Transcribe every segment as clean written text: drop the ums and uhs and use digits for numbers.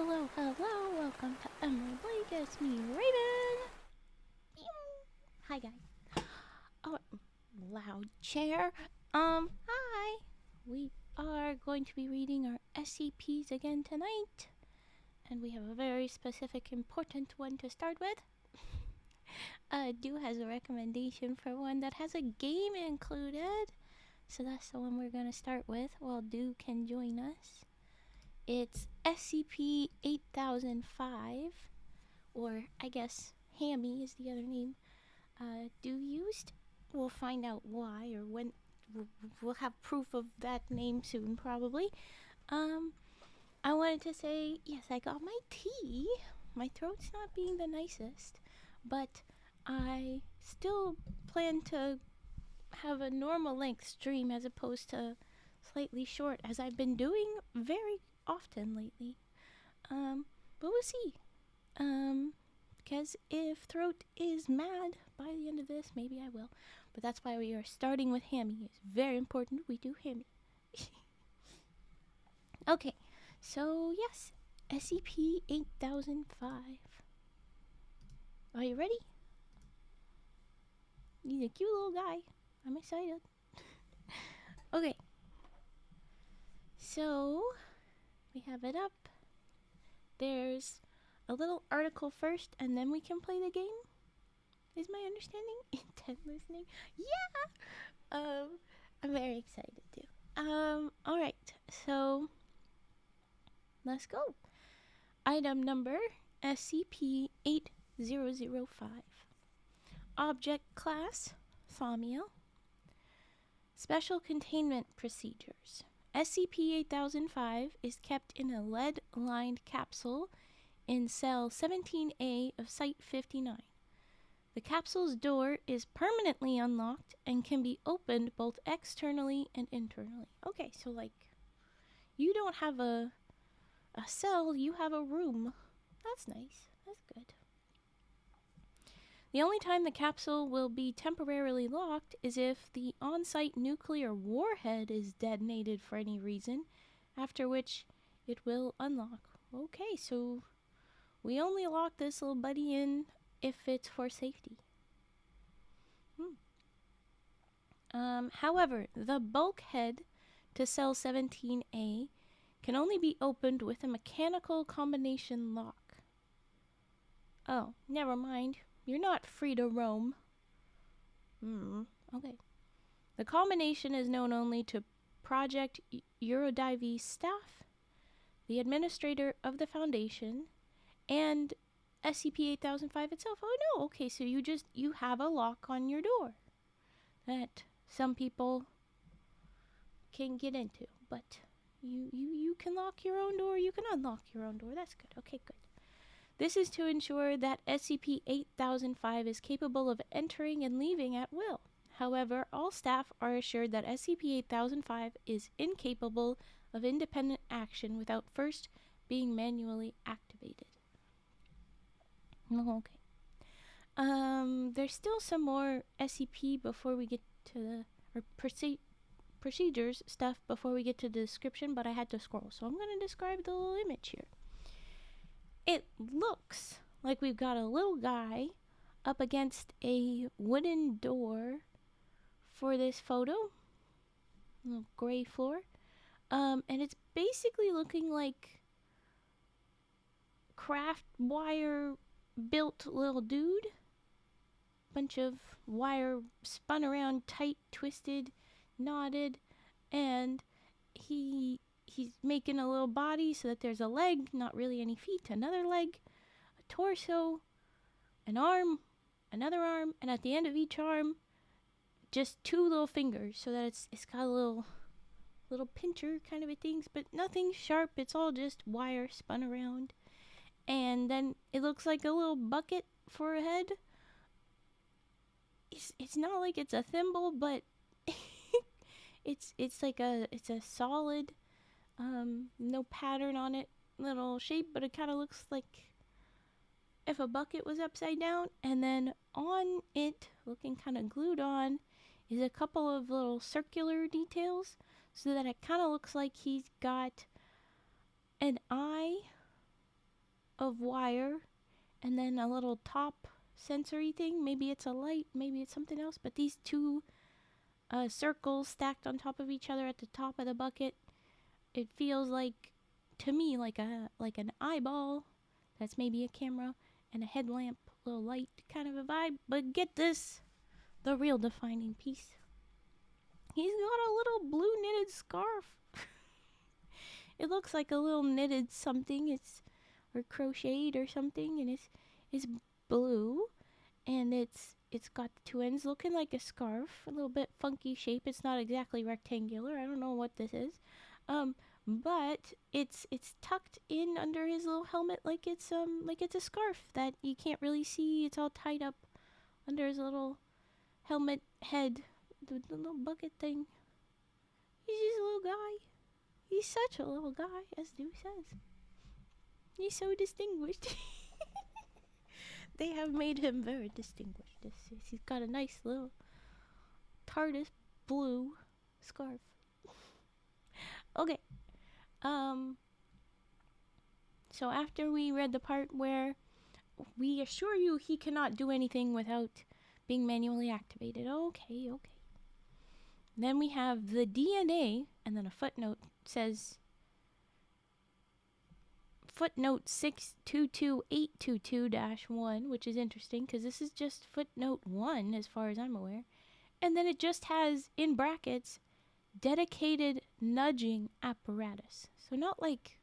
Hello, hello, welcome to Emerald Lake. It's me, Raven. Hi, guys. Oh, loud chair. Hi. We are going to be reading our SCPs again tonight. And we have a very specific, important one to start with. Do has a recommendation for one that has a game included. So that's the one we're going to start with while Do can join us. It's SCP-8005, or I guess Hammy is the other name, Do used. We'll find out why or when. We'll have proof of that name soon, probably. I wanted to say, yes, I got my tea. My throat's not being the nicest, but I still plan to have a normal length stream as opposed to slightly short, as I've been doing very often lately. But we'll see. Because if throat is mad by the end of this, maybe I will. But that's why we are starting with Hammy. It's very important we do Hammy. Okay, so yes, SCP-8005. Are you ready? He's a cute little guy. I'm excited. Okay. So, we have it up. There's a little article first, and then we can play the game. Is my understanding? Intent listening? Yeah! I'm very excited too. Alright, so let's go. Item number SCP-8005. Object class, Thaumiel. Special containment procedures. SCP-8005 is kept in a lead-lined capsule in Cell 17A of Site-59. The capsule's door is permanently unlocked and can be opened both externally and internally. Okay, so like, you don't have a cell, you have a room. That's nice. That's good. The only time the capsule will be temporarily locked is if the on-site nuclear warhead is detonated for any reason, after which it will unlock. Okay, so we only lock this little buddy in if it's for safety. However, the bulkhead to Cell 17A can only be opened with a mechanical combination lock. Oh, never mind. You're not free to roam. Okay. The combination is known only to Project Eurodive staff, the administrator of the Foundation, and SCP-8005 itself. Oh no, okay, so you have a lock on your door that some people can get into, but you can lock your own door, you can unlock your own door. That's good. Okay, good. This is to ensure that SCP-8005 is capable of entering and leaving at will. However, all staff are assured that SCP-8005 is incapable of independent action without first being manually activated. Oh, okay. There's still some more SCP before we get to the procedures stuff before we get to the description, but I had to scroll, so I'm going to describe the little image here. It looks like we've got a little guy up against a wooden door for this photo. Little gray floor. And it's basically looking like craft wire built little dude. Bunch of wire spun around tight, twisted, knotted, and he's making a little body so that there's a leg, not really any feet, another leg, a torso, an arm, another arm, and at the end of each arm, just two little fingers, so that it's got a little pincher kind of a things, but nothing sharp. It's all just wire spun around, and then it looks like a little bucket for a head. It's not like it's a thimble, but it's a solid. No pattern on it, little shape, but it kind of looks like if a bucket was upside down, and then on it, looking kind of glued on, is a couple of little circular details, so that it kind of looks like he's got an eye of wire and then a little top sensory thing. Maybe it's a light, maybe it's something else, but these two circles stacked on top of each other at the top of the bucket, it feels like, to me, like an eyeball that's maybe a camera and a headlamp, little light kind of a vibe. But get this, the real defining piece. He's got a little blue knitted scarf. It looks like a little knitted something, or crocheted or something, and it's blue, and it's got two ends looking like a scarf, a little bit funky shape. It's not exactly rectangular. I don't know what this is. But it's tucked in under his little helmet like it's a scarf that you can't really see. It's all tied up under his little helmet head, the little bucket thing. He's just a little guy. He's such a little guy, as Stu says. He's so distinguished. They have made him very distinguished. He's got a nice little TARDIS blue scarf. Okay. So after we read the part where we assure you he cannot do anything without being manually activated. Okay. Then we have the DNA, and then a footnote says footnote 622822-1, which is interesting because this is just footnote 1 as far as I'm aware. And then it just has, in brackets, dedicated nudging apparatus. So not like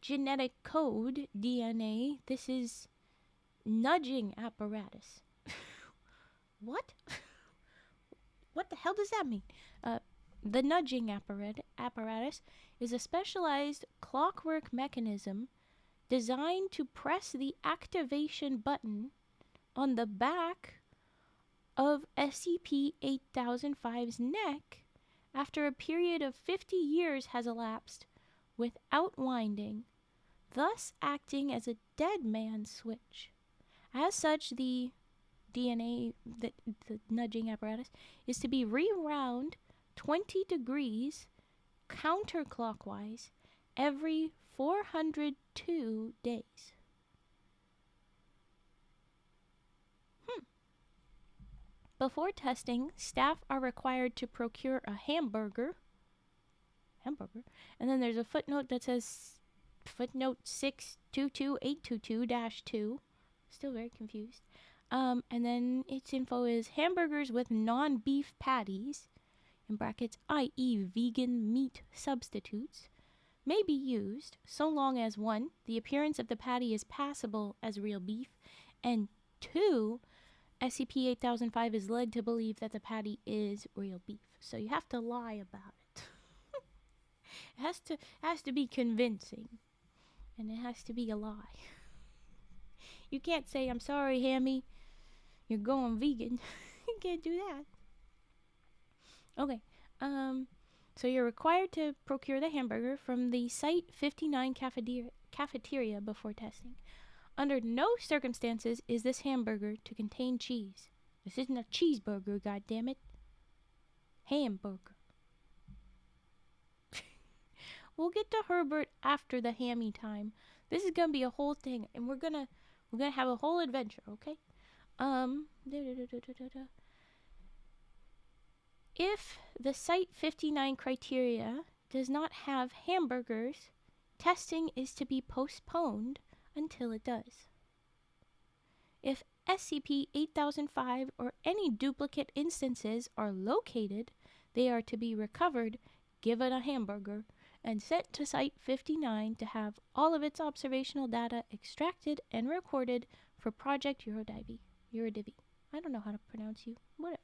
genetic code DNA. This is nudging apparatus. What? What the hell does that mean? The nudging apparatus is a specialized clockwork mechanism designed to press the activation button on the back of SCP-8005's neck after a period of 50 years has elapsed without winding, thus acting as a dead man switch. As such, the DNA, the nudging apparatus, is to be rewound 20 degrees counterclockwise every 402 days. Before testing, staff are required to procure a hamburger, and then there's a footnote that says footnote 622822-2. Still very confused. And then its info is hamburgers with non-beef patties, in brackets, i.e. vegan meat substitutes, may be used so long as 1, the appearance of the patty is passable as real beef, and 2, SCP-8005 is led to believe that the patty is real beef. So you have to lie about it. It has to be convincing, and it has to be a lie. You can't say, I'm sorry, Hammy, you're going vegan. You can't do that. Okay, so you're required to procure the hamburger from the Site 59 cafeteria before testing. Under no circumstances is this hamburger to contain cheese. This isn't a cheeseburger, goddammit. Hamburger. We'll get to Herbert after the hammy time. This is gonna be a whole thing, and we're gonna have a whole adventure, okay? If the Site 59 criteria does not have hamburgers, testing is to be postponed until it does. If SCP-8005 or any duplicate instances are located, they are to be recovered, given a hamburger, and sent to Site 59 to have all of its observational data extracted and recorded for Project Eurodivy. I don't know how to pronounce you. Whatever.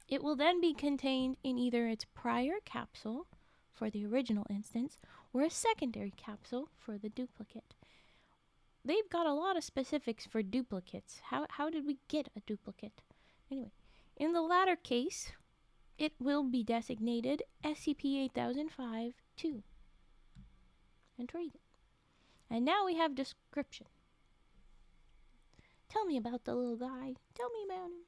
It will then be contained in either its prior capsule for the original instance or a secondary capsule for the duplicate. They've got a lot of specifics for duplicates. How did we get a duplicate? Anyway, in the latter case, it will be designated SCP-8005-2. Intriguing. And now we have description. Tell me about the little guy. Tell me about him.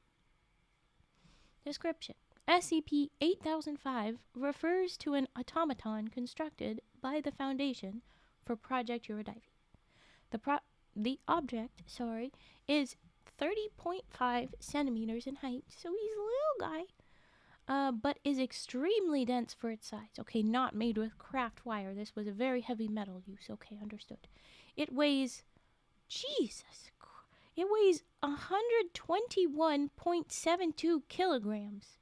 Description. SCP-8005 refers to an automaton constructed by the Foundation for Project Eurodiving. The object, is 30.5 centimeters in height, so he's a little guy, but is extremely dense for its size. Okay, not made with craft wire. This was a very heavy metal use. Okay, understood. It weighs, it weighs 121.72 kilograms.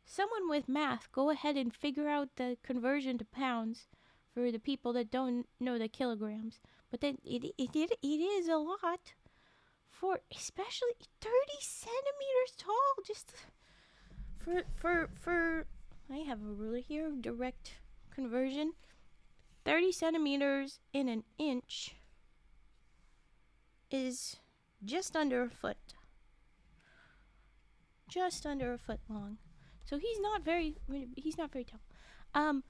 Someone with math, go ahead and figure out the conversion to pounds for the people that don't know the kilograms. But then it is a lot for especially 30 centimeters tall. Just for I have a ruler here, direct conversion. 30 centimeters in an inch is just under a foot. Just under a foot long. So he's not very tall.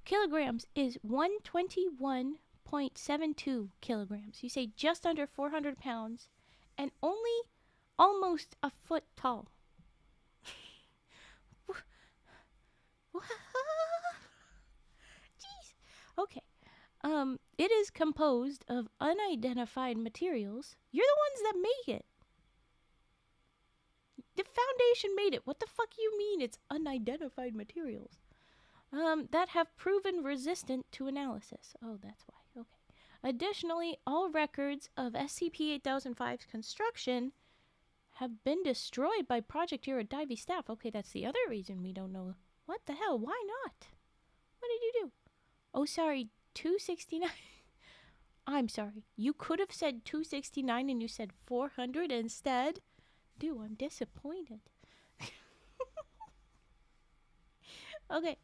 Kilograms is 121.72 kilograms. You say just under 400 pounds and only almost a foot tall. Jeez. Okay. It is composed of unidentified materials. You're the ones that make it. The Foundation made it. What the fuck you mean it's unidentified materials? That have proven resistant to analysis. Oh, that's why. Okay. Additionally, all records of SCP-8005's construction have been destroyed by Project Eurodiving staff. Okay, that's the other reason we don't know. What the hell? Why not? What did you do? Oh, sorry, 269. I'm sorry. You could have said 269 and you said 400 instead. Dude, I'm disappointed. Okay.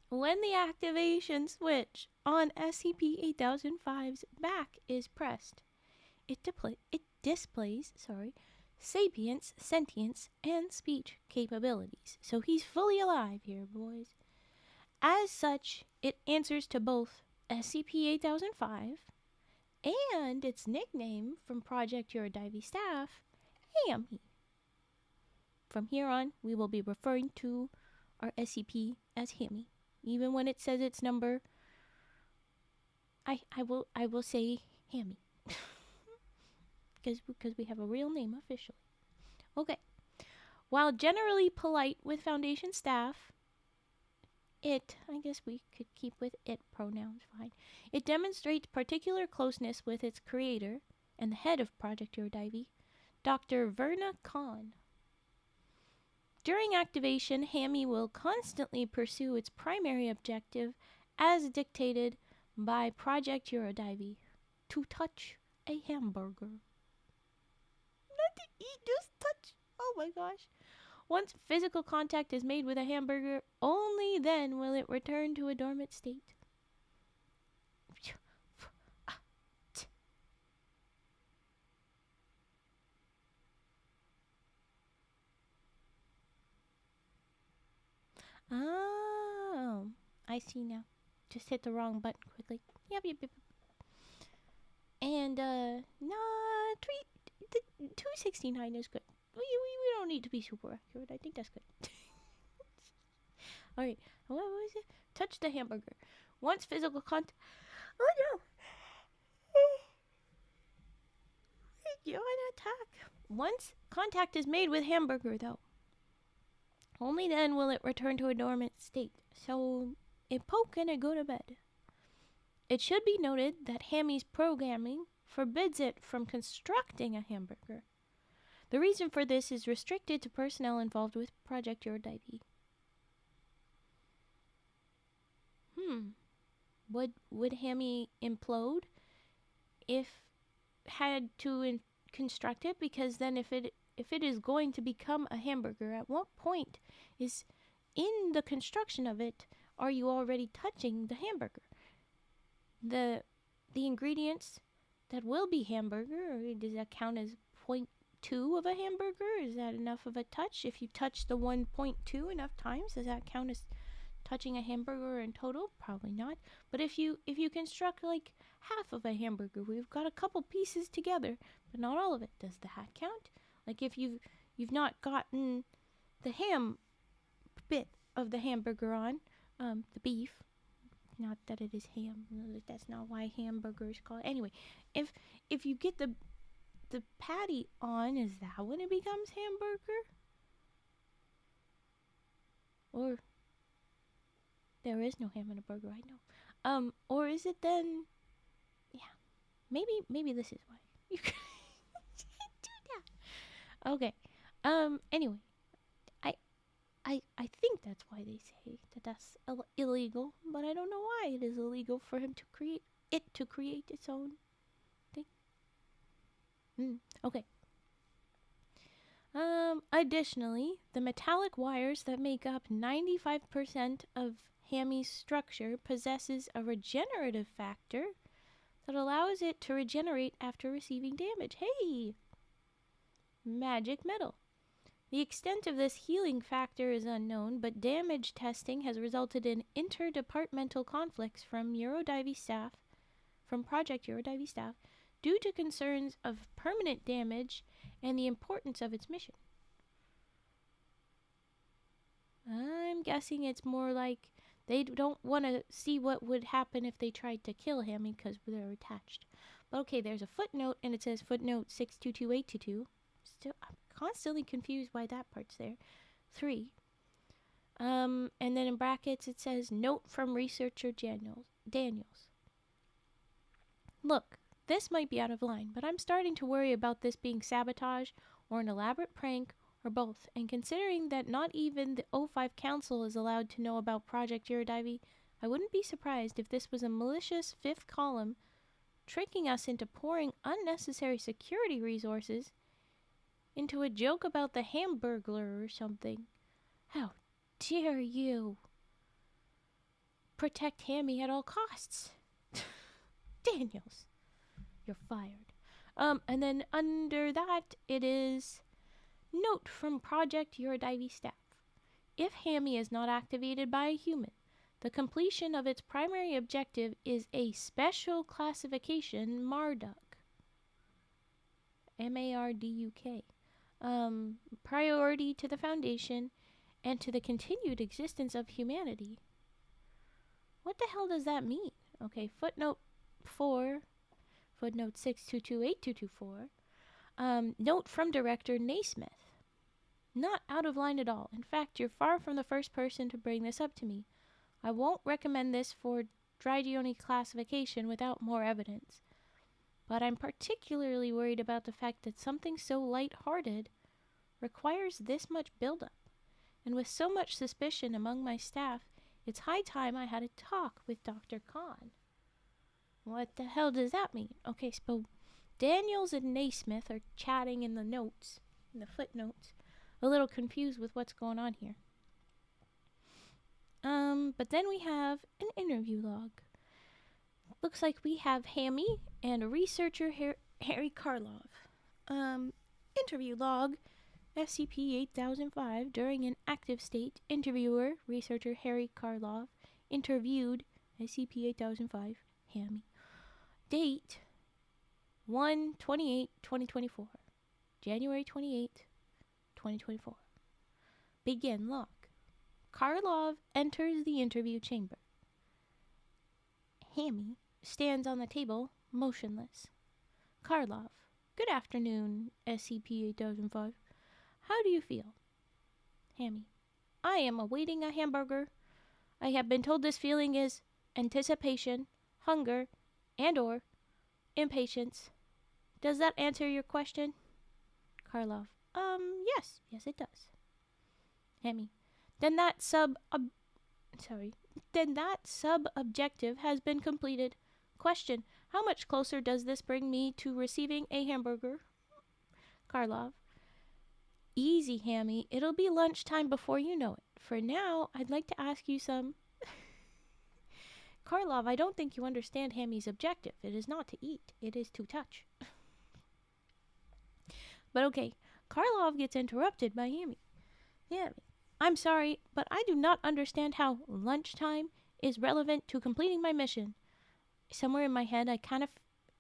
When the activation switch on SCP-8005's back is pressed, it displays sapience, sentience, and speech capabilities. So he's fully alive here, boys. As such, it answers to both SCP-8005 and its nickname from Project Eurodiving staff, Hammy. From here on, we will be referring to our SCP as Hammy. Even when it says its number, I will say Hammy. Because we have a real name officially. Okay. While generally polite with Foundation staff, I guess we could keep with it pronouns, fine. It demonstrates particular closeness with its creator and the head of Project Eurodiving, Dr. Verna Khan. During activation, Hammy will constantly pursue its primary objective as dictated by Project Eurodiving, to touch a hamburger. Not to eat, just touch. Oh my gosh. Once physical contact is made with a hamburger, only then will it return to a dormant state. Oh, I see now. Just hit the wrong button quickly. Yep. And, 269 is good. We don't need to be super accurate. I think that's good. Alright, what was it? Touch the hamburger. Once physical contact... Oh no! You're an attack. Once contact is made with hamburger, though, only then will it return to a dormant state. So, a poke and a go to bed. It should be noted that Hammy's programming forbids it from constructing a hamburger. The reason for this is restricted to personnel involved with Project Eurodiving. Would Hammy implode if had to construct it? Because then if it is going to become a hamburger, at what point is in the construction of it are you already touching the hamburger? The ingredients that will be hamburger, or does that count as 0.2 of a hamburger? Is that enough of a touch? If you touch the 1.2 enough times, does that count as touching a hamburger in total? Probably not. But if you construct like half of a hamburger, we've got a couple pieces together, but not all of it. Does that count? Like if you've not gotten the ham bit of the hamburger on, the beef. Not that it is ham. That's not why hamburger is called. Anyway, if you get the patty on, is that when it becomes hamburger? Or there is no ham in a burger, I know. Or is it then? Yeah, maybe this is why you can do that. Okay. Anyway, I think that's why they say that that's illegal, but I don't know why it is illegal for him to create its own thing. Okay. Additionally, the metallic wires that make up 95% of Hammy's structure possesses a regenerative factor that allows it to regenerate after receiving damage. Hey! Magic metal. The extent of this healing factor is unknown, but damage testing has resulted in interdepartmental conflicts from Project Eurodivey staff, due to concerns of permanent damage and the importance of its mission. I'm guessing it's more like they don't want to see what would happen if they tried to kill him because they're attached. But okay, there's a footnote, and it says footnote 622822. Still, I'm constantly confused why that part's there. 3. And then in brackets it says, note from researcher Daniels. Look, this might be out of line, but I'm starting to worry about this being sabotage or an elaborate prank or both, and considering that not even the O5 Council is allowed to know about Project Eurodivey, I wouldn't be surprised if this was a malicious fifth column tricking us into pouring unnecessary security resources into a joke about the Hamburglar or something. How dare you protect Hammy at all costs? Daniels, you're fired. And then under that, it is note from Project Eurodivey staff. If Hammy is not activated by a human, the completion of its primary objective is a special classification Marduk. Marduk. Priority to the Foundation and to the continued existence of humanity. What the hell does that mean? Okay, footnote 4, footnote 6228224. Note from director Naismith. Not out of line at all. In fact, you're far from the first person to bring this up to me. I won't recommend this for Drygioni classification without more evidence. But I'm particularly worried about the fact that something so light-hearted requires this much buildup. And with so much suspicion among my staff, it's high time I had a talk with Dr. Khan. What the hell does that mean? Okay, so Daniels and Naismith are chatting in the notes, in the footnotes, a little confused with what's going on here. But then we have an interview log. Looks like we have Hammy and researcher Harry Karlov. Interview log, SCP-8005. During an active state, interviewer, researcher Harry Karlov, interviewed SCP-8005, Hammy. Date, 1/28/2024. January 28, 2024. Begin log. Karlov enters the interview chamber. Hammy stands on the table, motionless. Karlov. Good afternoon, SCP-8005. How do you feel? Hammy. I am awaiting a hamburger. I have been told this feeling is anticipation, hunger, and/or impatience. Does that answer your question? Karlov. Yes it does. Hammy. Then that sub-objective has been completed. Question. How much closer does this bring me to receiving a hamburger? Karlov. Easy, Hammy. It'll be lunchtime before you know it. For now, I'd like to ask you some... Karlov, I don't think you understand Hammy's objective. It is not to eat. It is to touch. But okay, Karlov gets interrupted by Hammy. Hammy. I'm sorry, but I do not understand how lunchtime is relevant to completing my mission. Somewhere in my head, I kind of...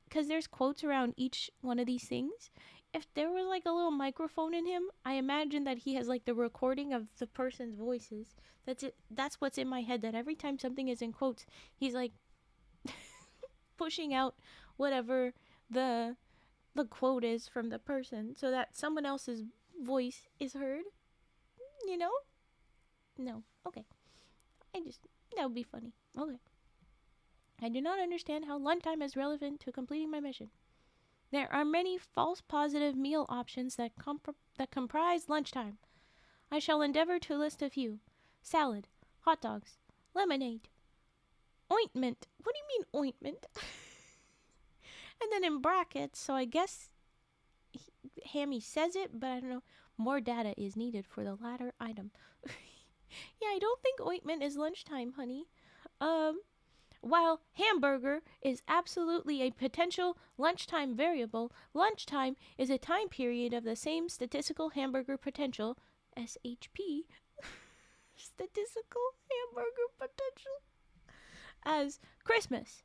Because there's quotes around each one of these things. if there was like a little microphone in him, I imagine that he has like the recording of the person's voices. That's it. That's what's in my head. That every time something is in quotes, he's like pushing out whatever the quote is from the person, so that someone else's voice is heard. You know? No. Okay. That would be funny. Okay. I do not understand how lunchtime is relevant to completing my mission. There are many false positive meal options that comprise lunchtime. I shall endeavor to list a few. Salad, hot dogs, lemonade, ointment. What do you mean ointment? And then in brackets, so I guess Hammy says it, but I don't know. More data is needed for the latter item. Yeah, I don't think ointment is lunchtime, honey. While hamburger is absolutely a potential lunchtime variable, lunchtime is a time period of the same statistical hamburger potential, SHP, statistical hamburger potential, as Christmas,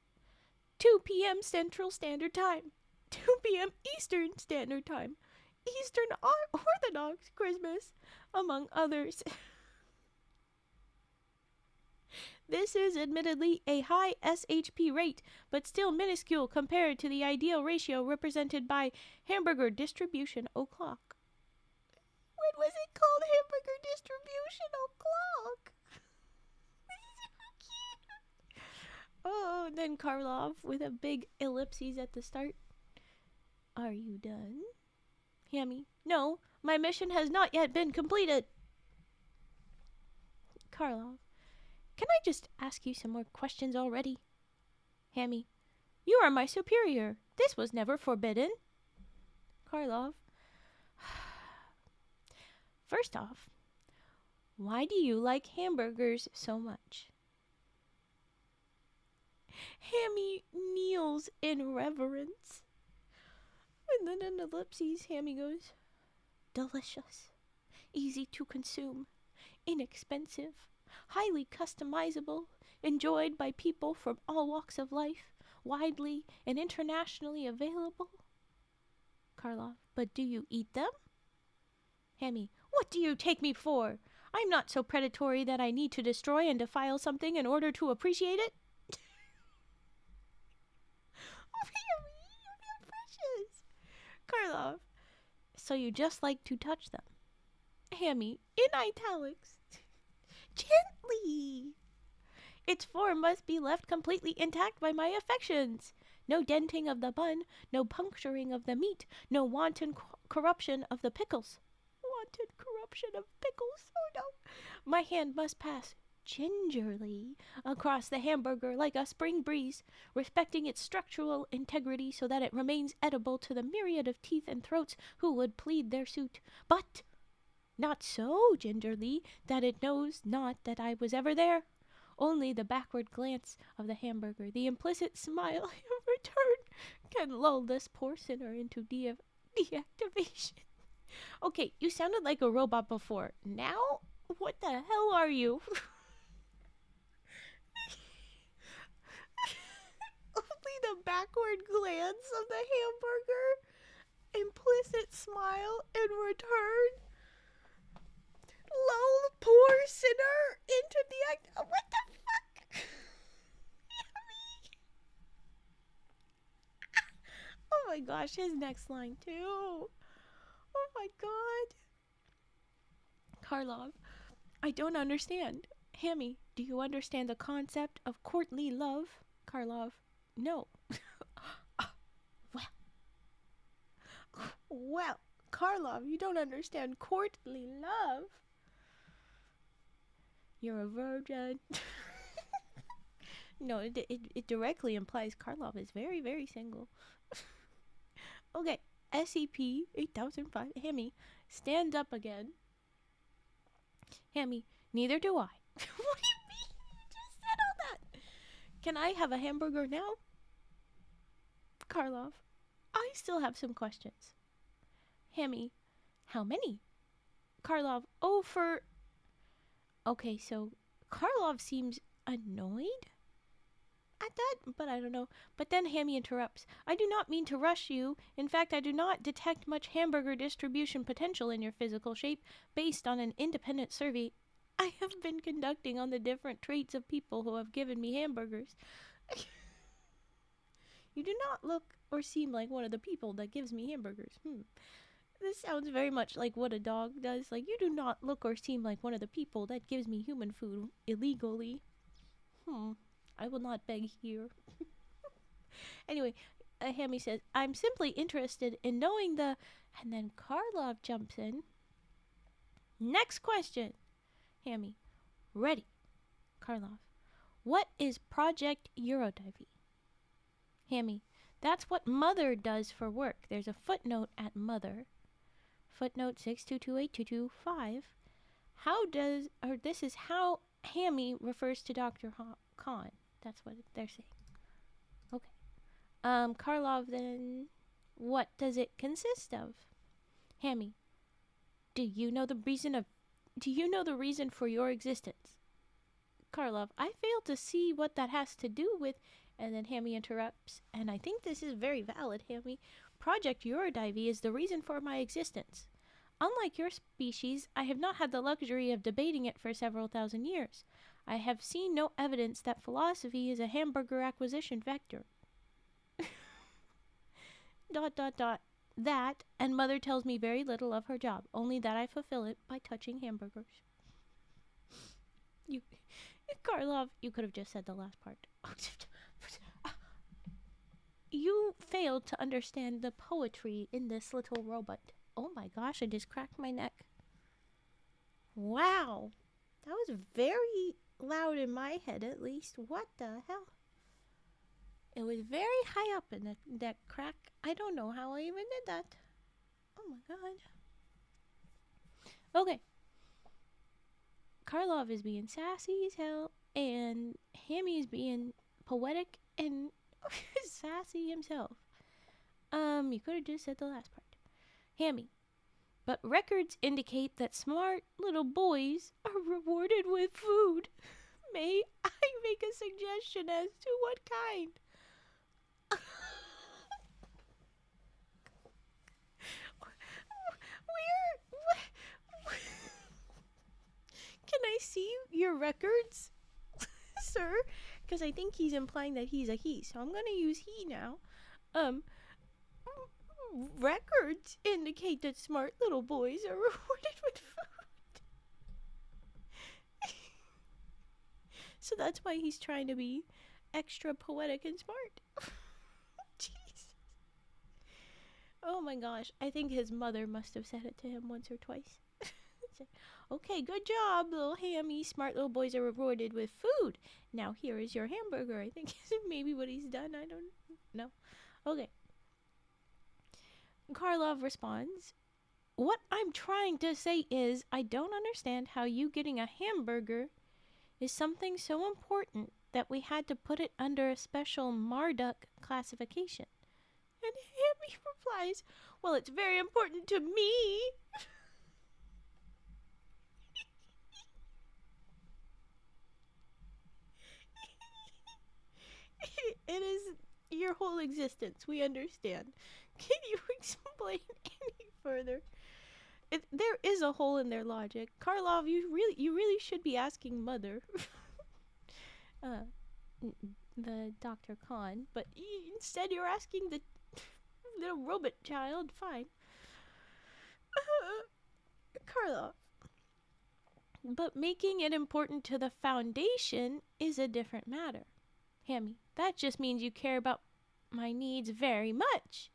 2 p.m. Central Standard Time, 2 p.m. Eastern Standard Time, Eastern Orthodox Christmas, among others. This is admittedly a high SHP rate, but still minuscule compared to the ideal ratio represented by hamburger distribution o'clock. When was it called hamburger distribution o'clock? So cute. Oh, and then Karlov with a big ellipses at the start. Are you done? Hammy, no, my mission has not yet been completed. Karlov, can I just ask you some more questions already? Hammy, you are my superior. This was never forbidden. Karlov, first off, why do you like hamburgers so much? Hammy kneels in reverence. And then in ellipses, Hammy goes, delicious, easy to consume, inexpensive, highly customizable, enjoyed by people from all walks of life, widely and internationally available. Karlov, but do you eat them? Hammy, what do you take me for? I'm not so predatory that I need to destroy and defile something in order to appreciate it. Oh, Hammy, you're precious. Karlov, so you just like to touch them. Hammy, in italics. Gently. Its form must be left completely intact by my affections. No denting of the bun, no puncturing of the meat, no wanton corruption of the pickles. Wanton corruption of pickles? Oh no. My hand must pass gingerly across the hamburger like a spring breeze, respecting its structural integrity so that it remains edible to the myriad of teeth and throats who would plead their suit. But not so gingerly that it knows not that I was ever there. Only the backward glance of the hamburger, the implicit smile in return, can lull this poor sinner into deactivation. Okay, you sounded like a robot before. Now, what the hell are you? Only the backward glance of the hamburger, implicit smile in return. Lull poor sinner into the act. What the fuck? Oh my gosh, his next line too. Oh my god. Karlov, I don't understand. Hammy, do you understand the concept of courtly love? Karlov, no. Well, Karlov, you don't understand courtly love. You're a virgin. No, it directly implies Karlov is very, very single. Okay, SCP-8005. Hammy, stand up again. Hammy, neither do I. What do you mean? You just said all that. Can I have a hamburger now? Karlov, I still have some questions. Hammy, how many? Karlov, oh, for... Okay, so Karlov seems annoyed? at that, but I don't know. But then Hammy interrupts. I do not mean to rush you. In fact, I do not detect much hamburger distribution potential in your physical shape based on an independent survey I have been conducting on the different traits of people who have given me hamburgers. You do not look or seem like one of the people that gives me hamburgers. This sounds very much like what a dog does. Like, you do not look or seem like one of the people that gives me human food illegally. I will not beg here. Anyway, Hammy says, I'm simply interested in knowing the... And then Karlov jumps in. Next question. Hammy, ready. Karlov, what is Project Eurodivey? Hammy, that's what Mother does for work. There's a footnote at Mother. Footnote 6228225. This is how Hammy refers to Dr. Khan. That's what they're saying. Okay. Karlov, then, what does it consist of? Hammy, do you know the reason for your existence? Karlov, I fail to see what that has to do with... And then Hammy interrupts, and I think this is very valid, Hammy. Project Eurodivey is the reason for my existence. Unlike your species, I have not had the luxury of debating it for several thousand years. I have seen no evidence that philosophy is a hamburger acquisition vector. ... That, and Mother tells me very little of her job, only that I fulfill it by touching hamburgers. Karlov, you could have just said the last part. You failed to understand the poetry in this little robot. Oh my gosh, I just cracked my neck. Wow. That was very loud in my head, at least. What the hell? It was very high up in that crack. I don't know how I even did that. Oh my god. Okay. Karlov is being sassy as hell, and Hammy is being poetic and sassy himself. You could have just said the last part. Hammy, but records indicate that smart little boys are rewarded with food. May I make a suggestion as to what kind? Can I see your records, sir? Because I think he's implying that he's a he, so I'm going to use he now. Records indicate that smart little boys are rewarded with food. So that's why he's trying to be extra poetic and smart. Jeez. Oh my gosh, I think his mother must have said it to him once or twice. Okay, good job, little Hammy. Smart little boys are rewarded with food. Now here is your hamburger. I think is maybe what he's done. I don't know. Okay. Karlov responds, what I'm trying to say is I don't understand how you getting a hamburger is something so important that we had to put it under a special Marduk classification. And Hammy replies, well, it's very important to me. It is your whole existence. We understand. Can you explain any further? There is a hole in their logic. Karlov, you really should be asking Mother. The Dr. Khan, but instead you're asking the little robot child. Fine. Karlov. But making it important to the Foundation is a different matter. Hammy, that just means you care about my needs very much.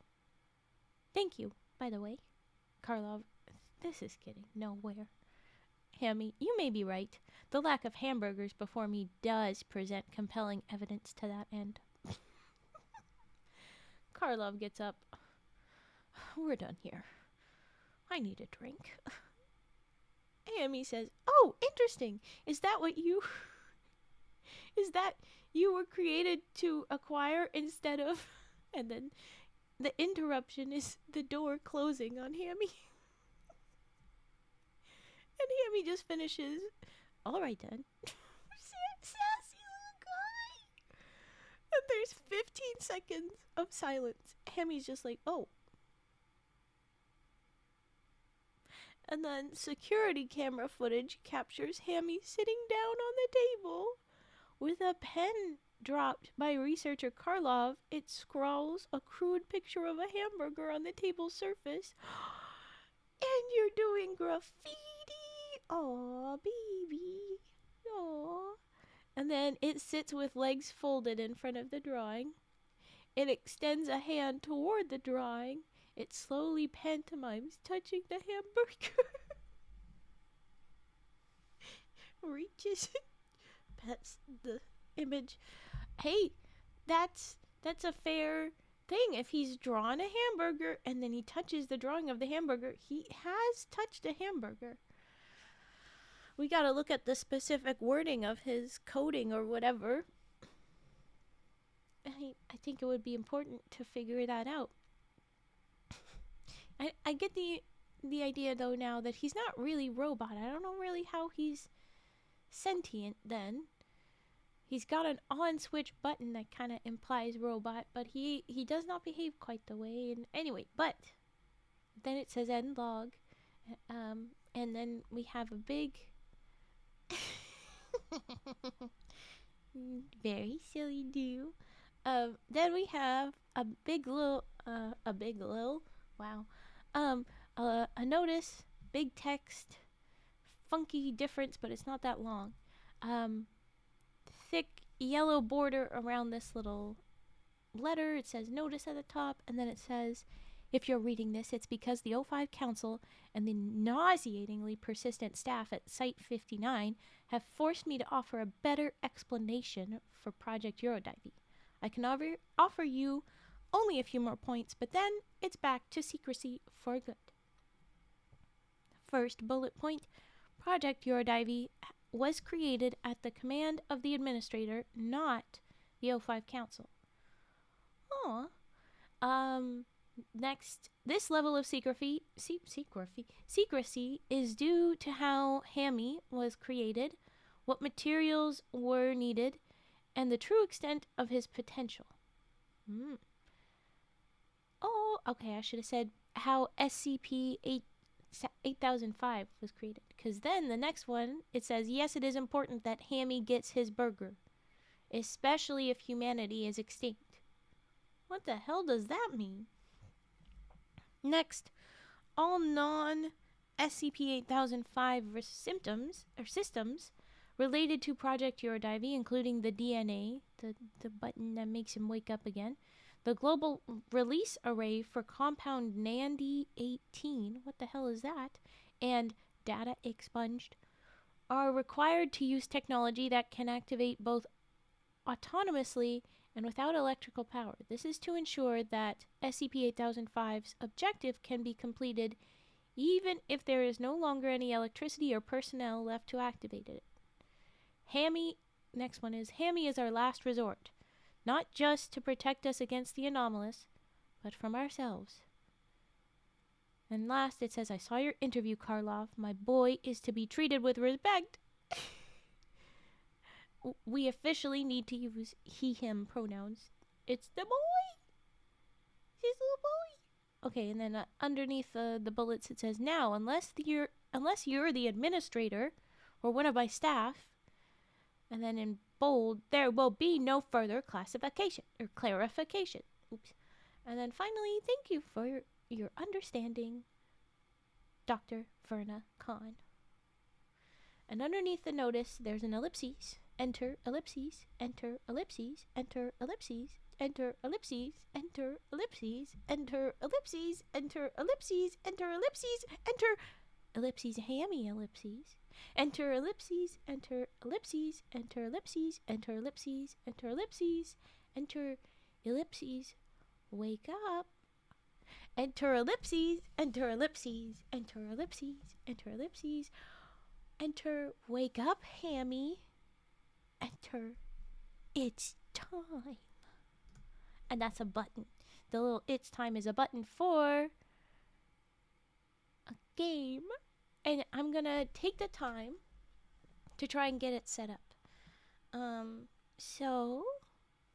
Thank you, by the way. Karlov, this is getting nowhere. Hammy, you may be right. The lack of hamburgers before me does present compelling evidence to that end. Karlov gets up. We're done here. I need a drink. Hammy says, oh, interesting. Is that you were created to acquire instead of... And then the interruption is the door closing on Hammy. And Hammy just finishes, all right then. Sassy little guy. There's 15 seconds of silence. Hammy's just like, oh. And then security camera footage captures Hammy sitting down on the table with a pen dropped by researcher Karlov. It scrawls a crude picture of a hamburger on the table's surface. And you're doing graffiti. Aw, baby. Aw. And then it sits with legs folded in front of the drawing. It extends a hand toward the drawing. It slowly pantomimes touching the hamburger. Reaches, pets the image. Hey, that's a fair thing. If he's drawn a hamburger and then he touches the drawing of the hamburger, he has touched a hamburger. We gotta look at the specific wording of his coding or whatever. I think it would be important to figure that out. I get the idea though now that he's not really robot. I don't know really how he's sentient then. He's got an on switch button that kind of implies robot, but he does not behave quite the way. And anyway, but then it says end log, and then we have a big very silly do. Then we have a big little wow. A notice, big text, funky difference, but it's not that long. Thick yellow border around this little letter. It says notice at the top, and then it says, if you're reading this, it's because the O5 Council and the nauseatingly persistent staff at Site 59 have forced me to offer a better explanation for Project Eurodivey. I can offer you only a few more points, but then it's back to secrecy for good. First bullet point, Project Eurodivey was created at the command of the administrator, not the O5 Council. Next, this level of secrecy is due to how Hammy was created, what materials were needed, and the true extent of his potential. Oh, okay, I should have said how SCP-8005 was created. Because then the next one, it says, yes, it is important that Hammy gets his burger, especially if humanity is extinct. What the hell does that mean? Next, all non-SCP-8005 systems related to Project Eurodivey, including the DNA, the button that makes him wake up again, the global release array for compound Nandy-18, what the hell is that, and data expunged, are required to use technology that can activate both autonomously and without electrical power. This is to ensure that SCP-8005's objective can be completed even if there is no longer any electricity or personnel left to activate it. Next one is, Hammy is our last resort, not just to protect us against the anomalous, but from ourselves. And last, it says, I saw your interview, Karlov. My boy is to be treated with respect. We officially need to use he, him pronouns. It's the boy. She's the boy. Okay, and then underneath the bullets, it says, now, unless you're the administrator or one of my staff, and then in bold, there will be no further classification or clarification. Oops. And then finally, thank you for your understanding, Dr. Verna Khan. And underneath the notice, there's an ellipses. Enter ellipses, enter ellipses, enter ellipses, enter ellipses, enter ellipses, enter ellipses, enter ellipses, enter ellipses, enter ellipses, Hammy ellipses. Enter ellipses, enter ellipses, enter ellipses, enter ellipses, enter ellipses, enter ellipses, wake up. Enter ellipses, enter ellipses, enter ellipses, enter ellipses, enter wake up, Hammy. Enter it's time. And that's a button. The little it's time is a button for a game. And I'm gonna take the time to try and get it set up. So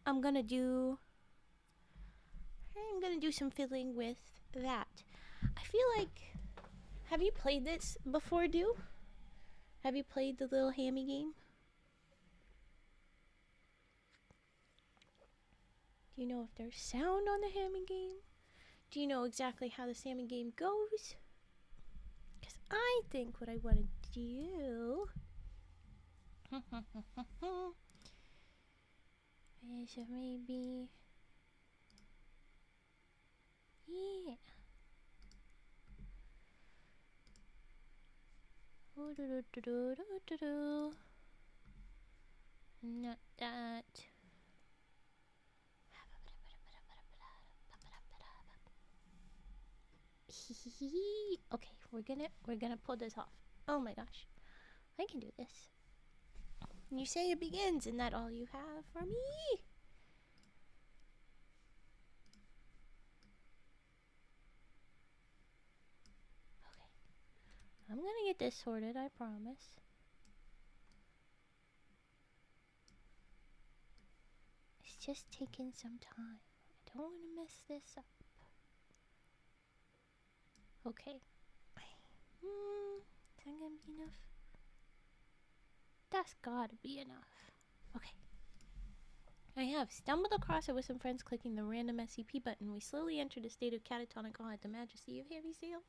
I'm gonna do some fiddling with that. I feel like, have you played this before, Do? Have you played the little hammy game? Do you know if there's sound on the hammy game? Do you know exactly how the hammy game goes? Because I think what I want to do is maybe, yeah. Not that. Okay, we're gonna pull this off. Oh my gosh, I can do this. You say it begins, and that all you have for me? Okay, I'm gonna get this sorted, I promise. It's just taking some time. I don't want to mess this up. Okay. Is that gonna be enough? That's gotta be enough. Okay. I have stumbled across it with some friends clicking the random SCP button. We slowly entered a state of catatonic awe at the majesty of Hammy Sale.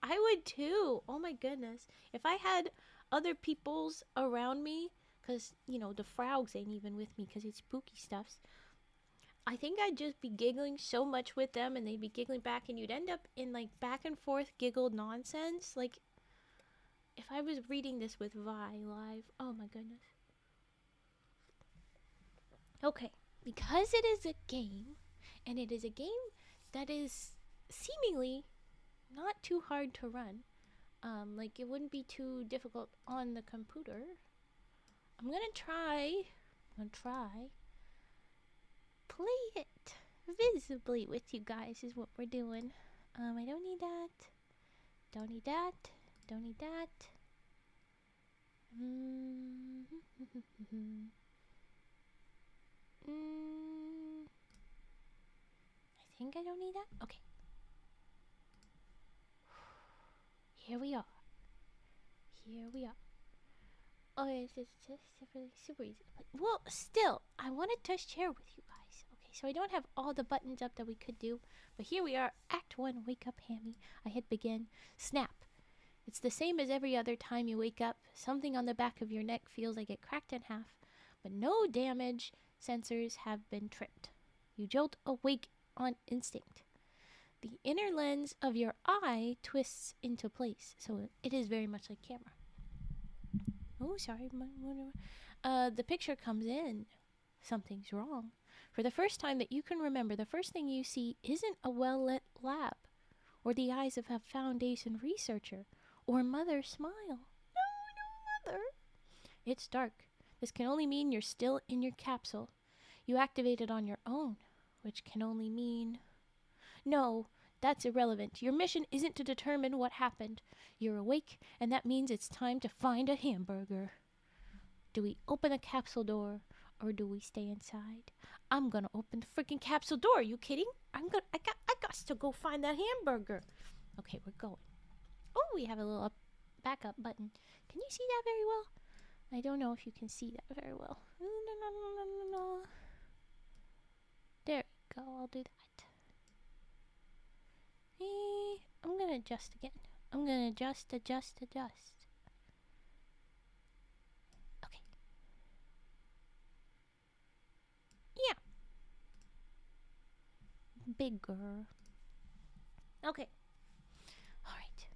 I would too. Oh my goodness. If I had other peoples around me, because, you know, the frogs ain't even with me because it's spooky stuffs, I think I'd just be giggling so much with them and they'd be giggling back and you'd end up in like back and forth giggled nonsense. Like, if I was reading this with Vi live, oh my goodness. Okay, because it is a game, and it is a game that is seemingly not too hard to run, like it wouldn't be too difficult on the computer. I'm gonna try play it visibly with you guys is what we're doing. I don't need that. Don't need that. Don't need that. I think I don't need that. Okay. Here we are. Oh, it's just super easy. Well, still, I wanted to share with you guys. Okay, so I don't have all the buttons up that we could do, but here we are, Act 1, Wake Up Hammy. I hit begin. Snap. It's the same as every other time you wake up. Something on the back of your neck feels like it cracked in half, but no damage sensors have been tripped. You jolt awake on instinct. The inner lens of your eye twists into place, so it is very much like camera. Oh, sorry. The picture comes in. Something's wrong. For the first time that you can remember, the first thing you see isn't a well-lit lab, or the eyes of a Foundation researcher, or Mother's smile. No, Mother. It's dark. This can only mean you're still in your capsule. You activate it on your own, which can only mean... No, that's irrelevant. Your mission isn't to determine what happened. You're awake, and that means it's time to find a hamburger. Do we open the capsule door, or do we stay inside? I'm gonna open the freaking capsule door. Are you kidding? I got to go find that hamburger. Okay, we're going. Oh, we have a little backup button. Can you see that very well? I don't know if you can see that very well. There we go. I'll do that. I'm gonna adjust again. I'm gonna adjust. Okay. Yeah. Bigger. Okay. Alright.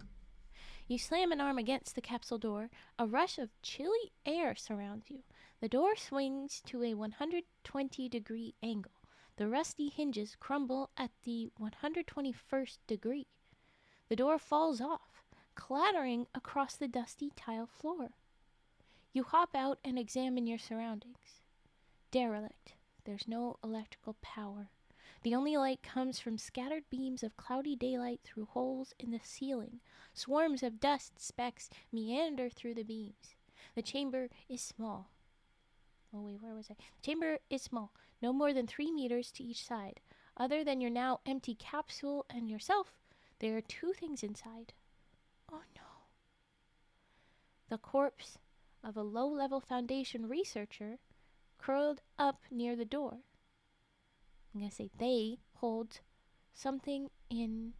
You slam an arm against the capsule door. A rush of chilly air surrounds you. The door swings to a 120-degree angle. The rusty hinges crumble at the 121st degree. The door falls off, clattering across the dusty tile floor. You hop out and examine your surroundings. Derelict. There's no electrical power. The only light comes from scattered beams of cloudy daylight through holes in the ceiling. Swarms of dust specks meander through the beams. The chamber is small. Oh, wait, where was I? The chamber is small, no more than 3 meters to each side. Other than your now empty capsule and yourself, there are 2 things inside. Oh, no. The corpse of a low-level Foundation researcher curled up near the door. I'm going to say they hold something in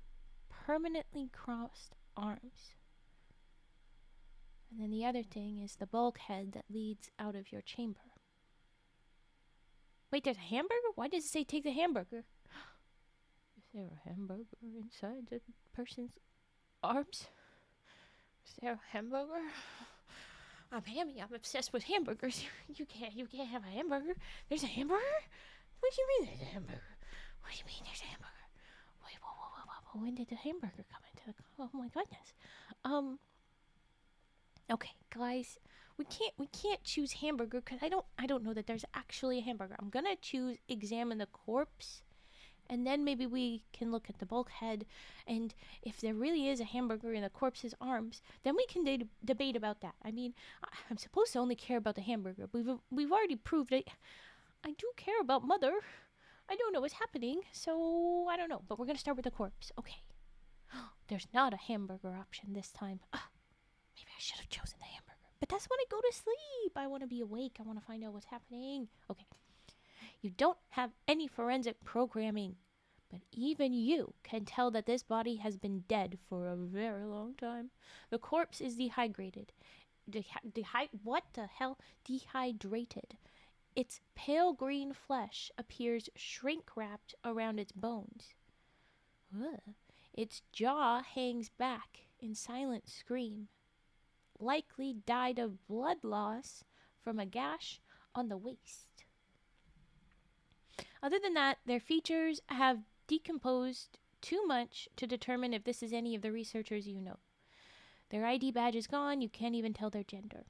permanently crossed arms. And then the other thing is the bulkhead that leads out of your chamber. Wait, there's a hamburger? Why does it say take the hamburger? Is there a hamburger inside the person's arms? Is there a hamburger? I'm Hammy. I'm obsessed with hamburgers. You can't have a hamburger. There's a hamburger? What do you mean there's a hamburger? What do you mean there's a hamburger? Wait, whoa. When did the hamburger come into the... Oh my goodness. Okay, guys. We can't choose hamburger because I don't know that there's actually a hamburger. I'm gonna choose examine the corpse, and then maybe we can look at the bulkhead, and if there really is a hamburger in the corpse's arms, then we can debate about that. I mean, I'm supposed to only care about the hamburger. We've already proved it. I do care about Mother. I don't know what's happening, so I don't know. But we're gonna start with the corpse. Okay. There's not a hamburger option this time. Maybe I should have chosen the hamburger. But that's when I go to sleep. I want to be awake. I want to find out what's happening. Okay. You don't have any forensic programming, but even you can tell that this body has been dead for a very long time. The corpse is dehydrated. What the hell? Dehydrated. Its pale green flesh appears shrink-wrapped around its bones. Ugh. Its jaw hangs back in silent scream. Likely died of blood loss from a gash on the waist. Other than that, their features have decomposed too much to determine if this is any of the researchers you know. Their ID badge is gone, you can't even tell their gender.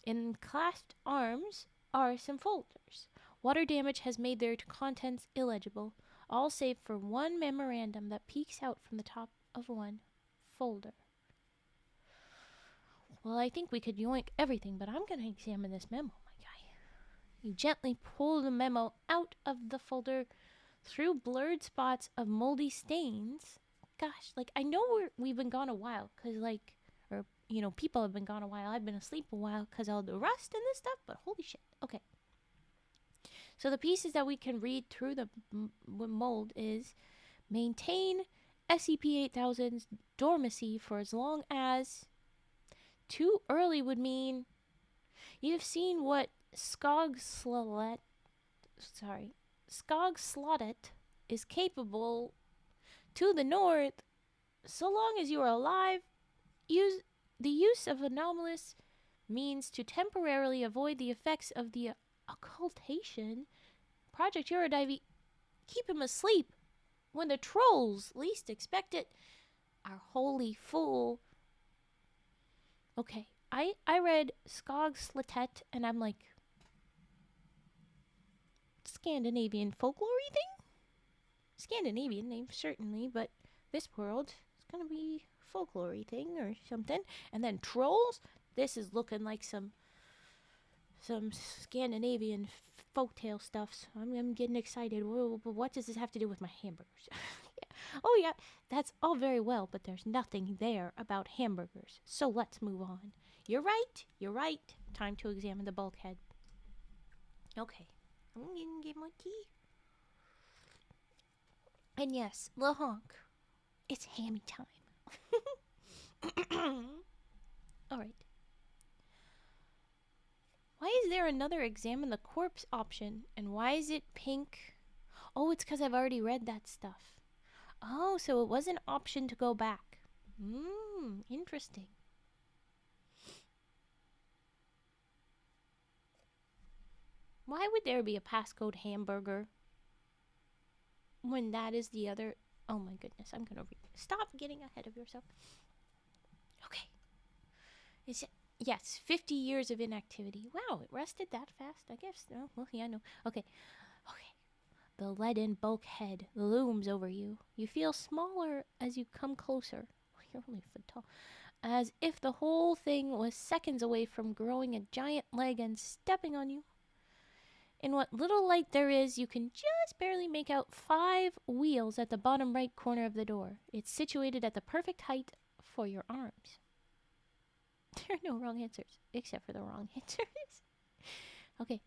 In clasped arms are some folders. Water damage has made their contents illegible, all save for one memorandum that peeks out from the top of one folder. Well, I think we could yoink everything, but I'm going to examine this memo, my guy. You gently pull the memo out of the folder through blurred spots of moldy stains. Gosh, I know we've been gone a while, people have been gone a while. I've been asleep a while because all the rust and this stuff, but holy shit. Okay. So the pieces that we can read through the mold is maintain SCP-8000's dormancy for as long as... Too early would mean you've seen what Skogslottet is capable to the north. So long as you are alive, the use of anomalous means to temporarily avoid the effects of the occultation. Project Eurodivey, keep him asleep when the trolls least expect it are wholly full. Okay, I read Skogslottet and I'm like, Scandinavian folklore thing? Scandinavian name, certainly, but this world is gonna be folklore thing or something. And then trolls, this is looking like some Scandinavian folktale stuff. So I'm getting excited. Whoa, but what does this have to do with my hamburgers? Yeah. Oh yeah, that's all very well, but there's nothing there about hamburgers. So let's move on. You're right. Time to examine the bulkhead. Okay, I'm gonna get my tea. And yes, the honk. It's hammy time. Alright. Why is there another examine the corpse option? And why is it pink? Oh, it's because I've already read that stuff. Oh, so it was an option to go back. Interesting. Why would there be a passcode hamburger when that is the other... Oh my goodness, I'm gonna read. Stop getting ahead of yourself. Okay. Yes, 50 years of inactivity. Wow, it rested that fast, I guess. Oh, well, yeah, no. Okay. The leaden bulkhead looms over you. You feel smaller as you come closer. You're only a foot tall. As if the whole thing was seconds away from growing a giant leg and stepping on you. In what little light there is, you can just barely make out 5 wheels at the bottom right corner of the door. It's situated at the perfect height for your arms. There are no wrong answers, except for the wrong answers. Okay,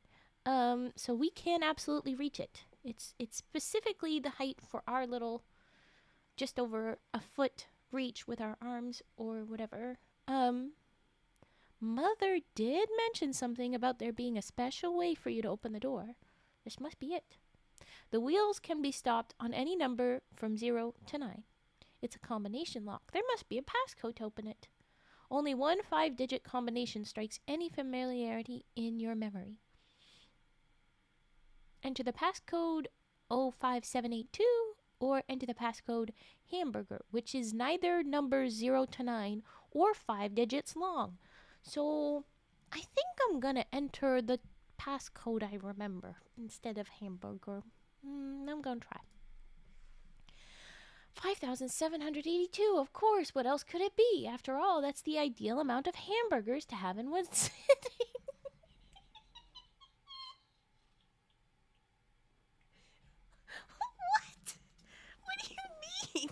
so we can absolutely reach it. It's specifically the height for our little, just over a foot reach with our arms or whatever. Mother did mention something about there being a special way for you to open the door. This must be it. The wheels can be stopped on any number from 0 to 9. It's a combination lock. There must be a passcode to open it. Only one 5-digit combination strikes any familiarity in your memory. Enter the passcode 05782 or enter the passcode hamburger, which is neither numbers 0 to 9 or 5 digits long. So I think I'm going to enter the passcode I remember instead of hamburger. I'm going to try. 5,782, of course. What else could it be? After all, that's the ideal amount of hamburgers to have in one sitting. What? What do you mean?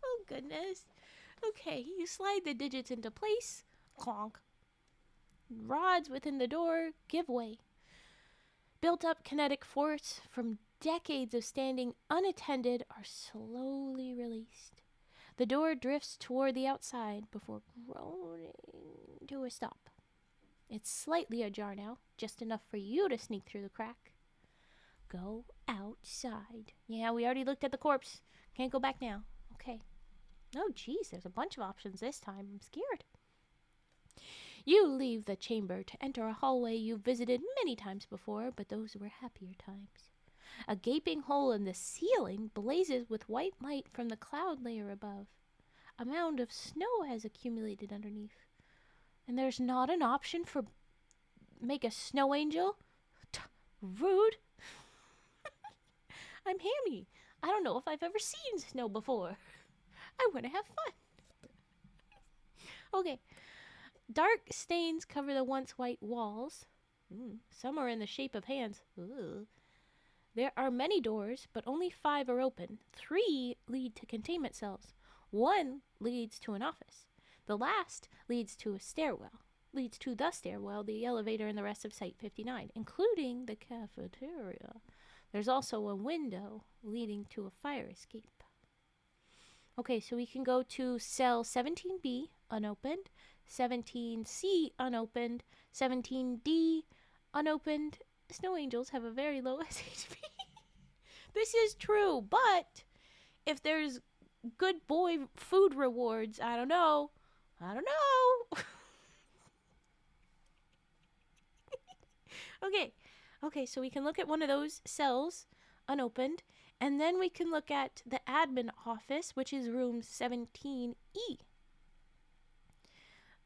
Oh, goodness. Okay, you slide the digits into place. Clonk. Rods within the door give way. Built up kinetic force from decades of standing unattended are slowly released. The door drifts toward the outside before groaning to a stop. It's slightly ajar now, just enough for you to sneak through the crack. Go outside. Yeah, we already looked at the corpse. Can't go back now. Okay. Oh, geez, there's a bunch of options this time. I'm scared. You leave the chamber to enter a hallway you've visited many times before, but those were happier times. A gaping hole in the ceiling blazes with white light from the cloud layer above. A mound of snow has accumulated underneath. And there's not an option for make a snow angel? Rude. I'm Hammy. I don't know if I've ever seen snow before. I want to have fun. Okay. Dark stains cover the once white walls. Some are in the shape of hands. Ooh. There are many doors, but only 5 are open. 3 lead to containment cells. 1 leads to an office. The last leads to the stairwell, the elevator, and the rest of Site 59, including the cafeteria. There's also a window leading to a fire escape. Okay, so we can go to cell 17B, unopened, 17C, unopened, 17D, unopened. Snow angels have a very low SHP. This is true, but if there's good boy food rewards, I don't know. Okay, so we can look at one of those cells, unopened, and then we can look at the admin office, which is room 17E.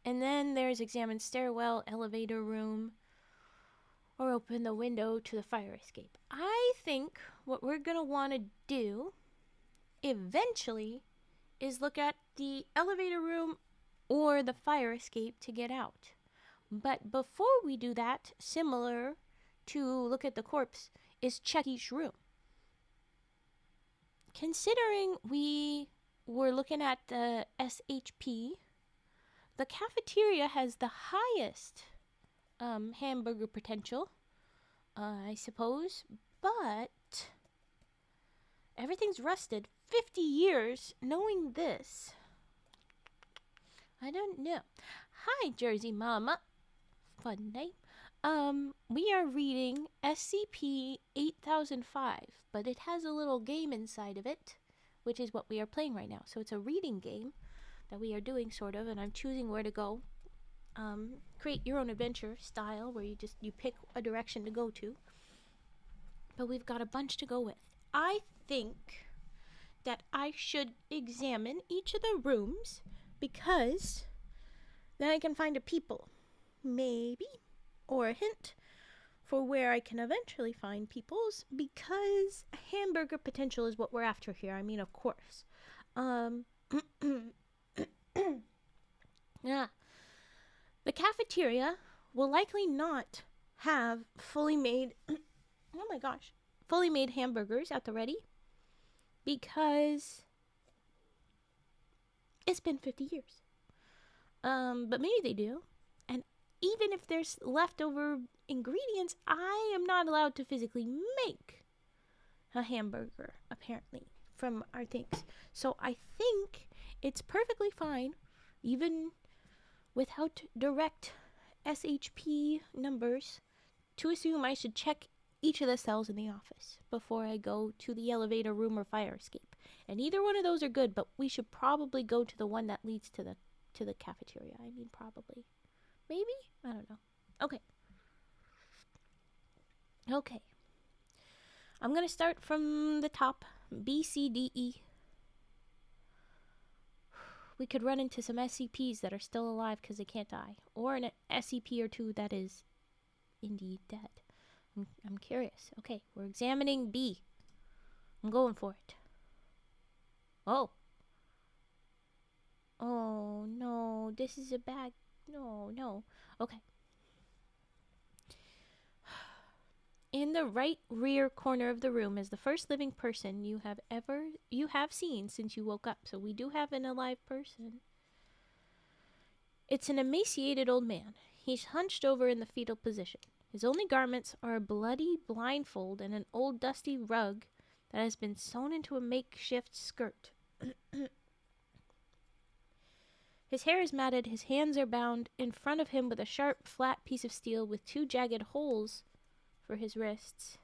And then there's examine stairwell, elevator room, or open the window to the fire escape. I think what we're going to want to do eventually is look at the elevator room or the fire escape to get out. But before we do that, similar to look at the corpse, is check each room. Considering we were looking at the SHP, the cafeteria has the highest hamburger potential, I suppose, but everything's rusted. 50 years, knowing this, I don't know. Hi, Jersey Mama. Fun name. We are reading SCP-8005, but it has a little game inside of it, which is what we are playing right now. So it's a reading game that we are doing, sort of, and I'm choosing where to go. Create your own adventure style, where you pick a direction to go to. But we've got a bunch to go with. I think that I should examine each of the rooms, because then I can find a people, maybe, or a hint for where I can eventually find peoples, because hamburger potential is what we're after here. I mean, of course. Yeah. The cafeteria will likely not have fully made, oh my gosh, fully made hamburgers at the ready because it's been 50 years. But maybe they do. And even if there's leftover ingredients, I am not allowed to physically make a hamburger, apparently, from our things. So I think it's perfectly fine, even without direct SHP numbers, to assume I should check each of the cells in the office before I go to the elevator room or fire escape. And either one of those are good, but we should probably go to the one that leads to the cafeteria. I mean, probably. Maybe? I don't know. Okay. Okay. I'm going to start from the top. B, C, D, E. We could run into some SCPs that are still alive because they can't die. Or an SCP or two that is indeed dead. I'm curious. Okay, we're examining B. I'm going for it. Oh. Oh, no. This is a bad... No. Okay. In the right rear corner of the room is the first living person you have seen since you woke up. So we do have an alive person. It's an emaciated old man. He's hunched over in the fetal position. His only garments are a bloody blindfold and an old dusty rug that has been sewn into a makeshift skirt. His hair is matted, his hands are bound in front of him with a sharp, flat piece of steel with 2 jagged holes for his wrists.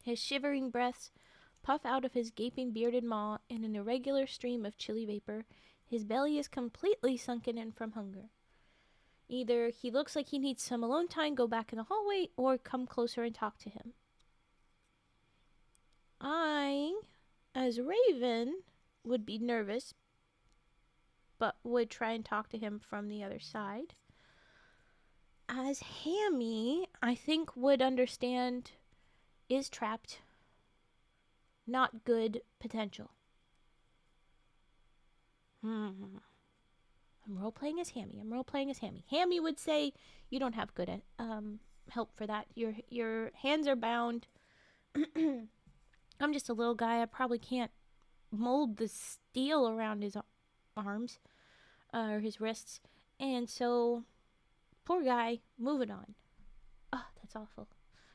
His shivering breaths puff out of his gaping bearded maw in an irregular stream of chilly vapor. His belly is completely sunken in from hunger. Either he looks like he needs some alone time, go back in the hallway, or come closer and talk to him. I, as Raven, would be nervous, but would try and talk to him from the other side. As Hammy, I think would understand, is trapped, not good potential. I'm role-playing as Hammy. Hammy would say, you don't have good help for that. Your hands are bound. I'm just a little guy. I probably can't mold the steel around his arms or his wrists. And so, poor guy, moving on. Oh, that's awful.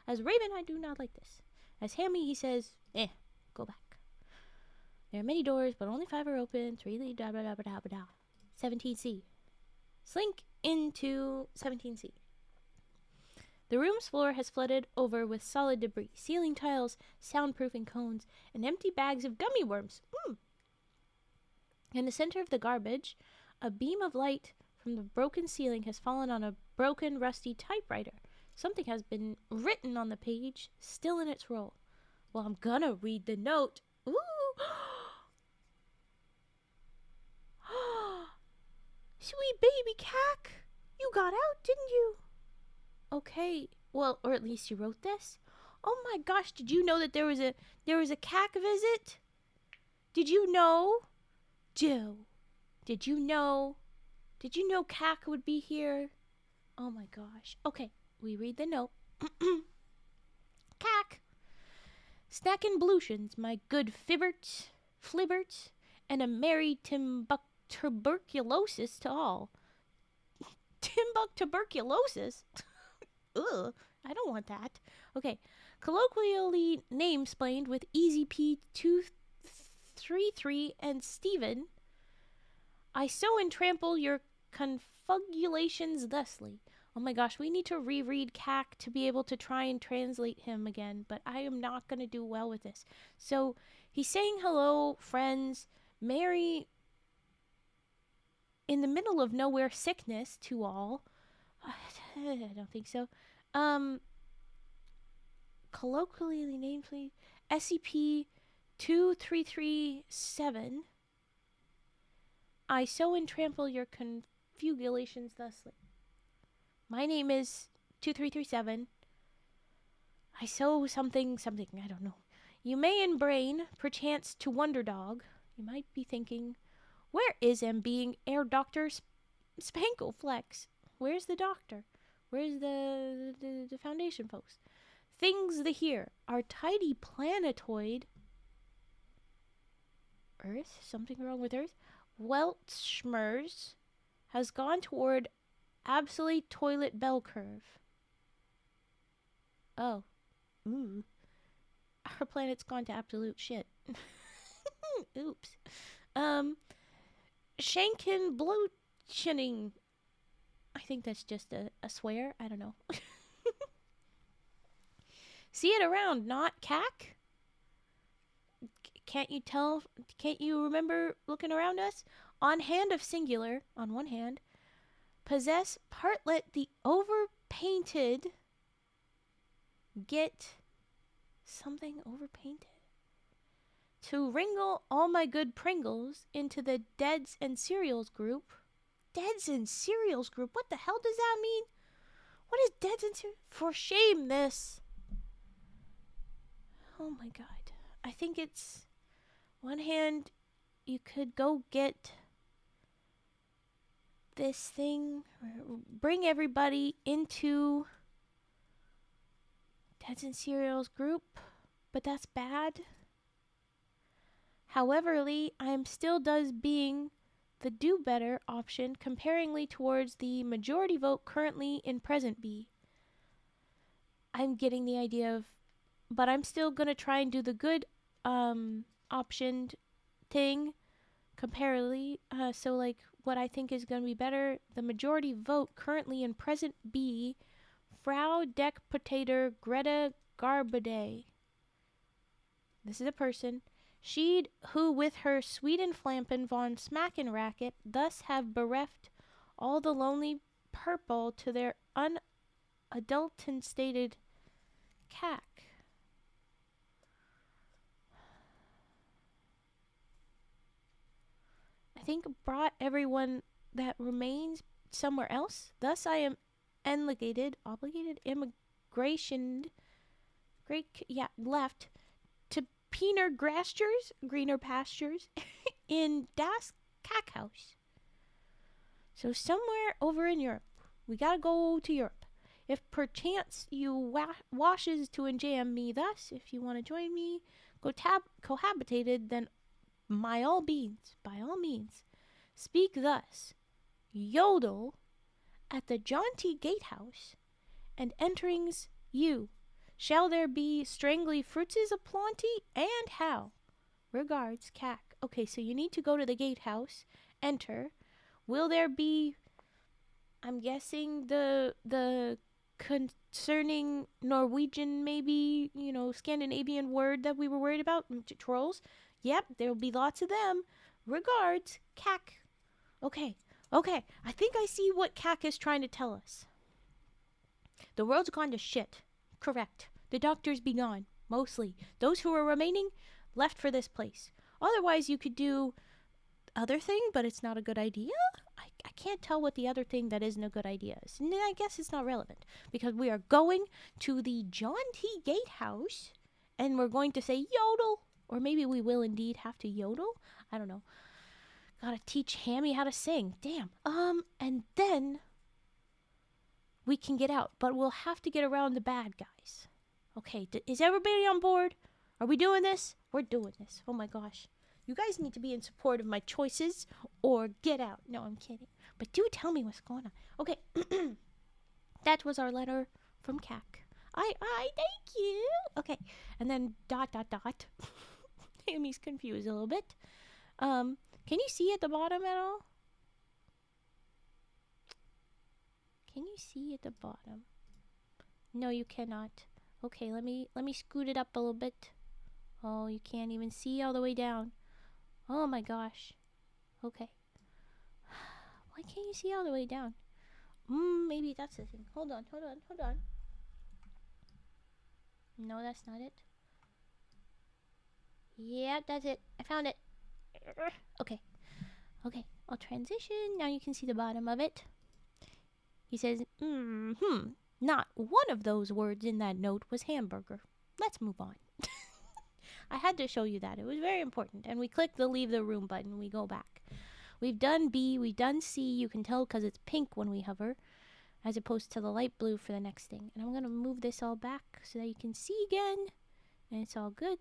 As Raven, I do not like this. As Hammy, he says, go back. There are many doors, but only 5 are open. 3 lead, 17C. Slink into 17C. The room's floor has flooded over with solid debris, ceiling tiles, soundproofing cones, and empty bags of gummy worms. In the center of the garbage, a beam of light from the broken ceiling has fallen on a broken, rusty typewriter. Something has been written on the page, still in its roll. Well, I'm gonna read the note. Ooh! Sweet baby Cack! You got out, didn't you? Okay, well, or at least you wrote this. Oh my gosh, did you know that there was a Cack visit? Did you know? Joe, did you know Cack would be here? Oh my gosh. Okay, we read the note. Cack! Snackin' blutions, my good Flibbert, and a merry tuberculosis to all. Tuberculosis? Ugh, I don't want that. Okay, colloquially name-splained with Easy P233 and Steven. I sow and trample your confugulations thusly. Oh my gosh, we need to reread Cack to be able to try and translate him again, but I am not going to do well with this. So, he's saying hello, friends, Mary, in the middle of nowhere sickness to all. I don't think so. Colloquially named, please. SCP-2337. I sow and trample your confugulations thusly. My name is 2337. I sow something, I don't know. You may in brain, perchance to Wonder Dog. You might be thinking, where is being Air Doctor Spankleflex? Where's the doctor? Where's the foundation, folks? Things the here. Our tidy planetoid. Earth? Something wrong with Earth? Weltschmerz has gone toward obsolete toilet bell curve. Oh. Ooh. Our planet's gone to absolute shit. Oops. Shanken bloachening. I think that's just a swear. I don't know. See it around, not cack? Can't you tell? Can't you remember looking around us? On hand of singular, on one hand, possess partlet the overpainted. Get something overpainted. To wrangle all my good Pringles into the Deads and Cereals group. Deads and Cereals group? What the hell does that mean? What is Deads and Cereals? For shame, this. Oh my god. I think it's... One hand, you could go get this thing. Bring everybody into Deads and Cereals group. But that's bad. Howeverly, I'm still does being the do better option comparingly towards the majority vote currently in present B. I'm getting the idea of, but I'm still gonna try and do the good optioned thing comparatively. So like what I think is gonna be better, the majority vote currently in present B, Frau Deck-Potater Greta Garbaday. This is a person. She'd who with her Sweden-Flampen von Smacken racket thus have bereft all the lonely purple to their unadulterated stated cack. I think brought everyone that remains somewhere else. Thus I am obligated, immigration, left to greener pastures in Das Kackhaus. So somewhere over in Europe. We gotta go to Europe. If perchance you washes to enjam me thus, if you want to join me, cohabitated, then by all means, speak thus, yodel, at the jaunty gatehouse, and enterings you. Shall there be strangly fruitses aplenty, and how? Regards, cack. Okay, so you need to go to the gatehouse, enter. Will there be, I'm guessing, the concerning Norwegian, maybe, Scandinavian word that we were worried about? Trolls? Yep, there'll be lots of them. Regards, cack. Okay. I think I see what cack is trying to tell us. The world's gone to shit. Correct. The doctors be gone. Mostly. Those who are remaining left for this place. Otherwise, you could do other thing, but it's not a good idea? I can't tell what the other thing that isn't a good idea is. And I guess it's not relevant. Because we are going to the John T. Gatehouse, and we're going to say yodel. Or maybe we will indeed have to yodel. I don't know. Gotta teach Hammy how to sing. Damn. And then we can get out. But we'll have to get around the bad guys. Okay, is everybody on board? Are we doing this? We're doing this. Oh my gosh. You guys need to be in support of my choices or get out. No, I'm kidding. But do tell me what's going on. Okay. That was our letter from CAC. I thank you. Okay. And then ... Amy's confused a little bit. Can you see at the bottom at all? Can you see at the bottom? No, you cannot. Okay, let me scoot it up a little bit. Oh, you can't even see all the way down. Oh my gosh. Okay. Why can't you see all the way down? Maybe that's the thing. Hold on. No, that's not it. Yeah, that's it. I found it. Okay. I'll transition. Now you can see the bottom of it. He says, not one of those words in that note was hamburger. Let's move on. I had to show you that. It was very important. And we click the leave the room button. We go back. We've done B. We've done C. You can tell because it's pink when we hover. as opposed to the light blue for the next thing. And I'm going to move this all back so that you can see again. And it's all good.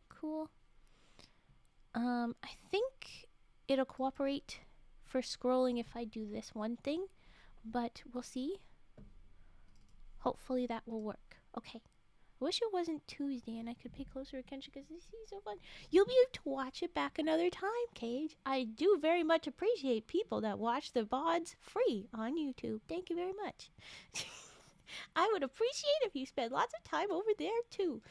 Cool. I think it'll cooperate for scrolling if I do this one thing, but we'll see. Hopefully that will work. Okay. I wish it wasn't Tuesday and I could pay closer attention because this is so fun. You'll be able to watch it back another time, Cage. I do very much appreciate people that watch the VODs free on YouTube. Thank you very much. I would appreciate if you spend lots of time over there too.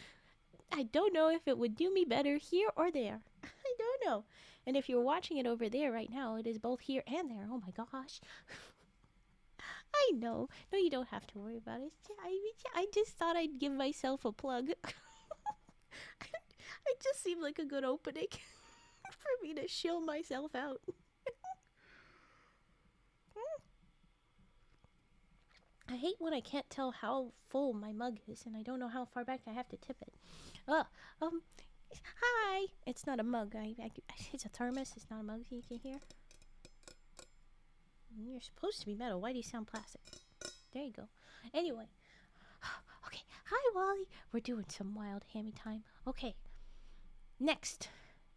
I don't know if it would do me better here or there. I don't know. And if you're watching it over there right now, it is both here and there. Oh my gosh. I know. No, you don't have to worry about it. I just thought I'd give myself a plug. It just seemed like a good opening for me to shill myself out. I hate when I can't tell how full my mug is and I don't know how far back I have to tip it. Hi. It's not a mug. It's a thermos. It's not a mug. You can hear. You're supposed to be metal. Why do you sound plastic? There you go. Anyway. Okay. Hi, Wally. We're doing some wild hammy time. Okay. Next.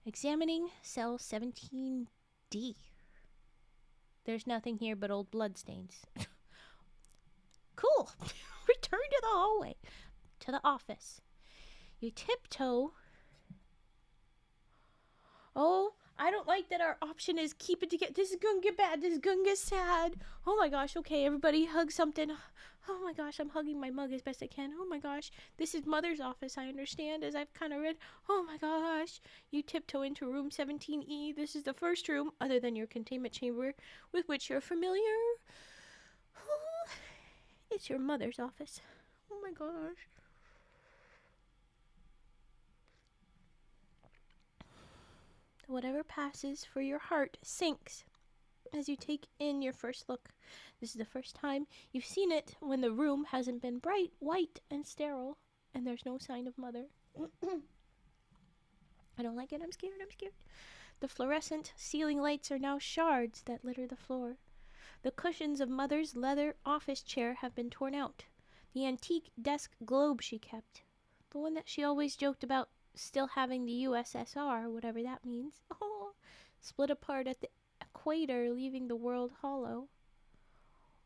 Examining cell 17D. There's nothing here but old bloodstains. Cool. Return to the hallway. To the office. You tiptoe. Oh, I don't like that our option is keep it together. This is gonna get bad. This is gonna get sad. Oh my gosh. Okay, everybody hug something. Oh my gosh, I'm hugging my mug as best I can. Oh my gosh. This is Mother's office, I understand, as I've kind of read. Oh my gosh. You tiptoe into room 17E. This is the first room, other than your containment chamber, with which you're familiar. Oh, it's your mother's office. Oh my gosh. Whatever passes for your heart sinks as you take in your first look. This is the first time you've seen it when the room hasn't been bright, white, and sterile, and there's no sign of Mother. I don't like it. I'm scared. The fluorescent ceiling lights are now shards that litter the floor. The cushions of Mother's leather office chair have been torn out. The antique desk globe she kept, the one that she always joked about still having the USSR, whatever that means, split apart at the equator, leaving the world hollow.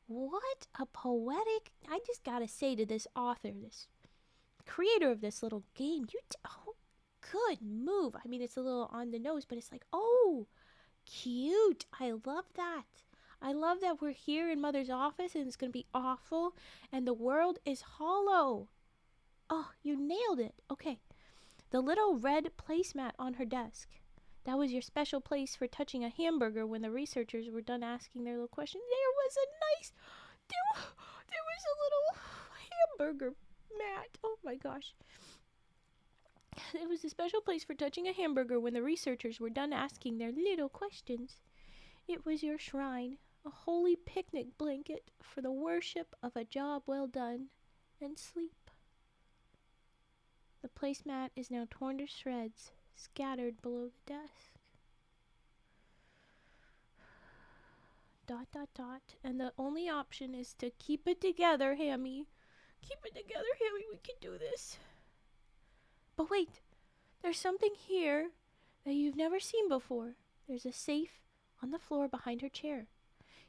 What a poetic... I just gotta say to this author, this creator of this little game, good move. I mean, it's a little on the nose, but it's like, oh, cute. I love that. I love that we're here in Mother's office and it's gonna be awful and the world is hollow. Oh, you nailed it. Okay. The little red placemat on her desk. That was your special place for touching a hamburger when the researchers were done asking their little question. There was a little hamburger mat. Oh my gosh. It was a special place for touching a hamburger when the researchers were done asking their little questions. It was your shrine, a holy picnic blanket for the worship of a job well done and sleep. The placemat is now torn to shreds, scattered below the desk. ... And the only option is to keep it together, Hammy. Keep it together, Hammy. We can do this. But wait, there's something here that you've never seen before. There's a safe on the floor behind her chair.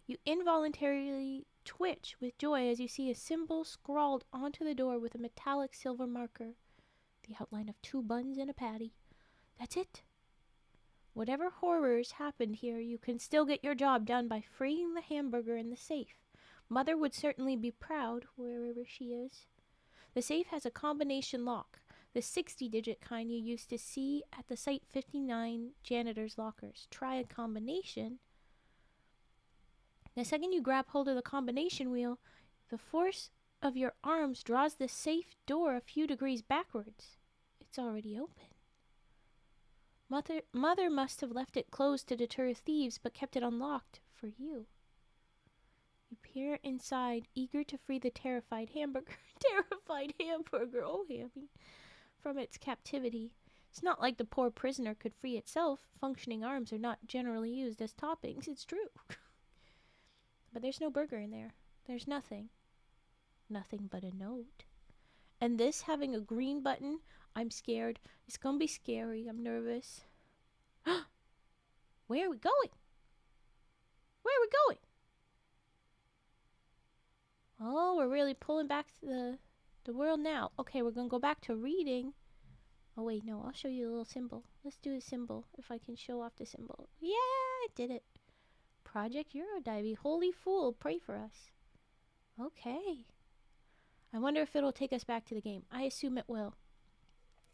You involuntarily twitch with joy as you see a symbol scrawled onto the door with a metallic silver marker. The outline of 2 buns and a patty. That's it. Whatever horrors happened here, you can still get your job done by freeing the hamburger in the safe. Mother would certainly be proud, wherever she is. The safe has a combination lock, the 60-digit kind you used to see at the Site 59 janitor's lockers. Try a combination. The second you grab hold of the combination wheel, the force of your arms draws the safe door a few degrees backwards. It's already open. Mother must have left it closed to deter thieves, but kept it unlocked for you. You peer inside, eager to free the terrified hamburger, oh Hammy, from its captivity. It's not like the poor prisoner could free itself. Functioning arms are not generally used as toppings, it's true. But there's no burger in there. There's nothing. Nothing but a note. And this having a green button, I'm scared. It's gonna be scary. I'm nervous. Where are we going? Where are we going? Oh, we're really pulling back to the world now. Okay, we're gonna go back to reading. Oh wait, no, I'll show you a little symbol. Let's do the symbol, if I can show off the symbol. Yeah, I did it. Project Eurodivey. Holy fool, pray for us. Okay. I wonder if it'll take us back to the game. I assume it will.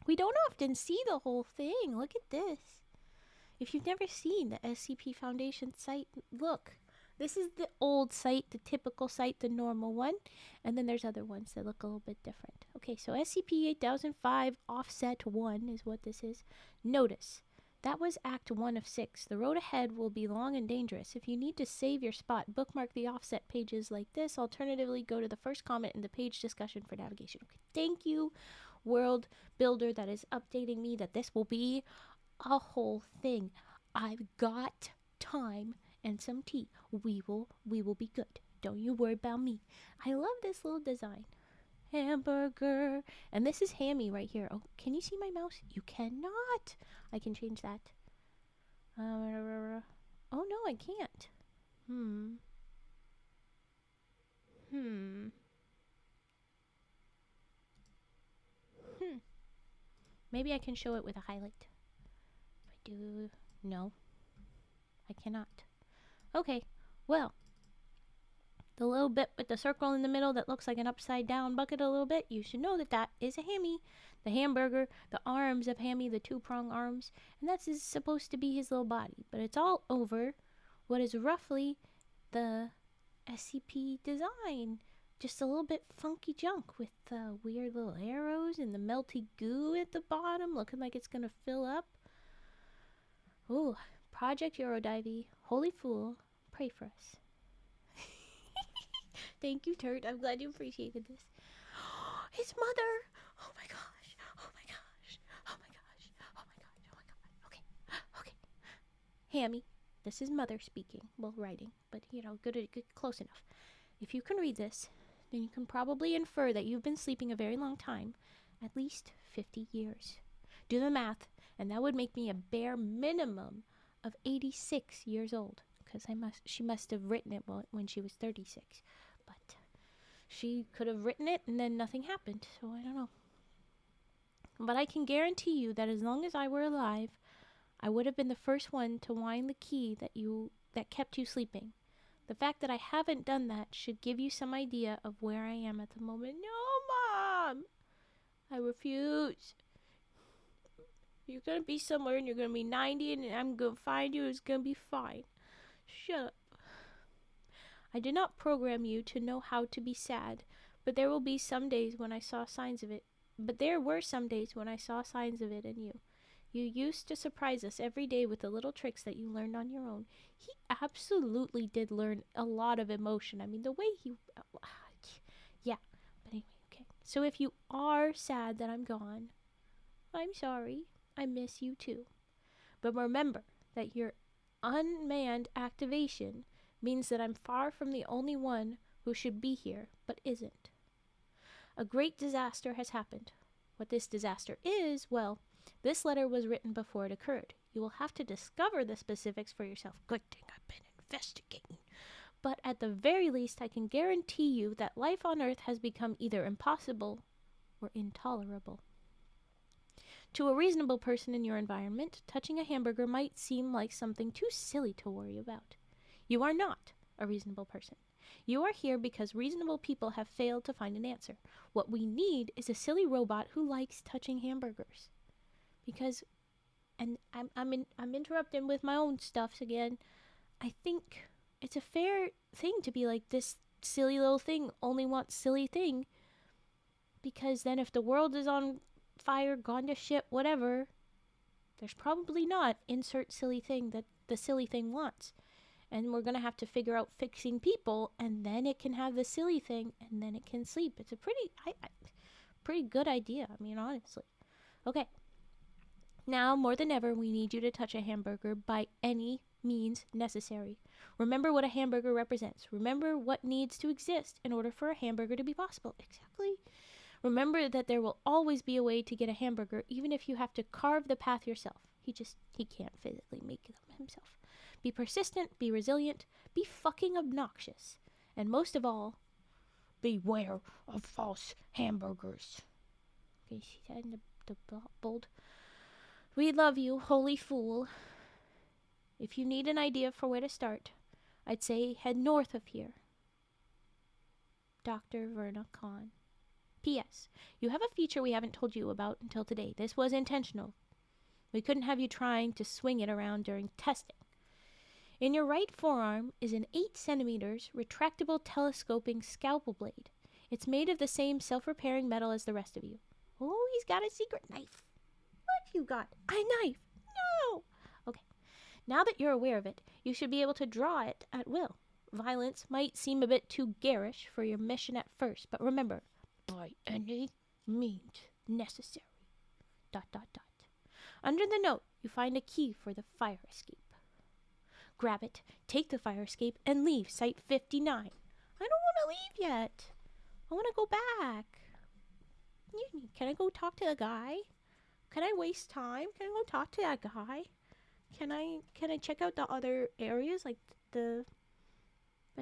We don't often see the whole thing. Look at this. If you've never seen the SCP Foundation site, look. This is the old site, the typical site, the normal one. And then there's other ones that look a little bit different. Okay, so SCP-8005 Offset 1 is what this is. Notice, that was Act 1 of 6. The road ahead will be long and dangerous. If you need to save your spot, bookmark the offset pages like this. Alternatively, go to the first comment in the page discussion for navigation. Okay, thank you, World Builder, that is updating me that this will be a whole thing. I've got time and some tea. We will be good. Don't you worry about me. I love this little design. Hamburger. And this is Hammy right here. Oh, can you see my mouse? You cannot. I can change that. Oh no, I can't. Maybe I can show it with a highlight. If I do, no, I cannot. Okay, well, the little bit with the circle in the middle that looks like an upside down bucket a little bit, you should know that that is a Hammy. The hamburger, the arms of Hammy, the two-prong arms, and that's supposed to be his little body. But it's all over what is roughly the SCP design. Just a little bit funky junk with weird little arrows and the melty goo at the bottom looking like it's going to fill up. Ooh, Project Eurodivey, holy fool, pray for us. Thank you, Turt. I'm glad you appreciated this. His mother! Oh my gosh. Oh my gosh. Oh my gosh. Oh my gosh. Oh my god. Okay. Okay. Hammy, this is mother speaking. Well, writing, but you know, good, close enough. If you can read this, then you can probably infer that you've been sleeping a very long time, at least 50 years. Do the math, and that would make me a bare minimum of 86 years old, because she must have written it when she was 36. But she could have written it and then nothing happened, so I don't know. But I can guarantee you that as long as I were alive, I would have been the first one to wind the key that kept you sleeping. The fact that I haven't done that should give you some idea of where I am at the moment. No, Mom! I refuse. You're gonna be somewhere and you're gonna be 90 and I'm gonna find you. It's gonna be fine. Shut up. I did not program you to know how to be sad, but there will be some days when I saw signs of it. But there were some days when I saw signs of it in you. You used to surprise us every day with the little tricks that you learned on your own. He absolutely did learn a lot of emotion. I mean, the way he... yeah, but anyway, okay. So if you are sad that I'm gone, I'm sorry. I miss you too. But remember that your unmanned activation means that I'm far from the only one who should be here, but isn't. A great disaster has happened. What this disaster is, well, this letter was written before it occurred. You will have to discover the specifics for yourself. Good thing I've been investigating. But at the very least, I can guarantee you that life on Earth has become either impossible or intolerable. To a reasonable person in your environment, touching a hamburger might seem like something too silly to worry about. You are not a reasonable person. You are here because reasonable people have failed to find an answer. What we need is a silly robot who likes touching hamburgers. Because, and I'm interrupting with my own stuffs again. I think it's a fair thing to be like, this silly little thing only wants silly thing. Because then if the world is on fire, gone to shit, whatever, there's probably not insert silly thing that the silly thing wants. And we're going to have to figure out fixing people, and then it can have the silly thing, and then it can sleep. It's a pretty good idea, I mean, honestly. Okay. Now, more than ever, we need you to touch a hamburger by any means necessary. Remember what a hamburger represents. Remember what needs to exist in order for a hamburger to be possible. Exactly. Remember that there will always be a way to get a hamburger, even if you have to carve the path yourself. He can't physically make them himself. Be persistent, be resilient, be fucking obnoxious. And most of all, beware of false hamburgers. Okay, see that in the bold? We love you, holy fool. If you need an idea for where to start, I'd say head north of here. Dr. Verna Kahn. P.S. You have a feature we haven't told you about until today. This was intentional. We couldn't have you trying to swing it around during testing. In your right forearm is an 8 centimeters retractable telescoping scalpel blade. It's made of the same self-repairing metal as the rest of you. Oh, he's got a secret knife. What you got? A knife? No! Okay. Now that you're aware of it, you should be able to draw it at will. Violence might seem a bit too garish for your mission at first, but remember, by any means necessary. ... Under the note, you find a key for the fire escape. Grab it, take the fire escape, and leave Site 59. I don't want to leave yet. I want to go back. Can I go talk to the guy? Can I waste time? Can I go talk to that guy? Can I check out the other areas, like the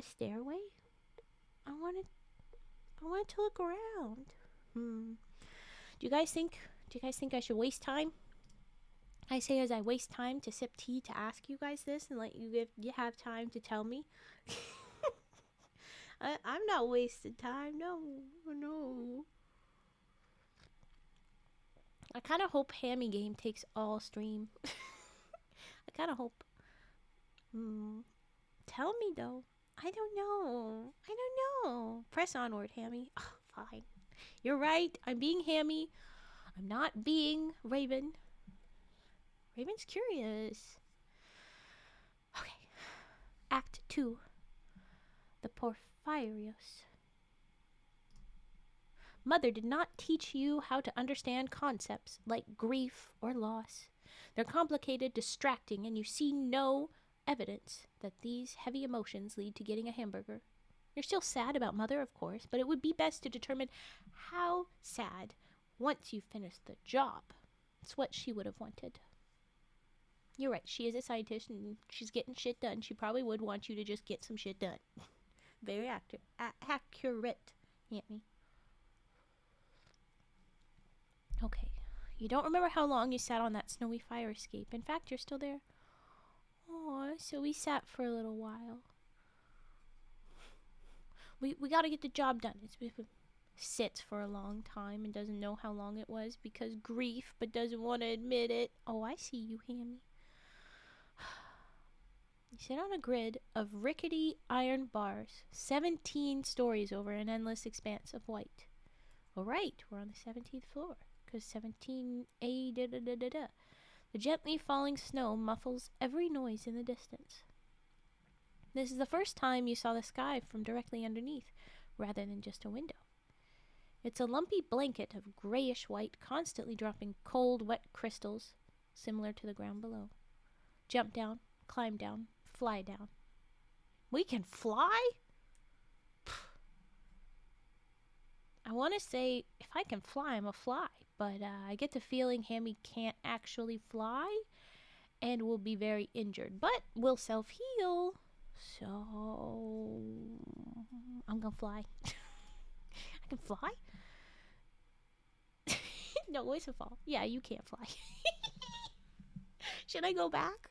stairway? I wanted to look around. Do you guys think I should waste time? I say as I waste time to sip tea to ask you guys this and let you have time to tell me. I'm not wasting time. No. I kind of hope Hammy Game takes all stream. I kind of hope. Tell me though. I don't know. Press onward, Hammy. Oh, fine. You're right. I'm being Hammy. I'm not being Raven. Raven's curious. Okay. Act 2. The Porphyrios. Mother did not teach you how to understand concepts like grief or loss. They're complicated, distracting, and you see no evidence that these heavy emotions lead to getting a hamburger. You're still sad about Mother, of course, but it would be best to determine how sad once you've finished the job. It's what she would have wanted. You're right, she is a scientist and she's getting shit done. She probably would want you to just get some shit done. Very accurate, Anthony. Okay, you don't remember how long you sat on that snowy fire escape. In fact, you're still there. Aw, so we sat for a little while. We gotta get the job done. It sits for a long time and doesn't know how long it was because grief, but doesn't want to admit it. Oh, I see you, Hammy. You sit on a grid of rickety iron bars, 17 stories over an endless expanse of white. All right, we're on the 17th floor, because 17A da-da-da-da-da. The gently falling snow muffles every noise in the distance. This is the first time you saw the sky from directly underneath, rather than just a window. It's a lumpy blanket of grayish white, constantly dropping cold, wet crystals, similar to the ground below. Jump down, climb down, fly down. We can fly? I want to say, if I can fly, I'm a fly. But I get the feeling Hammy can't actually fly and will be very injured. But will self-heal. So, I'm going to fly. I can fly? No, it's a fall. Yeah, you can't fly. Should I go back?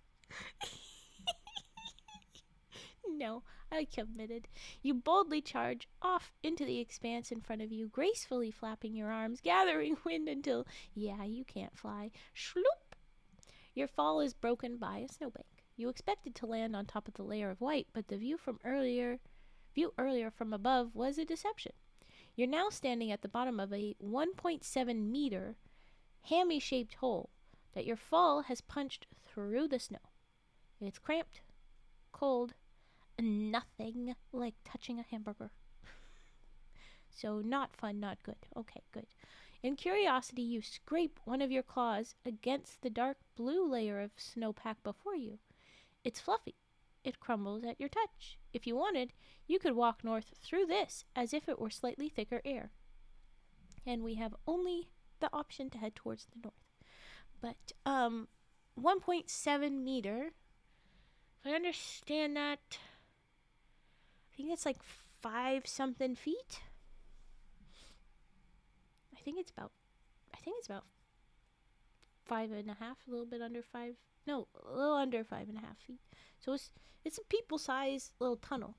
No, I committed. You boldly charge off into the expanse in front of you, gracefully flapping your arms, gathering wind until, yeah, you can't fly. Shloop! Your fall is broken by a snowbank. You expected to land on top of the layer of white, but the view earlier from above was a deception. You're now standing at the bottom of a 1.7 meter hammy-shaped hole that your fall has punched through the snow. It's cramped, cold, nothing like touching a hamburger. So not fun, not good. Okay, good. In curiosity, you scrape one of your claws against the dark blue layer of snowpack before you. It's fluffy. It crumbles at your touch. If you wanted, you could walk north through this as if it were slightly thicker air. And we have only the option to head towards the north. But 1.7 meter. If I understand that, I think it's like 5 something feet. I think it's about 5.5, a little bit under 5. No, a little under 5.5 feet. So it's a people-sized little tunnel,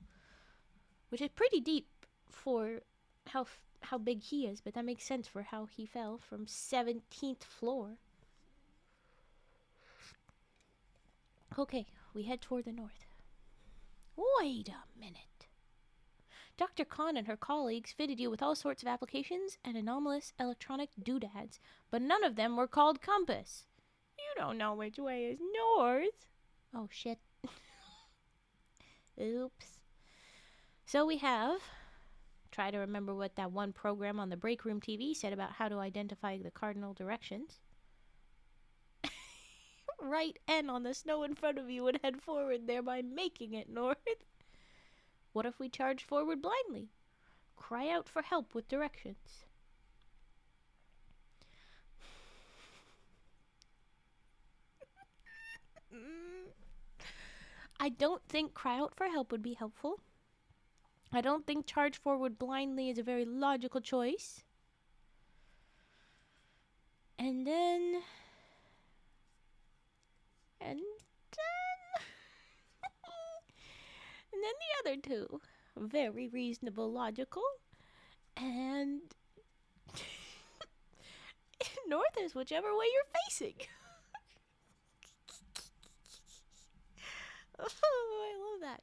which is pretty deep for how big he is. But that makes sense for how he fell from 17th floor. Okay, we head toward the north. Wait a minute. Dr. Khan and her colleagues fitted you with all sorts of applications and anomalous electronic doodads, but none of them were called compass. You don't know which way is north. Oh, shit. Oops. So we have... Try to remember what that one program on the break room TV said about how to identify the cardinal directions. Right N on the snow in front of you and head forward, thereby making it north. What if we charged forward blindly? Cry out for help with directions. I don't think cry out for help would be helpful. I don't think charge forward blindly is a very logical choice. And then the other two. Very reasonable, logical. And north is whichever way you're facing. Oh, I love that.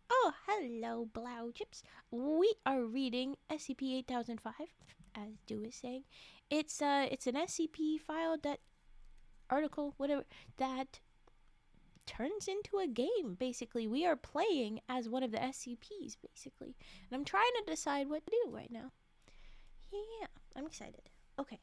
Oh, hello, Blow Chips. We are reading SCP-8005, as Dew is saying. It's an SCP file that turns into a game, basically. We are playing as one of the SCPs, basically. And I'm trying to decide what to do right now. Yeah, I'm excited. Okay.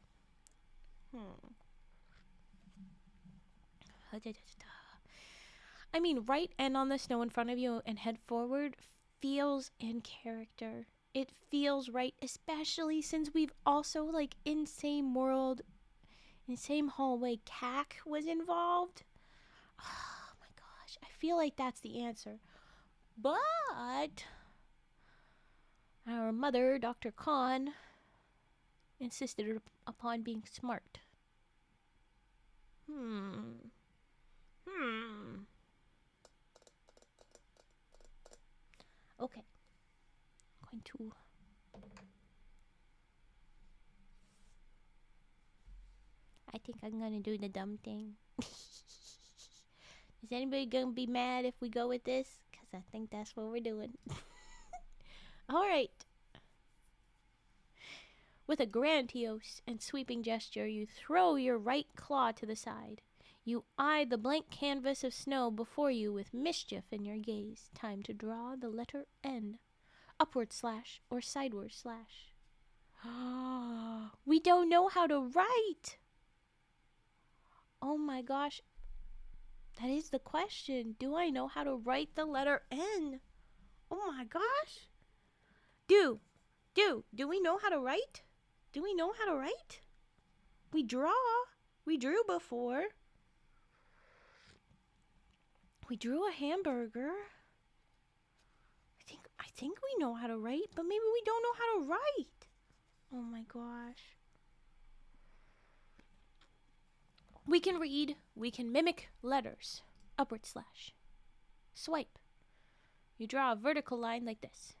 I mean, right end on the snow in front of you and head forward feels in character. It feels right, especially since we've also, like, in same world, in same hallway, CAC was involved. Oh my gosh, I feel like that's the answer. But our mother, Dr. Khan, insisted upon being smart. Okay. I'm going to... I think I'm going to do the dumb thing. Is anybody going to be mad if we go with this? Because I think that's what we're doing. Alright. With a grandiose and sweeping gesture, you throw your right claw to the side. You eye the blank canvas of snow before you with mischief in your gaze. Time to draw the letter N. Upward slash or sideward slash. We don't know how to write! Oh my gosh. That is the question. Do I know how to write the letter N? Oh my gosh. Do we know how to write? Do we know how to write? We draw. We drew before. We drew a hamburger. I think we know how to write, but maybe we don't know how to write. Oh my gosh. We can read. We can mimic letters. Upward slash. Swipe. You draw a vertical line like this.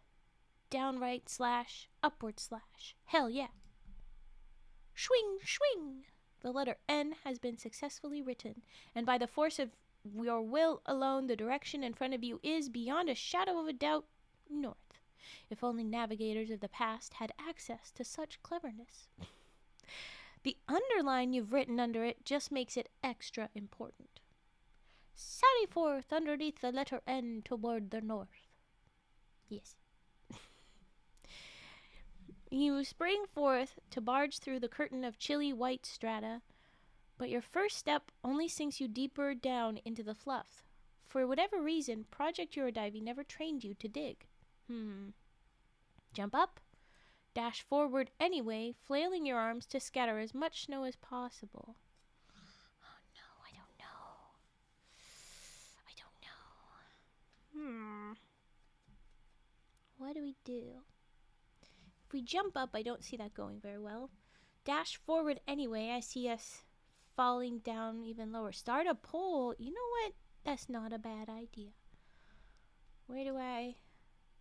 Downright slash. Upward slash. Hell yeah. Swing, swing. The letter N has been successfully written, and by the force of your will alone, the direction in front of you is, beyond a shadow of a doubt, north. If only navigators of the past had access to such cleverness. The underline you've written under it just makes it extra important. Sally forth underneath the letter N toward the north. Yes. You spring forth to barge through the curtain of chilly white strata, but your first step only sinks you deeper down into the fluff. for whatever reason, Project Eurodiving never trained you to dig. Jump up, dash forward anyway, flailing your arms to scatter as much snow as possible. Oh no, I don't know. What do we do? If we jump up, I don't see that going very well. Dash forward anyway, I see us falling down even lower. Start a pole. You know what? That's not a bad idea. Where do I...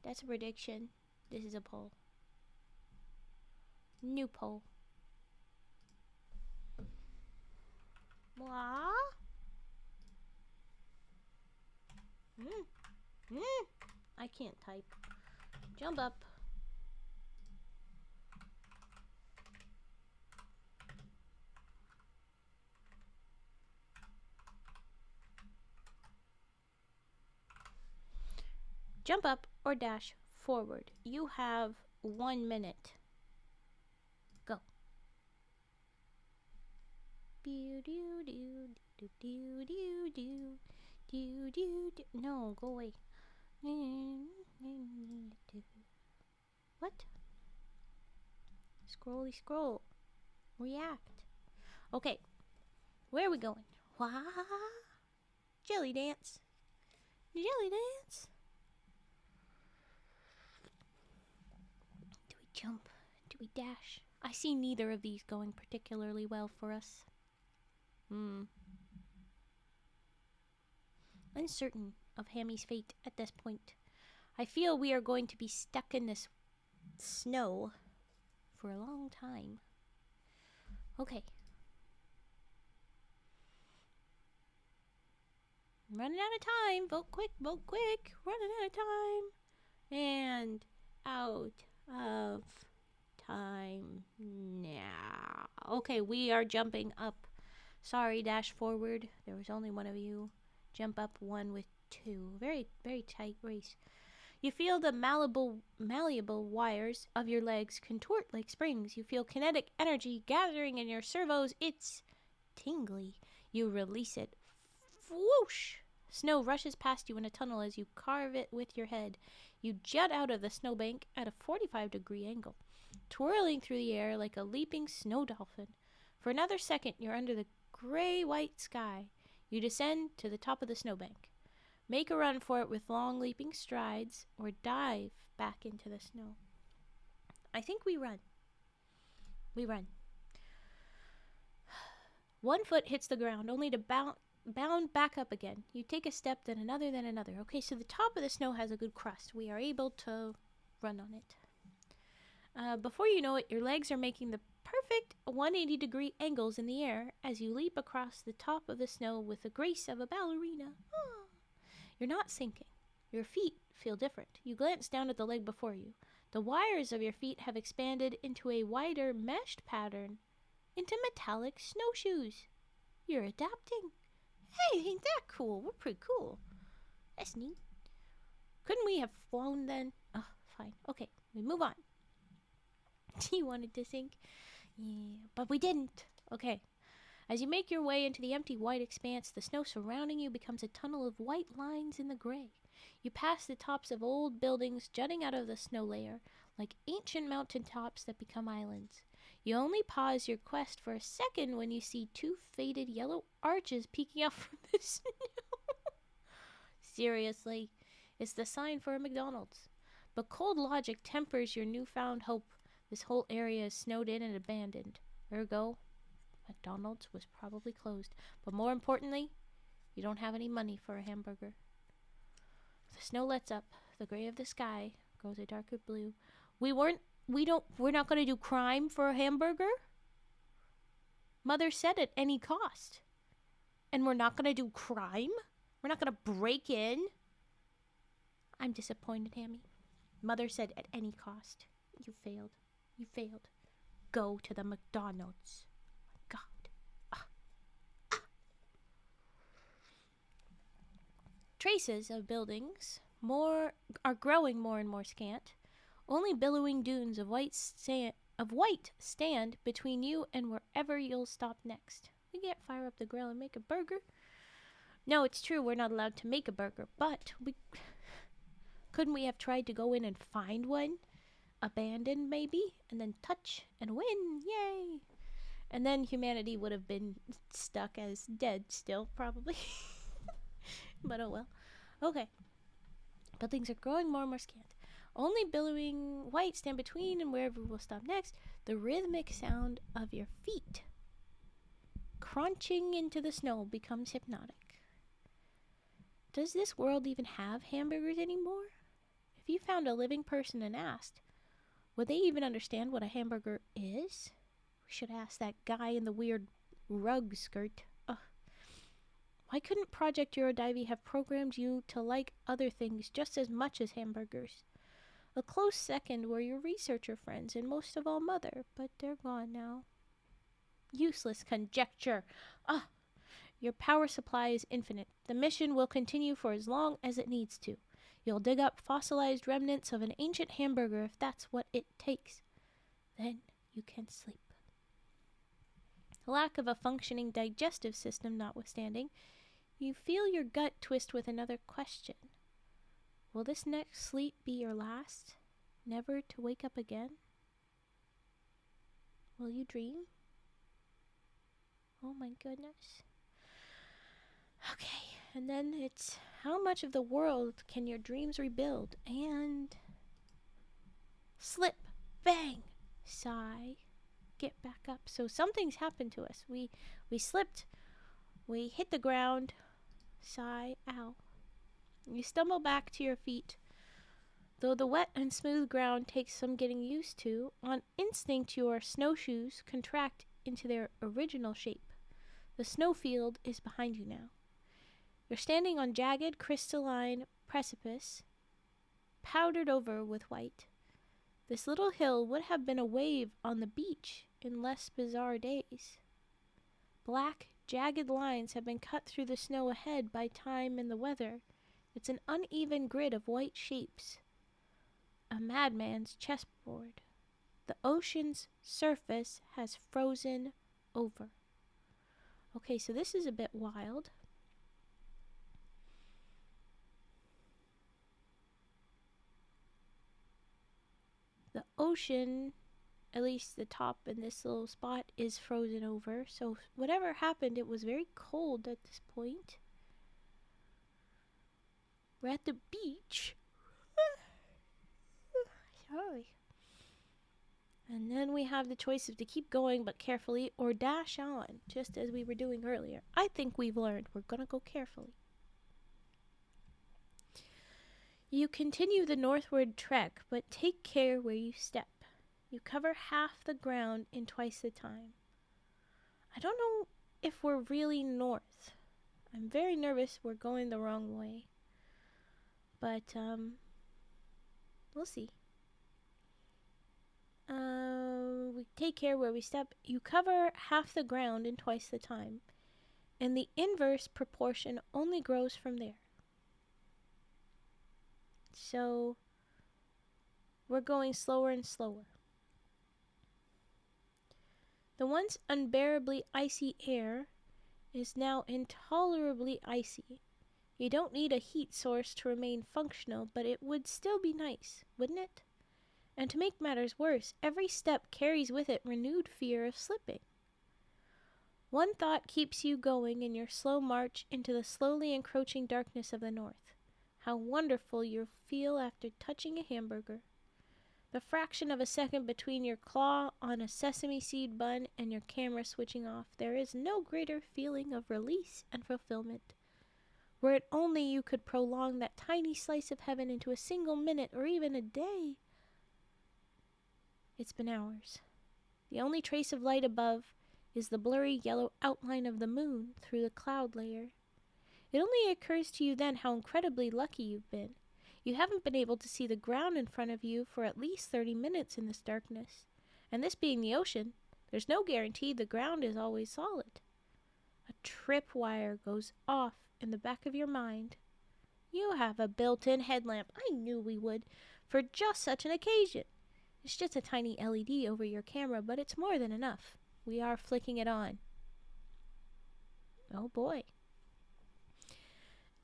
That's a prediction. This is a pole. New pole. Wah? I can't type. Jump up. Jump up or dash forward. You have 1 minute. Go. No, go away. What? Scrolly scroll. React. Okay. Where are we going? Wah? Jelly dance. Jelly dance. Do we jump? Do we dash? I see neither of these going particularly well for us. Uncertain of Hammy's fate at this point. I feel we are going to be stuck in this snow for a long time. Okay. I'm running out of time. Vote quick, vote quick. Running out of time. And out of time now. Okay, we are jumping up. Sorry, dash forward. There was only one of you. Jump up 1 with 2. Very, very tight race. You feel the malleable wires of your legs contort like springs. You feel kinetic energy gathering in your servos. It's tingly. You release it. Whoosh! Snow rushes past you in a tunnel as you carve it with your head. You jut out of the snowbank at a 45-degree angle, twirling through the air like a leaping snow dolphin. For another second, you're under the gray-white sky. You descend to the top of the snowbank. Make a run for it with long leaping strides, or dive back into the snow. I think we run. We run. 1 foot hits the ground, only to bound back up again. You take a step, then another, then another. Okay, so the top of the snow has a good crust. We are able to run on it. Before you know it, your legs are making the perfect 180-degree angles in the air as you leap across the top of the snow with the grace of a ballerina. Oh. You're not sinking. Your feet feel different. You glance down at the leg before you. The wires of your feet have expanded into a wider meshed pattern, into metallic snowshoes. You're adapting. Hey, ain't that cool? We're pretty cool. That's neat. Couldn't we have flown then? Oh, fine. Okay, we move on. You wanted to sink? Yeah, but we didn't. Okay. As you make your way into the empty white expanse, the snow surrounding you becomes a tunnel of white lines in the gray. You pass the tops of old buildings jutting out of the snow layer, like ancient mountain tops that become islands. You only pause your quest for a second when you see 2 faded yellow arches peeking out from the snow. Seriously, it's the sign for a McDonald's. But cold logic tempers your newfound hope. This whole area is snowed in and abandoned. Ergo, McDonald's was probably closed. But more importantly, you don't have any money for a hamburger. The snow lets up. The gray of the sky grows a darker blue. We're not going to do crime for a hamburger? Mother said at any cost. And we're not going to do crime? We're not going to break in? I'm disappointed, Hammy. Mother said at any cost. You failed. You failed. Go to the McDonald's. God. Traces of buildings are growing more and more scant. Only billowing dunes of white stand between you and wherever you'll stop next. We can't fire up the grill and make a burger. No, it's true we're not allowed to make a burger, but couldn't we have tried to go in and find one? Abandoned, maybe? And then touch and win. Yay! And then humanity would have been stuck as dead still, probably. But oh well. Okay. But things are growing more and more scant. Only billowing white stand between and wherever we'll stop next. The rhythmic sound of your feet crunching into the snow becomes hypnotic. Does this world even have hamburgers anymore? If you found a living person and asked, would they even understand what a hamburger is? We should ask that guy in the weird rug skirt. Ugh. Why couldn't Project Eurodivey have programmed you to like other things just as much as hamburgers? A close second were your researcher friends, and most of all Mother, but they're gone now. Useless conjecture. Your power supply is infinite. The mission will continue for as long as it needs to. You'll dig up fossilized remnants of an ancient hamburger if that's what it takes. Then you can sleep. Lack of a functioning digestive system notwithstanding, you feel your gut twist with another question. Will this next sleep be your last, never to wake up again? Will you dream? Oh my goodness. Okay, and then it's how much of the world can your dreams rebuild? And slip, bang, sigh, get back up. So something's happened to us. We slipped, we hit the ground, sigh, ow. You stumble back to your feet. Though the wet and smooth ground takes some getting used to, on instinct your snowshoes contract into their original shape. The snowfield is behind you now. You're standing on jagged, crystalline precipice, powdered over with white. This little hill would have been a wave on the beach in less bizarre days. Black, jagged lines have been cut through the snow ahead by time and the weather. It's an uneven grid of white shapes. A madman's chessboard. The ocean's surface has frozen over. Okay, so this is a bit wild. The ocean, at least the top in this little spot, is frozen over. So whatever happened, it was very cold at this point. We're at the beach. Sorry. And then we have the choice of to keep going but carefully or dash on, just as we were doing earlier. I think we've learned we're going to go carefully. You continue the northward trek, but take care where you step. You cover half the ground in twice the time. I don't know if we're really north. I'm very nervous we're going the wrong way. But, we'll see. We take care where we step. You cover half the ground in twice the time. And the inverse proportion only grows from there. So, we're going slower and slower. The once unbearably icy air is now intolerably icy. You don't need a heat source to remain functional, but it would still be nice, wouldn't it? And to make matters worse, every step carries with it renewed fear of slipping. One thought keeps you going in your slow march into the slowly encroaching darkness of the north. How wonderful you'll feel after touching a hamburger. The fraction of a second between your claw on a sesame seed bun and your camera switching off, there is no greater feeling of release and fulfillment. Were it only you could prolong that tiny slice of heaven into a single minute or even a day. It's been hours. The only trace of light above is the blurry yellow outline of the moon through the cloud layer. It only occurs to you then how incredibly lucky you've been. You haven't been able to see the ground in front of you for at least 30 minutes in this darkness. And this being the ocean, there's no guarantee the ground is always solid. A tripwire goes off in the back of your mind. You have a built-in headlamp. I knew we would, for just such an occasion. It's just a tiny LED over your camera, but it's more than enough. We are flicking it on. Oh boy.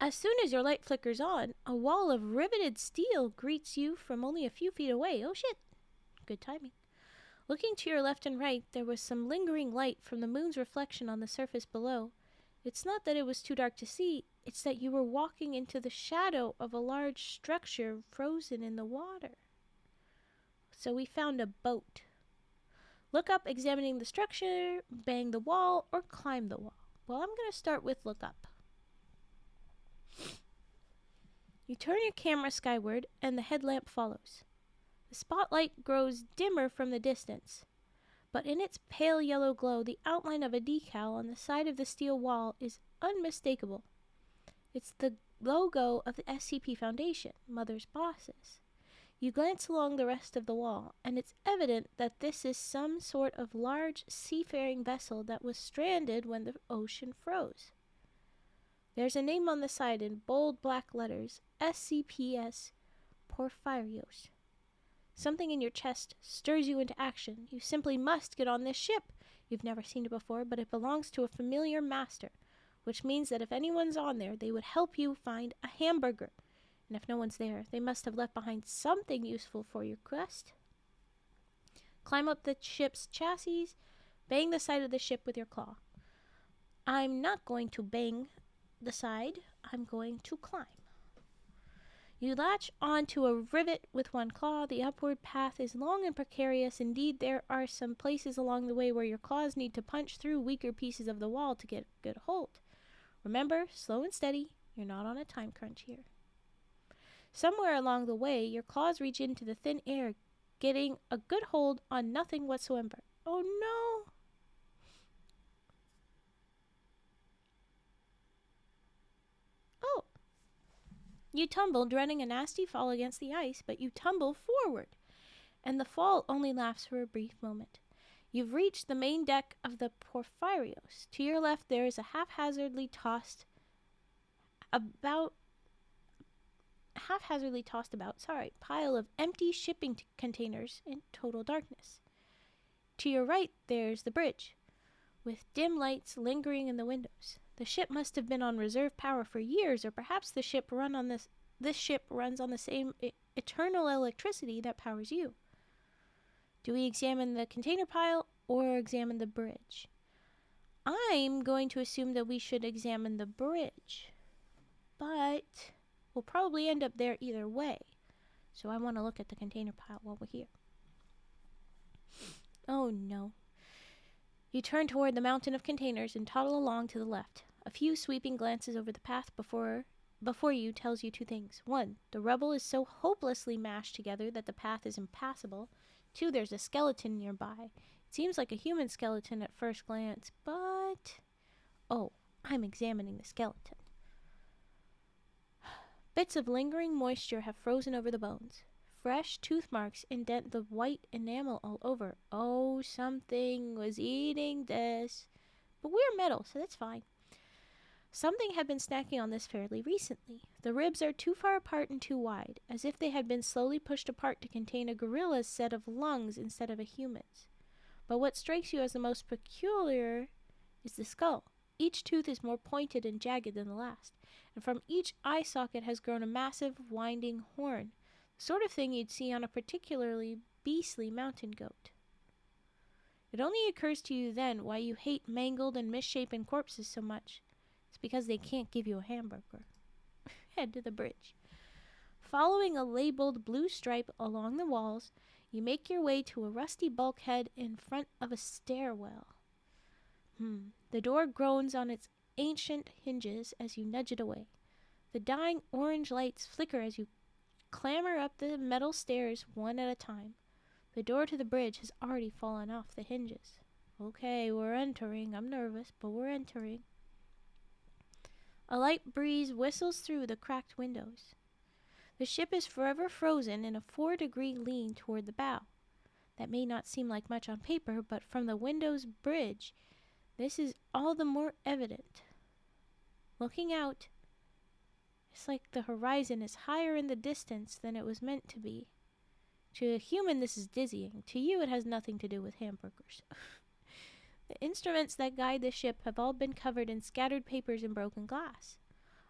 As soon as your light flickers on, a wall of riveted steel greets you from only a few feet away. Oh shit! Good timing. Looking to your left and right, there was some lingering light from the moon's reflection on the surface below. It's not that it was too dark to see, it's that you were walking into the shadow of a large structure frozen in the water. So we found a boat. Look up, examining the structure, bang the wall, or climb the wall. Well, I'm going to start with look up. You turn your camera skyward, and the headlamp follows. The spotlight grows dimmer from the distance, but in its pale yellow glow, the outline of a decal on the side of the steel wall is unmistakable. It's the logo of the SCP Foundation, Mother's Bosses. You glance along the rest of the wall, and it's evident that this is some sort of large seafaring vessel that was stranded when the ocean froze. There's a name on the side in bold black letters, SCPS Porphyrios. Something in your chest stirs you into action. You simply must get on this ship. You've never seen it before, but it belongs to a familiar master, which means that if anyone's on there, they would help you find a hamburger. And if no one's there, they must have left behind something useful for your quest. Climb up the ship's chassis, bang the side of the ship with your claw. I'm not going to bang the side, I'm going to climb. You latch onto a rivet with one claw. The upward path is long and precarious. Indeed, there are some places along the way where your claws need to punch through weaker pieces of the wall to get a good hold. Remember, slow and steady. You're not on a time crunch here. Somewhere along the way, your claws reach into the thin air, getting a good hold on nothing whatsoever. Oh no! Oh! You tumble, dreading a nasty fall against the ice, but you tumble forward, and the fall only lasts for a brief moment. You've reached the main deck of the Porphyrios. To your left, there is a haphazardly tossed about pile of empty shipping containers in total darkness. To your right, there's the bridge, with dim lights lingering in the windows. The ship must have been on reserve power for years, or perhaps this ship runs on the same eternal electricity that powers you. Do we examine the container pile or examine the bridge? I'm going to assume that we should examine the bridge, but we'll probably end up there either way. So I want to look at the container pile while we're here. Oh no. You turn toward the mountain of containers and toddle along to the left. A few sweeping glances over the path before you tells you two things. One, the rubble is so hopelessly mashed together that the path is impassable. Two, there's a skeleton nearby. It seems like a human skeleton at first glance, but... Oh, I'm examining the skeleton. Bits of lingering moisture have frozen over the bones. Fresh tooth marks indent the white enamel all over. Oh, something was eating this. But we're metal, so that's fine. Something had been snacking on this fairly recently. The ribs are too far apart and too wide, as if they had been slowly pushed apart to contain a gorilla's set of lungs instead of a human's. But what strikes you as the most peculiar is the skull. Each tooth is more pointed and jagged than the last, and from each eye socket has grown a massive, winding horn, the sort of thing you'd see on a particularly beastly mountain goat. It only occurs to you then why you hate mangled and misshapen corpses so much. It's because they can't give you a hamburger. Head to the bridge. Following a labeled blue stripe along the walls, you make your way to a rusty bulkhead in front of a stairwell. The door groans on its ancient hinges as you nudge it away. The dying orange lights flicker as you clamber up the metal stairs one at a time. The door to the bridge has already fallen off the hinges. Okay, we're entering. I'm nervous, but we're entering. A light breeze whistles through the cracked windows. The ship is forever frozen in a 4-degree lean toward the bow. That may not seem like much on paper, but from the window's bridge, this is all the more evident. Looking out, it's like the horizon is higher in the distance than it was meant to be. To a human, this is dizzying. To you, it has nothing to do with hamburgers. The instruments that guide the ship have all been covered in scattered papers and broken glass.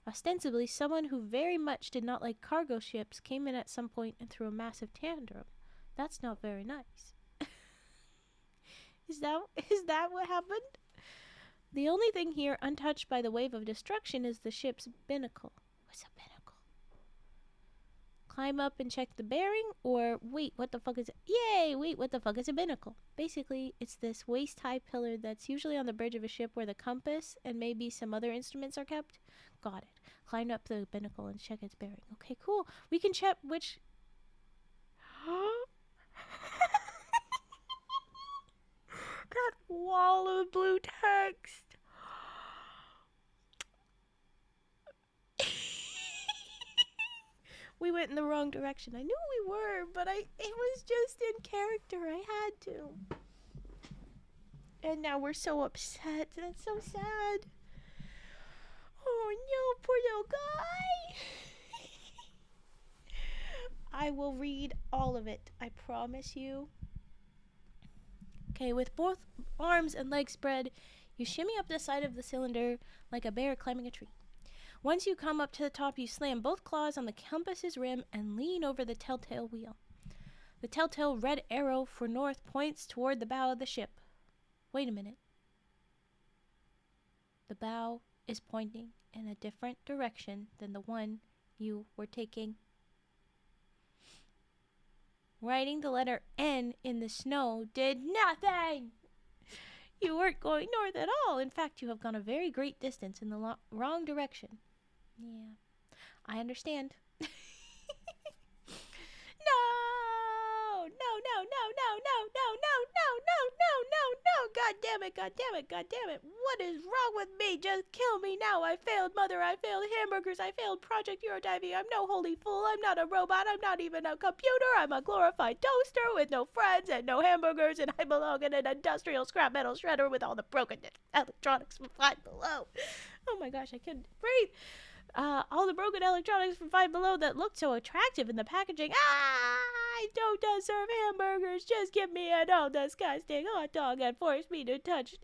Ostensibly, someone who very much did not like cargo ships came in at some point and threw a massive tantrum. That's not very nice. Is that what happened? The only thing here untouched by the wave of destruction is the ship's binnacle. What's a binnacle? Climb up and check the bearing, or wait, what the fuck is it? Yay! Wait, what the fuck is a binnacle? Basically, it's this waist-high pillar that's usually on the bridge of a ship where the compass and maybe some other instruments are kept. Got it. Climb up the binnacle and check its bearing. Okay, cool. We can check which... That wall of blue text. We went in the wrong direction. I knew we were, but it was just in character. I had to. And now we're so upset. That's so sad. Oh no, poor little guy. I will read all of it. I promise you. Okay, with both arms and legs spread, you shimmy up the side of the cylinder like a bear climbing a tree. Once you come up to the top, you slam both claws on the compass's rim and lean over the telltale wheel. The telltale red arrow for north points toward the bow of the ship. Wait a minute. The bow is pointing in a different direction than the one you were taking. Writing the letter N in the snow did nothing! You weren't going north at all. In fact, you have gone a very great distance in the wrong direction. Yeah, I understand. No! God damn it, God damn it, God damn it. What is wrong with me? Just kill me now. I failed Mother, I failed hamburgers, I failed Project Eurodiving. I'm no holy fool. I'm not a robot. I'm not even a computer. I'm a glorified toaster with no friends and no hamburgers, and I belong in an industrial scrap metal shredder with all the broken electronics from Five Below. Oh my gosh, I couldn't breathe. All the broken electronics from Five Below that looked so attractive in the packaging. I don't deserve hamburgers. Just give me an all disgusting hot dog and force me to touch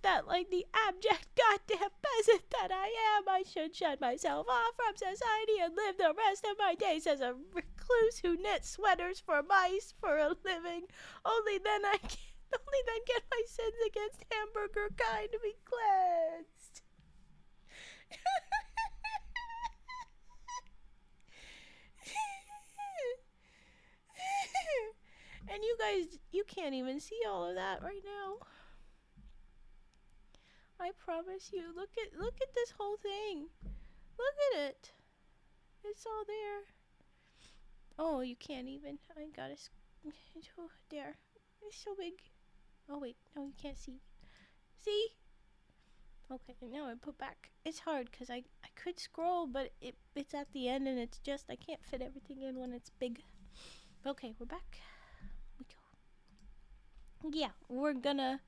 that like the abject goddamn peasant that I am. I should shut myself off from society and live the rest of my days as a recluse who knits sweaters for mice for a living. Only then get my sins against hamburger kind to be cleansed. And you guys, you can't even see all of that right now. I promise you. Look at this whole thing. Look at it. It's all there. Oh, you can't even. I gotta. Oh, there. It's so big. Oh wait, no, you can't see. See? Okay, now I put back. It's hard because I could scroll, but it's at the end and it's just I can't fit everything in when it's big. Okay, we're back. We go. Yeah, we're gonna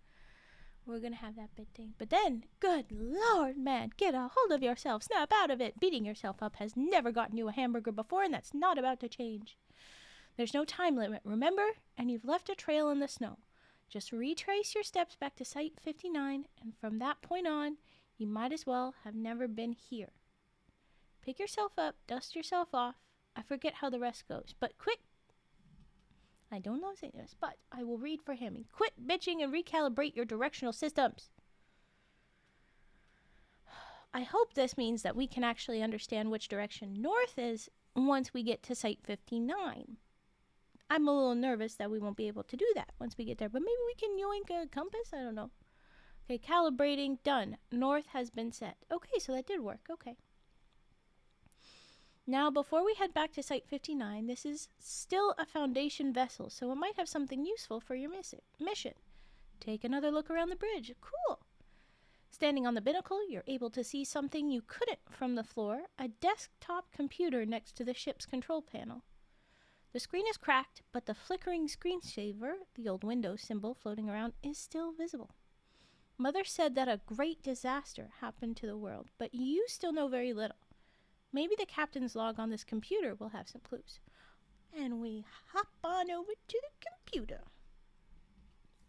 have that bit thing. But then, good lord, man, get a hold of yourself. Snap out of it. Beating yourself up has never gotten you a hamburger before, and that's not about to change. There's no time limit, remember? And you've left a trail in the snow. Just retrace your steps back to Site 59, and from that point on, you might as well have never been here. Pick yourself up, dust yourself off. I forget how the rest goes, but quit. I don't know saying this, but I will read for him. And quit bitching and recalibrate your directional systems. I hope this means that we can actually understand which direction north is once we get to Site 59. I'm a little nervous that we won't be able to do that once we get there, but maybe we can yoink a compass? I don't know. Okay, calibrating, done. North has been set. Okay, so that did work. Okay. Now, before we head back to Site 59, this is still a Foundation vessel, so it might have something useful for your mission. Take another look around the bridge. Cool. Standing on the binnacle, you're able to see something you couldn't from the floor, a desktop computer next to the ship's control panel. The screen is cracked, but the flickering screensaver, the old Windows symbol floating around, is still visible. Mother said that a great disaster happened to the world, but you still know very little. Maybe the captain's log on this computer will have some clues. And we hop on over to the computer.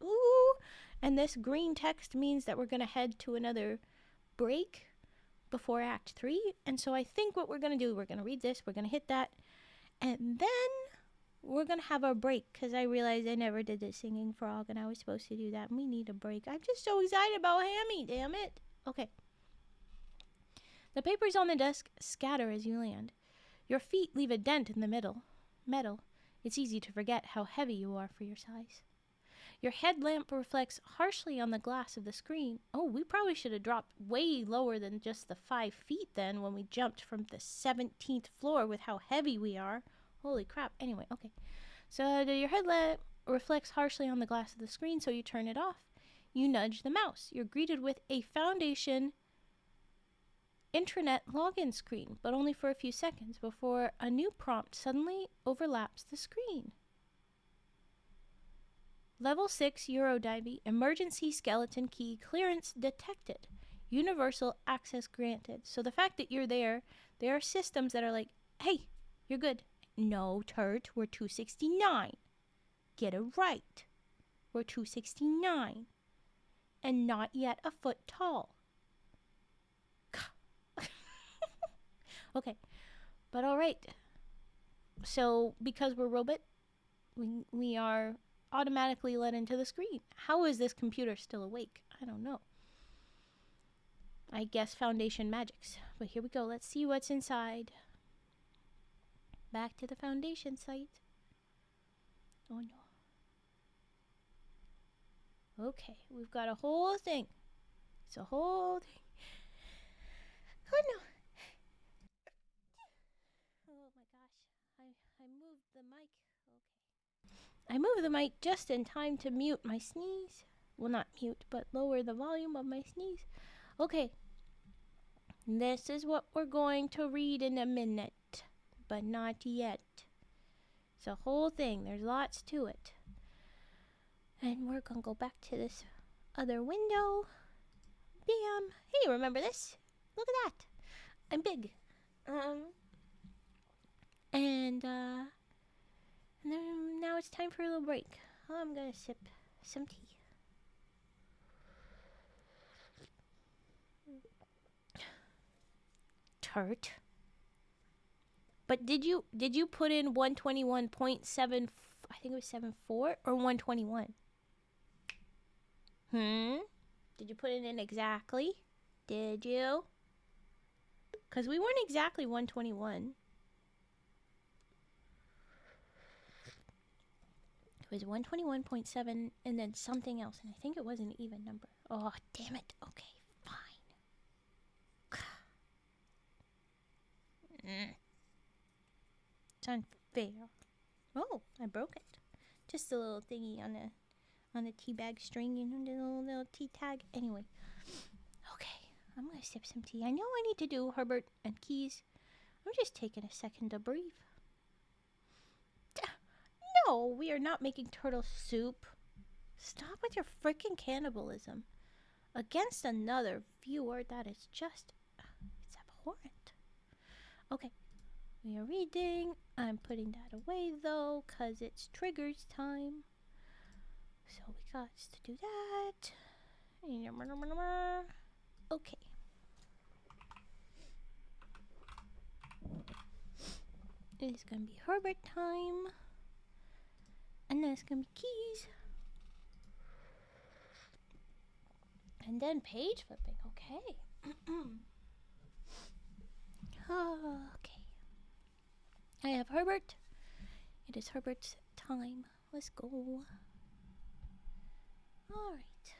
Ooh, and this green text means that we're going to head to another break before Act 3. And so I think what we're going to do, we're going to read this, we're going to hit that, and then we're going to have our break, because I realized I never did the singing frog, and I was supposed to do that. And we need a break. I'm just so excited about Hammy, damn it. Okay. The papers on the desk scatter as you land. Your feet leave a dent in the metal. It's easy to forget how heavy you are for your size. Your headlamp reflects harshly on the glass of the screen. Oh, we probably should have dropped way lower than just the 5 feet then when we jumped from the 17th floor with how heavy we are. Holy crap. Anyway, okay. So your headlamp reflects harshly on the glass of the screen, so you turn it off. You nudge the mouse. You're greeted with a Foundation intranet login screen, but only for a few seconds before a new prompt suddenly overlaps the screen. Level 6 Eurodiving, emergency skeleton key clearance detected. Universal access granted. So the fact that you're there are systems that are like, hey, you're good. No, Turt, we're 269. Get it right. We're 269. And not yet a foot tall. Okay, but all right. So because we're robot, we are automatically let into the screen. How is this computer still awake? I don't know. I guess Foundation magics. But here we go. Let's see what's inside. Back to the Foundation site. Oh no. Okay, we've got a whole thing. It's a whole thing. Oh no. Oh my gosh. I moved the mic. Okay. I moved the mic just in time to mute my sneeze. Well, not mute, but lower the volume of my sneeze. Okay. This is what we're going to read in a minute, but not yet. It's a whole thing. There's lots to it. And we're going to go back to this other window. Bam. Hey, remember this? Look at that. I'm big. And then now it's time for a little break. I'm going to sip some tea. Turt. But did you put in 121.7? I think it was 7.4 or 121. Did you put it in exactly? Did you? Because we weren't exactly 121. It was 121.7 and then something else, and I think it was an even number. Oh, damn it. Okay, fine. It's unfair. Oh, I broke it. Just a little thingy on the tea bag string, you know, the little tea tag. Anyway, okay, I'm gonna sip some tea. I know I need to do Herbert and Keys. I'm just taking a second to breathe. No, we are not making turtle soup. Stop with your freaking cannibalism against another viewer. That is just, it's abhorrent. Okay, we are reading. I'm putting that away though, cause it's triggers time. So we got to do that. Okay. It's gonna be Herbert time. And then it's gonna be Keys. And then page flipping, okay. Okay. I have Herbert. It is Herbert's time. Let's go. Alright.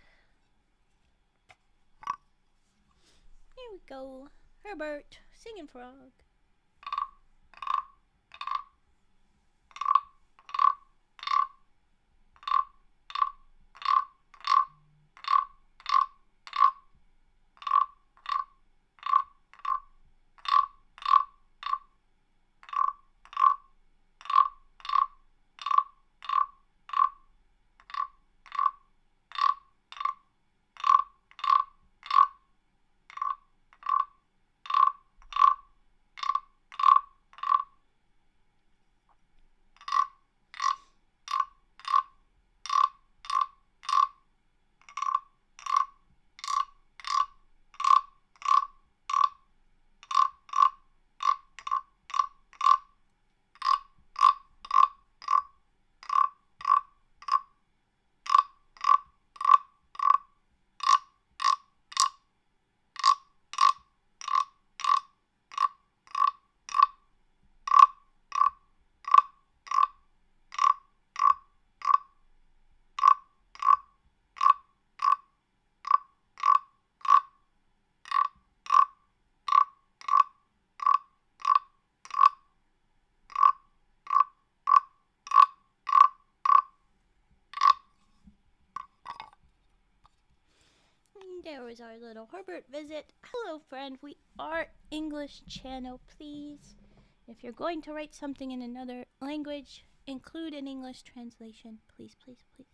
Here we go. Herbert, singing frog. There was our little Herbert visit. Hello, friend. We are English channel, please. If you're going to write something in another language, include an English translation, please, please, please.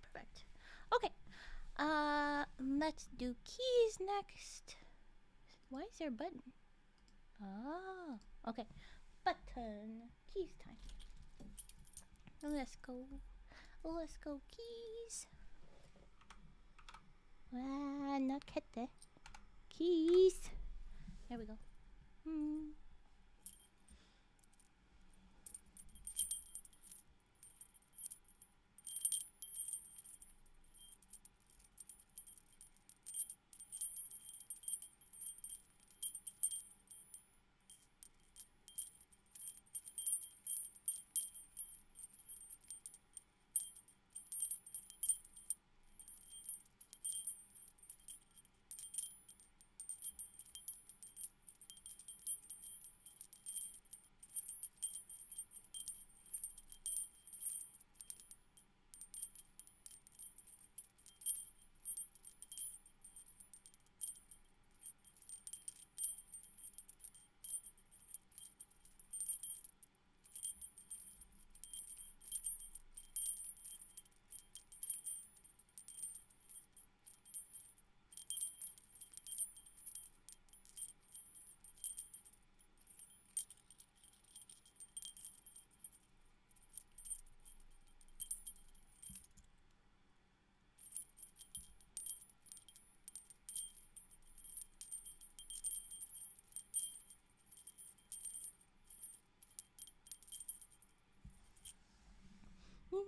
Perfect. Okay. Let's do keys next. Why is there a button? Oh, okay. Button. Keys time. Let's go. Let's go, keys. Not kette. Keys. There we go.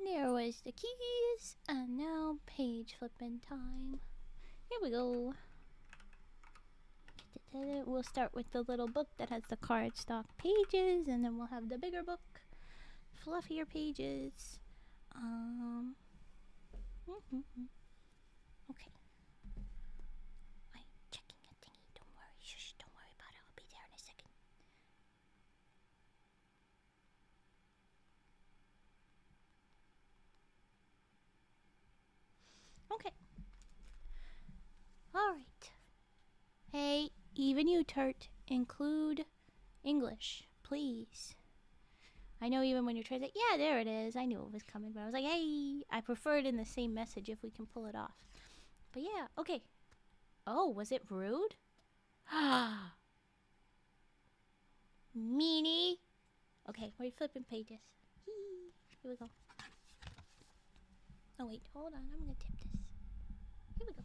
There was the keys, and now page flipping time. Here we go. We'll start with the little book that has the cardstock pages, and then we'll have the bigger book, fluffier pages. Okay. I'm checking a thingy. Don't worry. Shush. Don't worry about it. I'll be there in a second. Okay. Alright. Hey, even you, Turt, include English, please. I know even when you're trying to say, yeah, there it is. I knew it was coming, but I was like, hey, I prefer it in the same message if we can pull it off. But yeah, okay. Oh, was it rude? Meanie. Okay, we're flipping pages. Here we go. Oh, wait, hold on. I'm going to tip this. Here we go.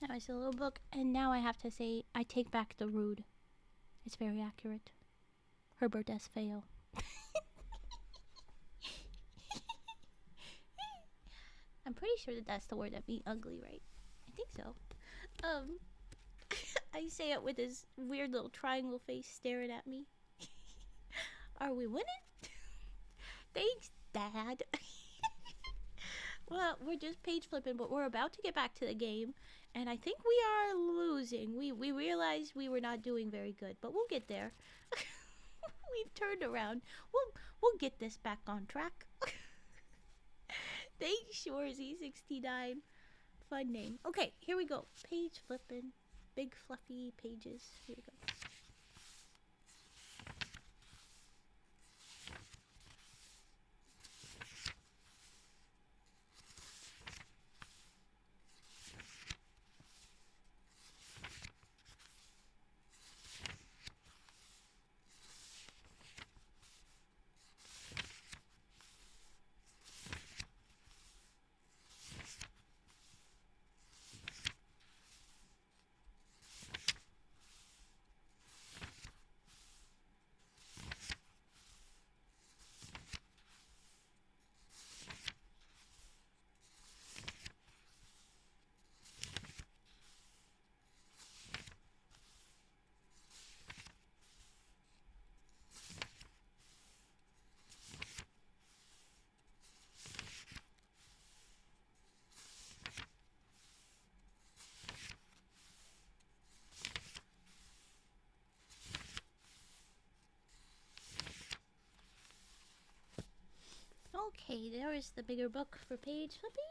That was a little book, and now I have to say, I take back the rude. It's very accurate. Herbert does fail. I'm pretty sure that that's the word that means ugly, right? I think so. I say it with this weird little triangle face staring at me. Are we winning? Thanks, Dad. Well, we're just page flipping, but we're about to get back to the game, and I think we are losing. We realized we were not doing very good, but we'll get there. We've turned around. We'll get this back on track. Thanks, Shorzy69. Fun name. Okay, here we go. Page flipping. Big fluffy pages. Here we go. Okay, there is the bigger book for page flipping.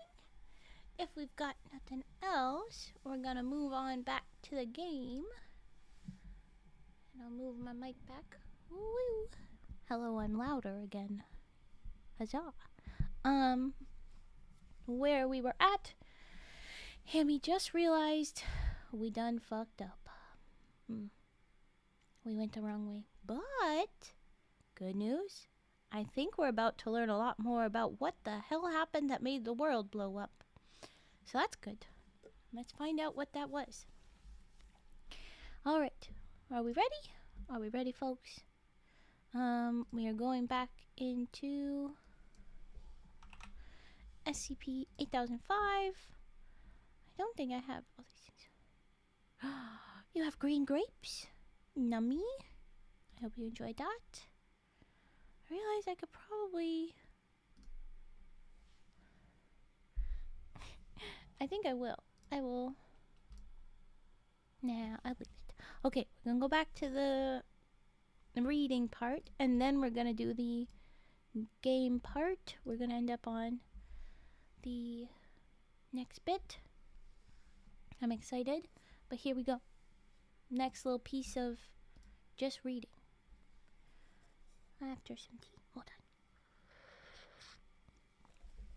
If we've got nothing else, we're gonna move on back to the game. And I'll move my mic back. Woo! Hello, I'm louder again. Huzzah. Where we were at, Hammy just realized we done fucked up. We went the wrong way. But, good news, I think we're about to learn a lot more about what the hell happened that made the world blow up. So that's good. Let's find out what that was. Alright, are we ready? Are we ready, folks? We are going back into SCP-8005. I don't think I have all these things. You have green grapes? Nummy? I hope you enjoyed that. I realize I could probably... I think I will. I will... Nah, I'll leave it. Okay, we're gonna go back to the reading part, and then we're gonna do the game part. We're gonna end up on the next bit. I'm excited, but here we go. Next little piece of just reading. After some tea. Hold on.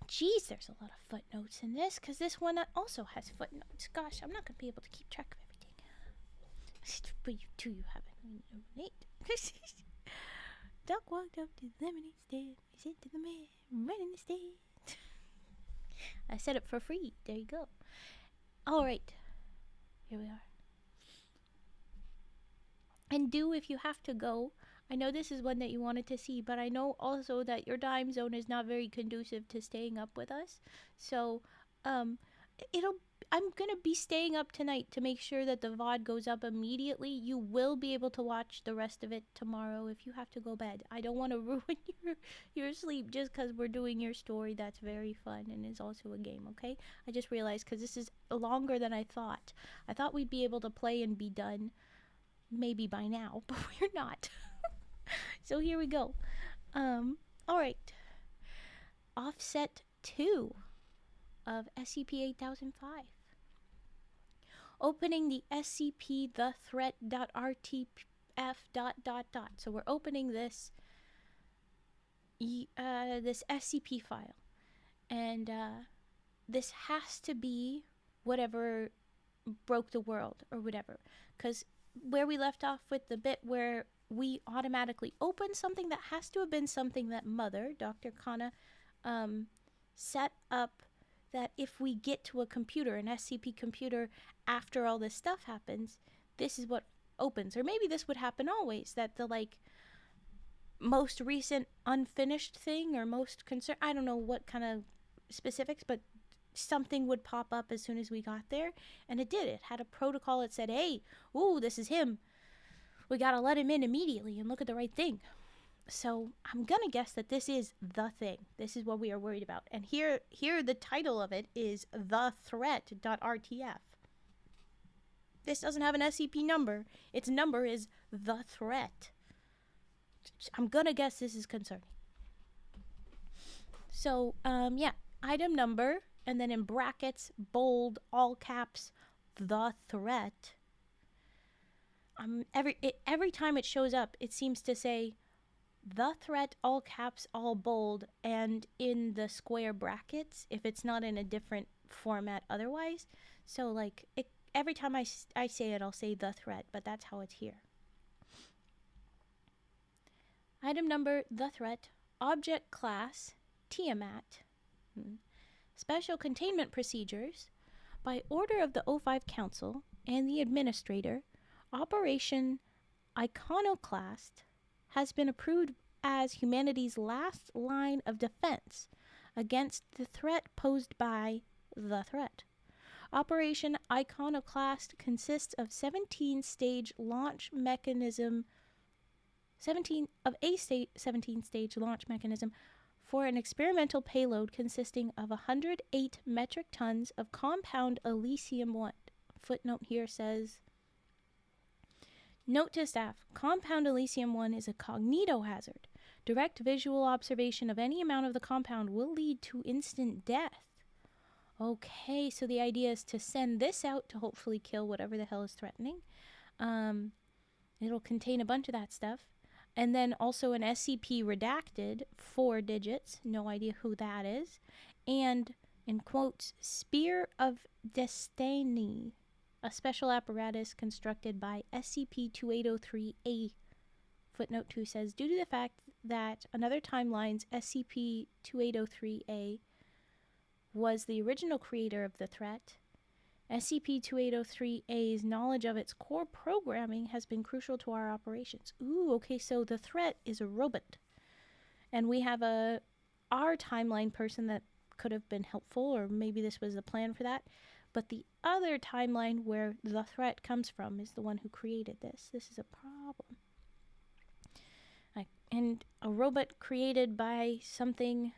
Jeez, there's a lot of footnotes in this, because this one also has footnotes. Gosh, I'm not going to be able to keep track of everything. But you too, you haven't. Duck walked up to the lemonade stand. He said to the man running the stand. I said it for free. There you go. Alright. Here we are. And do, if you have to go, I know this is one that you wanted to see, but I know also that your time zone is not very conducive to staying up with us. So, I'm gonna be staying up tonight to make sure that the VOD goes up immediately. You will be able to watch the rest of it tomorrow if you have to go bed. I don't want to ruin your sleep just because we're doing your story. That's very fun and is also a game, okay? I just realized because this is longer than I thought. I thought we'd be able to play and be done maybe by now, but we're not. So here we go. Alright. Offset 2 of SCP-8005. Opening the SCP the threat.rtf ... So we're opening this this SCP file. And this has to be whatever broke the world or whatever. Because where we left off with the bit where we automatically open something, that has to have been something that Mother, Dr. Kana, set up, that if we get to a computer, an SCP computer, after all this stuff happens, this is what opens. Or maybe this would happen always, that the, like, most recent unfinished thing or most concern, I don't know what kind of specifics, but something would pop up as soon as we got there, and it did. It had a protocol. It said, hey, ooh, this is him. We gotta let him in immediately and look at the right thing. So I'm gonna guess that this is the thing. This is what we are worried about. And here the title of it is the threat.rtf. This doesn't have an SCP number. Its number is the threat. I'm gonna guess this is concerning. So, yeah, item number, and then in brackets, bold, all caps, the threat. Every time it shows up, it seems to say the threat, all caps, all bold, and in the square brackets, if it's not in a different format otherwise. So, like, every time I say it, I'll say the threat, but that's how it's here. Item number, the threat, object class, Tiamat, special containment procedures. By order of the O5 Council and the Administrator, Operation Iconoclast has been approved as humanity's last line of defense against the threat posed by the threat. Operation Iconoclast consists of 17-stage launch mechanism launch mechanism for an experimental payload consisting of 108 metric tons of compound Elysium-1. Footnote here says, note to staff, compound Elysium-1 is a cognitohazard. Direct visual observation of any amount of the compound will lead to instant death. Okay, so the idea is to send this out to hopefully kill whatever the hell is threatening. It'll contain a bunch of that stuff. And then also an SCP redacted, 4 digits, no idea who that is. And, in quotes, Spear of Destiny, a special apparatus constructed by SCP-2803-A. Footnote 2 says, due to the fact that another timeline's SCP-2803-A was the original creator of the threat, SCP-2803-A's knowledge of its core programming has been crucial to our operations. Ooh, okay, so the threat is a robot. And we have our timeline person that could have been helpful, or maybe this was the plan for that. But the other timeline where the threat comes from is the one who created this. This is a problem. And a robot created by something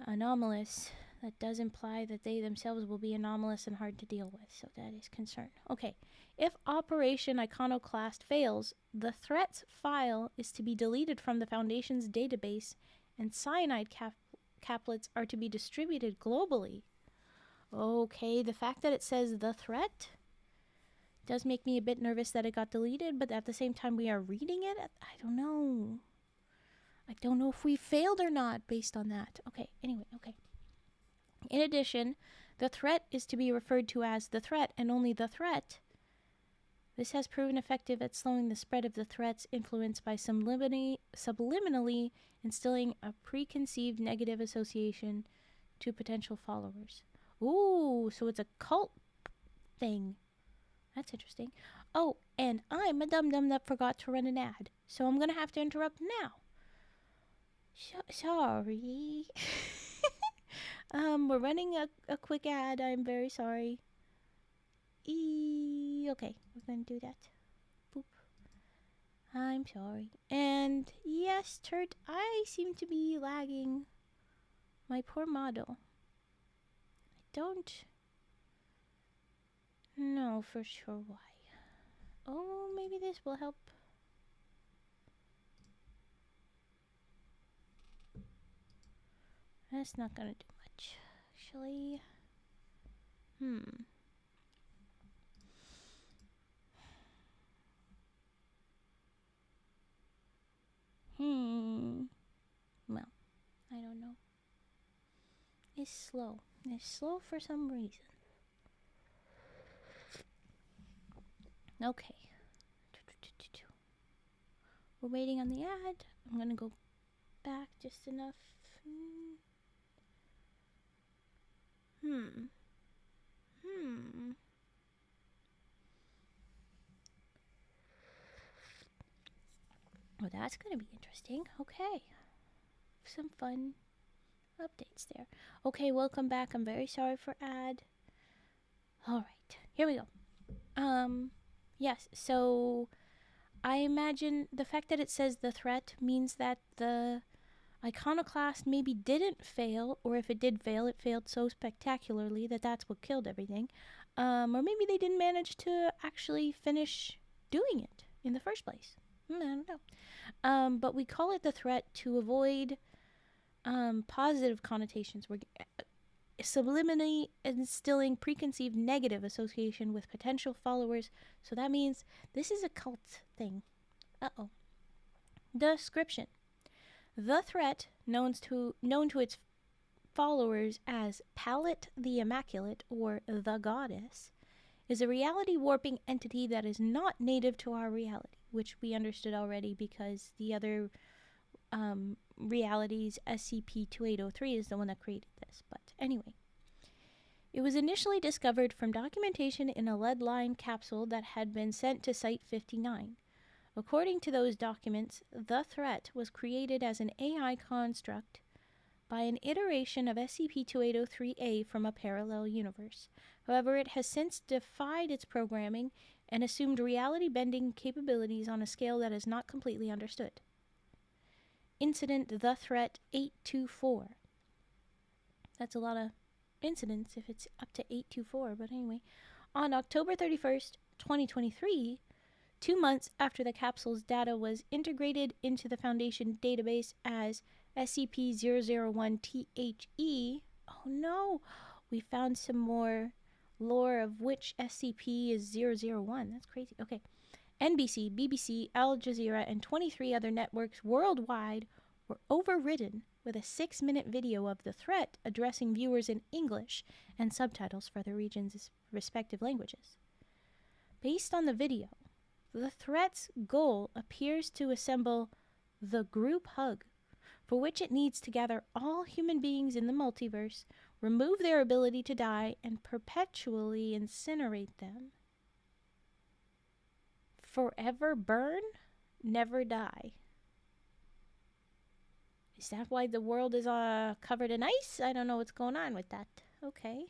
anomalous, that does imply that they themselves will be anomalous and hard to deal with, so that is concern. Okay, if Operation Iconoclast fails, the threats file is to be deleted from the Foundation's database, and cyanide caplets are to be distributed globally. Okay, the fact that it says the threat does make me a bit nervous that it got deleted, but at the same time we are reading it. I don't know. I don't know if we failed or not based on that. Okay, anyway, okay. In addition, the threat is to be referred to as the threat and only the threat. This has proven effective at slowing the spread of the threat's influence by subliminally instilling a preconceived negative association to potential followers. Ooh, so it's a cult thing. That's interesting. Oh, and I'm a dum-dum that forgot to run an ad, so I'm going to have to interrupt now. Sorry. We're running a quick ad. I'm very sorry. Okay, we're going to do that. Boop. I'm sorry. And yes, Turt, I seem to be lagging my poor model. I don't know for sure why. Oh, maybe this will help. That's not gonna do much, actually. Well, I don't know. It's slow. It's slow for some reason. Okay. We're waiting on the ad. I'm gonna go back just enough. Well, that's going to be interesting. Okay. Some fun updates there. Okay, welcome back. I'm very sorry for ad. Alright, here we go. Yes, so I imagine the fact that it says the threat means that the Iconoclast maybe didn't fail, or if it did fail, it failed so spectacularly that that's what killed everything. Or maybe they didn't manage to actually finish doing it in the first place. I don't know. But we call it the threat to avoid positive connotations. We're subliminally instilling preconceived negative association with potential followers. So that means this is a cult thing. Uh-oh. Description. The threat, known to its followers as Palette the Immaculate or the Goddess, is a reality warping entity that is not native to our reality, which we understood already because the other realities, SCP-2803 is the one that created this. But anyway, it was initially discovered from documentation in a lead-lined capsule that had been sent to Site-59. According to those documents, the threat was created as an AI construct by an iteration of SCP-2803-A from a parallel universe. However, it has since defied its programming and assumed reality-bending capabilities on a scale that is not completely understood. Incident The Threat 824. That's a lot of incidents if it's up to 824, but anyway. On October 31st, 2023, 2 months after the capsule's data was integrated into the Foundation database as SCP-001-THE. Oh no, we found some more lore of which SCP is 001. That's crazy. Okay. NBC, BBC, Al Jazeera, and 23 other networks worldwide were overridden with a 6-minute video of the threat addressing viewers in English and subtitles for the region's respective languages. Based on the video, the threat's goal appears to assemble the group hug, for which it needs to gather all human beings in the multiverse, remove their ability to die, and perpetually incinerate them. Forever burn, never die. Is that why the world is covered in ice? I don't know what's going on with that. Okay.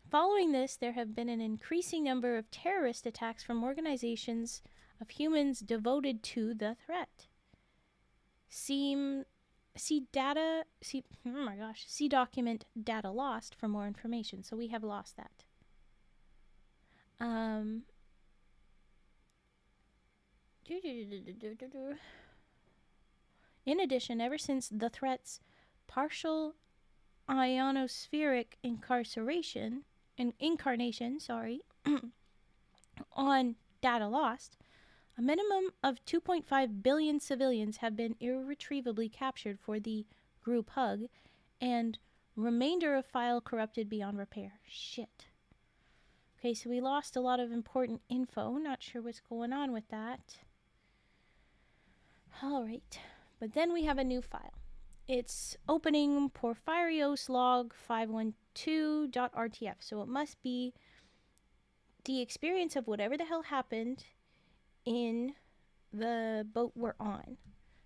Following this, there have been an increasing number of terrorist attacks from organizations of humans devoted to the threat. See document data lost for more information. So we have lost that. In addition, ever since the threat's partial ionospheric incarnation, on data lost, a minimum of 2.5 billion civilians have been irretrievably captured for the group hug, and remainder of file corrupted beyond repair. Shit. Okay, so we lost a lot of important info. Not sure what's going on with that. Alright, but then we have a new file. It's opening Porphyrios log 512.rtf, so it must be the experience of whatever the hell happened in the boat we're on.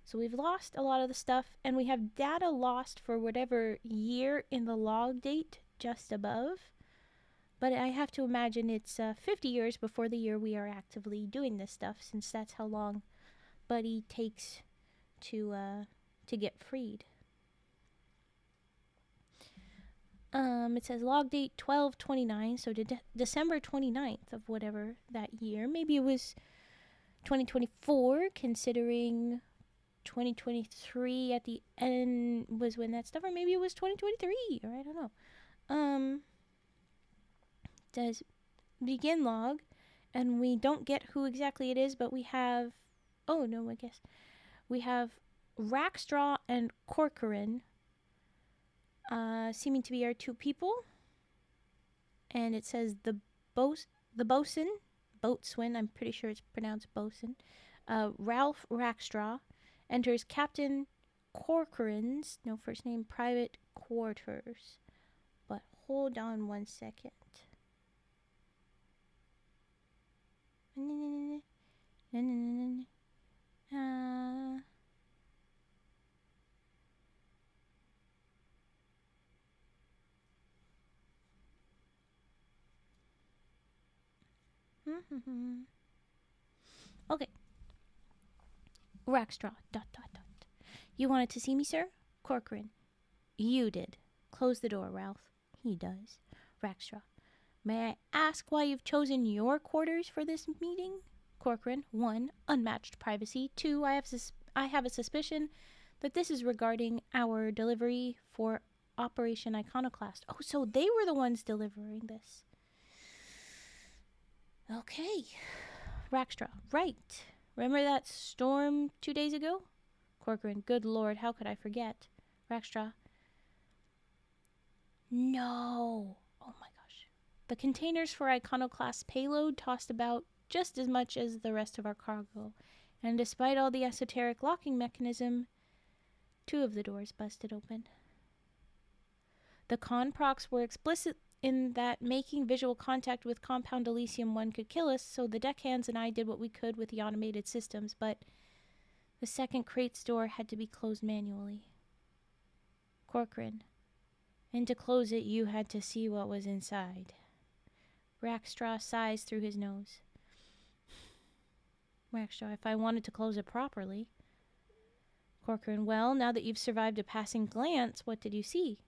So we've lost a lot of the stuff, and we have data lost for whatever year in the log date just above. But I have to imagine it's 50 years before the year we are actively doing this stuff, since that's how long Buddy takes to get freed. It says log date 12/29, so December 29th of whatever that year. Maybe it was 2024, considering 2023 at the end was when that stuff, or maybe it was 2023, or I don't know. Does begin log, and we don't get who exactly it is, but we have, oh no, I guess we have Rackstraw and Corcoran, seeming to be our two people, and it says the boatswain, I'm pretty sure it's pronounced boatswain, Ralph Rackstraw, enters Captain Corcoran's, no first name, private quarters. But hold on one second. Okay. Rackstraw, ... You wanted to see me, sir? Corcoran. You did. Close the door, Ralph. He does. Rackstraw. May I ask why you've chosen your quarters for this meeting? Corcoran. 1. Unmatched privacy. 2. I have a suspicion that this is regarding our delivery for Operation Iconoclast. Oh, so they were the ones delivering this. Okay. Rackstraw. Right. Remember that storm 2 days ago? Corcoran. Good lord, how could I forget? Rackstraw. No. Oh my gosh. The containers for Iconoclast payload tossed about just as much as the rest of our cargo, and despite all the esoteric locking mechanism, 2 of the doors busted open. The Conprocs were explicit in that making visual contact with Compound Elysium-1 could kill us, so the deckhands and I did what we could with the automated systems, but the second crate's door had to be closed manually. Corcoran. And to close it, you had to see what was inside. Rackstraw sighs through his nose. Rackstraw, if I wanted to close it properly. Corcoran, well, now that you've survived a passing glance, what did you see?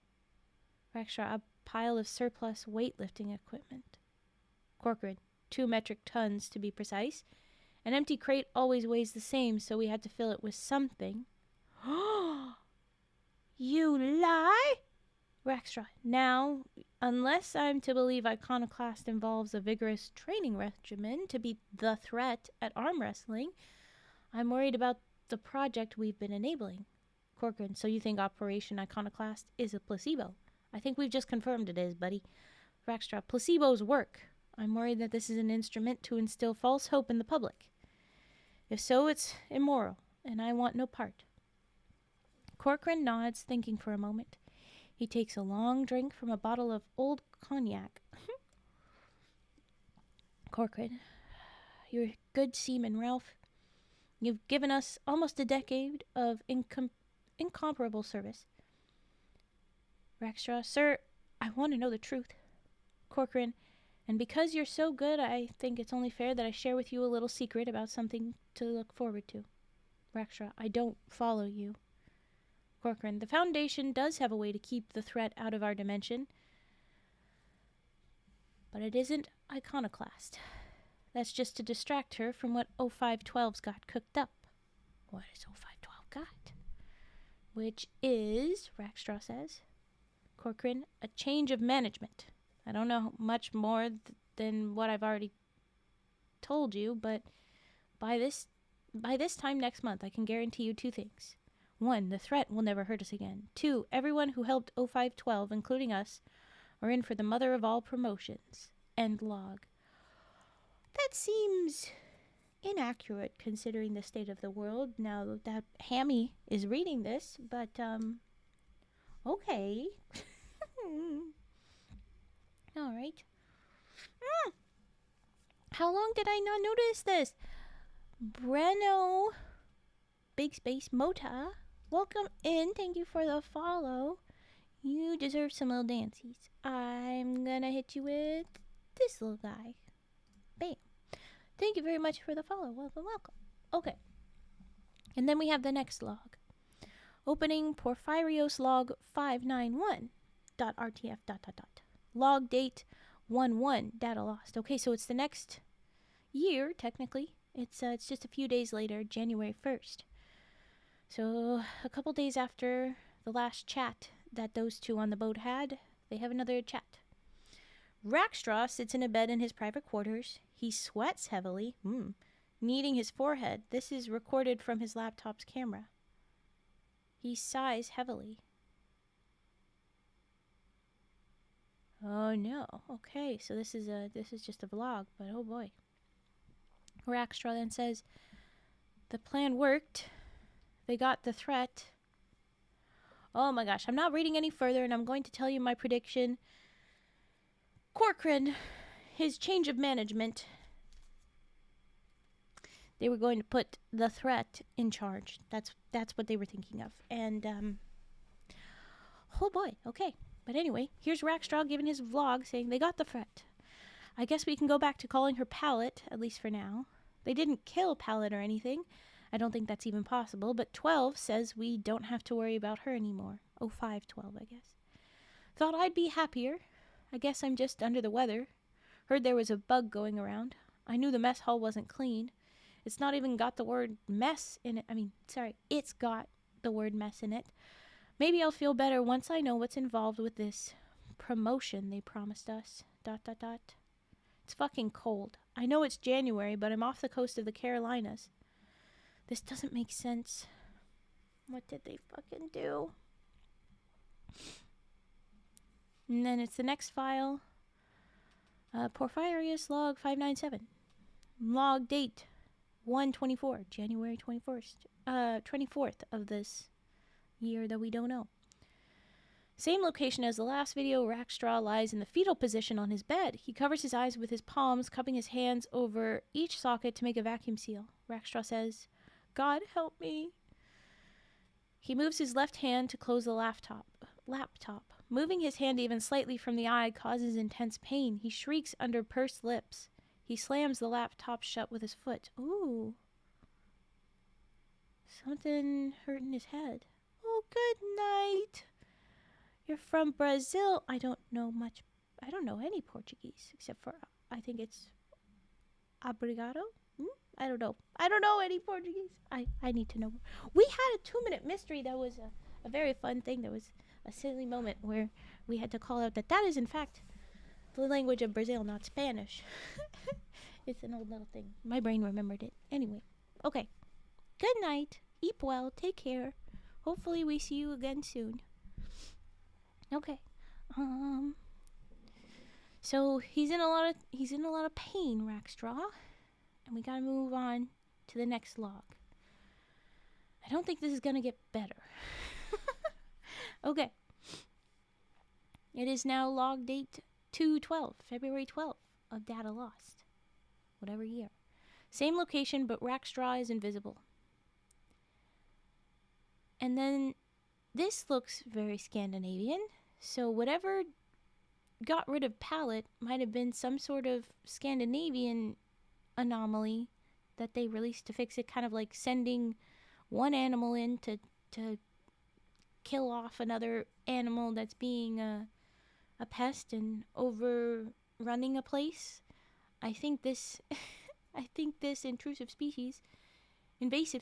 Rackstraw, a pile of surplus weightlifting equipment. Corcoran, 2 metric tons to be precise. An empty crate always weighs the same, so we had to fill it with something. You lie? Raxtra. Now, unless I'm to believe Iconoclast involves a vigorous training regimen to beat the threat at arm wrestling, I'm worried about the project we've been enabling. Corcoran, so you think Operation Iconoclast is a placebo? I think we've just confirmed it is, buddy. Raxtra. Placebos work. I'm worried that this is an instrument to instill false hope in the public. If so, it's immoral, and I want no part. Corcoran nods, thinking for a moment. He takes a long drink from a bottle of old cognac. Corcoran, you're a good seaman, Ralph. You've given us almost a decade of incomparable service. Raxtra, sir, I want to know the truth. Corcoran, and because you're so good, I think it's only fair that I share with you a little secret about something to look forward to. Raxtra, I don't follow you. Corcoran, the Foundation does have a way to keep the threat out of our dimension, but it isn't Iconoclast. That's just to distract her from what O512's got cooked up. What has O512 got? Which is, Raxtra says, Corcoran, a change of management. I don't know much more than what I've already told you, but by this time next month, I can guarantee you 2 things. 1, the threat will never hurt us again. 2, everyone who helped O512, including us, are in for the mother of all promotions. End log. That seems inaccurate considering the state of the world now that Hammy is reading this, but, okay. Alright. How long did I not notice this? Breno, Big Space Mota, welcome in. Thank you for the follow. You deserve some little dances. I'm gonna hit you with this little guy. Bam. Thank you very much for the follow. Welcome, welcome. Okay. And then we have the next log. Opening Porphyrios log 591.rtf ... Log date 1/1. Data lost. Okay, so it's the next year, technically. It's just a few days later, January 1st. So a couple days after the last chat that those two on the boat had, they have another chat. Raxtra sits in a bed in his private quarters. He sweats heavily, kneading his forehead. This is recorded from his laptop's camera. He sighs heavily. Oh no. Okay, so this is just a vlog, but oh boy. Raxtra then says, the plan worked. They got the threat. Oh my gosh, I'm not reading any further, and I'm going to tell you my prediction. Corcoran, his change of management. They were going to put the threat in charge. That's what they were thinking of. And, oh boy, okay. But anyway, here's Raxtra giving his vlog saying they got the threat. I guess we can go back to calling her Pallet, at least for now. They didn't kill Pallet or anything. I don't think that's even possible, but 12 says we don't have to worry about her anymore. Oh, 512, I guess. Thought I'd be happier. I guess I'm just under the weather. Heard there was a bug going around. I knew the mess hall wasn't clean. It's not even got the word mess in it. It's got the word mess in it. Maybe I'll feel better once I know what's involved with this promotion they promised us. ... It's fucking cold. I know it's January, but I'm off the coast of the Carolinas. This doesn't make sense. What did they fucking do? And then it's the next file. Porphyrios log 597. Log date 1/24, January 21st. 24th of this year that we don't know. Same location as the last video. Raxtra lies in the fetal position on his bed. He covers his eyes with his palms, cupping his hands over each socket to make a vacuum seal. Raxtra says, God help me. He moves his left hand to close the laptop. Moving his hand even slightly from the eye causes intense pain. He shrieks under pursed lips. He slams the laptop shut with his foot. Ooh. Something hurting his head. Oh, good night. You're from Brazil. I don't know any Portuguese, except for, I think it's Obrigado? I don't know. I don't know any Portuguese. I need to know. We had a 2-minute mystery that was a very fun thing. There was a silly moment where we had to call out that is, in fact, the language of Brazil, not Spanish. It's an old little thing. My brain remembered it. Anyway. Okay. Good night. Eat well. Take care. Hopefully we see you again soon. Okay. So he's in a lot of pain, Rackstraw, and we gotta move on to the next log. I don't think this is gonna get better. Okay. It is now log date 2/12, February 12th of data lost. Whatever year. Same location, but Rackstraw is invisible. And then this looks very Scandinavian, so whatever got rid of Pallet might have been some sort of Scandinavian anomaly that they released to fix it, kind of like sending one animal in to kill off another animal that's being a pest and overrunning a place. I think this invasive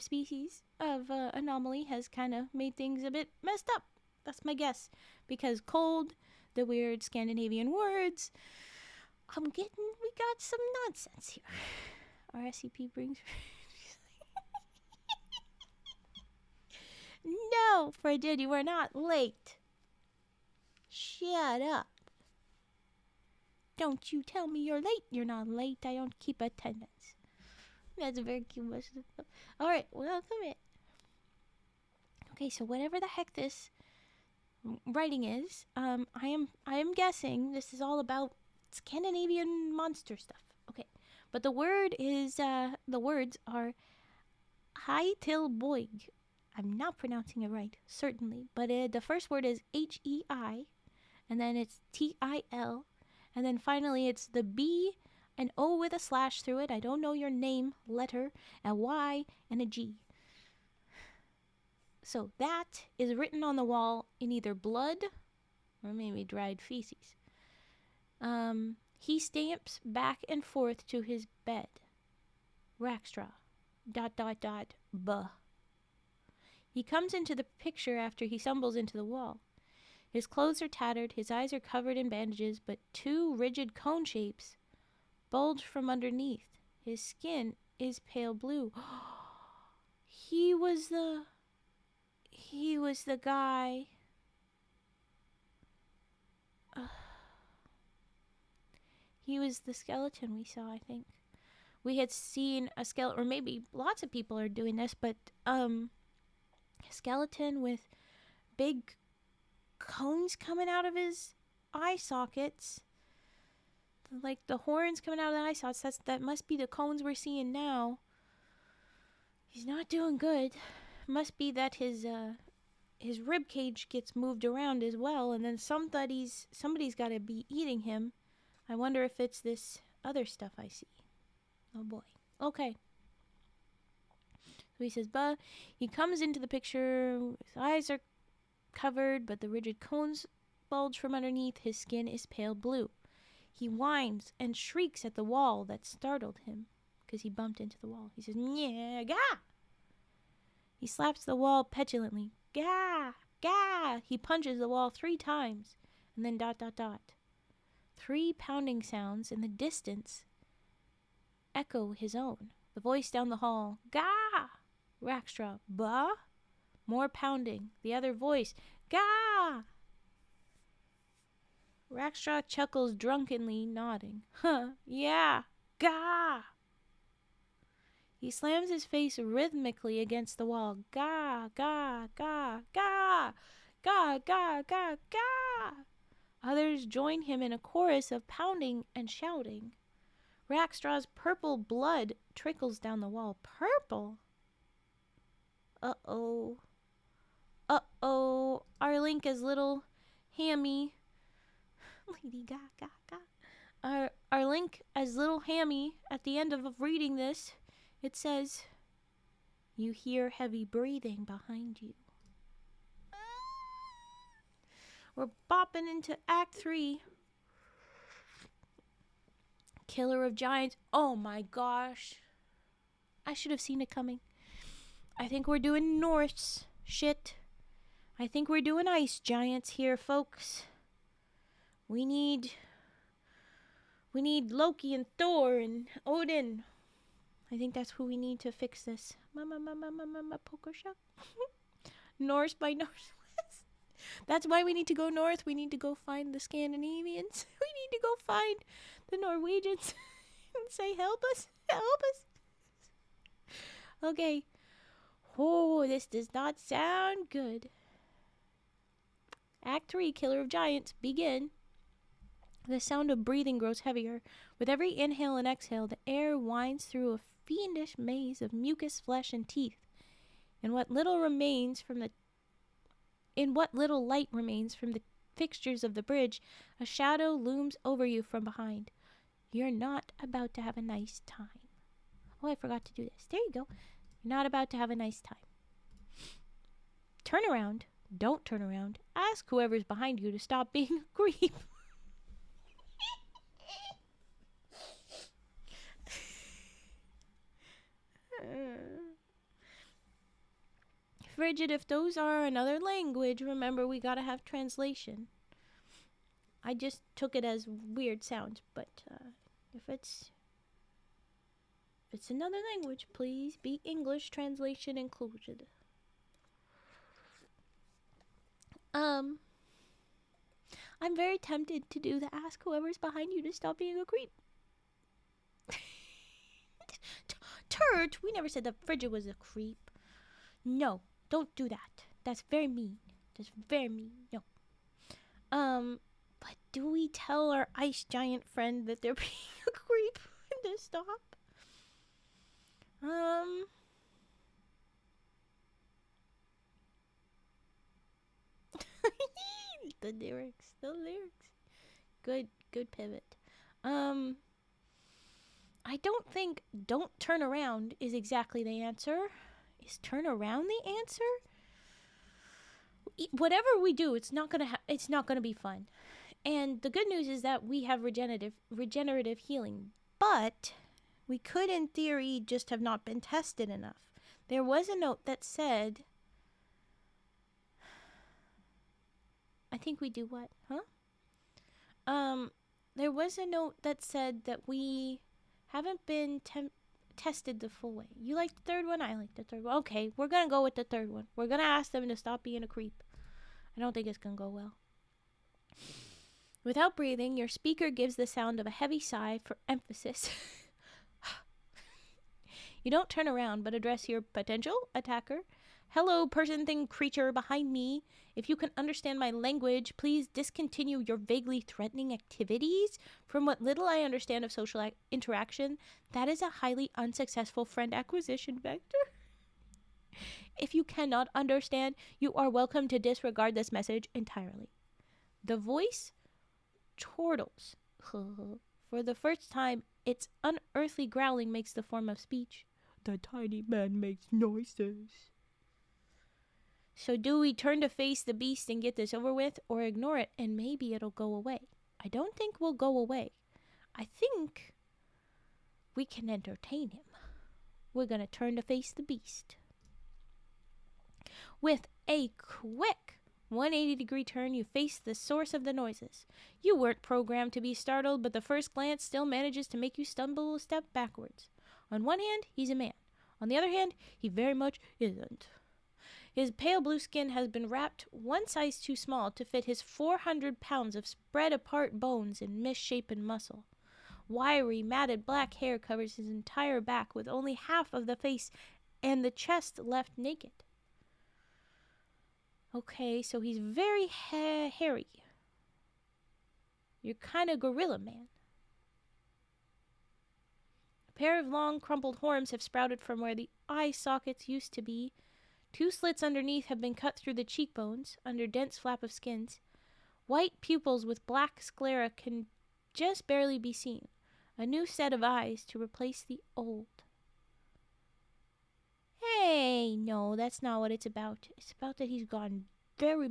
species of anomaly has kind of made things a bit messed up. That's my guess. Because cold, the weird Scandinavian words, we got some nonsense here. Our SCP brings... No, Fredid, you are not late. Shut up. Don't you tell me you're late. You're not late. I don't keep attendance. That's a very cute message. Alright, welcome in. Okay, so whatever the heck this writing is, I am guessing this is all about Scandinavian monster stuff. Okay, but the words are Heitilboig. I'm not pronouncing it right, certainly, but the first word is H-E-I, and then it's T-I-L, and then finally it's the B, an O with a slash through it. I don't know your name, letter, a Y, and a G. So that is written on the wall in either blood or maybe dried feces. He stamps back and forth to his bed. Rackstraw. ... Buh. He comes into the picture after he stumbles into the wall. His clothes are tattered, his eyes are covered in bandages, but two rigid cone shapes bulge from underneath. His skin is pale blue. He was the guy. He was the skeleton we saw, I think. We had seen a skeleton, or maybe lots of people are doing this, but a skeleton with big cones coming out of his eye sockets. Like the horns coming out of the eye sockets. That must be the cones we're seeing now. He's not doing good. Must be that his rib cage gets moved around as well, and then somebody's got to be eating him. I wonder if it's this other stuff I see. Oh boy. Okay. So he says, "Buh." He comes into the picture. His eyes are covered, but the rigid cones bulge from underneath. His skin is pale blue. He whines and shrieks at the wall that startled him because he bumped into the wall. He says, "Yeah, gah!" He slaps the wall petulantly. Gah! Gah! He punches the wall 3 times, and then ... 3 pounding sounds in the distance echo his own. The voice down the hall. Gah! Rackstraw. Bah? More pounding. The other voice. Gah! Rackstraw chuckles drunkenly, nodding. Huh, yeah. Gah! He slams his face rhythmically against the wall. Gah! Gah! Gah! Gah! Gah! Gah! Gah! Gah! Others join him in a chorus of pounding and shouting. Rackstraw's purple blood trickles down the wall. Purple? Uh-oh. Uh-oh. Our Link as little Hammy. Lady Gaga. Our Link as little Hammy at the end of reading this, it says, "You hear heavy breathing behind you." We're bopping into Act 3. Killer of giants. Oh my gosh. I should have seen it coming. I think we're doing Norse shit. I think we're doing ice giants here, folks. We need Loki and Thor and Odin. I think that's who we need to fix this. Mama, poker shop. Norse by Northwest. That's why we need to go north. We need to go find the Scandinavians. We need to go find the Norwegians and say, help us, help us. Okay. Oh, this does not sound good. Act 3, Killer of Giants, begin. The sound of breathing grows heavier. With every inhale and exhale, the air winds through a fiendish maze of mucus, flesh, and teeth. In what little light remains from the fixtures of the bridge, a shadow looms over you from behind. You're not about to have a nice time. Oh, I forgot to do this. There you go. You're not about to have a nice time. Turn around. Don't turn around. Ask whoever's behind you to stop being a creep. Frigid, if those are another language, remember we gotta have translation. I just took it as weird sounds, but if it's another language, please be English translation included. I'm very tempted to do the ask whoever's behind you to stop being a creep. Turt, we never said that Frigid was a creep. No, don't do that. That's very mean. That's very mean. No. But do we tell our ice giant friend that they're being a creep and to stop? The lyrics. Good pivot. I don't think don't turn around is exactly the answer. Is turn around the answer? Whatever we do, it's not gonna be fun. And the good news is that we have regenerative healing, but we could, in theory, just have not been tested enough. There was a note that said, I think we do what? Huh? There was a note that said that we haven't been tested the full way. You like the third one? I like the third one. Okay, we're gonna go with the third one. We're gonna ask them to stop being a creep. I don't think it's gonna go well. Without breathing, your speaker gives the sound of a heavy sigh for emphasis. You don't turn around, but address your potential attacker. Hello, person, thing, creature behind me. If you can understand my language, please discontinue your vaguely threatening activities. From what little I understand of social interaction, that is a highly unsuccessful friend acquisition vector. If you cannot understand, you are welcome to disregard this message entirely. The voice chortles. For the first time, its unearthly growling makes the form of speech. The tiny man makes noises. So do we turn to face the beast and get this over with, or ignore it and maybe it'll go away? I don't think we'll go away. I think we can entertain him. We're going to turn to face the beast. With a quick 180-degree turn, you face the source of the noises. You weren't programmed to be startled, but the first glance still manages to make you stumble a step backwards. On one hand, he's a man. On the other hand, he very much isn't. His pale blue skin has been wrapped one size too small to fit his 400 pounds of spread-apart bones and misshapen muscle. Wiry, matted black hair covers his entire back, with only half of the face and the chest left naked. Okay, so he's very hairy. You're kind of gorilla man. A pair of long, crumpled horns have sprouted from where the eye sockets used to be. 2 slits underneath have been cut through the cheekbones, under dense flap of skins. White pupils with black sclera can just barely be seen. A new set of eyes to replace the old. Hey, no, that's not what it's about. It's about that he's gotten very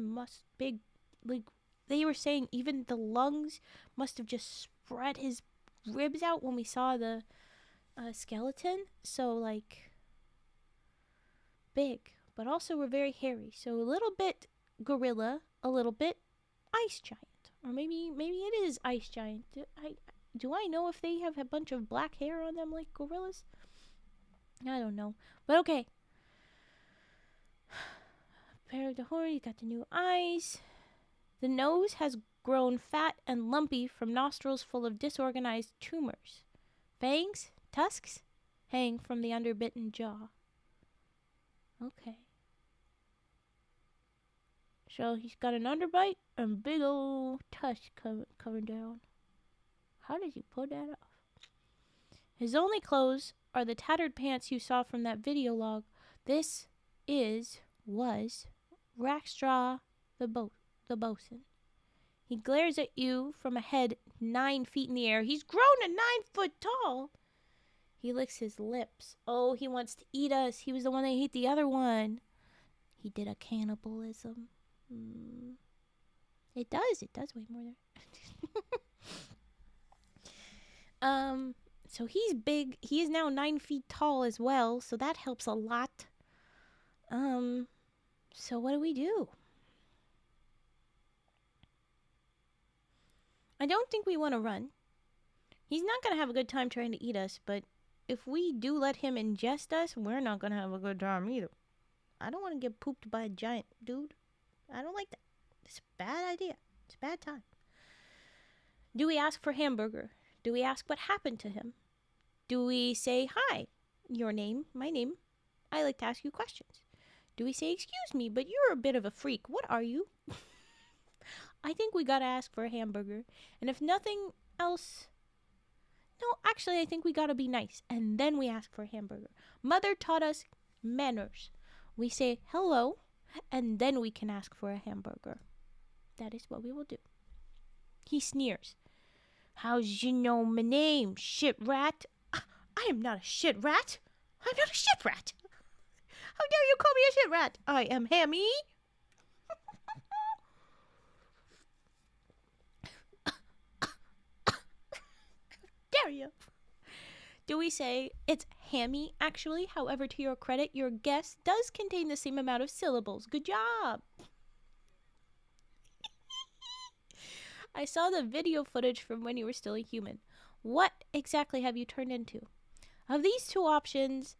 big. Like, they were saying even the lungs must have just spread his ribs out when we saw the skeleton. So, like, big. But also we're very hairy. So a little bit gorilla, a little bit ice giant. Or maybe it is ice giant. Do I know if they have a bunch of black hair on them like gorillas? I don't know. But okay. Pair of the horn, you got the new eyes. The nose has grown fat and lumpy from nostrils full of disorganized tumors. Fangs, tusks, hang from the underbitten jaw. Okay. So he's got an underbite and big old tusk coming down. How did he pull that off? His only clothes are the tattered pants you saw from that video log. This was Rackstraw the bosun. He glares at you from a head 9 feet in the air. He's grown to 9 foot tall. He licks his lips. Oh, he wants to eat us. He was the one that ate the other one. He did a cannibalism. It does weigh more than so he's big. He is now 9 feet tall as well, so that helps a lot. So what do? I don't think we want to run. He's not going to have a good time trying to eat us, but if we do let him ingest us, we're not going to have a good time either. I don't want to get pooped by a giant dude. I don't like that. It's a bad idea. It's a bad time. Do we ask for hamburger? Do we ask what happened to him? Do we say, hi, your name, my name? I like to ask you questions. Do we say, excuse me, but you're a bit of a freak. What are you? I think we gotta ask for a hamburger. And if nothing else... No, actually, I think we gotta be nice. And then we ask for a hamburger. Mother taught us manners. We say hello, and then we can ask for a hamburger. That is what we will do. He sneers. How's you know my name, shit rat? I am not a shit rat. I'm not a shit rat. How dare you call me a shit rat? I am Hammy. Dare you? Do we say it's Hammy, actually? However, to your credit, your guess does contain the same amount of syllables. Good job. I saw the video footage from when you were still a human. What exactly have you turned into? Of these two options,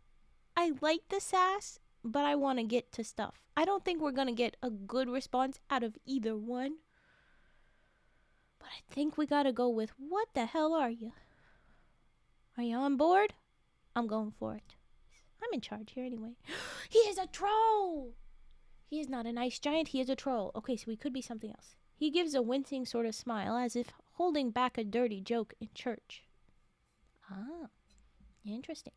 I like the sass, but I want to get to stuff. I don't think we're going to get a good response out of either one. But I think we got to go with, what the hell are you? Are you on board? I'm going for it. I'm in charge here anyway. He is a troll! He is not an ice giant, he is a troll. Okay, so we could be something else. He gives a wincing sort of smile, as if holding back a dirty joke in church. Ah, interesting.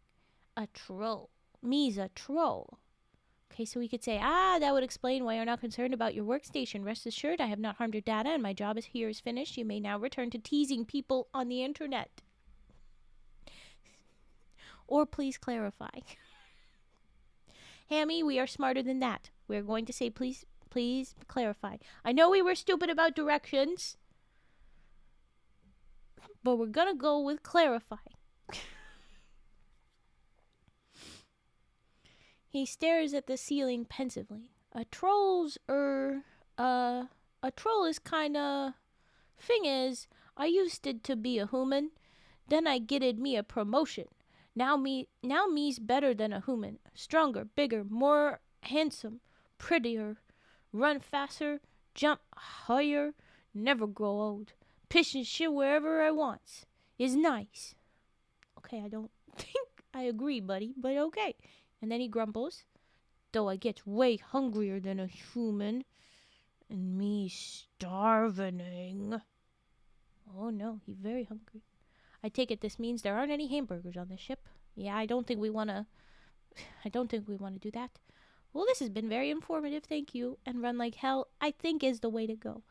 A troll. Me's a troll. Okay, so we could say, that would explain why you're not concerned about your workstation. Rest assured, I have not harmed your data, and my job here is finished. You may now return to teasing people on the internet. Or please clarify. Hammy, we are smarter than that. We're going to say, please clarify. I know we were stupid about directions, but we're gonna go with clarify. He stares at the ceiling pensively. A troll is kinda... Thing is, I used it to be a human, then I getted me a promotion. Now me's better than a human. Stronger, bigger, more handsome, prettier, run faster, jump higher, never grow old. Piss and shit wherever I wants. Is nice. Okay, I don't think I agree, buddy, but okay. And then he grumbles. Though I get way hungrier than a human. And me starving. Oh no, he's very hungry. I take it this means there aren't any hamburgers on this ship. Yeah, I don't think we want to do that. Well, this has been very informative, thank you. And run like hell, I think, is the way to go.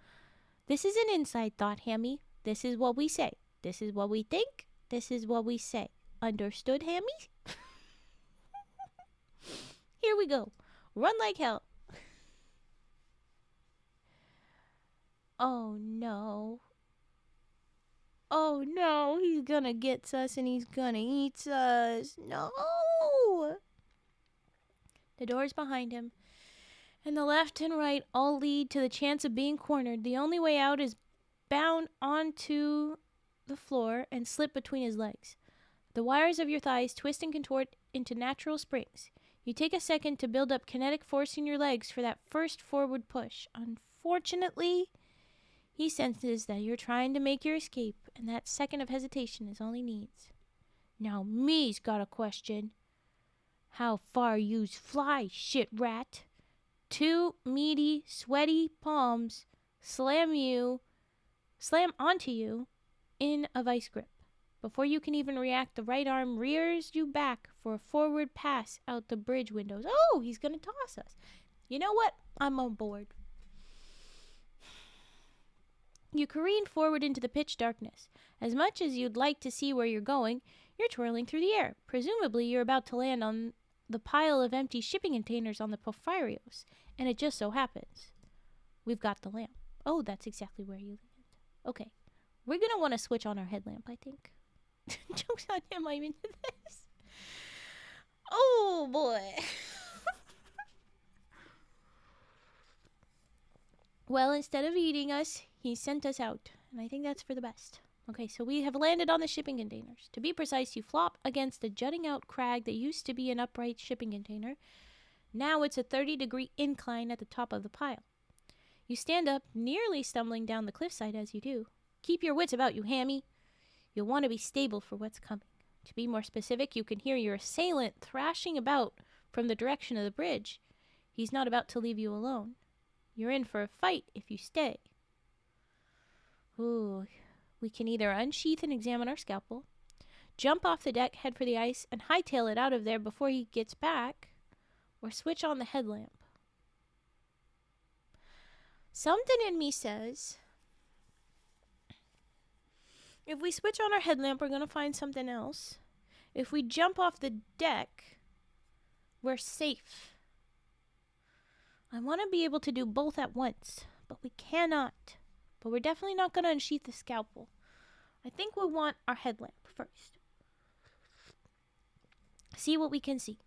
This is an inside thought, Hammy. This is what we say. This is what we think. This is what we say. Understood, Hammy? Here we go. Run like hell. Oh, no. Oh no, he's gonna get us and he's gonna eat us. No! The doors behind him and the left and right all lead to the chance of being cornered. The only way out is bound onto the floor and slip between his legs. The wires of your thighs twist and contort into natural springs. You take a second to build up kinetic force in your legs for that first forward push. Unfortunately, he senses that you're trying to make your escape, and that second of hesitation is all he needs. Now me's got a question. How far you's fly, shit rat? Two meaty, sweaty palms slam onto you in a vice grip. Before you can even react, the right arm rears you back for a forward pass out the bridge windows. Oh, he's going to toss us. You know what? I'm on board. You careen forward into the pitch darkness. As much as you'd like to see where you're going, you're twirling through the air. Presumably, you're about to land on the pile of empty shipping containers on the Porphyrios, and it just so happens we've got the lamp. Oh, that's exactly where you land. Okay, we're going to want to switch on our headlamp, I think. Joke's on him, I'm into this. Oh, boy. Well, instead of eating us, he sent us out, and I think that's for the best. Okay, so we have landed on the shipping containers. To be precise, you flop against a jutting out crag that used to be an upright shipping container. Now it's a 30-degree incline at the top of the pile. You stand up, nearly stumbling down the cliffside as you do. Keep your wits about you, Hammy. You'll want to be stable for what's coming. To be more specific, you can hear your assailant thrashing about from the direction of the bridge. He's not about to leave you alone. You're in for a fight if you stay. Ooh, we can either unsheath and examine our scalpel, jump off the deck, head for the ice, and hightail it out of there before he gets back, or switch on the headlamp. Something in me says, if we switch on our headlamp, we're going to find something else. If we jump off the deck, we're safe. I want to be able to do both at once, but we cannot. But we're definitely not going to unsheath the scalpel. I think we want our headlamp first. See what we can see.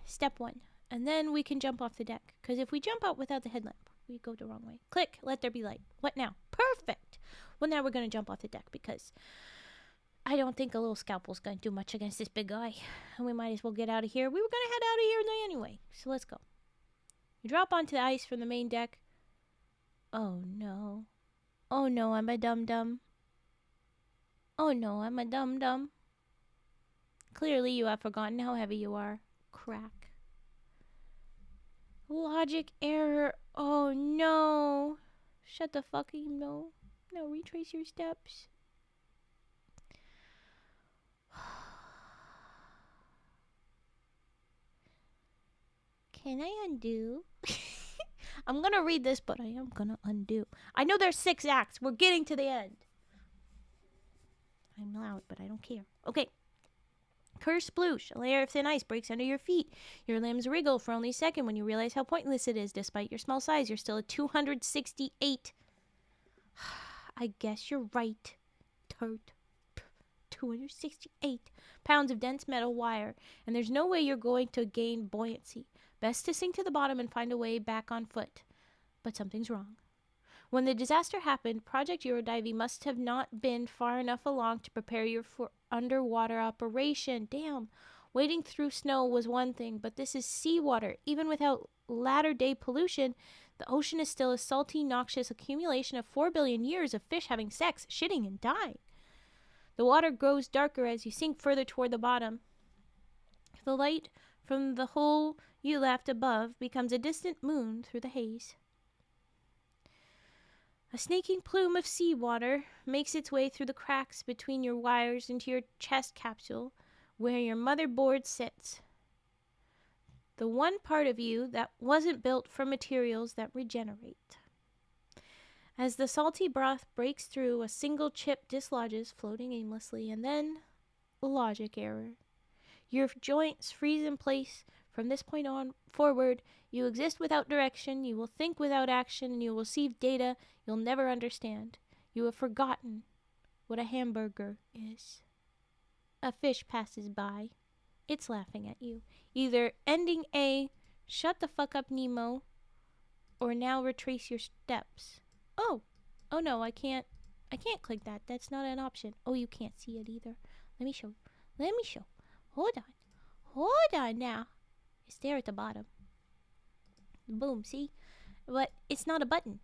Step 1. And then we can jump off the deck. Because if we jump out without the headlamp, we go the wrong way. Click, let there be light. What now? Perfect! Well, now we're going to jump off the deck because I don't think a little scalpel's going to do much against this big guy. And we might as well get out of here. We were going to head out of here anyway. So let's go. You drop onto the ice from the main deck. Oh no. Oh no, I'm a dum-dum. Oh no, I'm a dum-dum. Clearly you have forgotten how heavy you are. Crack. Logic error. Oh no. Shut the fucking no. No, retrace your steps. Can I undo? I'm gonna read this, but I am gonna undo. I know there's 6 acts. We're getting to the end. I'm loud, but I don't care. Okay. Curse sploosh. A layer of thin ice breaks under your feet. Your limbs wriggle for only a second when you realize how pointless it is. Despite your small size, you're still at 268. I guess you're right, Turt. 268 pounds of dense metal wire, and there's no way you're going to gain buoyancy. Best to sink to the bottom and find a way back on foot. But something's wrong. When the disaster happened, Project Eurodiving must have not been far enough along to prepare you for underwater operation. Damn. Wading through snow was one thing, but this is seawater. Even without latter-day pollution, the ocean is still a salty, noxious accumulation of 4 billion years of fish having sex, shitting, and dying. The water grows darker as you sink further toward the bottom. The light from the hole you left above becomes a distant moon through the haze. A snaking plume of seawater makes its way through the cracks between your wires into your chest capsule, where your motherboard sits. The one part of you that wasn't built from materials that regenerate. As the salty broth breaks through, a single chip dislodges, floating aimlessly, and then logic error. Your joints freeze in place. From this point on forward, you exist without direction, you will think without action, and you will receive data you'll never understand. You have forgotten what a hamburger is. A fish passes by. It's laughing at you. Either ending A, shut the fuck up, Nemo, or now retrace your steps. Oh no, I can't click that. That's not an option. Oh, you can't see it either. Let me show. Hold on now. It's there at the bottom. Boom, see? But it's not a button.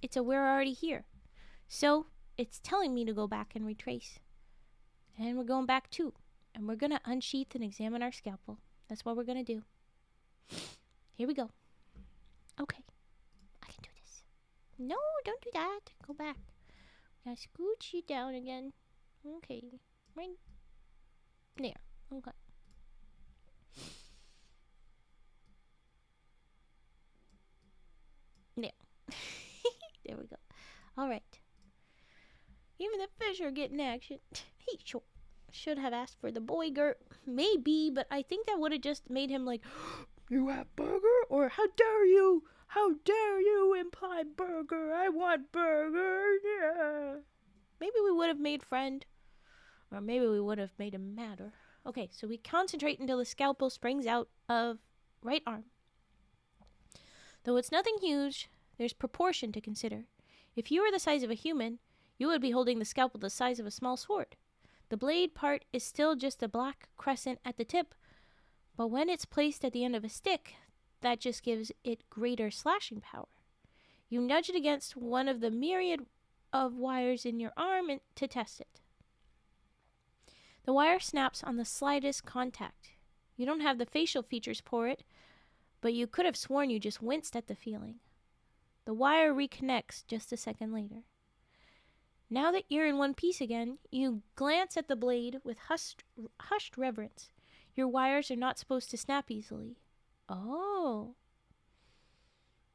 It's a we're already here. So it's telling me to go back and retrace. And we're going back too. And we're going to unsheath and examine our scalpel. That's what we're going to do. Here we go. Okay. I can do this. No, don't do that. Go back. I'm going to scooch you down again. Okay. Right there. Okay. There. There we go. All right. Even the fish are getting action. Hey, sure. Should have asked for the boy Gert. Maybe, but I think that would have just made him like, you have burger? Or how dare you? How dare you imply burger? I want burger. Yeah. Maybe we would have made friend. Or maybe we would have made him madder. Okay, so we concentrate until the scalpel springs out of right arm. Though it's nothing huge, there's proportion to consider. If you were the size of a human, you would be holding the scalpel the size of a small sword. The blade part is still just a black crescent at the tip, but when it's placed at the end of a stick, that just gives it greater slashing power. You nudge it against one of the myriad of wires in your arm to test it. The wire snaps on the slightest contact. You don't have the facial features for it, but you could have sworn you just winced at the feeling. The wire reconnects just a second later. Now that you're in one piece again, you glance at the blade with hushed reverence. Your wires are not supposed to snap easily. Oh.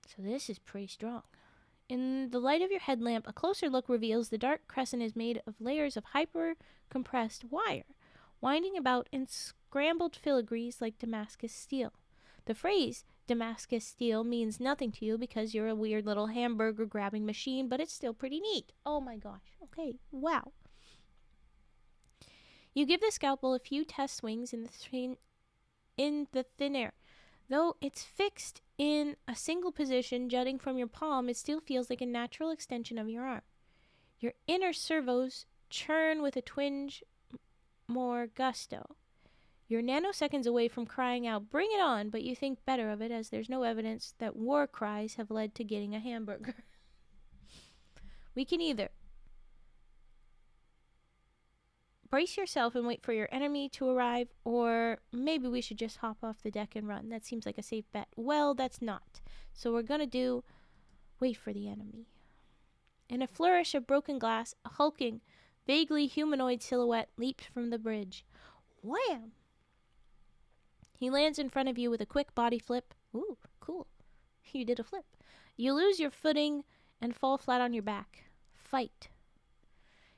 So this is pretty strong. In the light of your headlamp, a closer look reveals the dark crescent is made of layers of hyper-compressed wire, winding about in scrambled filigrees like Damascus steel. The phrase Damascus steel means nothing to you because you're a weird little hamburger grabbing machine, but it's still pretty neat. Oh my gosh. Okay. Wow. You give the scalpel a few test swings in the thin air. Though it's fixed in a single position jutting from your palm, it still feels like a natural extension of your arm. Your inner servos churn with a twinge more gusto. You're nanoseconds away from crying out, "Bring it on," but you think better of it as there's no evidence that war cries have led to getting a hamburger. We can either brace yourself and wait for your enemy to arrive, or maybe we should just hop off the deck and run. That seems like a safe bet. Well, that's not. So we're gonna do wait for the enemy. In a flourish of broken glass, a hulking, vaguely humanoid silhouette leaps from the bridge. Wham! He lands in front of you with a quick body flip. Ooh, cool. You did a flip. You lose your footing and fall flat on your back. Fight.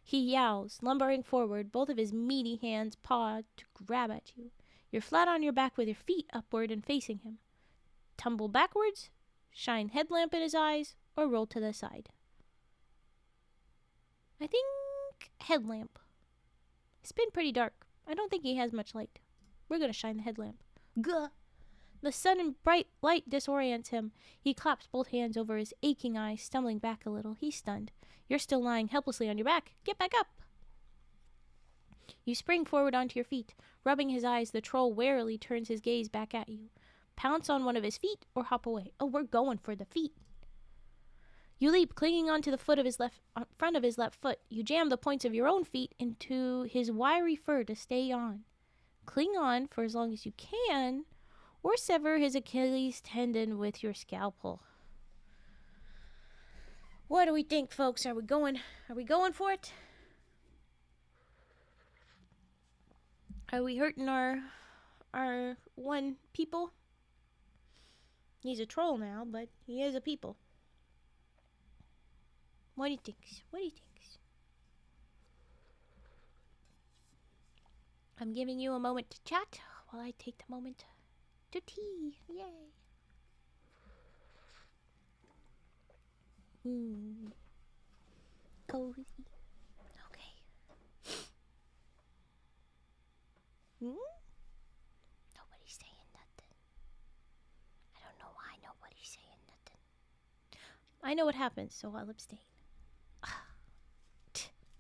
He yowls, lumbering forward, both of his meaty hands pawed to grab at you. You're flat on your back with your feet upward and facing him. Tumble backwards, shine headlamp in his eyes, or roll to the side. I think headlamp. It's been pretty dark. I don't think he has much light. We're gonna shine the headlamp. Gah! The sudden bright light disorients him. He claps both hands over his aching eyes, stumbling back a little. He's stunned. You're still lying helplessly on your back. Get back up! You spring forward onto your feet. Rubbing his eyes, the troll warily turns his gaze back at you. Pounce on one of his feet or hop away. Oh, we're going for the feet. You leap, clinging onto the front of his left foot. You jam the points of your own feet into his wiry fur to stay on. Cling on for as long as you can, or sever his Achilles tendon with your scalpel. What do we think, folks? Are we going for it? Are we hurting our one people? He's a troll now, but he is a people. What do you think? I'm giving you a moment to chat while I take the moment to tea. Yay. Cozy. Okay. Nobody's saying nothing. I don't know why nobody's saying nothing. I know what happens, so I'll abstain.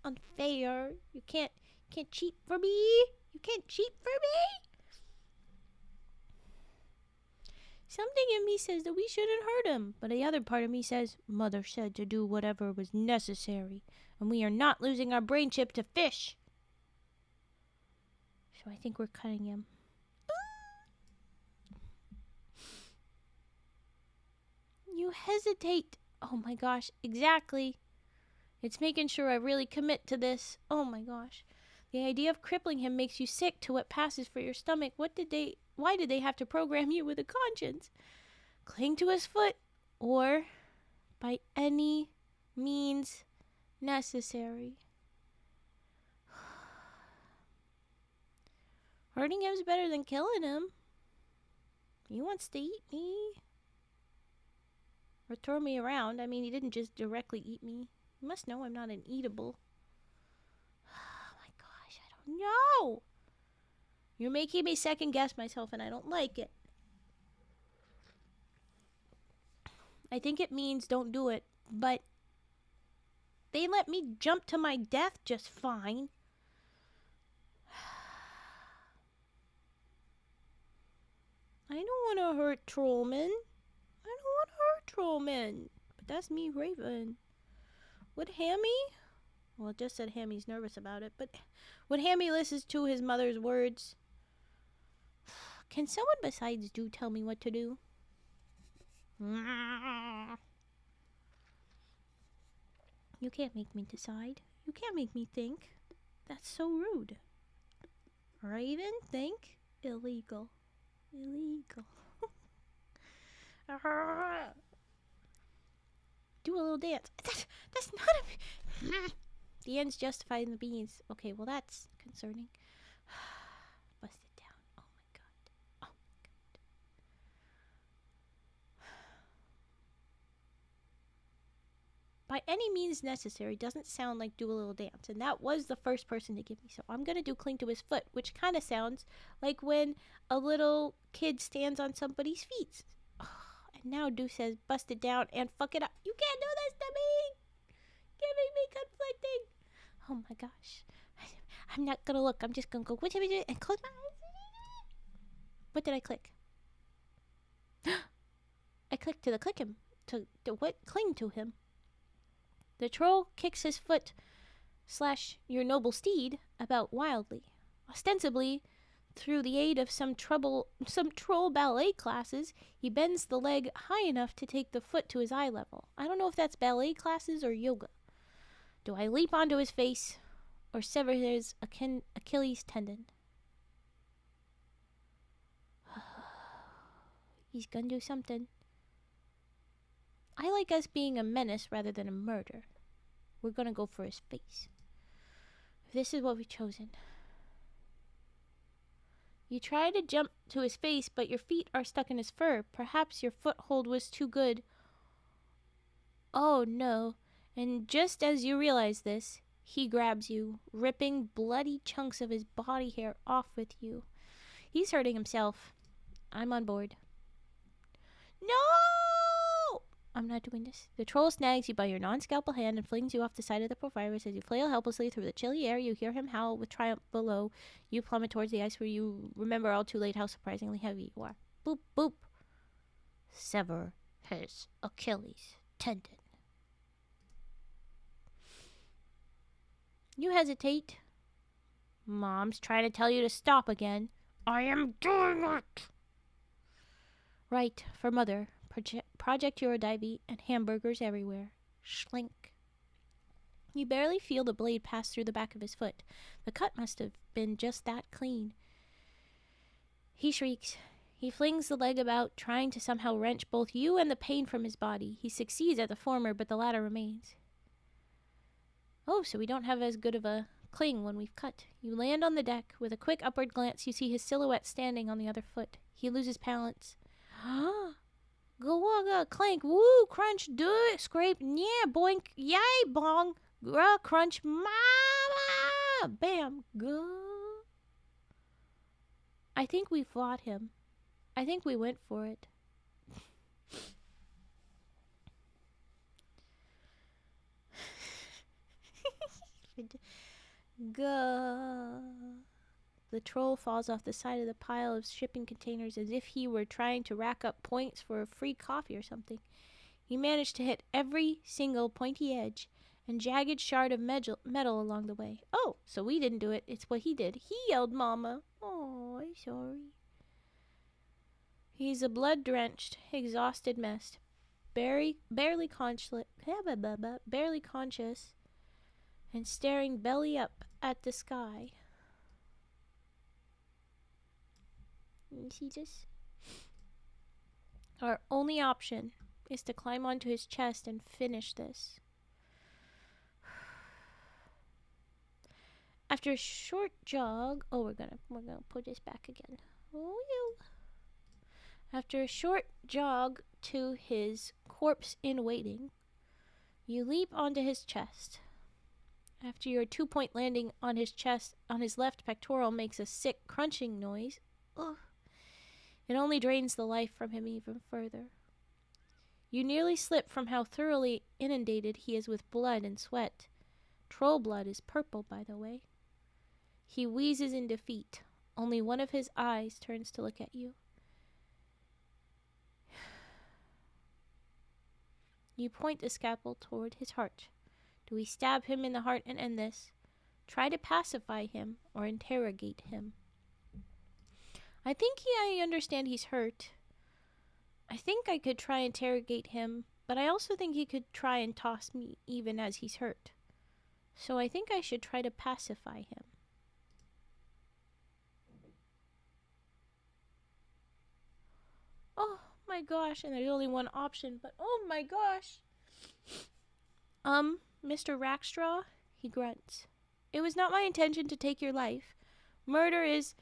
Unfair. You can't cheat for me. You can't cheat for me. Something in me says that we shouldn't hurt him, but the other part of me says, Mother said to do whatever was necessary, and we are not losing our brain chip to fish. So I think we're cutting him. You hesitate. Oh my gosh, exactly. It's making sure I really commit to this. Oh my gosh. The idea of crippling him makes you sick to what passes for your stomach. Why did they have to program you with a conscience? Cling to his foot, or by any means necessary. Hurting him is better than killing him. He wants to eat me. Or throw me around. I mean, he didn't just directly eat me. You must know I'm not an eatable. Oh my gosh, I don't know. You're making me second guess myself and I don't like it. I think it means don't do it, but they let me jump to my death just fine. I don't want to hurt Trollman. But that's me, Raven. Would Hammy? Well, it just said Hammy's nervous about it, but would Hammy listen to his mother's words? Can someone besides Do tell me what to do? You can't make me decide. You can't make me think. That's so rude. Raven, think? Illegal. Do a little dance. That's not a... The ends justifying the means. Okay, well that's concerning. Bust it down. Oh my god. By any means necessary doesn't sound like do a little dance. And that was the first person to give me. So I'm going to do cling to his foot, which kind of sounds like when a little kid stands on somebody's feet. And now Do says bust it down and fuck it up. You can't do this to me. Giving me conflicting. Oh my gosh. I'm not going to look. I'm just going to go and close my eyes. What did I click? I clicked to click him. To what? Cling to him. The troll kicks his foot / your noble steed about wildly. Ostensibly, through the aid of some troll ballet classes, he bends the leg high enough to take the foot to his eye level. I don't know if that's ballet classes or yoga. Do I leap onto his face or sever his Achilles tendon? He's gonna do something. I like us being a menace rather than a murder. We're gonna go for his face. This is what we've chosen. You try to jump to his face, but your feet are stuck in his fur. Perhaps your foothold was too good. Oh no. And just as you realize this, he grabs you, ripping bloody chunks of his body hair off with you. He's hurting himself. I'm on board. No! I'm not doing this. The troll snags you by your non-scalpel hand and flings you off the side of the Porphyros. As you flail helplessly through the chilly air, you hear him howl with triumph below. You plummet towards the ice where you remember all too late how surprisingly heavy you are. Boop, boop. Sever his Achilles tendon. You hesitate. Mom's trying to tell you to stop again. I am doing it! Right, for Mother. Project Eurodivey and hamburgers everywhere. Schlink. You barely feel the blade pass through the back of his foot. The cut must have been just that clean. He shrieks. He flings the leg about, trying to somehow wrench both you and the pain from his body. He succeeds at the former, but the latter remains. Oh, so we don't have as good of a cling when we've cut. You land on the deck. With a quick upward glance, you see his silhouette standing on the other foot. He loses balance. Go clank, woo, crunch, do it, scrape, yeah, boink, yay, bong, crunch, mama, bam, go. I think we fought him. I think we went for it. Gah. The troll falls off the side of the pile of shipping containers as if he were trying to rack up points for a free coffee or something. He managed to hit every single pointy edge and jagged shard of metal along the way. Oh, so we didn't do it. It's what he did. He yelled, Mama. Oh, I'm sorry. He's a blood-drenched, exhausted mess. Barely conscious and staring belly up at the sky. You see this? Our only option is to climb onto his chest and finish this. After a short jog, we're gonna put this back again. After a short jog to his corpse in waiting, you leap onto his chest. After your 2-point landing on his chest, on his left pectoral makes a sick crunching noise. Ugh. It only drains the life from him even further. You nearly slip from how thoroughly inundated he is with blood and sweat. Troll blood is purple, by the way. He wheezes in defeat. Only one of his eyes turns to look at you. You point the scalpel toward his heart. Do we stab him in the heart and end this? Try to pacify him or interrogate him. I understand he's hurt. I think I could try interrogate him, but I also think he could try and toss me even as he's hurt. So I think I should try to pacify him. Oh my gosh, and there's only one option, but oh my gosh. Mr. Rackstraw, he grunts. It was not my intention to take your life. Murder is,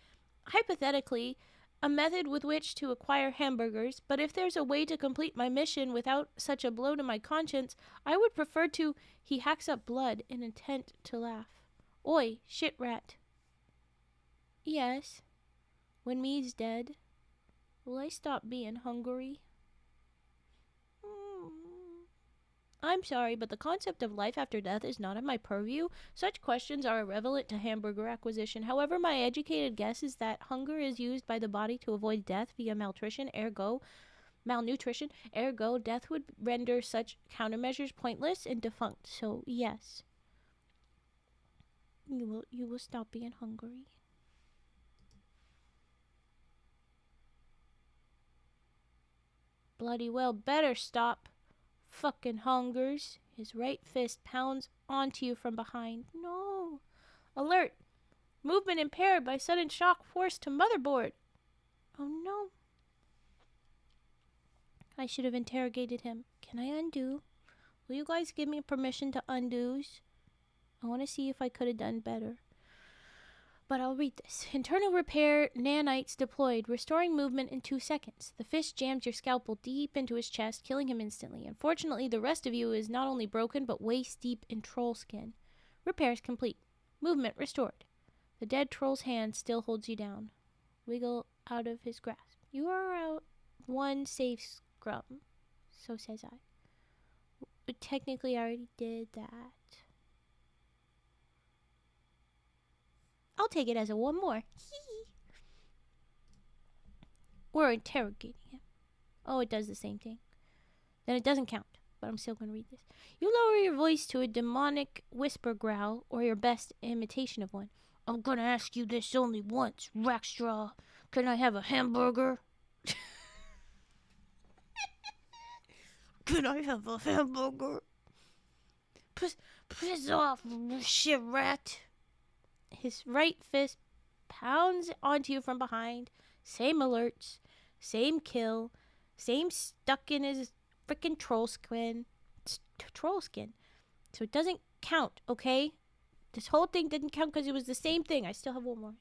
hypothetically, a method with which to acquire hamburgers, but if there's a way to complete my mission without such a blow to my conscience, I would prefer to... He hacks up blood in intent to laugh. Oi, shit rat. Yes. When me's dead, will I stop being hungry? I'm sorry, but the concept of life after death is not in my purview. Such questions are irrelevant to hamburger acquisition. However, my educated guess is that hunger is used by the body to avoid death via malnutrition, ergo, death would render such countermeasures pointless and defunct. So, yes. You will stop being hungry. Bloody well better stop. Fucking hungers. His right fist pounds onto you from behind. No. Alert. Movement impaired by sudden shock forced to motherboard. Oh no. I should have interrogated him. Can I undo? Will you guys give me permission to undo's? I want to see if I could have done better. But I'll read this. Internal repair nanites deployed, restoring movement in 2 seconds. The fist jams your scalpel deep into his chest, killing him instantly. Unfortunately, the rest of you is not only broken, but waist deep in troll skin. Repairs complete. Movement restored. The dead troll's hand still holds you down. Wiggle out of his grasp. You are out one safe scrum. So says I. But technically, I already did that. I'll take it as a one more. We're interrogating him. Oh, it does the same thing. Then it doesn't count, but I'm still going to read this. You lower your voice to a demonic whisper growl, or your best imitation of one. I'm going to ask you this only once, Rackstraw. Can I have a hamburger? Can I have a hamburger? Piss off, shit rat. His right fist pounds onto you from behind. Same alerts. Same kill. Same stuck in his freaking troll skin. So it doesn't count, okay? This whole thing didn't count because it was the same thing. I still have one more.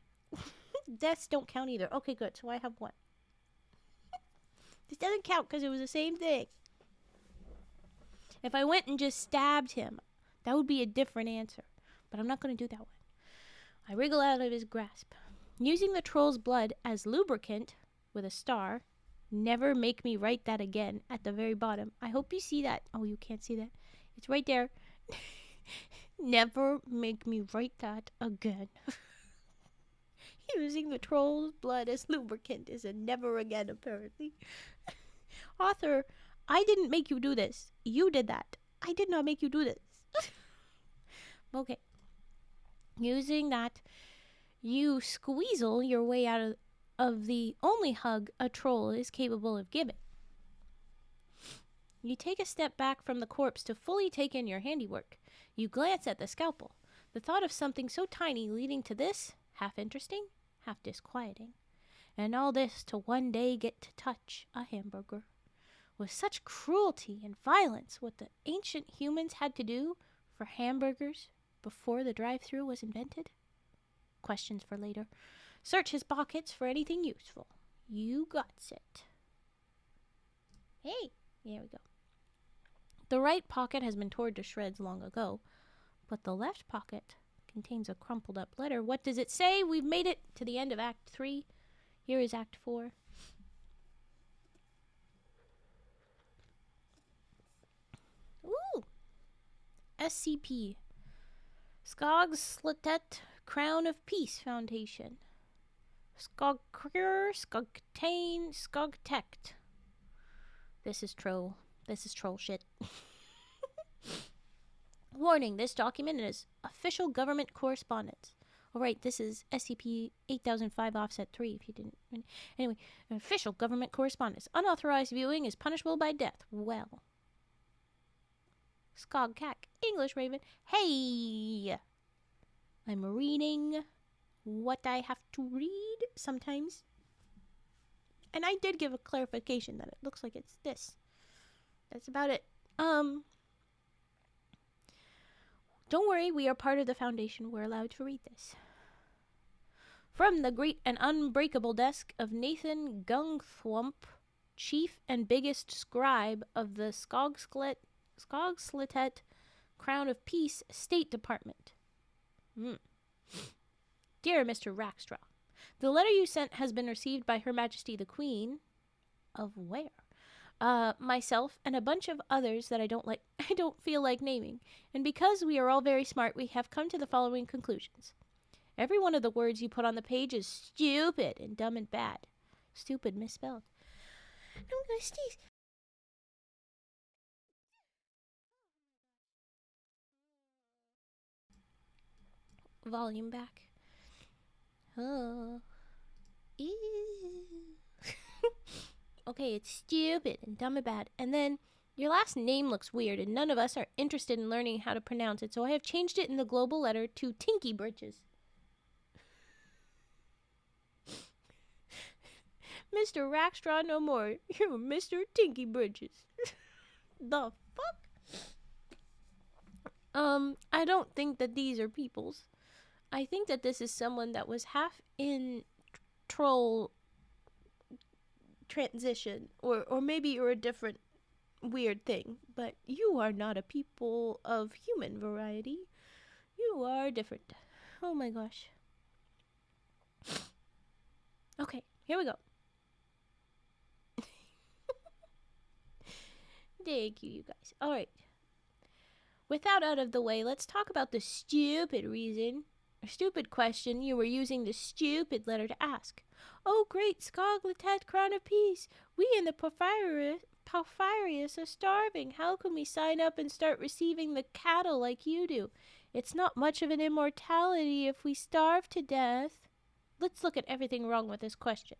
Deaths don't count either. Okay, good. So I have one. This doesn't count because it was the same thing. If I went and just stabbed him, that would be a different answer. But I'm not going to do that one. I wriggle out of his grasp. Using the troll's blood as lubricant with a star. Never make me write that again at the very bottom. I hope you see that. Oh, you can't see that. It's right there. Never make me write that again. Using the troll's blood as lubricant is a never again, apparently. Author, I didn't make you do this. You did that. I did not make you do this. Okay. Using that, you squeezle your way out of the only hug a troll is capable of giving. You take a step back from the corpse to fully take in your handiwork. You glance at the scalpel. The thought of something so tiny leading to this, half interesting, half disquieting. And all this to one day get to touch a hamburger. With such cruelty and violence, what the ancient humans had to do for hamburgers before the drive-thru was invented? Questions for later. Search his pockets for anything useful. You got it. Hey, there we go. The right pocket has been torn to shreds long ago, but the left pocket contains a crumpled up letter. What does it say? We've made it to the end of Act 3. Here is Act 4. Ooh! SCP. Skogsletet Crown of Peace Foundation. Skogkrir, Skogtain, Skogtekt. This is troll shit. Warning, this document is official government correspondence. Alright, this is SCP-8005 Offset 3, if you didn't... Anyway, official government correspondence. Unauthorized viewing is punishable by death. Well. Skogkak, English Raven. Hey! I'm reading what I have to read sometimes. And I did give a clarification that it looks like it's this. That's about it. Don't worry, we are part of the Foundation. We're allowed to read this. From the great and unbreakable desk of Nathan Gungthwump, chief and biggest scribe of the Skogsletet Crown of Peace State Department. Dear Mr. Rackstraw, the letter you sent has been received by Her Majesty the Queen of where? Myself and a bunch of others that I don't feel like naming. And because we are all very smart, we have come to the following conclusions. Every one of the words you put on the page is stupid and dumb and bad. Stupid misspelled. I'm gonna sneeze. Volume back. Oh. Ew. Okay, it's stupid and dumb and bad. And then your last name looks weird, and none of us are interested in learning how to pronounce it, so I have changed it in the global letter to Tinky Britches. Mr. Rackstraw no more. You're Mr. Tinky Britches. The fuck? I don't think that these are peoples. I think that this is someone that was half in troll transition, or maybe you're a different weird thing, but you are not a people of human variety. You are different. Oh my gosh. Okay, here we go. Thank you, you guys. Alright. With that out of the way, let's talk about the stupid question you were using the stupid letter to ask. Oh, great Skogletet Crown of Peace! We in the Porphyrius are starving. How can we sign up and start receiving the cattle like you do? It's not much of an immortality if we starve to death. Let's look at everything wrong with this question.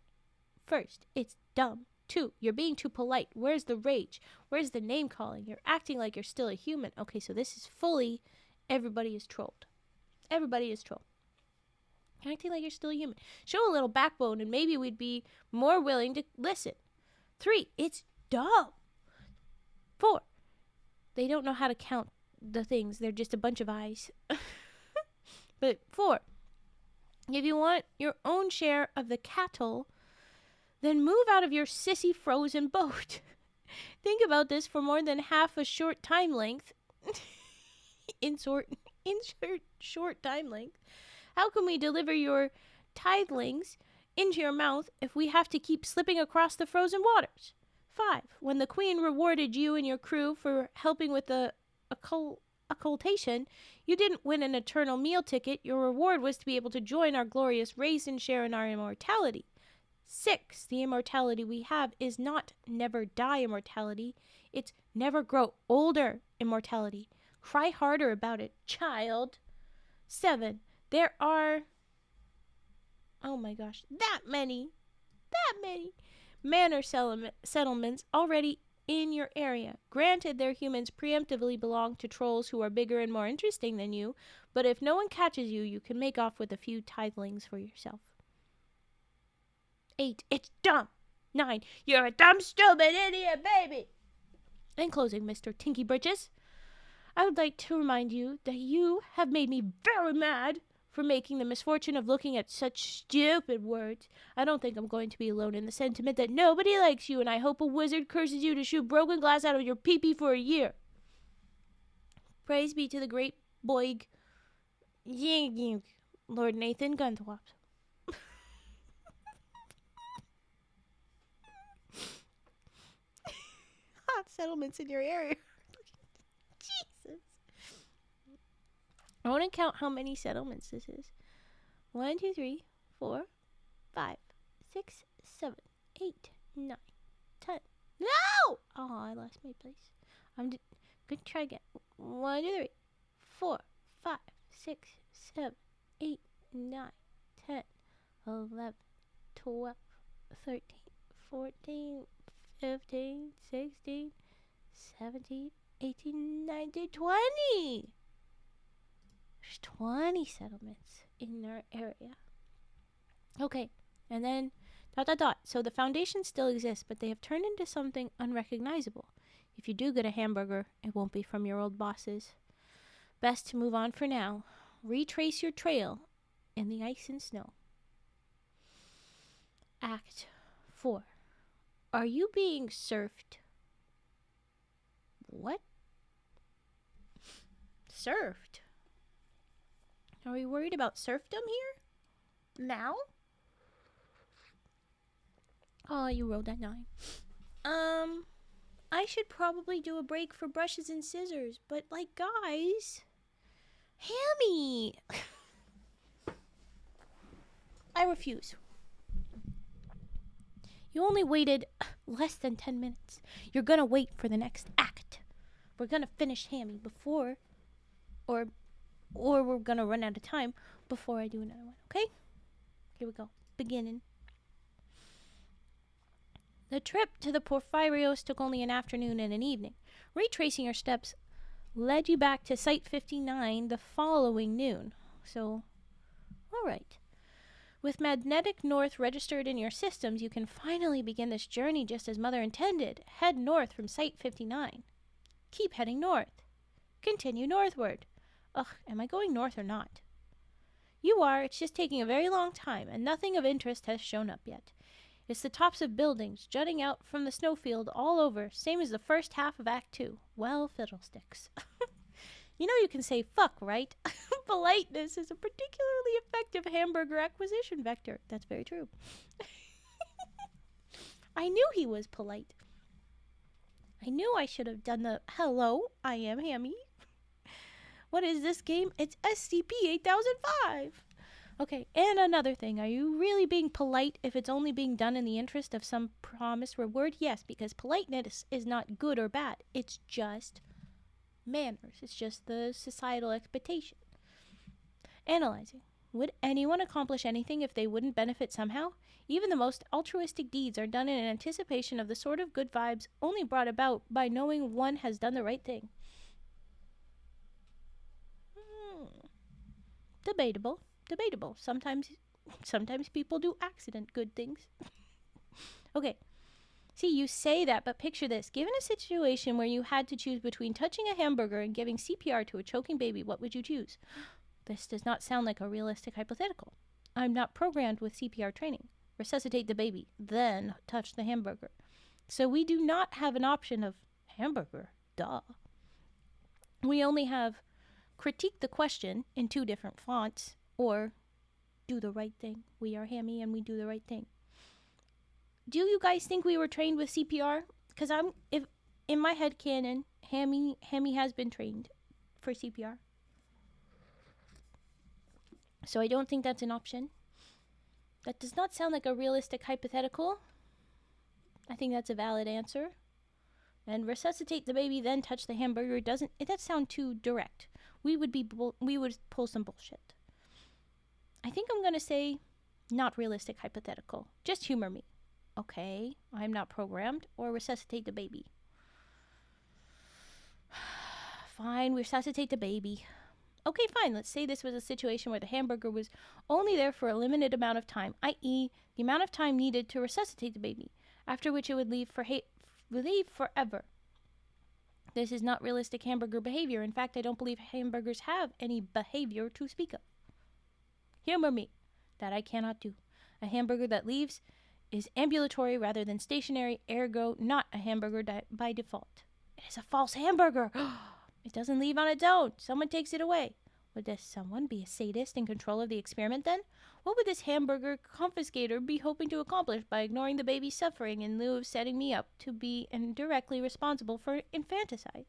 First, it's dumb. 2, you're being too polite. Where's the rage? Where's the name calling? You're acting like you're still a human. Okay, so this is fully everybody is trolled. Everybody is trolled. Acting like you're still a human. Show a little backbone and maybe we'd be more willing to listen. 3, it's dumb. 4, they don't know how to count the things. They're just a bunch of eyes. But 4, if you want your own share of the cattle, then move out of your sissy frozen boat. Think about this for more than half a short time length. Insert short time length. How can we deliver your tithlings into your mouth if we have to keep slipping across the frozen waters. 5. When the queen rewarded you and your crew for helping with the occultation, you didn't win an eternal meal ticket. Your reward was to be able to join our glorious race and share in our immortality. 6. The immortality we have is not never die immortality. It's never grow older immortality. Cry harder about it, child. 7. There are, oh my gosh, that many manor settlements already in your area. Granted, their humans preemptively belong to trolls who are bigger and more interesting than you, but if no one catches you, you can make off with a few tithlings for yourself. 8. It's dumb. 9. You're a dumb, stupid idiot baby. In closing, Mr. Tinky Britches, I would like to remind you that you have made me very mad for making the misfortune of looking at such stupid words. I don't think I'm going to be alone in the sentiment that nobody likes you, and I hope a wizard curses you to shoot broken glass out of your pee-pee for a year. Praise be to the great boig, Lord Nathan Gunthwap. Hot settlements in your area. Jesus. I want to count how many settlements this is. 1, 2, 3, 4, 5, 6, 7, 8, 9, 10. No! Oh, I lost my place. I'm going to try again. 1, 2, 3, 4, 5, 6, 7, 8, 9, 10, 11, 12, 13, 14, 15, 16, 17, 18, 19, 20. There's 20 settlements in our area. Okay, and then ... So the foundation still exists, but they have turned into something unrecognizable. If you do get a hamburger, it won't be from your old bosses. Best to move on for now. Retrace your trail in the ice and snow. Act 4. Are you being surfed? What? Surfed? Are we worried about serfdom here? Now? Oh, you rolled that 9. I should probably do a break for brushes and scissors, but like, guys, Hammy! I refuse. You only waited less than 10 minutes. You're gonna wait for the next act. We're gonna finish Hammy before, or we're gonna run out of time before I do another one, okay? Here we go. Beginning. The trip to the Porphyrios took only an afternoon and an evening. Retracing your steps led you back to Site 59 the following noon. So, all right. With Magnetic North registered in your systems, you can finally begin this journey just as Mother intended. Head north from Site 59. Keep heading north. Continue northward. Ugh, am I going north or not? You are. It's just taking a very long time, and nothing of interest has shown up yet. It's the tops of buildings jutting out from the snowfield all over, same as the first half of Act 2. Well, fiddlesticks. You know you can say fuck, right? Politeness is a particularly effective hamburger acquisition vector. That's very true. I knew he was polite. I knew I should have done the hello, I am Hammy. What is this game? It's SCP-8005. Okay, and another thing. Are you really being polite if it's only being done in the interest of some promised reward? Yes, because politeness is not good or bad. It's just manners. It's just the societal expectation. Analyzing. Would anyone accomplish anything if they wouldn't benefit somehow? Even the most altruistic deeds are done in anticipation of the sort of good vibes only brought about by knowing one has done the right thing. Debatable. Sometimes people do accident good things. Okay. See, you say that, but picture this. Given a situation where you had to choose between touching a hamburger and giving CPR to a choking baby, what would you choose? This does not sound like a realistic hypothetical. I'm not programmed with CPR training. Resuscitate the baby, then touch the hamburger. So we do not have an option of hamburger. Duh. We only have critique the question in 2 different fonts, or do the right thing. We are Hammy and we do the right thing. Do you guys think we were trained with CPR? Because if in my head canon, Hammy has been trained for CPR. So I don't think that's an option. That does not sound like a realistic hypothetical. I think that's a valid answer. And resuscitate the baby, then touch the hamburger doesn't. It does sound too direct. We would pull some bullshit. I think I'm gonna say, not realistic hypothetical. Just humor me. Okay, I'm not programmed. Or resuscitate the baby. Fine, resuscitate the baby. Okay, fine. Let's say this was a situation where the hamburger was only there for a limited amount of time, i.e., the amount of time needed to resuscitate the baby, after which it would leave forever. This is not realistic hamburger behavior. In fact, I don't believe hamburgers have any behavior to speak of. Humor me. That I cannot do. A hamburger that leaves is ambulatory rather than stationary, ergo not a hamburger by default. It is a false hamburger. It doesn't leave on its own. Someone takes it away. Would this someone be a sadist in control of the experiment then? What would this hamburger confiscator be hoping to accomplish by ignoring the baby's suffering in lieu of setting me up to be indirectly responsible for infanticide?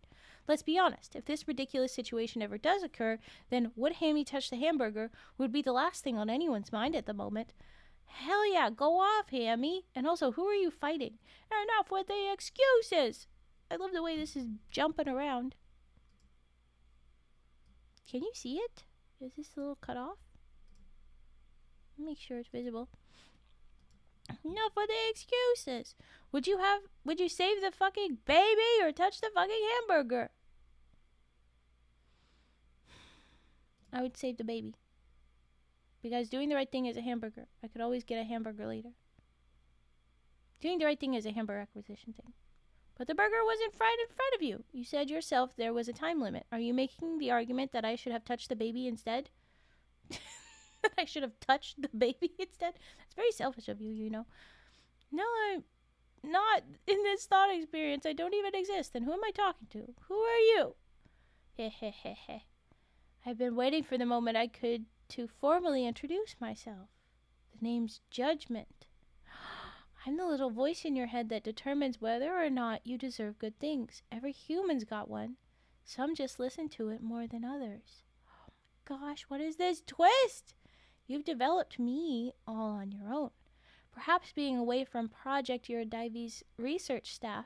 Let's be honest. If this ridiculous situation ever does occur, then would Hammy touch the hamburger would be the last thing on anyone's mind at the moment. Hell yeah, go off, Hammy. And also, who are you fighting? Enough with the excuses. I love the way this is jumping around. Can you see it? Is this a little cut off? Make sure it's visible. Enough with the excuses. Would you save the fucking baby or touch the fucking hamburger? I would save the baby. Because doing the right thing is a hamburger. I could always get a hamburger later. Doing the right thing is a hamburger acquisition thing. But the burger was in front of you. You said yourself there was a time limit. Are you making the argument that I should have touched the baby instead? That I should have touched the baby instead? That's very selfish of you, you know. No, I'm not in this thought experience. I don't even exist. And who am I talking to? Who are you? Hehehehe. I've been waiting for the moment I could to formally introduce myself. The name's Judgment. I'm the little voice in your head that determines whether or not you deserve good things. Every human's got one. Some just listen to it more than others. Oh my gosh, what is this twist? You've developed me all on your own. Perhaps being away from Project Eurodive's research staff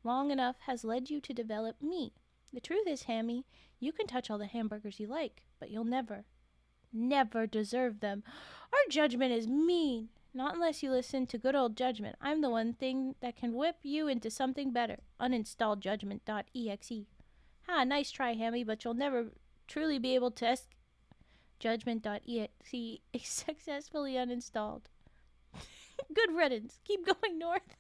long enough has led you to develop me. The truth is, Hammy, you can touch all the hamburgers you like, but you'll never deserve them. Our Judgment is mean. Not unless you listen to good old Judgment. I'm the one thing that can whip you into something better. Uninstall judgment.exe. Ha, nice try, Hammy, but you'll never truly be able to judgment.exe is successfully uninstalled. Good riddance. Keep going north.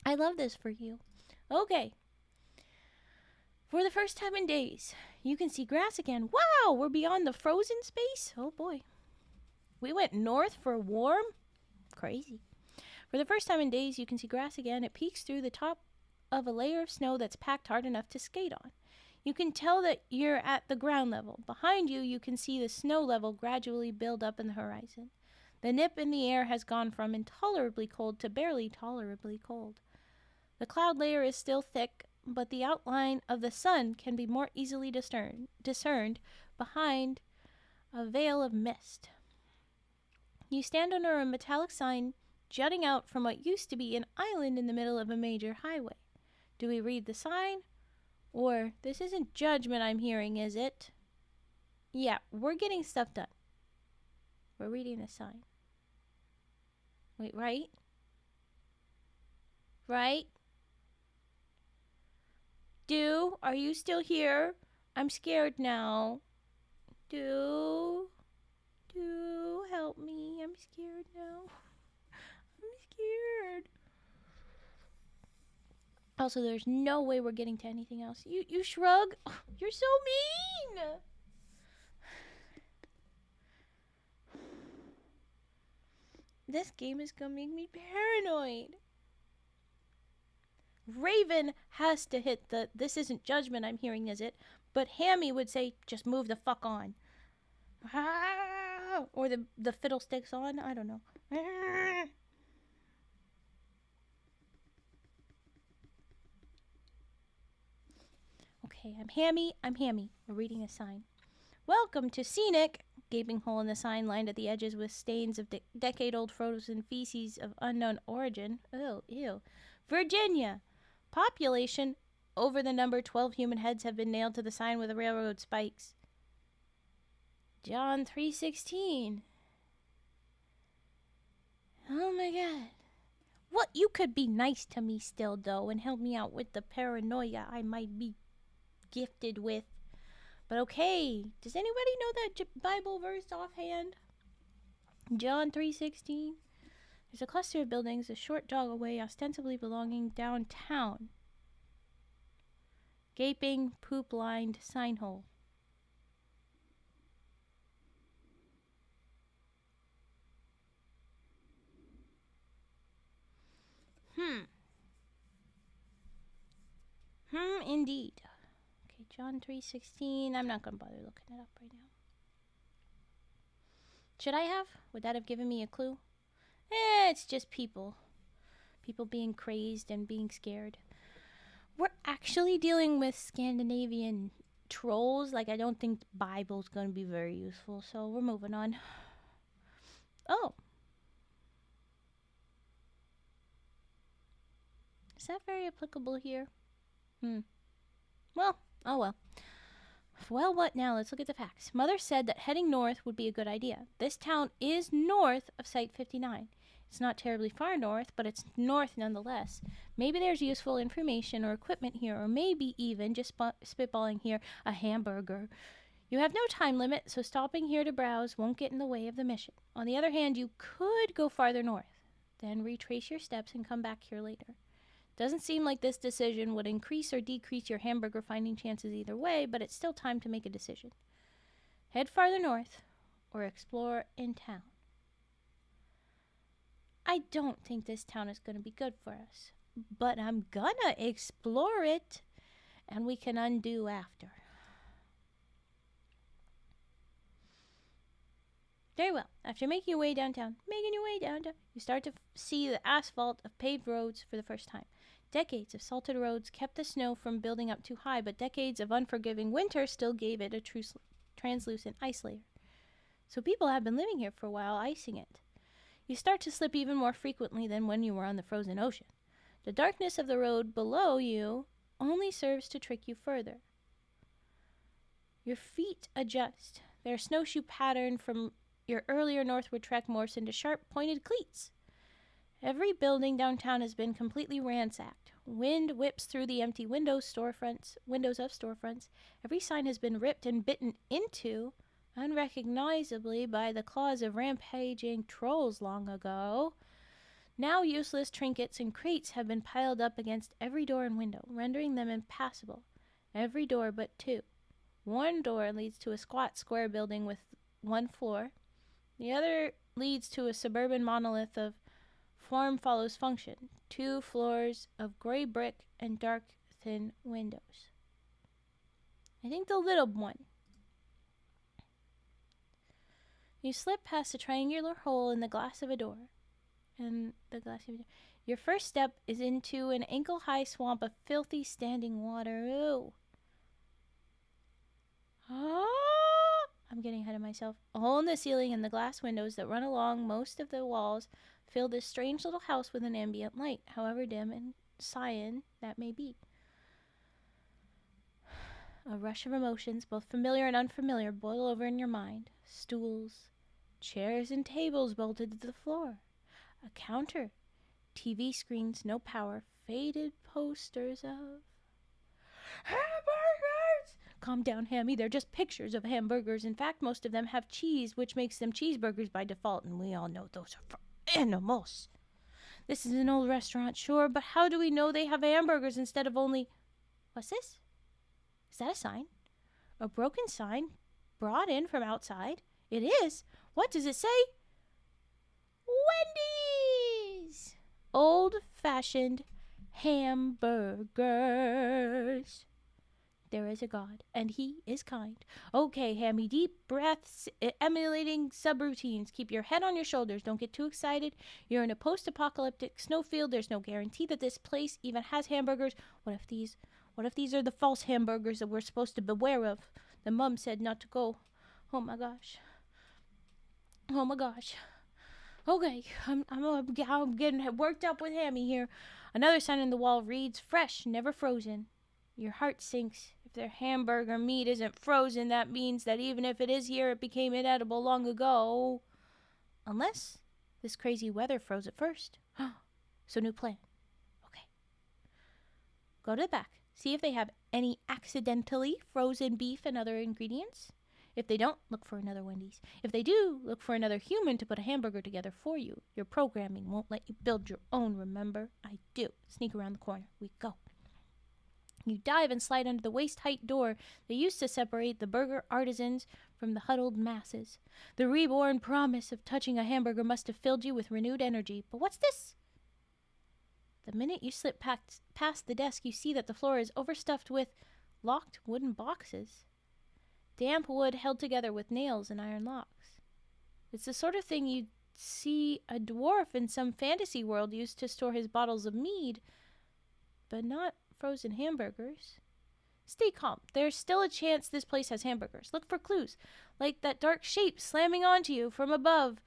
I love this for you. Okay. For the first time in days, you can see grass again. Wow, we're beyond the frozen space. Oh boy. We went north for warm? Crazy. For the first time in days, you can see grass again. It peeks through the top of a layer of snow that's packed hard enough to skate on. You can tell that you're at the ground level. Behind you, you can see the snow level gradually build up in the horizon. The nip in the air has gone from intolerably cold to barely tolerably cold. The cloud layer is still thick, but the outline of the sun can be more easily discerned behind a veil of mist. You stand under a metallic sign jutting out from what used to be an island in the middle of a major highway. Do we read the sign? Or, this isn't Judgment I'm hearing, is it? Yeah, we're getting stuff done. We're reading the sign. Wait, right? Right? Do, are you still here? I'm scared now. Do help me. I'm scared now. I'm scared. Also, there's no way we're getting to anything else. You shrug. You're so mean. This game is gonna make me paranoid. Raven has to hit the "this isn't judgment I'm hearing, is it?" But Hammy would say, "just move the fuck on." Or the fiddlesticks on. I don't know. Okay, I'm Hammy. We're reading a sign. "Welcome to Scenic," gaping hole in the sign lined at the edges with stains of decade-old frozen feces of unknown origin. Oh, ew. "Virginia. Population over the number 12 human heads have been nailed to the sign with railroad spikes." John 3:16. Oh my god. What? You could be nice to me still, though, and help me out with the paranoia I might be gifted with. But okay, does anybody know that Bible verse offhand? John 3:16. "There's a cluster of buildings a short jog away, ostensibly belonging downtown." Gaping, poop-lined sign hole. Indeed. Okay, John 3:16. I'm not going to bother looking it up right now. Should I have? Would that have given me a clue? It's just people. People being crazed and being scared. We're actually dealing with Scandinavian trolls. Like, I don't think the Bible's going to be very useful, so we're moving on. Oh. Is that very applicable here? Well, oh well. Well, what now? Let's look at the facts. Mother said that heading north would be a good idea. This town is north of Site 59. It's not terribly far north, but it's north nonetheless. Maybe there's useful information or equipment here, or maybe even, just spitballing here, a hamburger. You have no time limit, so stopping here to browse won't get in the way of the mission. On the other hand, you could go farther north, then retrace your steps and come back here later. Doesn't seem like this decision would increase or decrease your hamburger finding chances either way, but it's still time to make a decision. Head farther north or explore in town. I don't think this town is going to be good for us, but I'm gonna explore it, and we can undo after. Very well. After making your way downtown, you start to see the asphalt of paved roads for the first time. Decades of salted roads kept the snow from building up too high, but decades of unforgiving winter still gave it a translucent ice layer. So people have been living here for a while, icing it. You start to slip even more frequently than when you were on the frozen ocean. The darkness of the road below you only serves to trick you further. Your feet adjust. Their snowshoe pattern from your earlier northward trek morphs into sharp, pointed cleats. Every building downtown has been completely ransacked. Wind whips through the empty windows of storefronts. Every sign has been ripped and bitten into, unrecognizably, by the claws of rampaging trolls long ago. Now useless trinkets and crates have been piled up against every door and window, rendering them impassable. Every door but two. One door leads to a squat square building with one floor. The other leads to a suburban monolith of form follows function. 2 floors of gray brick and dark, thin windows. I think the little one. You slip past a triangular hole in the glass of a door. Your first step is into an ankle-high swamp of filthy standing water. Ooh. I'm getting ahead of myself. A hole in the ceiling and the glass windows that run along most of the walls fill this strange little house with an ambient light, however dim and cyan that may be. A rush of emotions, both familiar and unfamiliar, boil over in your mind. Stools, chairs and tables bolted to the floor. A counter, TV screens, no power, faded posters of hamburgers! Calm down, Hammy. They're just pictures of hamburgers. In fact, most of them have cheese, which makes them cheeseburgers by default, and we all know those are for animals. This is an old restaurant, sure, but how do we know they have hamburgers instead of only... What's this? Is that a sign? A broken sign brought in from outside? It is. What does it say? Wendy's! Old-fashioned hamburgers. There is a God, and he is kind. Okay, Hammy, deep breaths, emulating subroutines. Keep your head on your shoulders. Don't get too excited. You're in a post-apocalyptic snowfield. There's no guarantee that this place even has hamburgers. What if these are the false hamburgers that we're supposed to beware of? The mum said not to go. Oh my gosh. Oh my gosh. Okay, I'm getting worked up with Hammy here. Another sign on the wall reads, fresh, never frozen. Your heart sinks. If their hamburger meat isn't frozen, that means that even if it is here, it became inedible long ago. Unless this crazy weather froze it first. So new plan. Okay. Go to the back. See if they have any accidentally frozen beef and other ingredients. If they don't, look for another Wendy's. If they do, look for another human to put a hamburger together for you. Your programming won't let you build your own, remember? I do. Sneak around the corner. We go. You dive and slide under the waist-height door that used to separate the burger artisans from the huddled masses. The reborn promise of touching a hamburger must have filled you with renewed energy. But what's this? The minute you slip past the desk, you see that the floor is overstuffed with locked wooden boxes. Damp wood held together with nails and iron locks. It's the sort of thing you'd see a dwarf in some fantasy world use to store his bottles of mead, but not frozen hamburgers. Stay calm. There's still a chance this place has hamburgers. Look for clues, like that dark shape slamming onto you from above.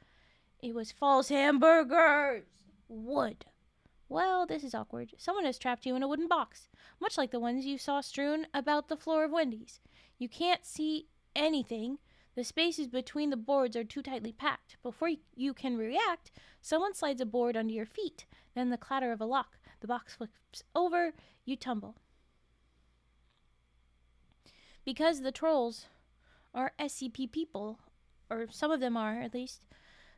It was false hamburgers. Wood. Well, this is awkward. Someone has trapped you in a wooden box, much like the ones you saw strewn about the floor of Wendy's. You can't see anything. The spaces between the boards are too tightly packed. Before you can react, someone slides a board under your feet. Then the clatter of a lock. The box flips over. You tumble. Because the trolls are SCP people, or some of them are at least,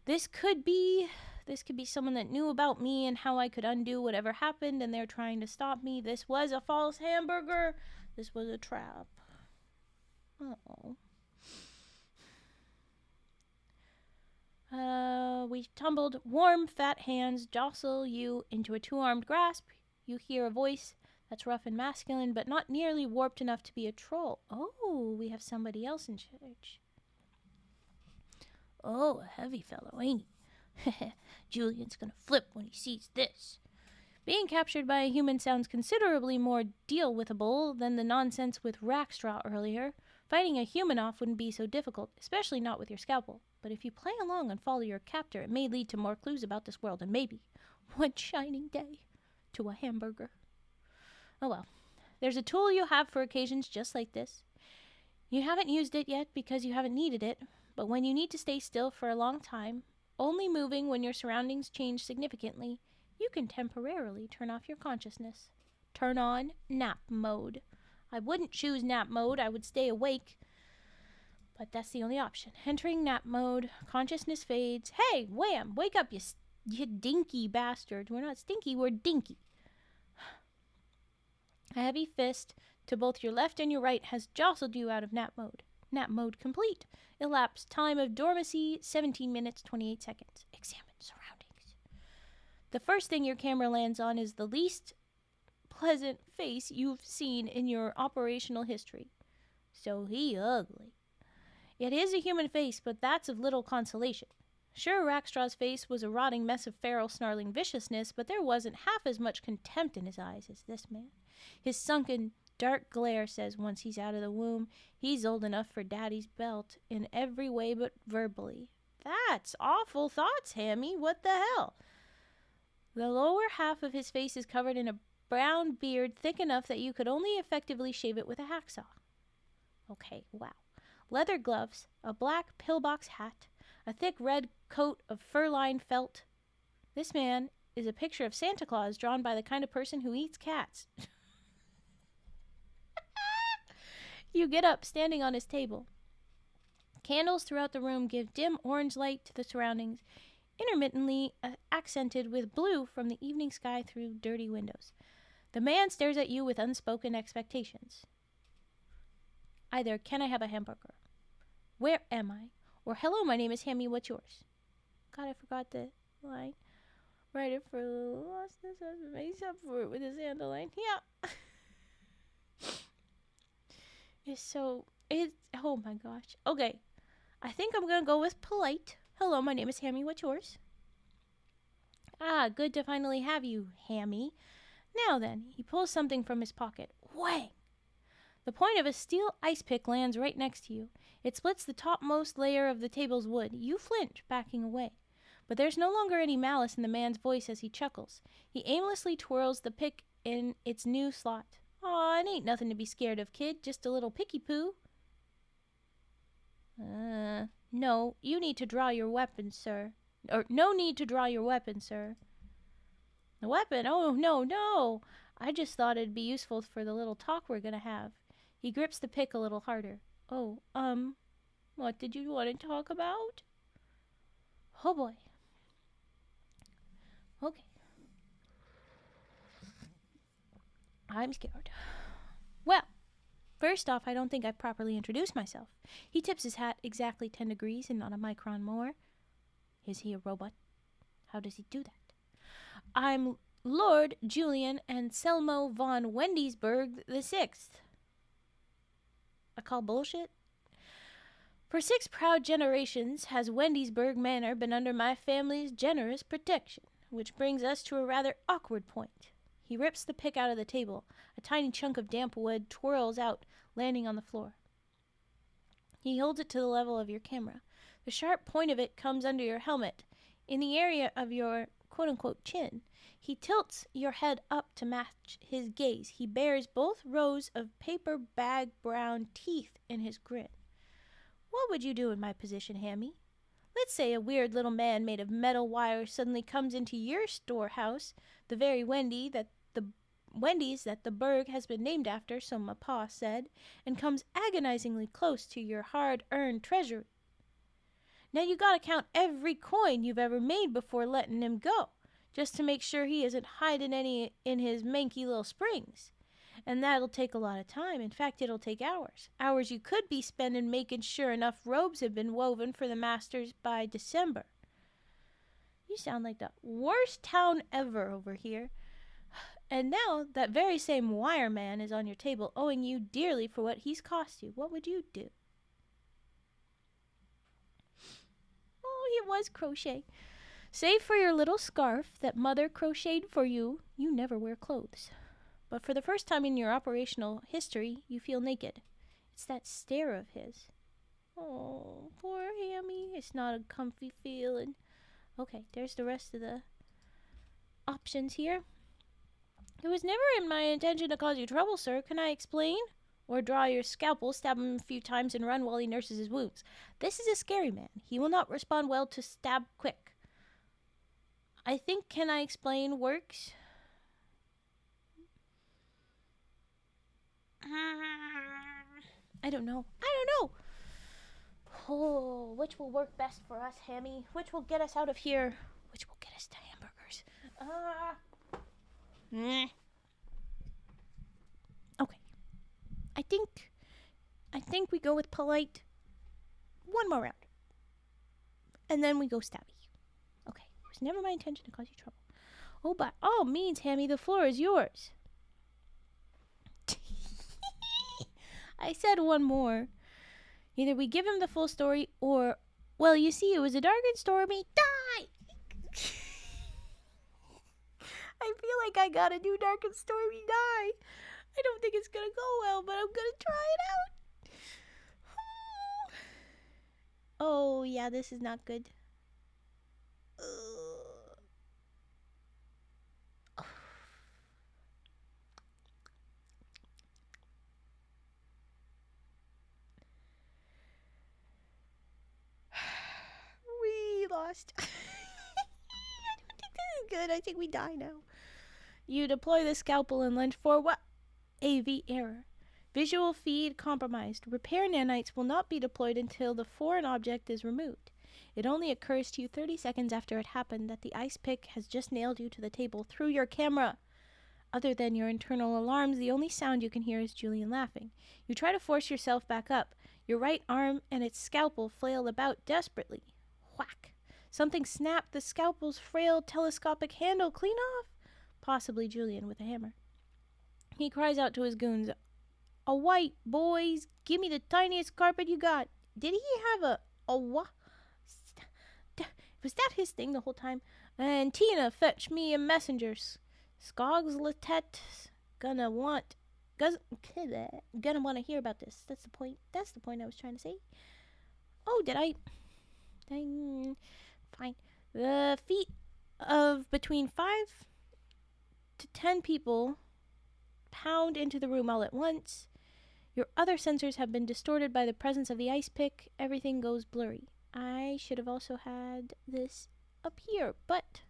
this could be someone that knew about me and how I could undo whatever happened, and they're trying to stop me. This was a false hamburger. This was a trap. Uh-oh. We tumbled. Warm, fat hands jostle you into a two-armed grasp. You hear a voice that's rough and masculine, but not nearly warped enough to be a troll. Oh, we have somebody else in charge. Oh, a heavy fellow, ain't he? Julian's gonna flip when he sees this. Being captured by a human sounds considerably more deal-withable than the nonsense with Rackstraw earlier. Fighting a human off wouldn't be so difficult, especially not with your scalpel. But if you play along and follow your captor, it may lead to more clues about this world, and maybe, one shining day, to a hamburger. Oh well. There's a tool you have for occasions just like this. You haven't used it yet because you haven't needed it, but when you need to stay still for a long time, only moving when your surroundings change significantly, you can temporarily turn off your consciousness. Turn on nap mode. I wouldn't choose nap mode, I would stay awake, but that's the only option. Entering nap mode, consciousness fades. Hey, wham, wake up, you dinky bastard. We're not stinky, we're dinky. A heavy fist to both your left and your right has jostled you out of nap mode. Nap mode complete. Elapsed time of dormancy, 17 minutes, 28 seconds. Examine surroundings. The first thing your camera lands on is the least pleasant face you've seen in your operational history. So he ugly. It is a human face, but that's of little consolation. Sure, Rackstraw's face was a rotting mess of feral, snarling viciousness, but there wasn't half as much contempt in his eyes as this man. His sunken, dark glare says once he's out of the womb, he's old enough for Daddy's belt in every way but verbally. That's awful thoughts, Hammy. What the hell? The lower half of his face is covered in a brown beard thick enough that you could only effectively shave it with a hacksaw. Okay, wow. Leather gloves, a black pillbox hat, a thick red coat of fur-lined felt. This man is a picture of Santa Claus drawn by the kind of person who eats cats. You get up, standing on his table. Candles throughout the room give dim orange light to the surroundings, intermittently accented with blue from the evening sky through dirty windows. The man stares at you with unspoken expectations. Either, can I have a hamburger? Where am I? Or, hello, my name is Hammy, what's yours? God, I forgot the line. Write it for a little lostness. Makes up for it with his dandelion. Yeah. It's oh my gosh. Okay. I think I'm gonna go with polite. Hello, my name is Hammy. What's yours? Ah, good to finally have you, Hammy. Now then, he pulls something from his pocket. Whang! The point of a steel ice pick lands right next to you. It splits the topmost layer of the table's wood. You flinch, backing away. But there's no longer any malice in the man's voice as he chuckles. He aimlessly twirls the pick in its new slot. Aw, it ain't nothing to be scared of, kid. Just a little picky poo. No, you need to draw your weapon, sir. Or, no need to draw your weapon, sir. The weapon? Oh, no, no. I just thought it'd be useful for the little talk we're gonna have. He grips the pick a little harder. Oh, what did you want to talk about? Oh boy. Okay. I'm scared. Well, first off, I don't think I've properly introduced myself. He tips his hat exactly 10 degrees and not a micron more. Is he a robot? How does he do that? I'm Lord Julian Anselmo von Wendysburg the Sixth. I call bullshit? For 6 proud generations has Wendysburg Manor been under my family's generous protection, which brings us to a rather awkward point. He rips the pick out of the table. A tiny chunk of damp wood twirls out, landing on the floor. He holds it to the level of your camera. The sharp point of it comes under your helmet, in the area of your quote-unquote chin. He tilts your head up to match his gaze. He bares both rows of paper bag brown teeth in his grin. What would you do in my position, Hammy? Let's say a weird little man made of metal wire suddenly comes into your storehouse, the very Wendy's that the burg has been named after, so my pa said, and comes agonizingly close to your hard-earned treasury. Now you gotta count every coin you've ever made before letting him go, just to make sure he isn't hiding any in his manky little springs. And that'll take a lot of time. In fact, it'll take hours. Hours you could be spending making sure enough robes have been woven for the masters by December. You sound like the worst town ever over here. And now that very same wire man is on your table owing you dearly for what he's cost you. What would you do? Oh, it was crochet. Save for your little scarf that Mother crocheted for you, you never wear clothes. But for the first time in your operational history, you feel naked. It's that stare of his. Oh, poor Hammy. It's not a comfy feeling. Okay, there's the rest of the options here. It was never in my intention to cause you trouble, sir. Can I explain? Or draw your scalpel, stab him a few times, and run while he nurses his wounds. This is a scary man. He will not respond well to stab quick. I think can I explain works. I don't know. Oh, which will work best for us, Hammy? Which will get us out of here? Which will get us to hamburgers? Okay. I think we go with polite. One more round. And then we go stabby. Okay. It was never my intention to cause you trouble. Oh, by all means, Hammy, the floor is yours. I said one more. Either we give him the full story or, well, you see, it was a dark and stormy die. I feel like I gotta do dark and stormy die. I don't think it's gonna go well, but I'm gonna try it out. Oh, yeah, this is not good. We lost. I don't think this is good. I think we die now. You deploy the scalpel and lunge for what? AV error. Visual feed compromised. Repair nanites will not be deployed until the foreign object is removed. It only occurs to you 30 seconds after it happened that the ice pick has just nailed you to the table through your camera. Other than your internal alarms, the only sound you can hear is Julian laughing. You try to force yourself back up. Your right arm and its scalpel flail about desperately. Whack! Something snapped the scalpel's frail telescopic handle clean off. Possibly Julian with a hammer. He cries out to his goons, "A white, boys! Give me the tiniest carpet you got!" Did he have a what? Was that his thing the whole time? "And Tina, fetch me a messenger. Skog's Latette's gonna want to hear about this." That's the point. That's the point I was trying to say. Oh, did I? Fine. The feet of between 5 to 10 people pound into the room all at once. Your other sensors have been distorted by the presence of the ice pick. Everything goes blurry. I should have also had this up here, but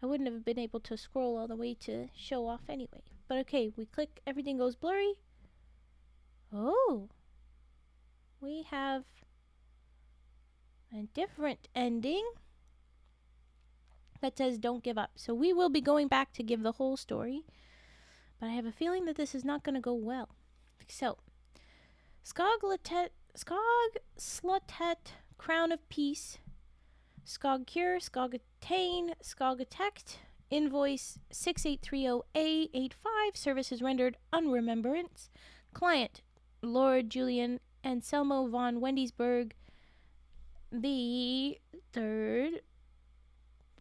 I wouldn't have been able to scroll all the way to show off anyway. But okay, we click, everything goes blurry. Oh, we have a different ending that says don't give up. So we will be going back to give the whole story, but I have a feeling that this is not going to go well. So, Skog Slutet, Crown of Peace, Skog Cure, Skog Attain, Skog Attect, invoice 6830A85, services rendered unremembrance, client Lord Julian Anselmo von Wendysburg, the 3rd,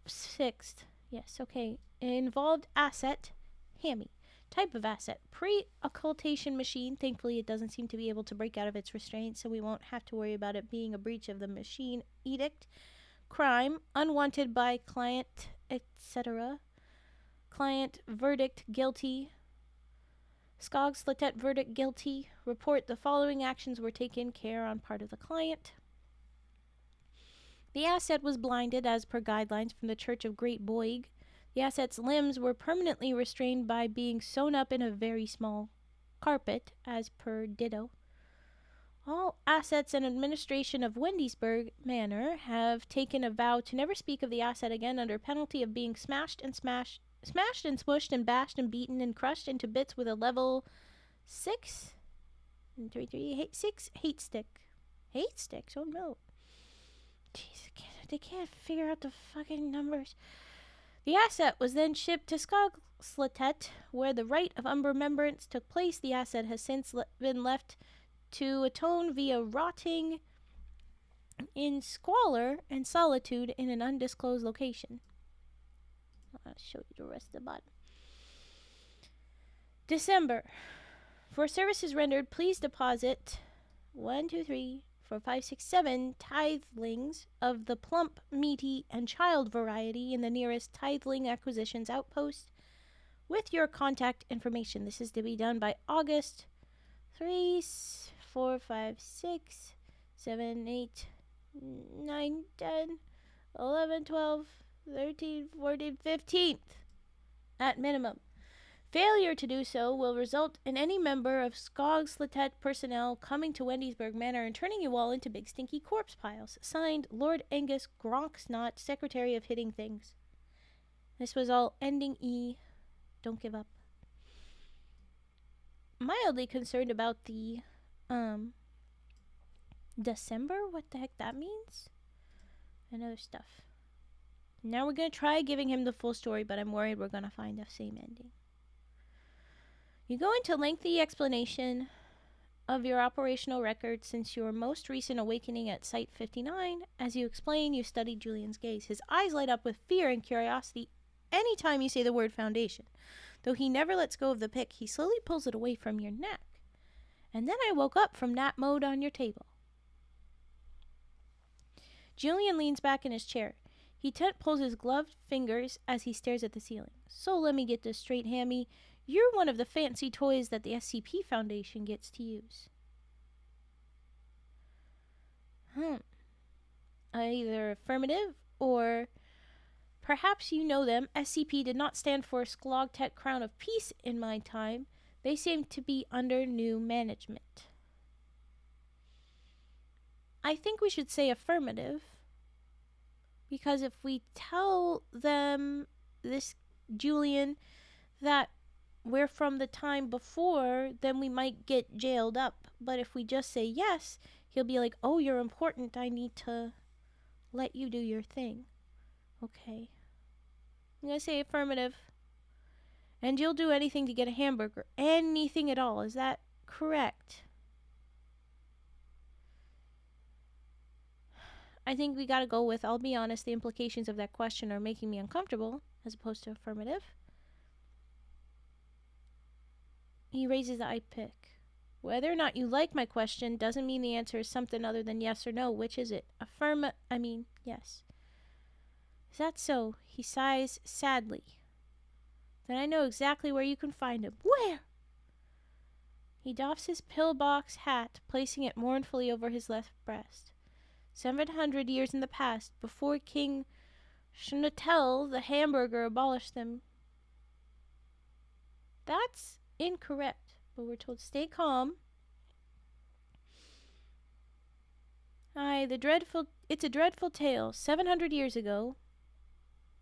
6th, yes, okay, involved asset, Hammy. Type of asset, pre-occultation machine. Thankfully, it doesn't seem to be able to break out of its restraints, so we won't have to worry about it being a breach of the machine edict. Crime, unwanted by client, etc. Client, verdict, guilty. Skog Slatet, verdict, guilty. Report the following actions were taken care on part of the client. The asset was blinded as per guidelines from the Church of Great Boig. The asset's limbs were permanently restrained by being sewn up in a very small carpet, as per ditto. All assets and administration of Wendysburg Manor have taken a vow to never speak of the asset again under penalty of being smashed and smushed and bashed and beaten and crushed into bits with a level 6 and 6 hate stick. Hate sticks? Oh no. Jeez, they can't figure out the fucking numbers. The asset was then shipped to Skogslatet, where the rite of unremembrance took place. The asset has since been left to atone via rotting in squalor and solitude in an undisclosed location. I'll show you the rest of the bottom. December. For services rendered, please deposit 1, 2, 3, 4, 5, 6, 7 tithelings of the plump, meaty, and child variety in the nearest tithling acquisitions outpost with your contact information. This is to be done by August 3, 4, 5, 6, 7, 8, 9, 10, 11, 12, 13, 14, 15th at minimum. Failure to do so will result in any member of Skogslatet personnel coming to Wendysburg Manor and turning you all into big stinky corpse piles. Signed, Lord Angus Gronksnot, Secretary of Hitting Things. This was all ending E. Don't give up. Mildly concerned about the, December? What the heck that means? And other stuff. Now we're going to try giving him the full story, but I'm worried we're going to find the same ending. You go into lengthy explanation of your operational record since your most recent awakening at Site 59. As you explain, you study Julian's gaze. His eyes light up with fear and curiosity anytime you say the word foundation. Though he never lets go of the pick, he slowly pulls it away from your neck. And then I woke up from nap mode on your table. Julian leans back in his chair. He pulls his gloved fingers as he stares at the ceiling. So let me get this straight, Hammy. You're one of the fancy toys that the SCP Foundation gets to use. Either affirmative or perhaps you know them. SCP did not stand for Sklogtet Crown of Peace in my time. They seem to be under new management. I think we should say affirmative. Because if we tell them, this Julian, that we're from the time before, then we might get jailed up. But if we just say yes, he'll be like, oh, you're important, I need to let you do your thing. Okay. I'm going to say affirmative. And you'll do anything to get a hamburger. Anything at all. Is that correct? I think we gotta go with, I'll be honest, the implications of that question are making me uncomfortable, as opposed to affirmative. He raises the eye pick. Whether or not you like my question doesn't mean the answer is something other than yes or no. Which is it? Yes. Is that so? He sighs sadly. Then I know exactly where you can find him. Where? He doffs his pillbox hat, placing it mournfully over his left breast. 700 years in the past, before King Schnittel the hamburger abolished them. That's incorrect, but we're told stay calm. Aye, it's a dreadful tale. 700 years ago.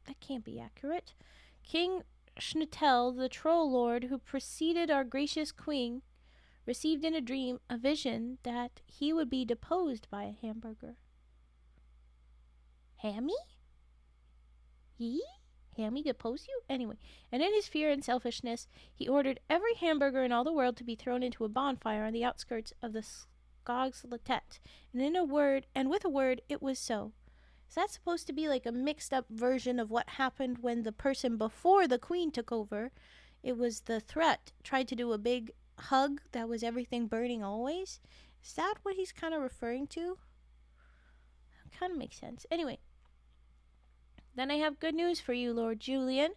That can't be accurate. King Schnittel, the troll lord who preceded our gracious queen, received in a dream a vision that he would be deposed by a hamburger. Hammy? He? Hammy depose you? Anyway, and in his fear and selfishness, he ordered every hamburger in all the world to be thrown into a bonfire on the outskirts of the Skogs Latet. And with a word, it was so. Is that supposed to be like a mixed up version of what happened when the person before the queen took over? It was the threat, tried to do a big hug that was everything burning always? Is that what he's kind of referring to? Kind of makes sense. Anyway. Then I have good news for you, Lord Julian.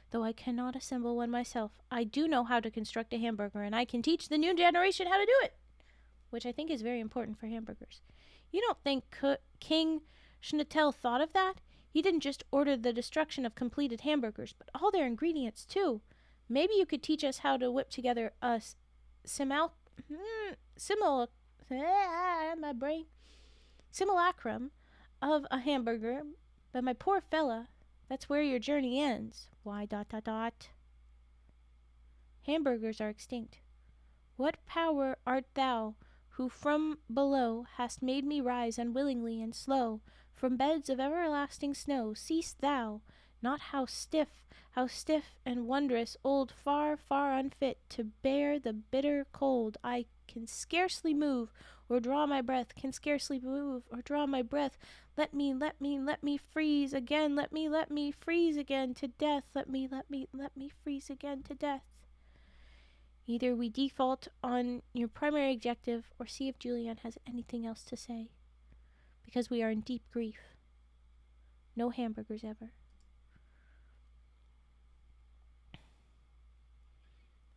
Though I cannot assemble one myself, I do know how to construct a hamburger, and I can teach the new generation how to do it, which I think is very important for hamburgers. You don't think King Schnittel thought of that? He didn't just order the destruction of completed hamburgers, but all their ingredients, too. Maybe you could teach us how to whip together a simulacrum of a hamburger. But my poor fella, that's where your journey ends. Why ... Hamburgers are extinct. What power art thou, who from below hast made me rise unwillingly and slow, from beds of everlasting snow? Seest thou not how stiff and wondrous old, far, far unfit to bear the bitter cold? I can scarcely move, or draw my breath, Let me freeze again, let me freeze again to death, let me freeze again to death. Either we default on your primary objective or see if Julian has anything else to say, because we are in deep grief. No hamburgers ever.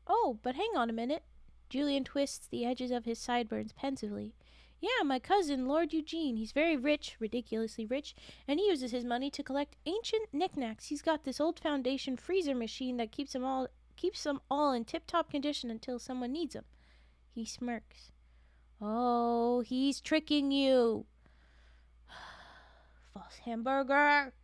Oh, but hang on a minute. Julian twists the edges of his sideburns pensively. Yeah, my cousin, Lord Eugene. He's very rich, ridiculously rich, and he uses his money to collect ancient knickknacks. He's got this old Foundation freezer machine that keeps them all in tip-top condition until someone needs them. He smirks. Oh, he's tricking you. False hamburger.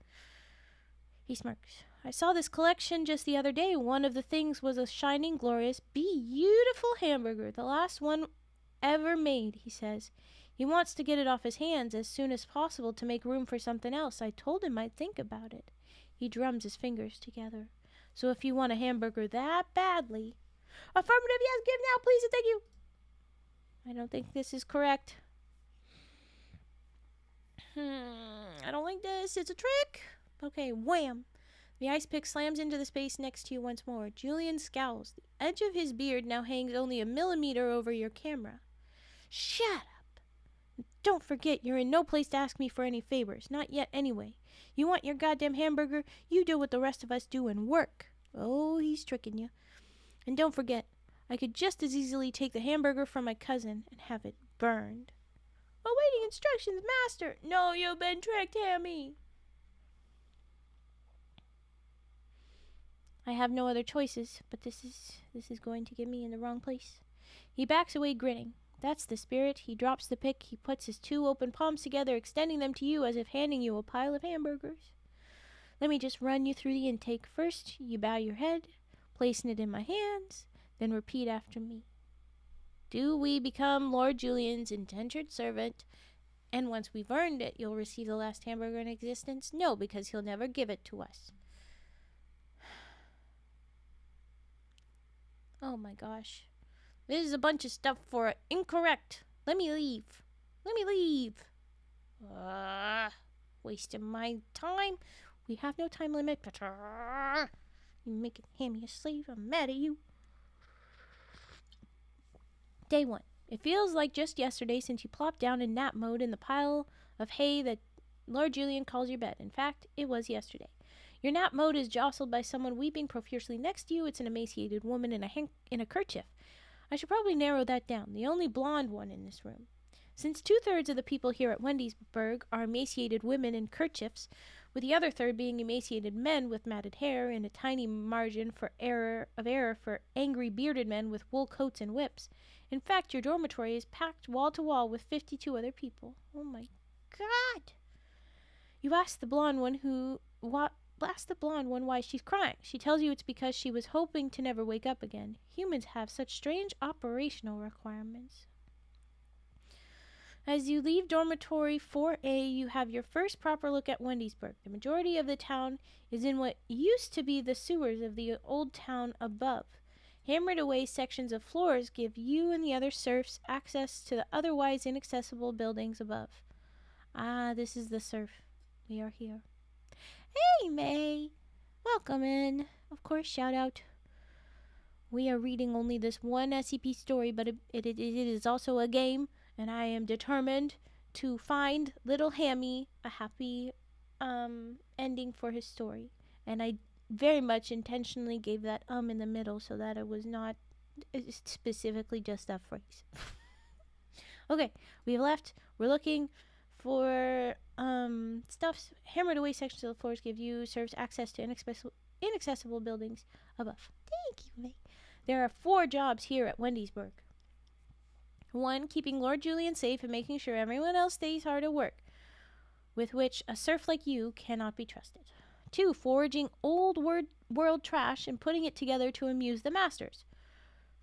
He smirks. I saw this collection just the other day. One of the things was a shining, glorious, beautiful hamburger. The last one ever made, he says. He wants to get it off his hands as soon as possible to make room for something else. I told him I'd think about it. He drums his fingers together. So if you want a hamburger that badly... Affirmative, yes, give now, please, and thank you. I don't think this is correct. I don't like this. It's a trick. Okay, wham. The ice pick slams into the space next to you once more. Julian scowls. The edge of his beard now hangs only a millimeter over your camera. Shut up. Don't forget, you're in no place to ask me for any favors. Not yet, anyway. You want your goddamn hamburger? You do what the rest of us do and work. Oh, he's tricking you. And don't forget, I could just as easily take the hamburger from my cousin and have it burned. Awaiting instructions, master. No, you've been tricked, Hammy. I have no other choices, but this is going to get me in the wrong place. He backs away, grinning. That's the spirit. He drops the pick. He puts his two open palms together, extending them to you as if handing you a pile of hamburgers. Let me just run you through the intake. First, you bow your head, placing it in my hands, then repeat after me. Do we become Lord Julian's indentured servant And once we've earned it, you'll receive the last hamburger in existence? No, because he'll never give it to us. Oh my gosh. This is a bunch of stuff for incorrect. Let me leave. Let me leave. Wasting my time. We have no time limit, but you making Hammy a slave. I'm mad at you. Day 1. It feels like just yesterday since you plopped down in nap mode in the pile of hay that Lord Julian calls your bed. In fact, it was yesterday. Your nap mode is jostled by someone weeping profusely next to you. It's an emaciated woman in a kerchief. I should probably narrow that down. The only blonde one in this room. Since 2/3 of the people here at Wendysburg are emaciated women in kerchiefs, with the other third being emaciated men with matted hair and a tiny margin for error for angry bearded men with wool coats and whips. In fact, your dormitory is packed wall to wall with 52 other people. Oh my God! You ask the blonde one why she's crying. She tells you it's because she was hoping to never wake up again. Humans have such strange operational requirements. As you leave dormitory 4A, you have your first proper look at Wendysburg. The majority of the town is in what used to be the sewers of the old town above. Hammered away sections of floors give you and the other serfs access to the otherwise inaccessible buildings above. Ah, this is the serf. We are here. Hey, May! Welcome in. Of course, shout out. We are reading only this one SCP story, but it is also a game, and I am determined to find little Hammy a happy ending for his story. And I very much intentionally gave that in the middle so that it was not specifically just that phrase. Okay, we left. We're looking for stuff. Hammered away sections of the floors give you serves access to inaccessible buildings above. Thank you, May. There are 4 jobs here at Wendysburg. 1, keeping Lord Julian safe and making sure everyone else stays hard at work, with which a serf like you cannot be trusted. 2, foraging old world trash and putting it together to amuse the masters,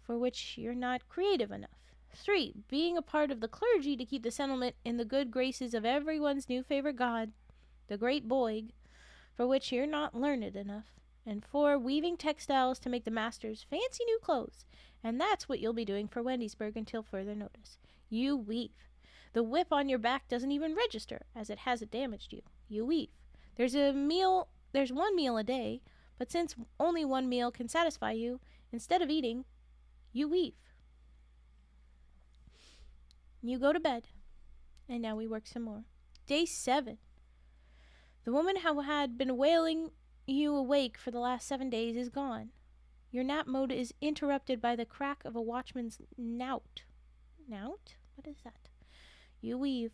for which you're not creative enough. 3, being a part of the clergy to keep the settlement in the good graces of everyone's new favorite god, the Great Boig, for which you're not learned enough. And 4, weaving textiles to make the masters fancy new clothes. And that's what you'll be doing for Wendysburg until further notice. You weave. The whip on your back doesn't even register, as it hasn't damaged you. You weave. There's 1 meal a day, but since only 1 meal can satisfy you, instead of eating, you weave. You go to bed, and now we work some more. Day 7. The woman who had been wailing you awake for the last 7 days is gone. Your nap mode is interrupted by the crack of a watchman's knout. Knout? What is that? You weave.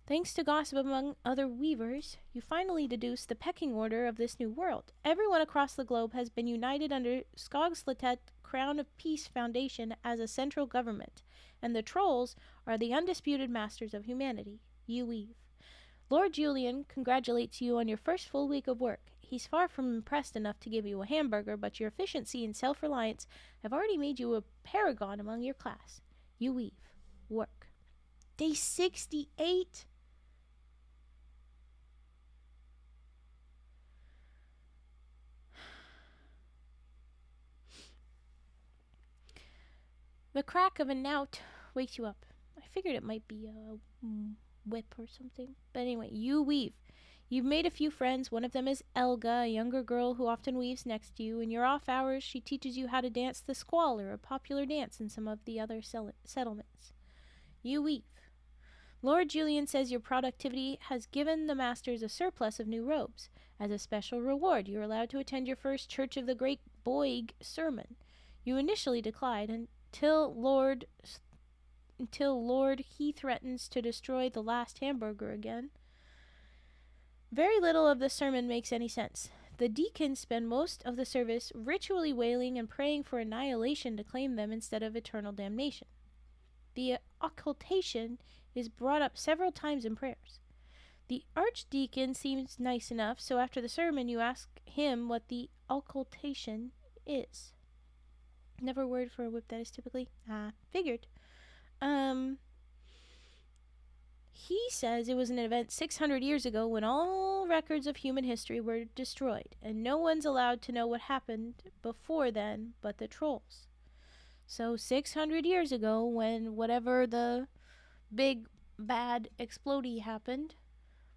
Thanks to gossip among other weavers, you finally deduce the pecking order of this new world. Everyone across the globe has been united under Skogsletet Crown of Peace Foundation as a central government, and the trolls are the undisputed masters of humanity. You weave. Lord Julian congratulates you on your first full week of work. He's far from impressed enough to give you a hamburger, but your efficiency and self-reliance have already made you a paragon among your class. You weave. Work. Day 68. The crack of a knout wakes you up. I figured it might be a whip or something. But anyway, you weave. You've made a few friends. One of them is Elga, a younger girl who often weaves next to you. In your off hours, she teaches you how to dance the squaller, a popular dance in some of the other settlements. You weave. Lord Julian says your productivity has given the masters a surplus of new robes. As a special reward, you're allowed to attend your first Church of the Great Boig sermon. You initially declined until Lord he threatens to destroy the last hamburger again. Very little of the sermon makes any sense. The deacons spend most of the service ritually wailing and praying for annihilation to claim them instead of eternal damnation. The occultation is brought up several times in prayers. The archdeacon seems nice enough, so after the sermon you ask him what the occultation is. Never a word for a whip that is typically. Figured. He says it was an event 600 years ago when all records of human history were destroyed, and no one's allowed to know what happened before then but the trolls. So 600 years ago, when whatever the big bad explodey happened,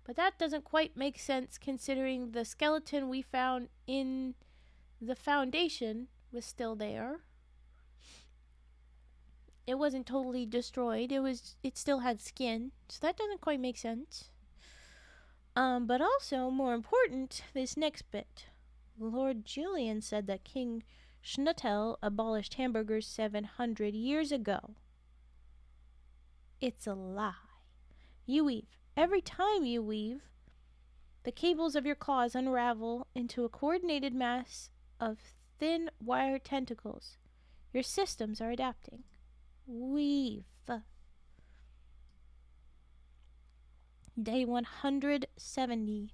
but that doesn't quite make sense considering the skeleton we found in the foundation was still there. It wasn't totally destroyed. It still had skin, so that doesn't quite make sense. But also, more important, this next bit. Lord Julian said that King Schnuttel abolished hamburgers 700 years ago. It's a lie. You weave. Every time you weave, the cables of your claws unravel into a coordinated mass of thin wire tentacles. Your systems are adapting. Weave. Day 170.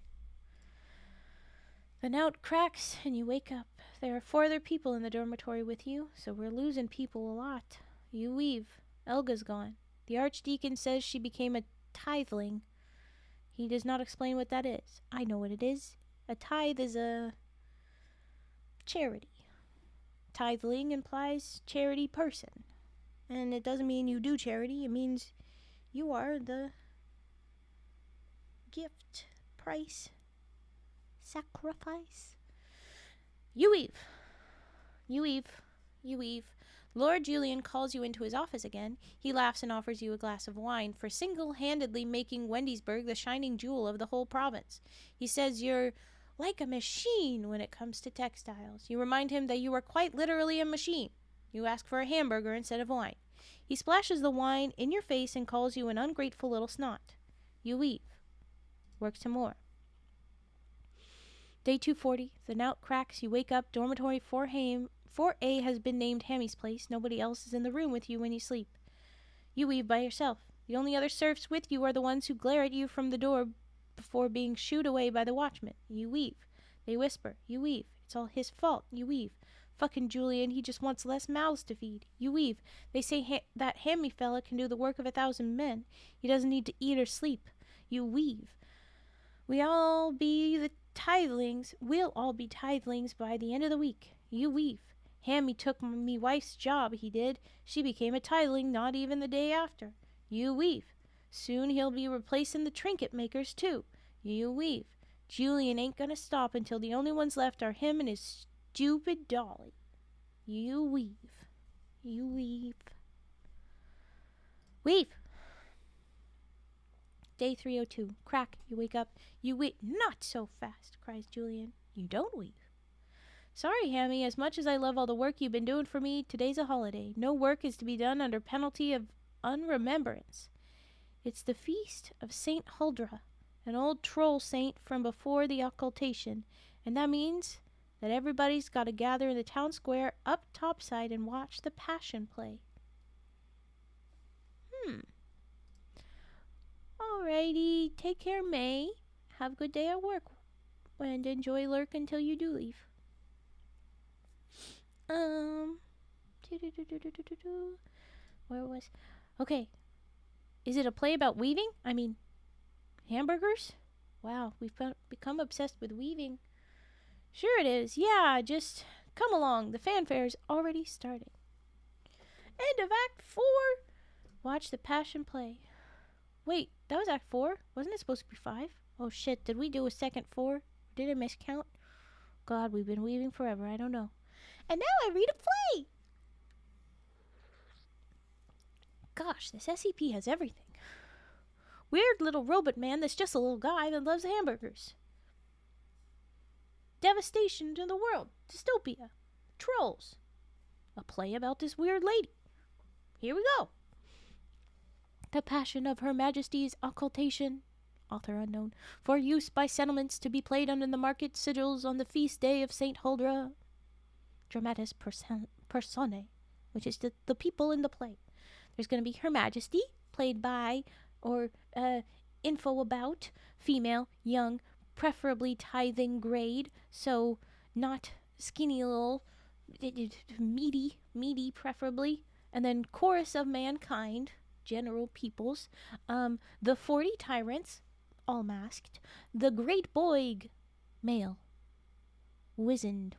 The knout cracks and you wake up. There are 4 other people in the dormitory with you, so we're losing people a lot. You weave. Elga's gone. The archdeacon says she became a tithling. He does not explain what that is. I know what it is. A tithe is a charity. Tithling implies charity person. And it doesn't mean you do charity. It means you are the gift, price, sacrifice. You weave. You weave. You weave. Lord Julian calls you into his office again. He laughs and offers you a glass of wine for single-handedly making Wendysburg the shining jewel of the whole province. He says you're like a machine when it comes to textiles. You remind him that you are quite literally a machine. You ask for a hamburger instead of wine. He splashes the wine in your face and calls you an ungrateful little snot. You weave. Work some more. Day 240. The knout cracks. You wake up. Dormitory 4A has been named Hammy's place. Nobody else is in the room with you when you sleep. You weave by yourself. The only other serfs with you are the ones who glare at you from the door before being shooed away by the watchman. You weave. They whisper. You weave. It's all his fault. You weave. Fucking Julian, he just wants less mouths to feed. You weave. They say that Hammy fella can do the work of 1,000 men. He doesn't need to eat or sleep. You weave. We'll all be tithelings by the end of the week. You weave. Hammy took me wife's job, he did. She became a tithling not even the day after. You weave. Soon he'll be replacing the trinket makers, too. You weave. Julian ain't gonna stop until the only ones left are him and his stupid dolly. You weave. You weave. Weave. Day 302. Crack. You wake up. You weave. Not so fast, cries Julian. You don't weave. Sorry, Hammy. As much as I love all the work you've been doing for me, today's a holiday. No work is to be done under penalty of unremembrance. It's the feast of St. Huldra, an old troll saint from before the occultation, and that means that everybody's got to gather in the town square up topside and watch the Passion play. Alrighty, take care, May. Have a good day at work, and enjoy Lurk until you do leave. Where was... Okay. Is it a play about weaving? I mean, hamburgers? Wow, we've become obsessed with weaving. Sure it is. Yeah, just come along. The fanfare's already starting. End of Act 4. Watch the Passion play. Wait, that was Act 4? Wasn't it supposed to be 5? Oh shit, did we do a second 4? Did I miscount? God, we've been weaving forever. I don't know. And now I read a play! Gosh, this SCP has everything. Weird little robot man that's just a little guy that loves hamburgers. Devastation to the world. Dystopia. Trolls. A play about this weird lady. Here we go. The Passion of Her Majesty's Occultation, author unknown, for use by settlements to be played under the market sigils on the feast day of St. Huldra. Dramatis Personae, which is the people in the play. There's going to be Her Majesty, played by, or info about, female, young, preferably tithing grade, so not skinny little, meaty preferably, and then Chorus of Mankind, general peoples, the 40 tyrants, all masked, the great Boig, male, wizened,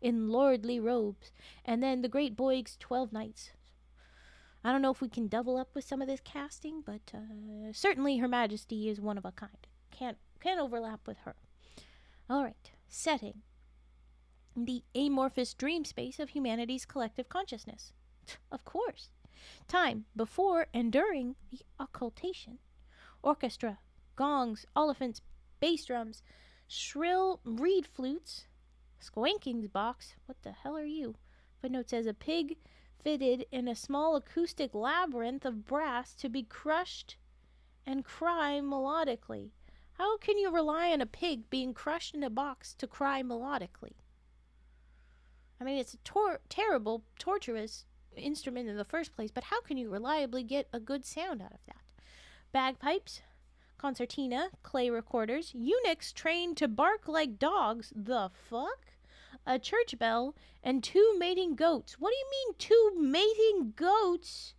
in lordly robes, and then the great Boig's 12 knights. I don't know if we can double up with some of this casting, but certainly Her Majesty is one of a kind. Can't overlap with her. All right, setting. The amorphous dream space of humanity's collective consciousness. Of course. Time before and during the occultation. Orchestra, gongs, elephants, bass drums, shrill reed flutes, Squanking's box. What the hell are you? Footnote says a pig fitted in a small acoustic labyrinth of brass to be crushed and cry melodically. How can you rely on a pig being crushed in a box to cry melodically? I mean, it's a terrible, torturous instrument in the first place, but how can you reliably get a good sound out of that? Bagpipes, concertina, clay recorders, eunuchs trained to bark like dogs. The fuck? A church bell, and 2 mating goats. What do you mean 2 mating goats?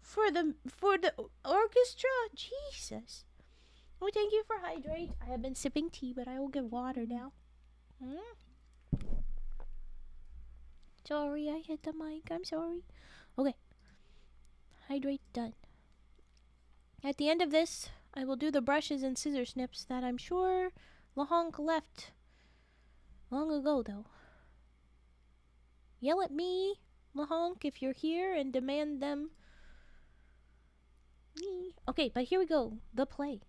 For the orchestra? Jesus. Oh, thank you for hydrate. I have been sipping tea, but I will get water now. Sorry, I hit the mic. I'm sorry. Okay. Hydrate done. At the end of this, I will do the brushes and scissor snips that I'm sure Lahonk left long ago, though. Yell at me, Lahonk, if you're here, and demand them. Okay, but here we go. The play.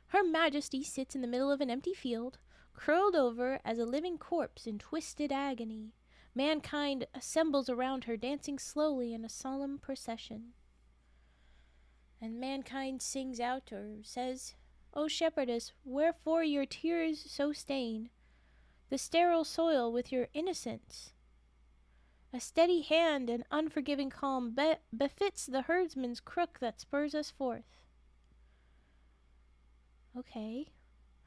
Her Majesty sits in the middle of an empty field, curled over as a living corpse in twisted agony. Mankind assembles around her, dancing slowly in a solemn procession. And mankind sings out or says, O shepherdess, wherefore your tears so stain the sterile soil with your innocence? A steady hand and unforgiving calm befits the herdsman's crook that spurs us forth. Okay.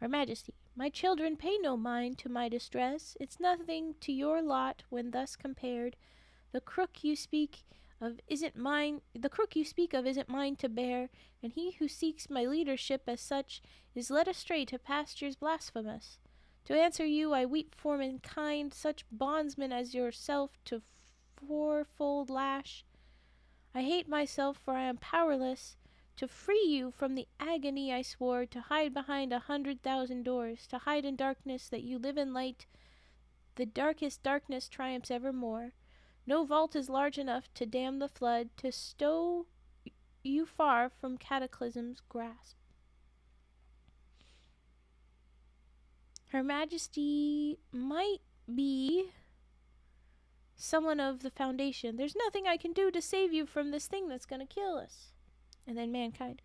Her Majesty, my children, pay no mind to my distress. It's nothing to your lot when thus compared. The crook you speak of isn't mine to bear, and he who seeks my leadership as such is led astray to pastures blasphemous. To answer you, I weep for mankind, such bondsmen as yourself to fourfold lash. I hate myself, for I am powerless to free you from the agony I swore, to hide behind 100,000 doors, to hide in darkness that you live in light. The darkest darkness triumphs evermore. No vault is large enough to dam the flood, to stow you far from cataclysm's grasp. Her Majesty might be someone of the Foundation. There's nothing I can do to save you from this thing that's gonna kill us. And then mankind.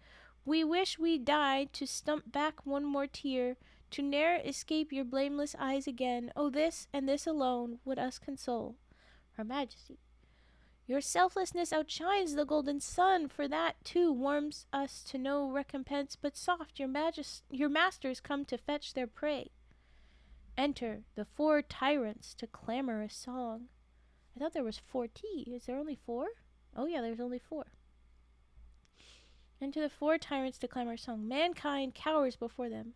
We wish we died to stump back one more tear, to ne'er escape your blameless eyes again. Oh, this and this alone would us console. Her Majesty. Your selflessness outshines the golden sun, for that too warms us to no recompense. But soft, your masters come to fetch their prey. Enter the 4 tyrants to clamor a song. I thought there was 40. Is there only 4? Oh yeah, there's only 4. Enter the 4 tyrants to clamor a song. Mankind cowers before them.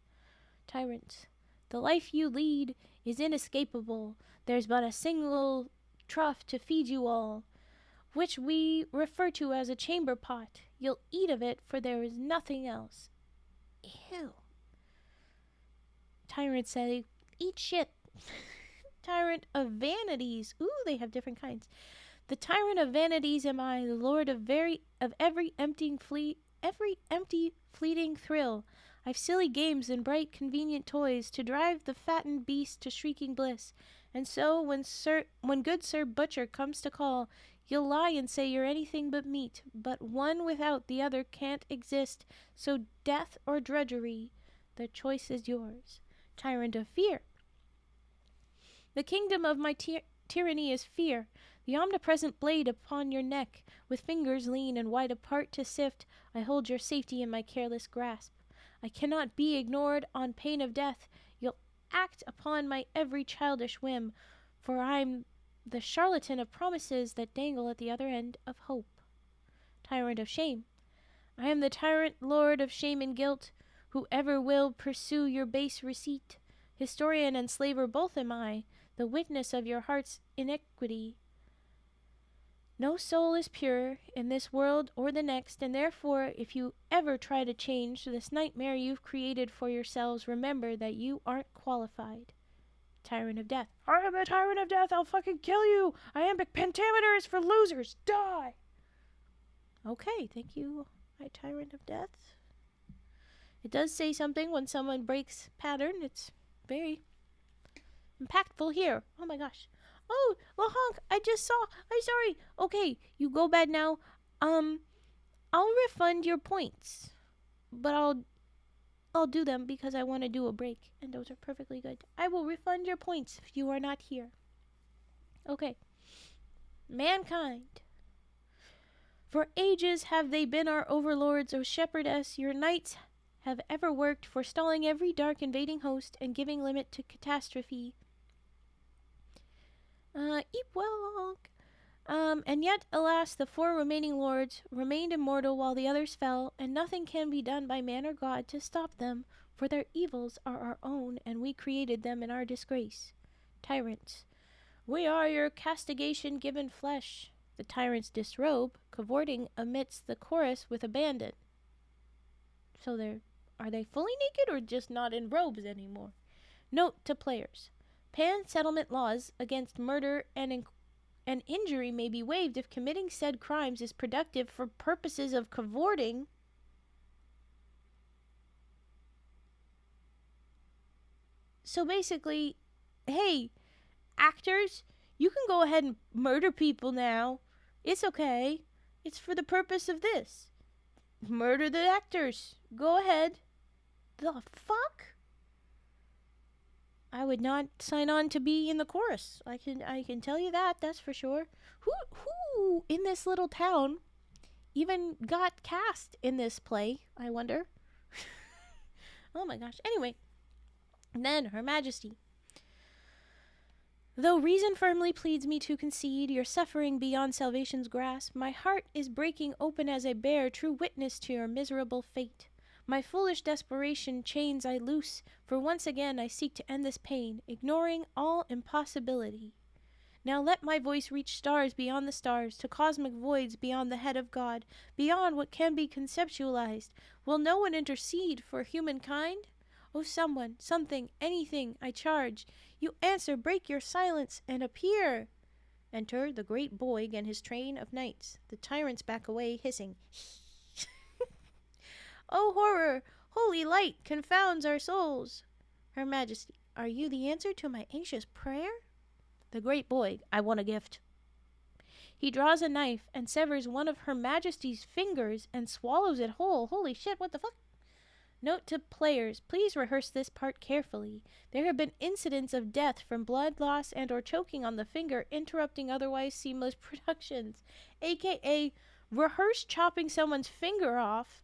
Tyrants, the life you lead is inescapable. There's but a single trough to feed you all, which we refer to as a chamber pot. You'll eat of it, for there is nothing else. Ew. Tyrant said, eat shit. Tyrant of vanities. Ooh, they have different kinds. The tyrant of vanities am I, the lord of every empty fleeting thrill. I've silly games and bright convenient toys to drive the fattened beast to shrieking bliss. And so when good Sir Butcher comes to call, you'll lie and say you're anything but meat. But one without the other can't exist. So death or drudgery, the choice is yours. Tyrant of fear. The kingdom of my tyranny is fear. The omnipresent blade upon your neck, with fingers lean and wide apart to sift, I hold your safety in my careless grasp. I cannot be ignored on pain of death. You'll act upon my every childish whim, for I'm the charlatan of promises that dangle at the other end of hope. Tyrant of shame. I am the tyrant lord of shame and guilt. Whoever will pursue your base receipt. Historian and slaver both am I, the witness of your heart's iniquity. No soul is pure in this world or the next, and therefore, if you ever try to change this nightmare you've created for yourselves, remember that you aren't qualified. Tyrant of death. I am the tyrant of death. I'll fucking kill you. Iambic pentameter is for losers. Die. Okay, thank you, my tyrant of death. It does say something when someone breaks pattern. It's very impactful here. Oh my gosh. Oh, Lahonk, I just saw. I'm sorry. Okay, you go bed now. I'll refund your points, but I'll do them because I want to do a break, and those are perfectly good. I will refund your points if you are not here. Okay. Mankind. For ages have they been our overlords, O shepherdess. Your knights have ever worked, forestalling every dark invading host and giving limit to catastrophe. Eepwalk. And yet, alas, the 4 remaining lords remained immortal while the others fell, and nothing can be done by man or God to stop them, for their evils are our own, and we created them in our disgrace. Tyrants. We are your castigation given flesh. The tyrants disrobe, cavorting amidst the chorus with abandon. So are they fully naked or just not in robes anymore? Note to players. Pan-settlement laws against murder and injury may be waived if committing said crimes is productive for purposes of cavorting. So basically, hey, actors, you can go ahead and murder people now. It's okay. It's for the purpose of this. Murder the actors. Go ahead. The fuck? I would not sign on to be in the chorus. I can tell you that, that's for sure. Who in this little town even got cast in this play, I wonder? Oh my gosh. Anyway, then Her Majesty. Though reason firmly pleads me to concede your suffering beyond salvation's grasp, my heart is breaking open as I bear true witness to your miserable fate. My foolish desperation chains I loose, for once again I seek to end this pain, ignoring all impossibility. Now let my voice reach stars beyond the stars, to cosmic voids beyond the head of God, beyond what can be conceptualized. Will no one intercede for humankind? Oh, someone, something, anything, I charge. You answer, break your silence, and appear. Enter the great Boig and his train of knights. The tyrants back away, hissing. Oh, horror! Holy light confounds our souls. Her Majesty, are you the answer to my anxious prayer? The great Boig, I want a gift. He draws a knife and severs one of Her Majesty's fingers and swallows it whole. Holy shit, what the fuck? Note to players, please rehearse this part carefully. There have been incidents of death from blood loss and or choking on the finger, interrupting otherwise seamless productions. AKA, rehearse chopping someone's finger off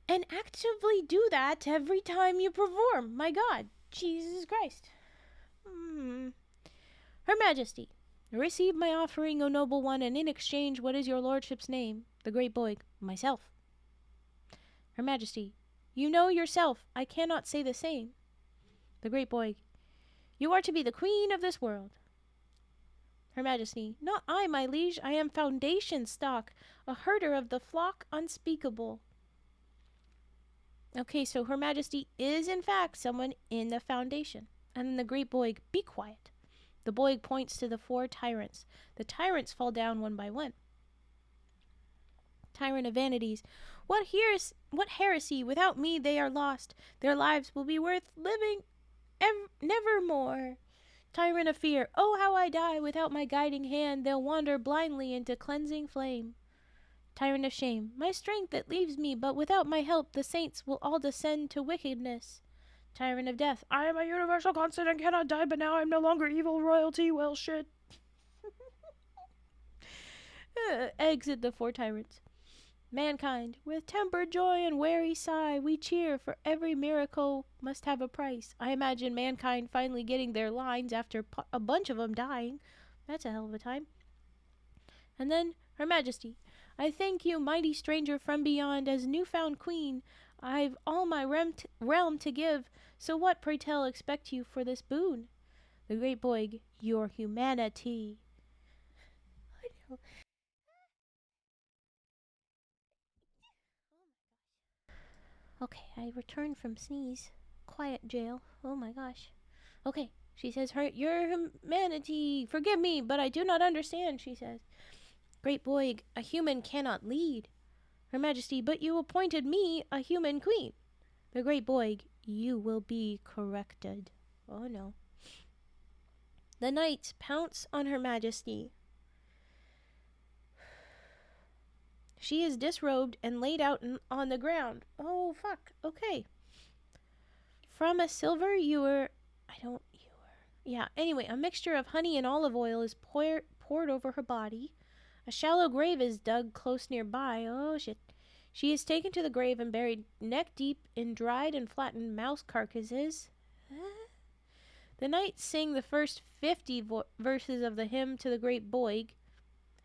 and actively do that every time you perform. My God, Jesus Christ. Her Majesty, receive my offering, O noble one, and in exchange, what is your lordship's name? The great Boig, myself. Her Majesty, you know yourself, I cannot say the same. The great Boig, you are to be the queen of this world. Her Majesty, not I, my liege, I am foundation stock, a herder of the flock unspeakable. Okay, so Her Majesty is in fact someone in the foundation. And then the great Boig, be quiet. The Boig points to the 4 tyrants. The tyrants fall down one by one. Tyrant of vanities, what heresy! Without me they are lost. Their lives will be worth living nevermore. Tyrant of fear, oh how I die! Without my guiding hand they'll wander blindly into cleansing flame. Tyrant of shame, my strength it leaves me, but without my help the saints will all descend to wickedness. Tyrant of death, I am a universal constant and cannot die, but now I am no longer evil royalty. Well, shit. Exit the 4 tyrants. Mankind, with tempered joy and wary sigh, we cheer, for every miracle must have a price. I imagine mankind finally getting their lines after a bunch of them dying. That's a hell of a time. And then, Her Majesty, I thank you, mighty stranger from beyond, as newfound queen. I've all my realm to give, so what, pray tell, expect you for this boon? The great Boig, your humanity. I know. Okay, I returned from sneeze. Quiet jail. Oh my gosh. Okay, she says, your humanity. Forgive me, but I do not understand, she says. Great Boig, a human cannot lead. Her Majesty, but you appointed me a human queen. The great Boig, you will be corrected. Oh no. The knights pounce on Her Majesty. She is disrobed and laid out on the ground. Oh fuck. Okay. From a silver ewer, yeah, anyway, a mixture of honey and olive oil is poured over her body. A shallow grave is dug close nearby. Oh shit. She is taken to the grave and buried neck deep in dried and flattened mouse carcasses. The knights sing the first 50 verses of the hymn to the great Boig.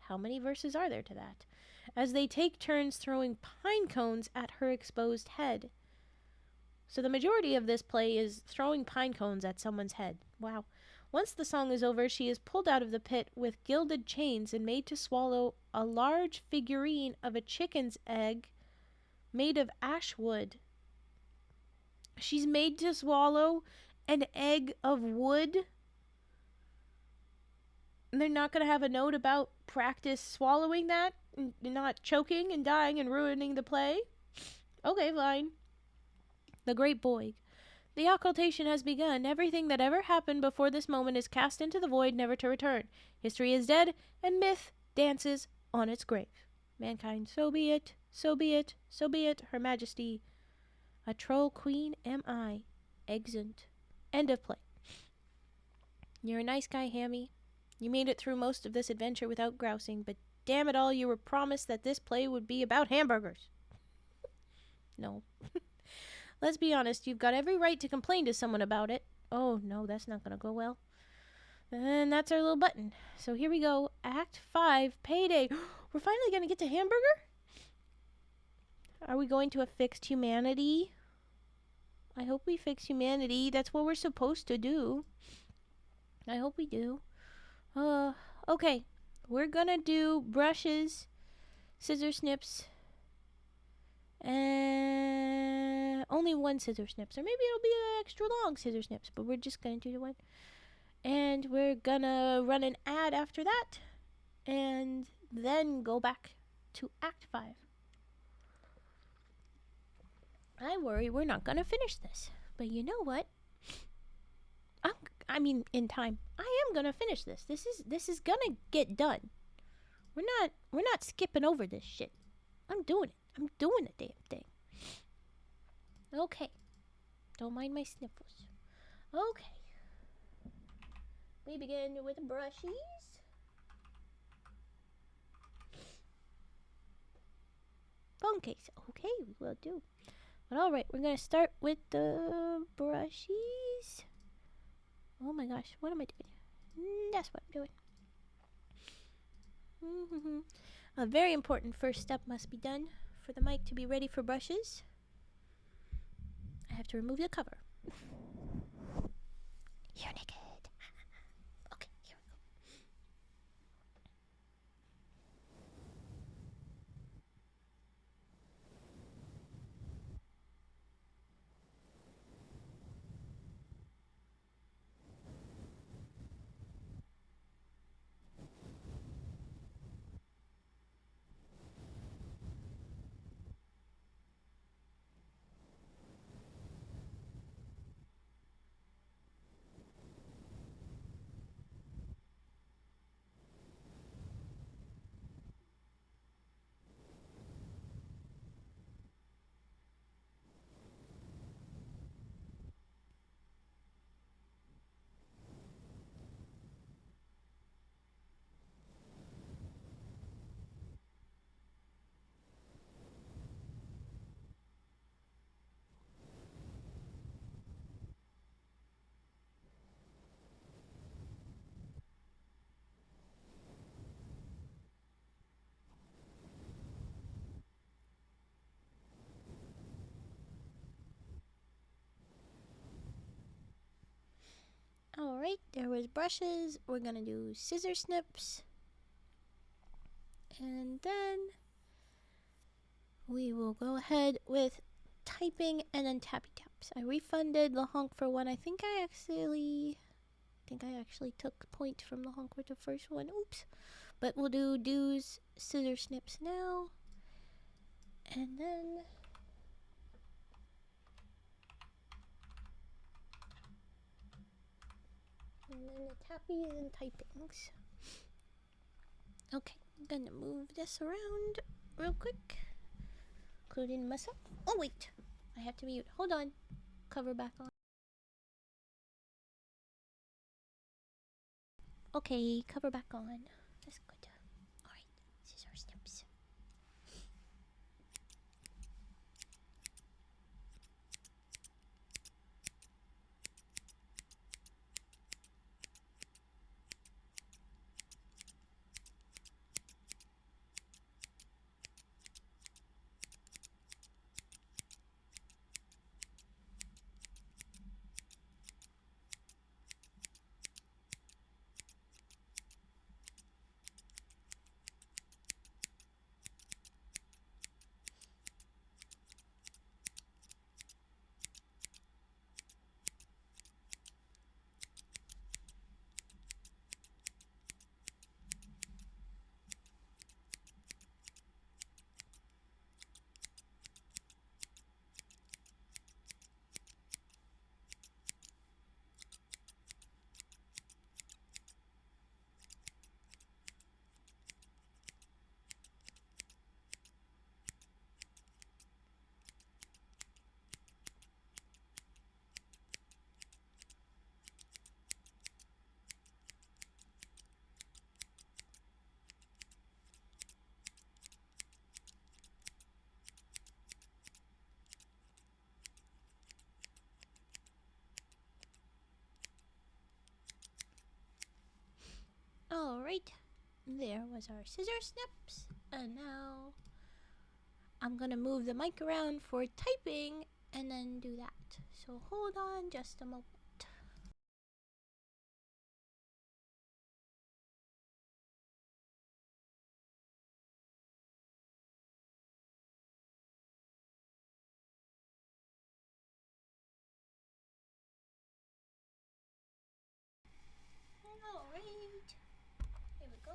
How many verses are there to that? As they take turns throwing pine cones at her exposed head. So the majority of this play is throwing pine cones at someone's head. Wow. Once the song is over, she is pulled out of the pit with gilded chains and made to swallow a large figurine of a chicken's egg made of ash wood. She's made to swallow an egg of wood. And they're not going to have a note about practice swallowing that and not choking and dying and ruining the play. Okay, fine. The great Boig. The occultation has begun. Everything that ever happened before this moment is cast into the void, never to return. History is dead, and myth dances on its grave. Mankind, so be it, so be it, so be it, Her Majesty. A troll queen am I. Exeunt. End of play. You're a nice guy, Hammy. You made it through most of this adventure without grousing, but damn it all, you were promised that this play would be about hamburgers. No. Let's be honest, you've got every right to complain to someone about it. Oh, no, that's not going to go well. And that's our little button. So here we go. Act 5, Payday. We're finally going to get to hamburger? Are we going to have fixed humanity? I hope we fix humanity. That's what we're supposed to do. I hope we do. Okay. We're going to do brushes, scissor snips, and only one scissor snips, or maybe it'll be an extra long scissor snips, but we're just gonna do the one. And we're gonna run an ad after that, and then go back to Act 5. I worry we're not gonna finish this, but you know what? In time. I am gonna finish this. This is gonna get done. We're not skipping over this shit. I'm doing it. I'm doing the damn thing. Okay. Don't mind my sniffles. Okay. We begin with brushies. Phone case. Okay, we will do. But alright, we're going to start with the brushies. Oh my gosh, what am I doing? That's what I'm doing. A very important first step must be done. For the mic to be ready for brushes, I have to remove the cover. You're naked. Okay, here we go. Alright, there was brushes. We're gonna do scissor snips. And then we will go ahead with typing and then tappy taps. I refunded the honk for one. I think I actually took point from the honk with the first one. Oops. But we'll do do's, scissor snips now. And then the tappies and typings. Okay, I'm gonna move this around real quick. Including myself. Oh wait, I have to mute. Hold on. Cover back on. Okay, cover back on. That's good. Alright, scissor snips. Alright, there was our scissor snips. And now I'm gonna move the mic around for typing and then do that. So hold on just a moment. Alright, here we go.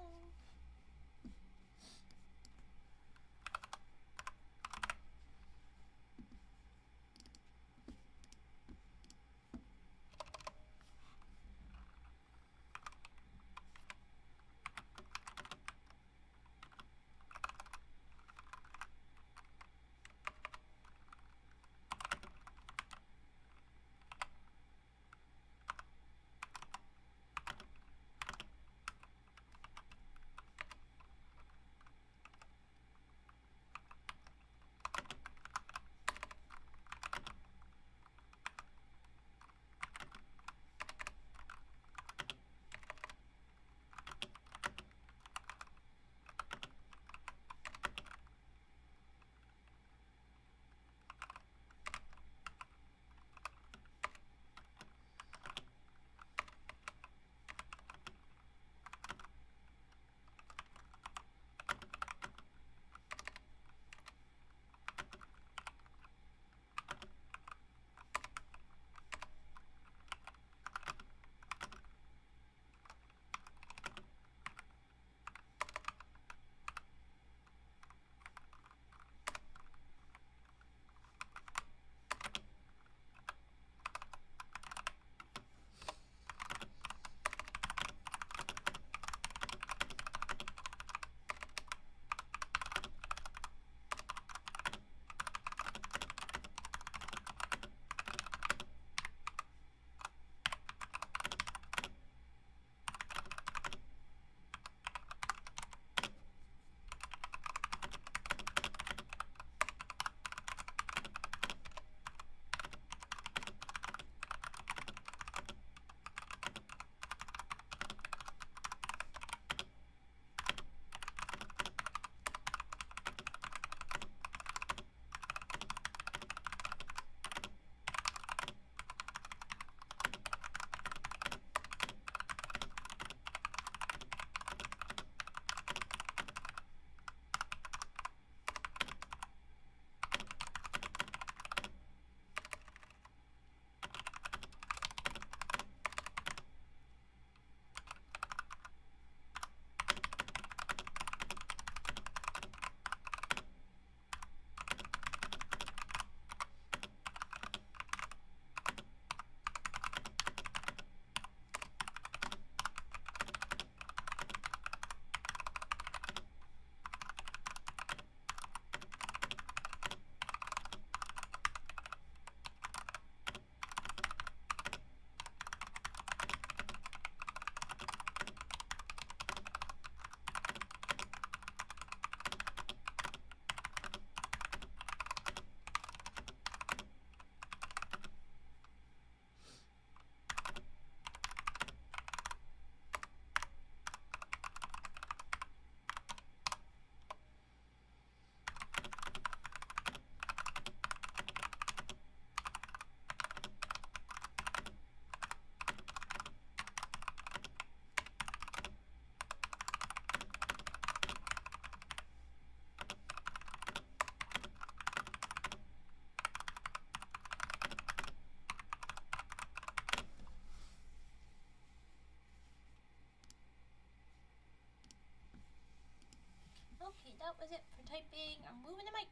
Okay, that was it for typing. I'm moving the mic.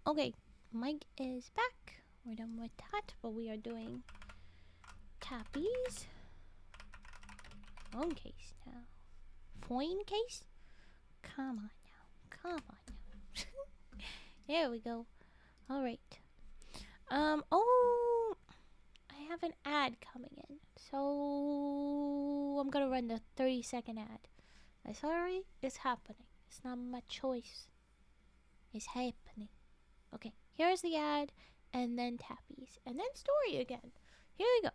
Okay, mic is back. We're done with that, but we are doing tappies. Phone case now. Phone case? Come on now. Come on now. There we go. Alright. Oh, I have an ad coming in. So, I'm gonna run the 30-second ad. I'm sorry, it's happening. It's not my choice. It's happening. Okay, here's the ad, and then tappies, and then story again. Here we go.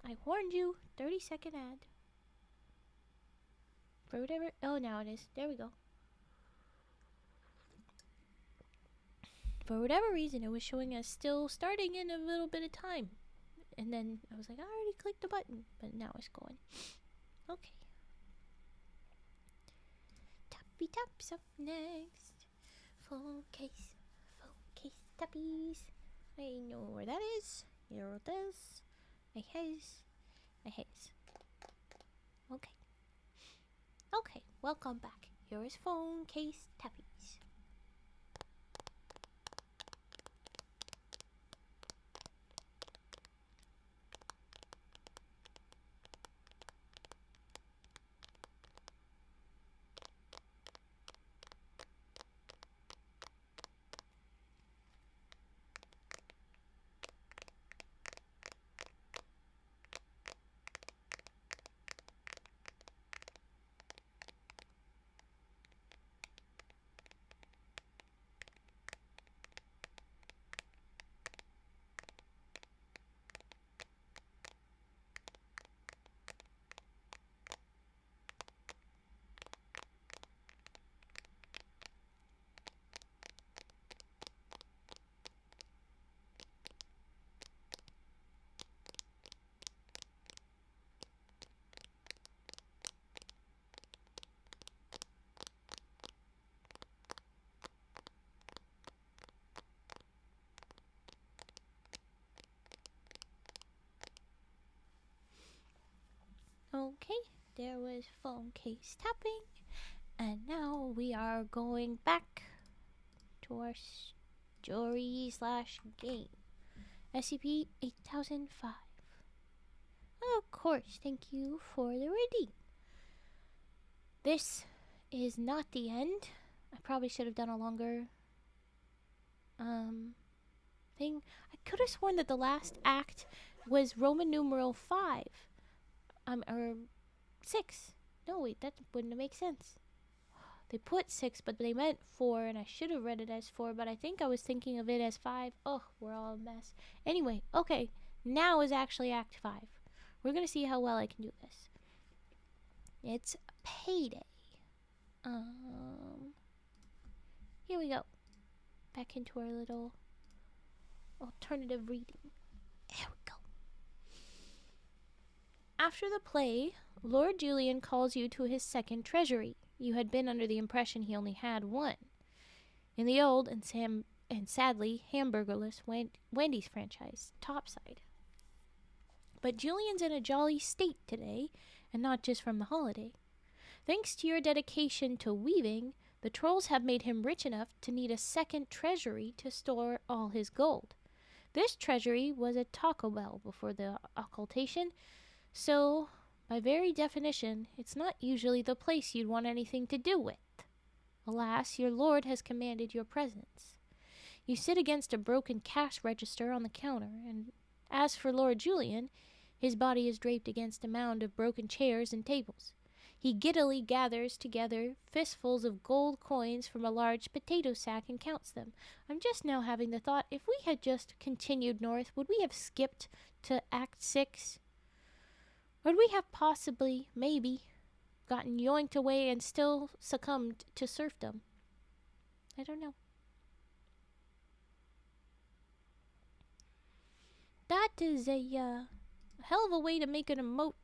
I warned you, 30-second ad. For whatever, oh, now it is. There we go. For whatever reason, it was showing us still starting in a little bit of time. And then I was like, I already clicked the button, but now it's going. Okay. Tappy taps up next. Phone case tappies. I know where that is. Here it is. I has. Okay. Okay, welcome back. Here is phone case tappies. Okay, there was phone case tapping, and now we are going back to our story slash game. SCP-8005. Of course, thank you for the reading. This is not the end. I probably should have done a longer thing. I could have sworn that the last act was Roman numeral 5. Or 6. No, wait, that wouldn't make sense. They put 6, but they meant 4, and I should have read it as 4, but I think I was thinking of it as 5. Oh, we're all a mess. Anyway, okay, now is actually Act 5. We're gonna see how well I can do this. It's payday. Here we go. Back into our little alternative reading. There we go. After the play, Lord Julian calls you to his second treasury. You had been under the impression he only had one. In the old and sadly hamburgerless Wendy's franchise, Topside. But Julian's in a jolly state today, and not just from the holiday. Thanks to your dedication to weaving, the trolls have made him rich enough to need a second treasury to store all his gold. This treasury was at Taco Bell before the occultation, so, by very definition, it's not usually the place you'd want anything to do with. Alas, your lord has commanded your presence. You sit against a broken cash register on the counter, and as for Lord Julian, his body is draped against a mound of broken chairs and tables. He giddily gathers together fistfuls of gold coins from a large potato sack and counts them. I'm just now having the thought, if we had just continued north, would we have skipped to Act 6? Would we have possibly, maybe, gotten yoinked away and still succumbed to serfdom? I don't know. That is a hell of a way to make an emote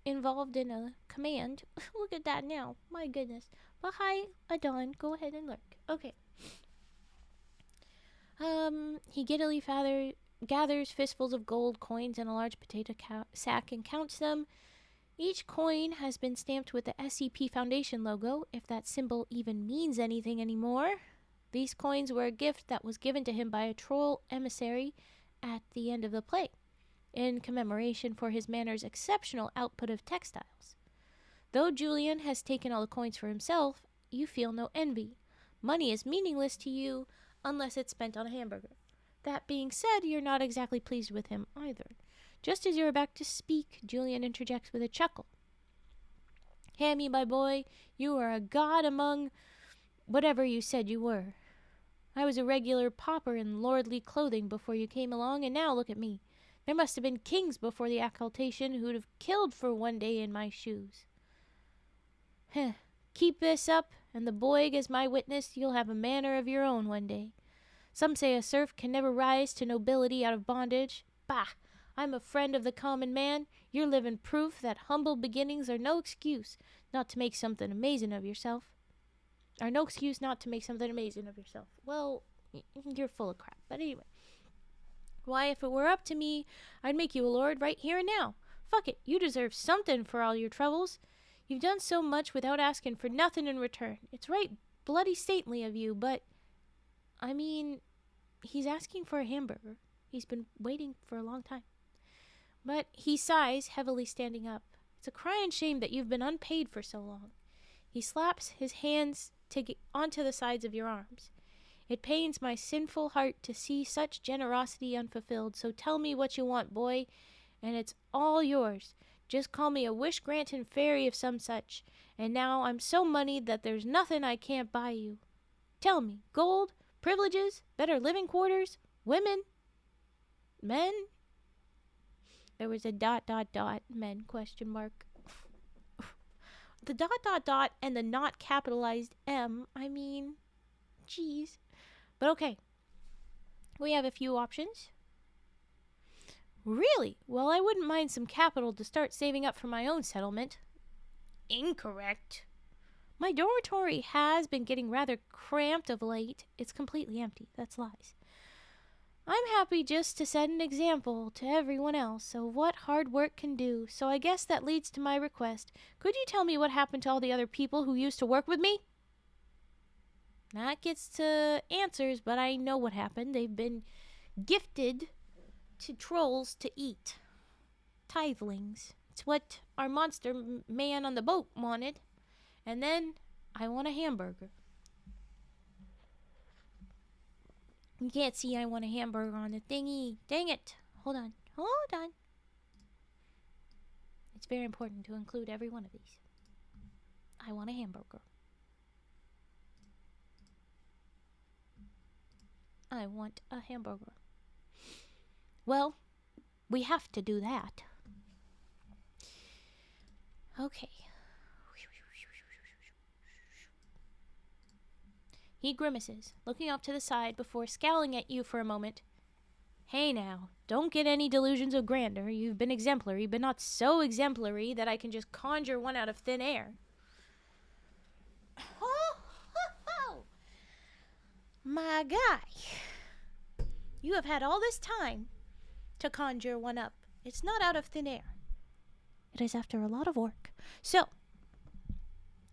involved in a command. Look at that now. My goodness. But hi, Adon. Go ahead and lurk. Okay. He giddily gathers fistfuls of gold coins in a large potato sack and counts them. Each coin has been stamped with the SCP Foundation logo, if that symbol even means anything anymore. These coins were a gift that was given to him by a troll emissary at the end of the play, in commemoration for his manor's exceptional output of textiles. Though Julian has taken all the coins for himself, you feel no envy. Money is meaningless to you unless it's spent on a hamburger. That being said, you're not exactly pleased with him either. Just as you're about to speak, Julian interjects with a chuckle. Hammy, my boy, you are a god among whatever you said you were. I was a regular pauper in lordly clothing before you came along, and now look at me. There must have been kings before the occultation who'd have killed for one day in my shoes. Heh. Keep this up, and the Boig as my witness, you'll have a manor of your own one day. Some say a serf can never rise to nobility out of bondage. Bah! I'm a friend of the common man. You're living proof that humble beginnings are no excuse not to make something amazing of yourself. Well, you're full of crap. But anyway. Why, if it were up to me, I'd make you a lord right here and now. Fuck it, you deserve something for all your troubles. You've done so much without asking for nothing in return. It's right bloody saintly of you, but... I mean, he's asking for a hamburger. He's been waiting for a long time. But he sighs, heavily standing up. It's a crying shame that you've been unpaid for so long. He slaps his hands onto the sides of your arms. It pains my sinful heart to see such generosity unfulfilled, so tell me what you want, boy, and it's all yours. Just call me a wish-granting fairy of some such, and now I'm so moneyed that there's nothing I can't buy you. Tell me, gold, privileges, better living quarters, women, men? There was a ... men, question mark. The ... and the not capitalized M, I mean, geez. But okay, we have a few options. Really? Well, I wouldn't mind some capital to start saving up for my own settlement. Incorrect. My dormitory has been getting rather cramped of late. It's completely empty. That's lies. I'm happy just to set an example to everyone else of what hard work can do, so I guess that leads to my request. Could you tell me what happened to all the other people who used to work with me? That gets to answers, but I know what happened. They've been gifted to trolls to eat. Tithelings. It's what our monster man on the boat wanted. And then I want a hamburger. You can't see I want a hamburger on the thingy. Dang it. Hold on. It's very important to include every one of these. I want a hamburger. I want a hamburger. Well, we have to do that. Okay. He grimaces, looking off to the side before scowling at you for a moment. Hey now, don't get any delusions of grandeur. You've been exemplary, but not so exemplary that I can just conjure one out of thin air. My guy, you have had all this time to conjure one up. It's not out of thin air. It is after a lot of work. So,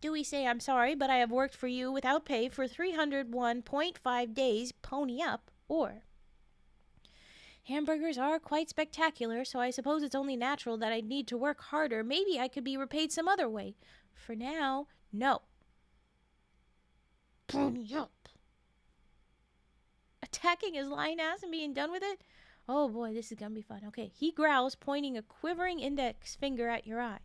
do we say I'm sorry, but I have worked for you without pay for 301.5 days, pony up, or hamburgers are quite spectacular, so I suppose it's only natural that I'd need to work harder. Maybe I could be repaid some other way. For now, no. Pony up. Attacking his lying ass and being done with it? Oh boy, this is gonna be fun. Okay, he growls, pointing a quivering index finger at your eye.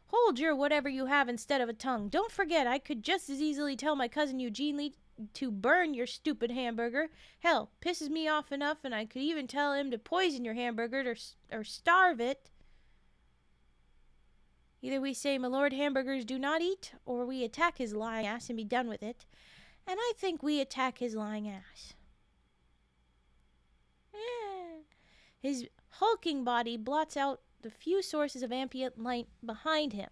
Hold your whatever you have instead of a tongue. Don't forget, I could just as easily tell my cousin Eugene to burn your stupid hamburger. Hell, pisses me off enough, and I could even tell him to poison your hamburger or starve it. Either we say, my lord, hamburgers do not eat, or we attack his lying ass and be done with it. And I think we attack his lying ass. His hulking body blots out the few sources of ambient light behind him.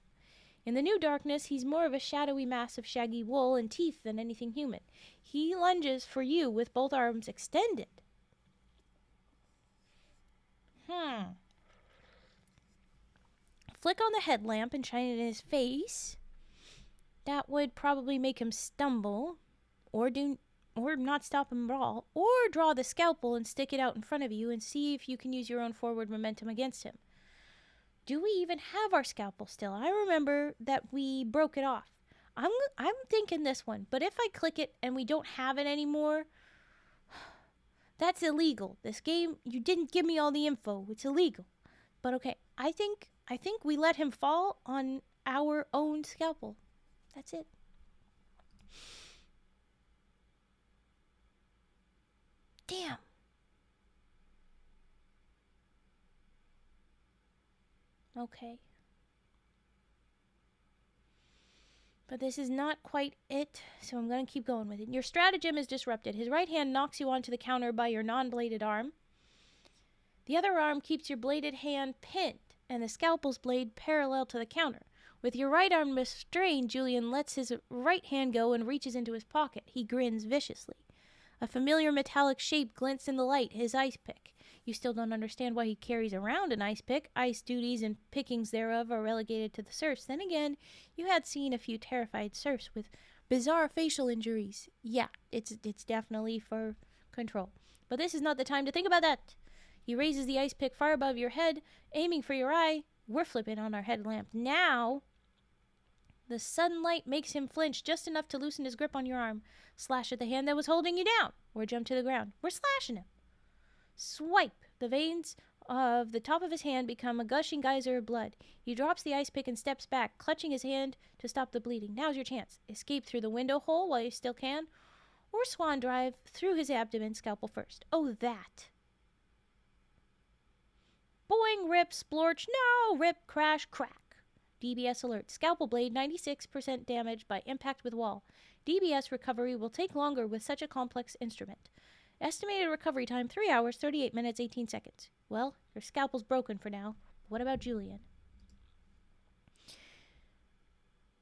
In the new darkness, he's more of a shadowy mass of shaggy wool and teeth than anything human. He lunges for you with both arms extended. Flick on the headlamp and shine it in his face. That would probably make him stumble, or not stop him at all, or draw the scalpel and stick it out in front of you and see if you can use your own forward momentum against him. Do we even have our scalpel still? I remember that we broke it off. I'm thinking this one, but if I click it and we don't have it anymore, that's illegal. This game, you didn't give me all the info. It's illegal. But okay, I think we let him fall on our own scalpel. That's it. Damn. Okay. But this is not quite it, so I'm going to keep going with it. Your stratagem is disrupted. His right hand knocks you onto the counter by your non-bladed arm. The other arm keeps your bladed hand pinned, and the scalpel's blade parallel to the counter. With your right arm restrained, Julian lets his right hand go and reaches into his pocket. He grins viciously. A familiar metallic shape glints in the light, his ice pick. You still don't understand why he carries around an ice pick. Ice duties and pickings thereof are relegated to the serfs. Then again, you had seen a few terrified serfs with bizarre facial injuries. Yeah, it's definitely for control. But this is not the time to think about that. He raises the ice pick far above your head, aiming for your eye. We're flipping on our headlamp now. The sunlight makes him flinch just enough to loosen his grip on your arm. Slash at the hand that was holding you down, or jump to the ground. We're slashing him. Swipe. The veins of the top of his hand become a gushing geyser of blood. He drops the ice pick and steps back, clutching his hand to stop the bleeding. Now's your chance. Escape through the window hole while you still can, or swan drive through his abdomen, scalpel first. Oh, that. Boing, rip, splorch, no, rip, crash, crack. DBS alert. Scalpel blade, 96% damage by impact with wall. DBS recovery will take longer with such a complex instrument. Estimated recovery time, 3 hours, 38 minutes, 18 seconds. Well, your scalpel's broken for now. What about Julian?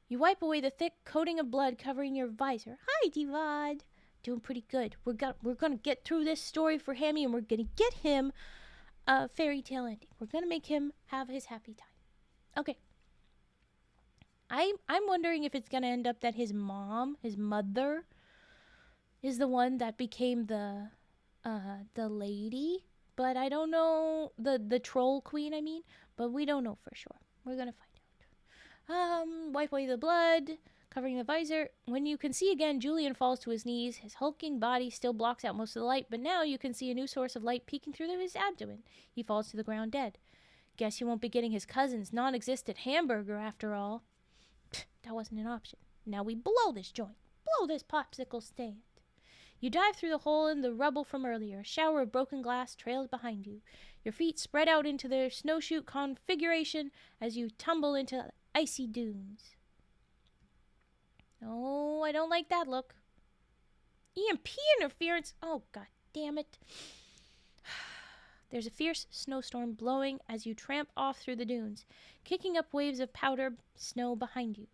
You wipe away the thick coating of blood covering your visor. Hi, Divad. Doing pretty good. We're gonna get through this story for Hammy, and we're gonna get him a fairy tale ending. We're gonna make him have his happy time. Okay. I'm wondering if it's gonna end up that his mother, is the one that became the lady, but I don't know, the troll queen, I mean, but we don't know for sure. We're gonna find out. Wipe away the blood, covering the visor. When you can see again, Julian falls to his knees. His hulking body still blocks out most of the light, but now you can see a new source of light peeking through his abdomen. He falls to the ground dead. Guess you won't be getting his cousin's non-existent hamburger after all. Pfft, that wasn't an option. Now we blow this joint. Blow this popsicle stand. You dive through the hole in the rubble from earlier. A shower of broken glass trails behind you. Your feet spread out into their snowshoe configuration as you tumble into icy dunes. Oh, I don't like that look. EMP interference. Oh, god damn it. There's a fierce snowstorm blowing as you tramp off through the dunes, kicking up waves of powder snow behind you.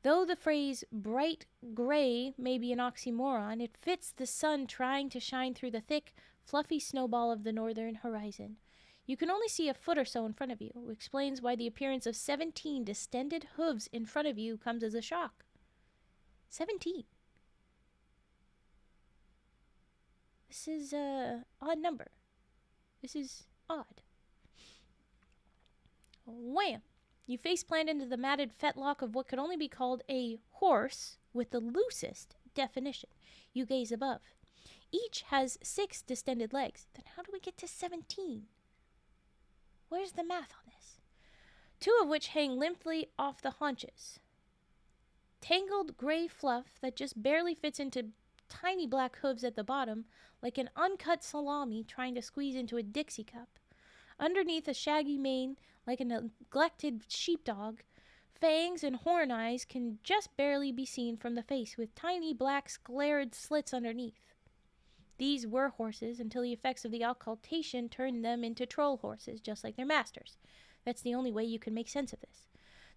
Though the phrase bright gray may be an oxymoron, it fits the sun trying to shine through the thick, fluffy snowball of the northern horizon. You can only see a foot or so in front of you, which explains why the appearance of 17 distended hooves in front of you comes as a shock. 17. This is an odd number. This is odd. Wham! You face-plant into the matted fetlock of what could only be called a horse with the loosest definition. You gaze above. Each has 6 distended legs. Then how do we get to 17? Where's the math on this? 2 of which hang limply off the haunches. Tangled gray fluff that just barely fits into tiny black hooves at the bottom, like an uncut salami trying to squeeze into a Dixie cup. Underneath a shaggy mane, like a neglected sheepdog, fangs and horn eyes can just barely be seen from the face, with tiny black sclered slits underneath. These were horses until the effects of the occultation turned them into troll horses, just like their masters. That's the only way you can make sense of this.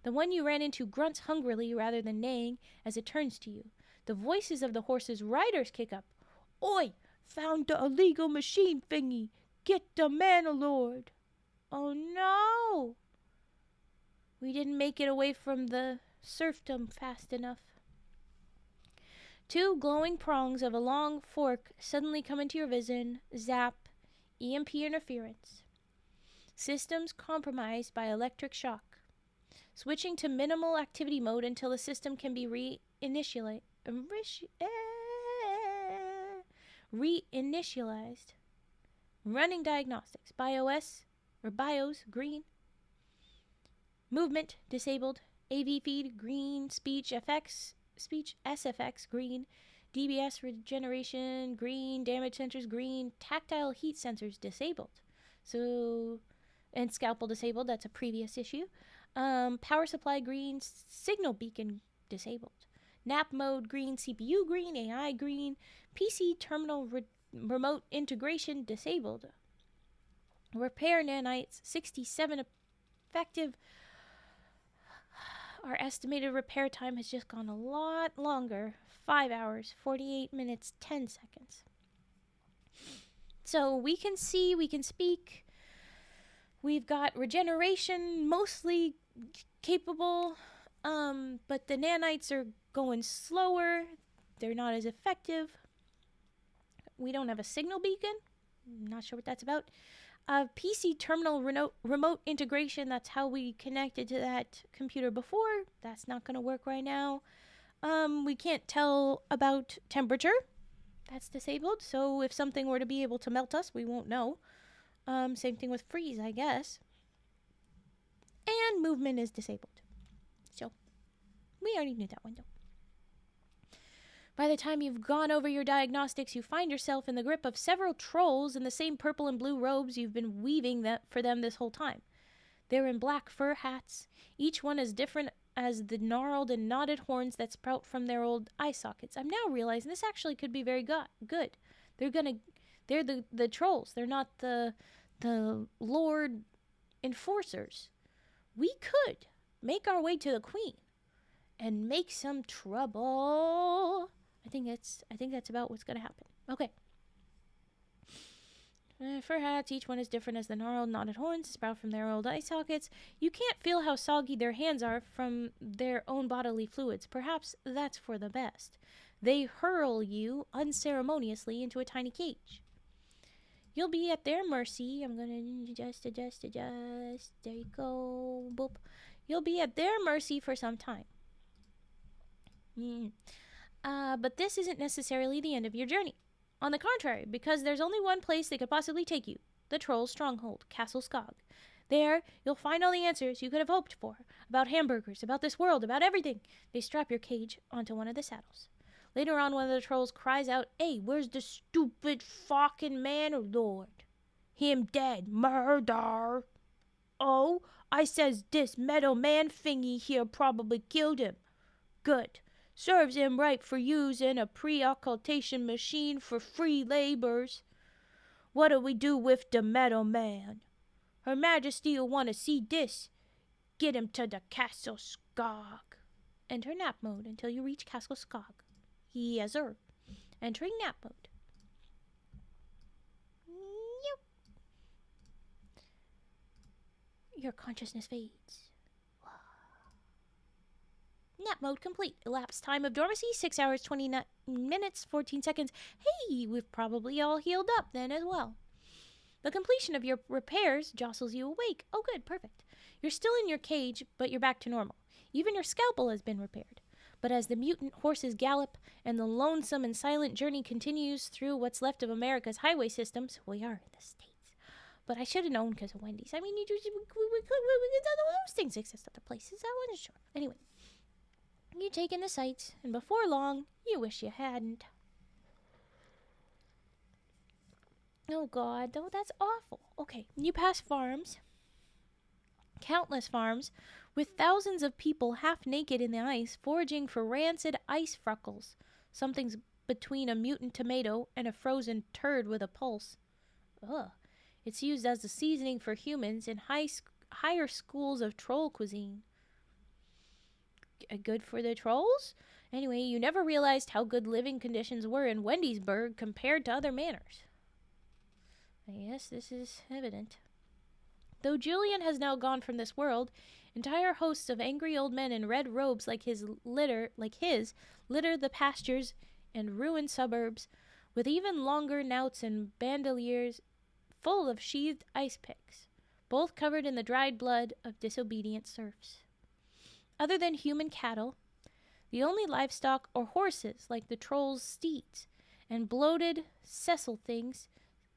The one you ran into grunts hungrily rather than neighing as it turns to you. The voices of the horse's riders kick up. Oi! Found the illegal machine thingy! Get the Manalord! Oh no! We didn't make it away from the serfdom fast enough. Two glowing prongs of a long fork suddenly come into your vision. Zap. EMP interference. Systems compromised by electric shock. Switching to minimal activity mode until the system can be reinitialized. Running diagnostics. BIOS green. Movement disabled. AV feed green. Speech SFX green. DBS regeneration green. Damage sensors green. Tactile heat sensors disabled. And scalpel disabled. That's a previous issue. Power supply green. Signal beacon disabled. Nap mode green. CPU green. AI green. PC terminal remote integration disabled. Repair nanites 67 effective. Our estimated repair time has just gone a lot longer. 5 hours, 48 minutes, 10 seconds. So we can see, we can speak. We've got regeneration mostly capable, but the nanites are going slower. They're not as effective. We don't have a signal beacon. I'm not sure what that's about. PC terminal remote integration, that's how we connected to that computer before. That's not going to work right now. We can't tell about temperature. That's disabled. So if something were to be able to melt us, we won't know. Same thing with freeze, I guess. And movement is disabled. So we already knew that one, though. By the time you've gone over your diagnostics, you find yourself in the grip of several trolls in the same purple and blue robes you've been weaving for them this whole time. They're in black fur hats, each one as different as the gnarled and knotted horns that sprout from their old eye sockets. I'm now realizing this actually could be very good. They're the trolls. They're not the Lord enforcers. We could make our way to the Queen and make some trouble. I think that's about what's going to happen. Okay. Fur hats, each one is different as the gnarled, knotted horns sprout from their old eye sockets. You can't feel how soggy their hands are from their own bodily fluids. Perhaps that's for the best. They hurl you unceremoniously into a tiny cage. You'll be at their mercy. I'm going to adjust. There you go. Boop. You'll be at their mercy for some time. But this isn't necessarily the end of your journey. On the contrary, because there's only one place they could possibly take you, the Troll's stronghold, Castle Skog. There, you'll find all the answers you could have hoped for, about hamburgers, about this world, about everything. They strap your cage onto one of the saddles. Later on, one of the trolls cries out, "Hey, where's the stupid fucking Manalord? Him dead, murder." "Oh, I says this metal man thingy here probably killed him." "Good. Serves him right for using a pre-occultation machine for free labors. What do we do with the metal man? Her Majesty'll want to see this. Get him to the Castle Skog." Enter nap mode until you reach Castle Skog. Yes, sir. Entering nap mode. Yep. Your consciousness fades. Nap mode complete. Elapsed time of dormancy, 6 hours, 29 minutes, 14 seconds. Hey, we've probably all healed up then as well. The completion of your repairs jostles you awake. Oh, good, perfect. You're still in your cage, but you're back to normal. Even your scalpel has been repaired. But as the mutant horses gallop and the lonesome and silent journey continues through what's left of America's highway systems, we are in the States. But I should have known because of Wendy's. I mean, those things exist other places. I wasn't sure. Anyway. You take in the sights, and before long, you wish you hadn't. Oh, God, oh, that's awful. Okay, you pass farms, countless farms, with thousands of people half naked in the ice, foraging for rancid ice freckles. Something's between a mutant tomato and a frozen turd with a pulse. Ugh. It's used as a seasoning for humans in higher schools of troll cuisine. Good for the trolls? Anyway, you never realized how good living conditions were in Wendysburg compared to other manors. Yes, this is evident. Though Julian has now gone from this world, entire hosts of angry old men in red robes like his litter the pastures and ruined suburbs, with even longer knouts and bandoliers full of sheathed ice picks, both covered in the dried blood of disobedient serfs. Other than human cattle, the only livestock are horses like the trolls' steeds, and bloated sessile things,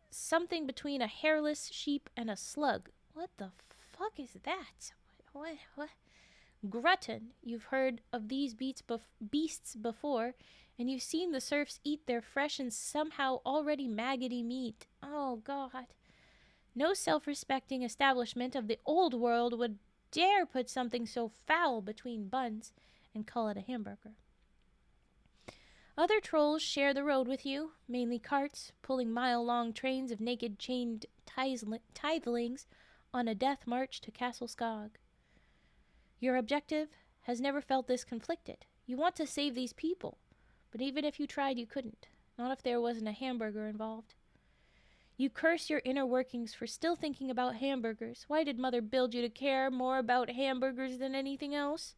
something between a hairless sheep and a slug. What the fuck is that? What? Glutton, you've heard of these beasts before, and you've seen the serfs eat their fresh and somehow already maggoty meat. Oh, God. No self-respecting establishment of the old world would dare put something so foul between buns and call it a hamburger. Other trolls share the road with you, mainly carts, pulling mile-long trains of naked chained tithelings on a death march to Castle Skog. Your objective has never felt this conflicted. You want to save these people, but even if you tried, you couldn't. Not if there wasn't a hamburger involved. You curse your inner workings for still thinking about hamburgers. Why did Mother build you to care more about hamburgers than anything else?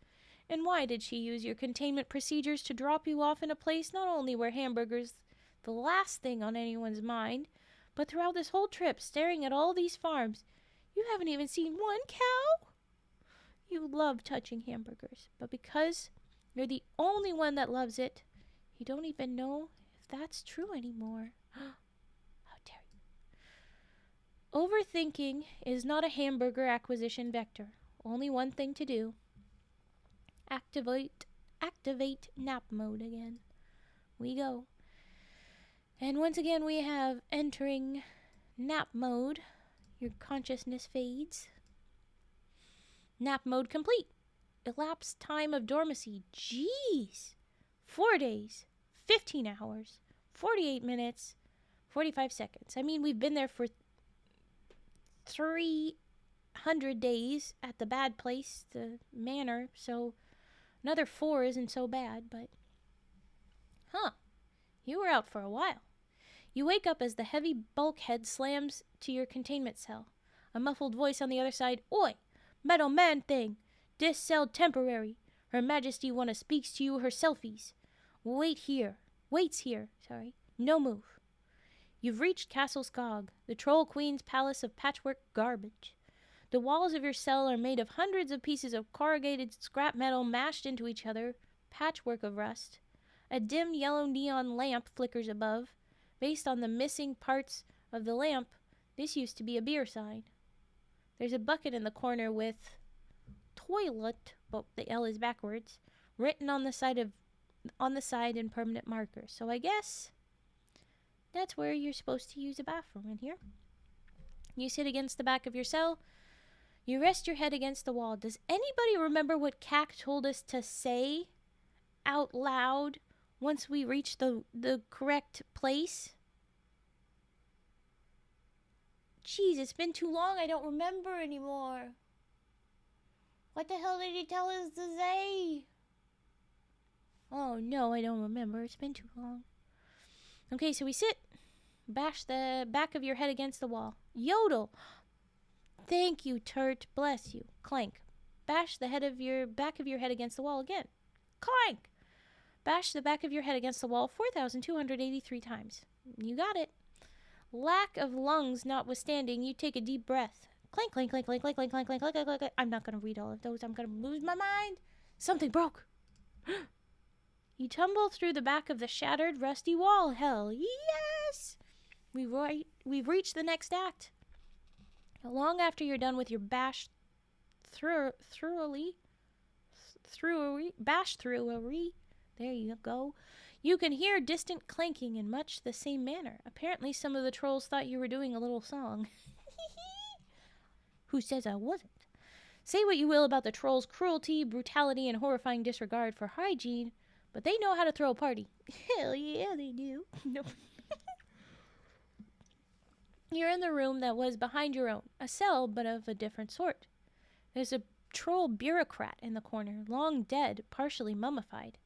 And why did she use your containment procedures to drop you off in a place not only where hamburgers the last thing on anyone's mind, but throughout this whole trip, staring at all these farms, you haven't even seen one cow? You love touching hamburgers, but because you're the only one that loves it, you don't even know if that's true anymore. How dare you. Overthinking is not a hamburger acquisition vector. Only one thing to do. Activate nap mode again. We go. And once again we have entering nap mode. Your consciousness fades. Nap mode complete. Elapsed time of dormancy. Jeez. 4 days. 15 hours. 48 minutes. 45 seconds. I mean, we've been there for 300 days at the bad place, the manor, so another 4 isn't so bad, but... You were out for a while. You wake up as the heavy bulkhead slams to your containment cell. A muffled voice on the other side. Oi! Metal man thing! Dis cell temporary. Her Majesty wanna speaks to you herselfies. Waits here. No move. You've reached Castle Skog, the Troll Queen's palace of patchwork garbage. The walls of your cell are made of hundreds of pieces of corrugated scrap metal mashed into each other, patchwork of rust. A dim yellow neon lamp flickers above. Based on the missing parts of the lamp, this used to be a beer sign. There's a bucket in the corner with toilet, but the L is backwards, written on the side in permanent markers. So I guess that's where you're supposed to use a bathroom in here. You sit against the back of your cell. You rest your head against the wall. Does anybody remember what Cack told us to say out loud once we reach the correct place? Jeez, it's been too long. I don't remember anymore. What the hell did he tell us to say? Oh, no, I don't remember. It's been too long. Okay, so we sit. Bash the back of your head against the wall. Yodel. Thank you, Turt. Bless you. Clank. Bash the back of your head against the wall again. Clank. Bash the back of your head against the wall 4,283 times. You got it. Lack of lungs notwithstanding, you take a deep breath. Clank, clank, clank, clank, clank, clank, clank, clank, clank, clank, clank. I'm not going to read all of those. I'm going to lose my mind. Something broke. You tumble through the back of the shattered, rusty wall. Hell yes! We've reached the next act. Long after you're done with your bash throughly, there you go. You can hear distant clanking in much the same manner. Apparently some of the trolls thought you were doing a little song. Who says I wasn't? Say what you will about the trolls' cruelty, brutality, and horrifying disregard for hygiene, but they know how to throw a party. Hell yeah, they do. You're in the room that was behind your own, a cell, but of a different sort. There's a troll bureaucrat in the corner, long dead, partially mummified.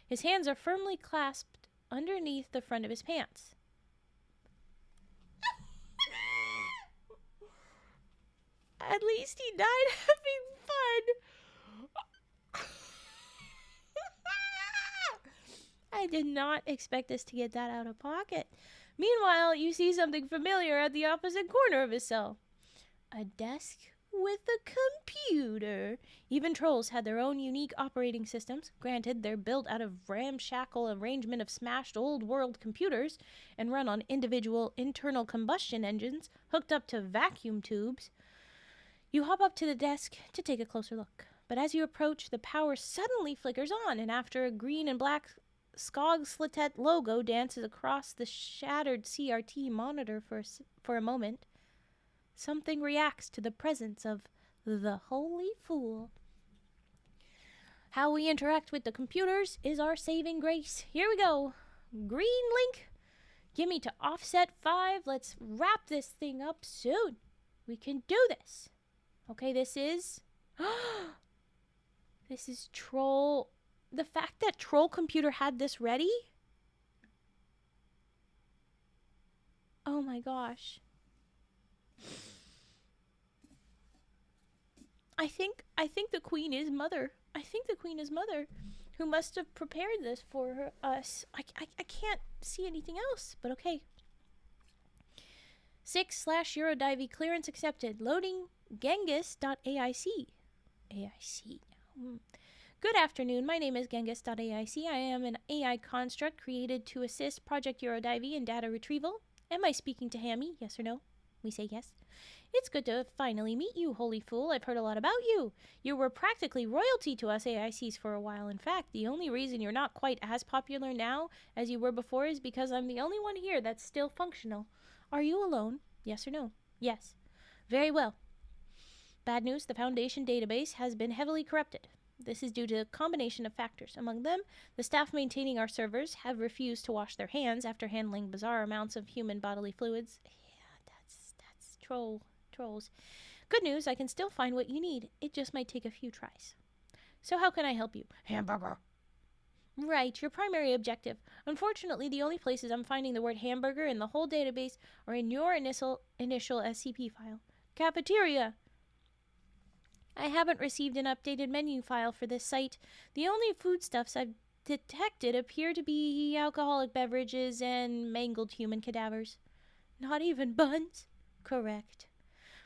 His hands are firmly clasped underneath the front of his pants. At least he died having fun. I did not expect us to get that out of pocket. Meanwhile, you see something familiar at the opposite corner of his cell. A desk with a computer. Even trolls had their own unique operating systems. Granted, they're built out of ramshackle arrangement of smashed old world computers and run on individual internal combustion engines hooked up to vacuum tubes. You hop up to the desk to take a closer look. But as you approach, the power suddenly flickers on, and after a green and black Skogslitet logo dances across the shattered CRT monitor for a moment, something reacts to the presence of the Holy Fool. How we interact with the computers is our saving grace. Here we go. Green link. Give me to offset 5. Let's wrap this thing up soon. We can do this. Okay, this is... this is Troll... The fact that Troll Computer had this ready? Oh my gosh. I think the Queen is Mother. I think the Queen is Mother, who must have prepared this for us. I can't see anything else, but okay. 6/Eurodivey clearance accepted. Loading Genghis.aic. AIC. Good afternoon. My name is Genghis.aic. I am an AI construct created to assist Project Eurodivey in data retrieval. Am I speaking to Hammy? Yes or no? We say yes. It's good to finally meet you, Holy Fool. I've heard a lot about you. You were practically royalty to us AICs for a while. In fact, the only reason you're not quite as popular now as you were before is because I'm the only one here that's still functional. Are you alone? Yes or no? Yes. Very well. Bad news, the Foundation database has been heavily corrupted. This is due to a combination of factors. Among them, the staff maintaining our servers have refused to wash their hands after handling bizarre amounts of human bodily fluids. Yeah, that's trolls. Good news, I can still find what you need. It just might take a few tries. So how can I help you? Hamburger. Right, your primary objective. Unfortunately, the only places I'm finding the word hamburger in the whole database are in your initial SCP file. Cafeteria. I haven't received an updated menu file for this site. The only foodstuffs I've detected appear to be alcoholic beverages and mangled human cadavers. Not even buns? Correct.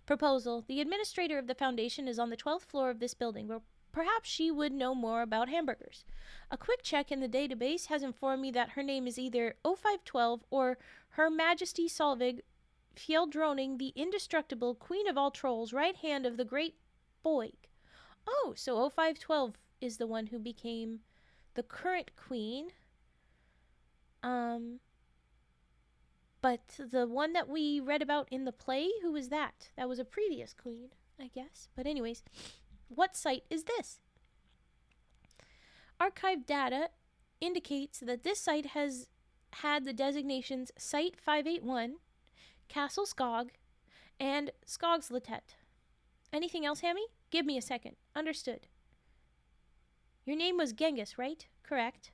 Proposal. The administrator of the Foundation is on the 12th floor of this building, where perhaps she would know more about hamburgers. A quick check in the database has informed me that her name is either 0512 or Her Majesty Solvig Fjeldroning, the indestructible Queen of all Trolls, right hand of the Great Boig. Oh, so 0512 is the one who became the current queen. But the one that we read about in the play, who was that? That was a previous queen, I guess. But anyways, what site is this? Archive data indicates that this site has had the designations Site 581, Castle Skog, and Skogslitet. Anything else, Hammy? Give me a second. Understood. Your name was Genghis, right? Correct.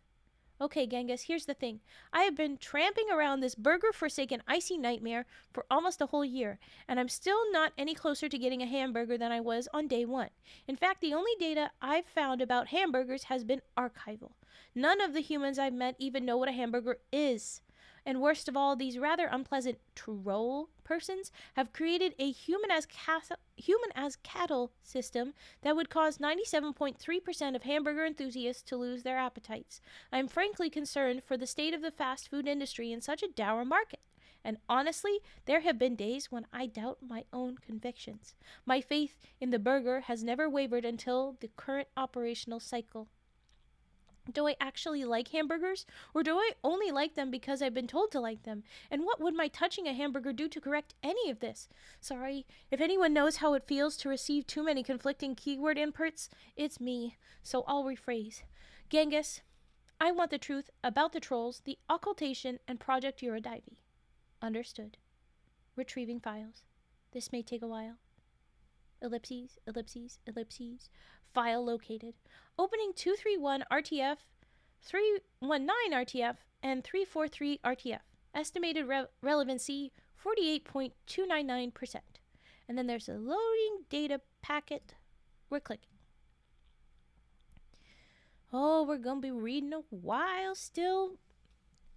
Okay, Genghis, here's the thing. I have been tramping around this burger-forsaken icy nightmare for almost a whole year, and I'm still not any closer to getting a hamburger than I was on day one. In fact, the only data I've found about hamburgers has been archival. None of the humans I've met even know what a hamburger is. And worst of all, these rather unpleasant troll persons have created a human as cattle system that would cause 97.3% of hamburger enthusiasts to lose their appetites. I am frankly concerned for the state of the fast food industry in such a dour market. And honestly, there have been days when I doubt my own convictions. My faith in the burger has never wavered until the current operational cycle. Do I actually like hamburgers, or do I only like them because I've been told to like them? And what would my touching a hamburger do to correct any of this? Sorry, if anyone knows how it feels to receive too many conflicting keyword inputs, it's me, so I'll rephrase. Genghis, I want the truth about the trolls, the occultation, and Project Eurodivey. Understood. Retrieving files. This may take a while. Ellipses, ellipses, ellipses. File located. Opening 231 RTF, 319 RTF, and 343 RTF. Estimated relevancy 48.299%. And then there's a loading data packet. We're clicking. Oh, we're going to be reading a while still.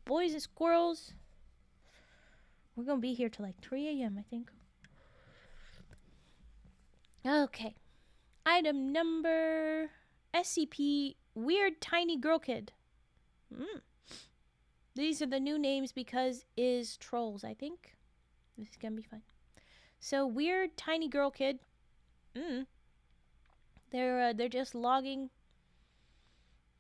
Boys and squirrels. We're going to be here till like 3 a.m., I think. Okay. Item number SCP Weird Tiny Girl Kid. These are the new names because is trolls, I think. This is going to be fun. So, Weird Tiny Girl Kid. They're just logging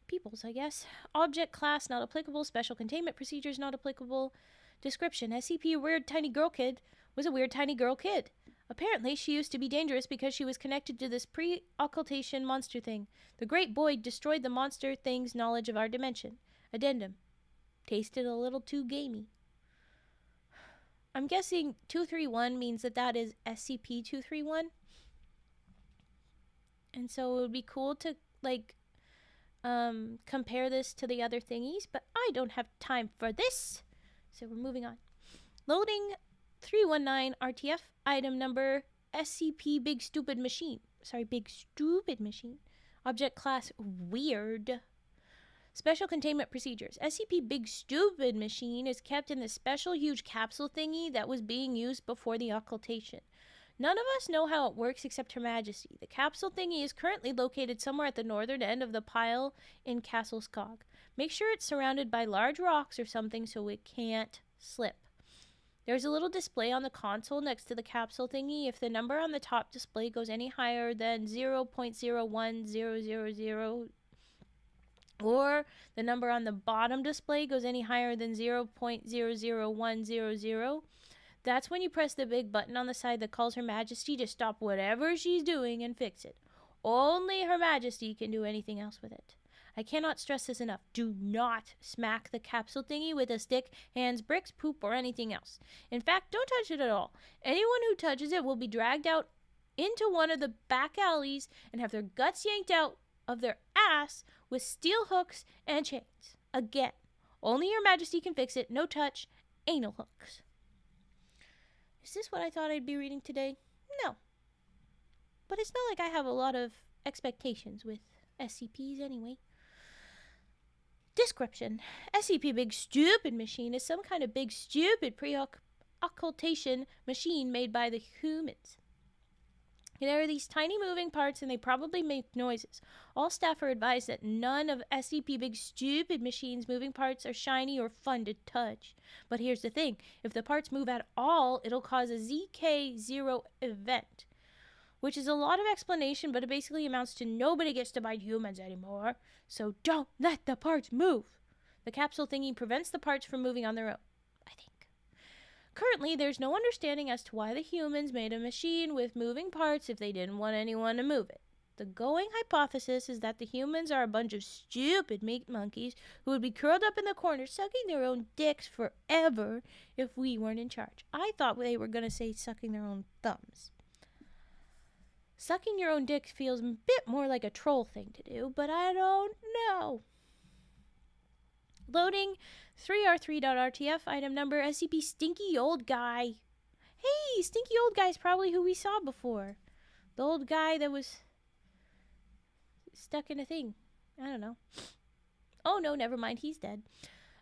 peoples, I guess. Object class not applicable. Special containment procedures not applicable. Description: SCP Weird Tiny Girl Kid was a weird tiny girl kid. Apparently, she used to be dangerous because she was connected to this pre-occultation monster thing. The Great Void destroyed the monster thing's knowledge of our dimension. Addendum: tasted a little too gamey. I'm guessing 231 means that is SCP-231. And so it would be cool to, like, compare this to the other thingies, but I don't have time for this. So we're moving on. Loading 319 RTF, item number SCP Big Stupid Machine. Big Stupid Machine. Object class weird. Special containment procedures. SCP Big Stupid Machine is kept in the special huge capsule thingy that was being used before the occultation. None of us know how it works except Her Majesty. The capsule thingy is currently located somewhere at the northern end of the pile in Castle Skog. Make sure it's surrounded by large rocks or something so it can't slip. There's a little display on the console next to the capsule thingy. If the number on the top display goes any higher than 0.01000, or the number on the bottom display goes any higher than 0.00100, that's when you press the big button on the side that calls Her Majesty to stop whatever she's doing and fix it. Only Her Majesty can do anything else with it. I cannot stress this enough. Do not smack the capsule thingy with a stick, hands, bricks, poop, or anything else. In fact, don't touch it at all. Anyone who touches it will be dragged out into one of the back alleys and have their guts yanked out of their ass with steel hooks and chains. Again, only Your Majesty can fix it. No touch, anal hooks. Is this what I thought I'd be reading today? No. But it's not like I have a lot of expectations with SCPs anyway. Description: SCP Big Stupid Machine is some kind of big stupid pre-occultation machine made by the humans. There are these tiny moving parts and they probably make noises. All staff are advised that none of SCP Big Stupid Machine's moving parts are shiny or fun to touch. But here's the thing: if the parts move at all, it'll cause a ZK0 event. Which is a lot of explanation, but it basically amounts to nobody gets to bite humans anymore. So don't let the parts move. The capsule thingy prevents the parts from moving on their own, I think. Currently, there's no understanding as to why the humans made a machine with moving parts if they didn't want anyone to move it. The going hypothesis is that the humans are a bunch of stupid meat monkeys who would be curled up in the corner sucking their own dicks forever if we weren't in charge. I thought they were going to say sucking their own thumbs. Sucking your own dick feels a bit more like a troll thing to do, but I don't know. Loading 3R3.RTF, item number SCP Stinky Old Guy. Hey, Stinky Old Guy's probably who we saw before. The old guy that was stuck in a thing. I don't know. Oh no, never mind, he's dead.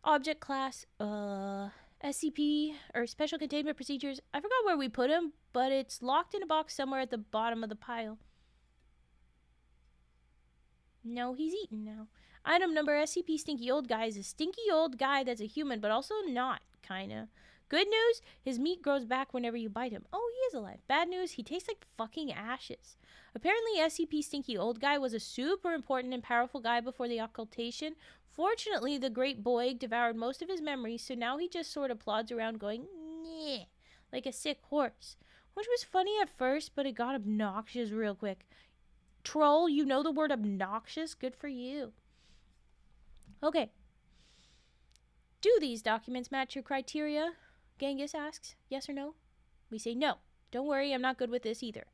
Object class, SCP, or Special Containment Procedures. I forgot where we put him, but it's locked in a box somewhere at the bottom of the pile. No, he's eaten now. Item number SCP Stinky Old Guy is a stinky old guy that's a human, but also not, kinda. Good news, his meat grows back whenever you bite him. Oh, he is alive. Bad news, he tastes like fucking ashes. Apparently, SCP Stinky Old Guy was a super important and powerful guy before the occultation. Fortunately, the Great Boig devoured most of his memories, so now he just sort of plods around going, "Nyeh," like a sick horse. Which was funny at first, but it got obnoxious real quick. Troll, you know the word obnoxious? Good for you. Okay. Do these documents match your criteria? Genghis asks. Yes or no? We say no. Don't worry, I'm not good with this either.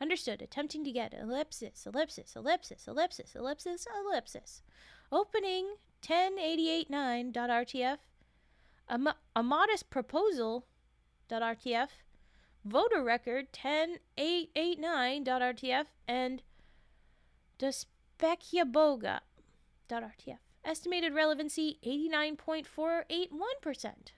Understood. Attempting to get ellipsis, ellipsis, ellipsis, ellipsis, ellipsis, ellipsis. Opening 10889.rtf. A modest proposal.rtf. voter record 10889.rtf, and Dospekyaboga.rtf. Estimated relevancy 89.481%.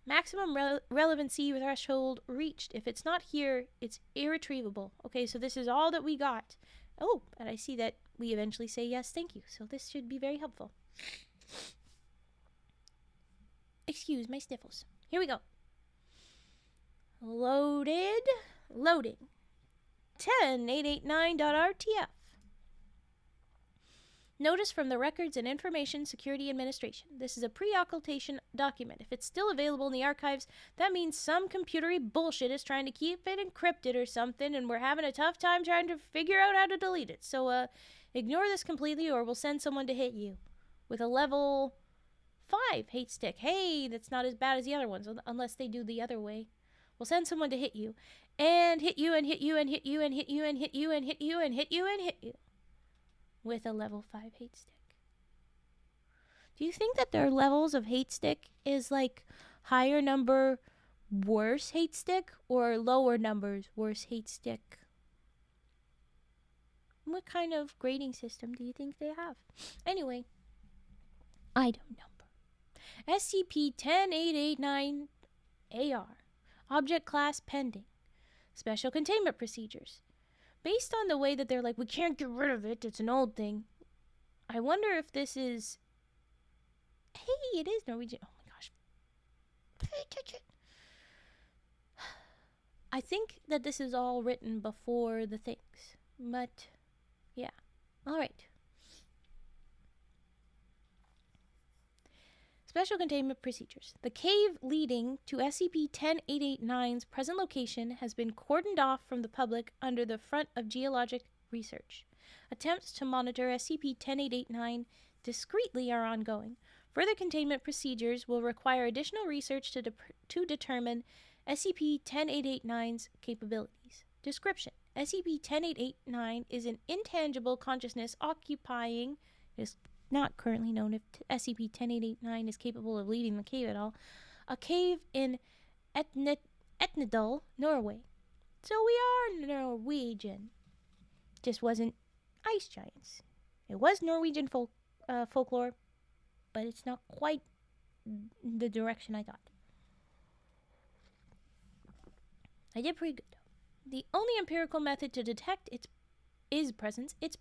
Maximum relevancy threshold reached. If it's not here, it's irretrievable. Okay, so this is all that we got. Oh, and I see that we eventually say yes, thank you. So this should be very helpful. Excuse my sniffles. Here we go. Loading. 10889.rtf. Notice from the Records and Information Security Administration. This is a pre-occultation document. If it's still available in the archives, that means some computery bullshit is trying to keep it encrypted or something, and we're having a tough time trying to figure out how to delete it. So, ignore this completely, or we'll send someone to hit you with a level 5 hate stick. Hey, that's not as bad as the other ones, unless they do the other way. We'll send someone to hit you, and hit you, and hit you, and hit you, and hit you, and hit you, and hit you, and hit you, and hit you. With a level 5 hate stick. Do you think that their levels of hate stick is like higher number worse hate stick or lower numbers worse hate stick? What kind of grading system do you think they have? Anyway, item number SCP-10889-AR. Object class pending. Special containment procedures. Based on the way that they're like, we can't get rid of it, it's an old thing. I wonder if this is... Hey, it is Norwegian. Oh my gosh. Pay attention. I think that this is all written before the things. But, yeah. Alright. Special containment procedures. The cave leading to SCP-10889's present location has been cordoned off from the public under the front of geologic research. Attempts to monitor SCP-10889 discreetly are ongoing. Further containment procedures will require additional research to determine SCP-10889's capabilities. Description. SCP-10889 is an intangible consciousness occupying... not currently known if SCP-10889 is capable of leading the cave at all, a cave in Etnedal, Norway. So we are Norwegian. Just wasn't ice giants. It was Norwegian folklore, but it's not quite the direction I thought. I did pretty good, though. The only empirical method to detect its presence is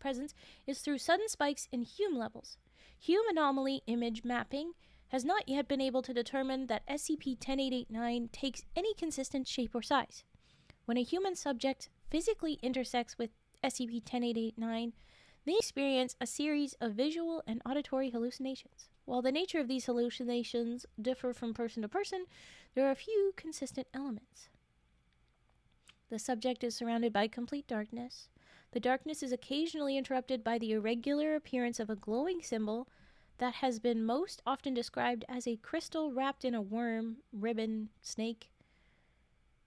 through sudden spikes in Hume levels. Hume anomaly image mapping has not yet been able to determine that SCP-10889 takes any consistent shape or size. When a human subject physically intersects with SCP-10889, they experience a series of visual and auditory hallucinations. While the nature of these hallucinations differ from person to person, there are a few consistent elements. The subject is surrounded by complete darkness. The darkness is occasionally interrupted by the irregular appearance of a glowing symbol that has been most often described as a crystal wrapped in a worm, ribbon, snake,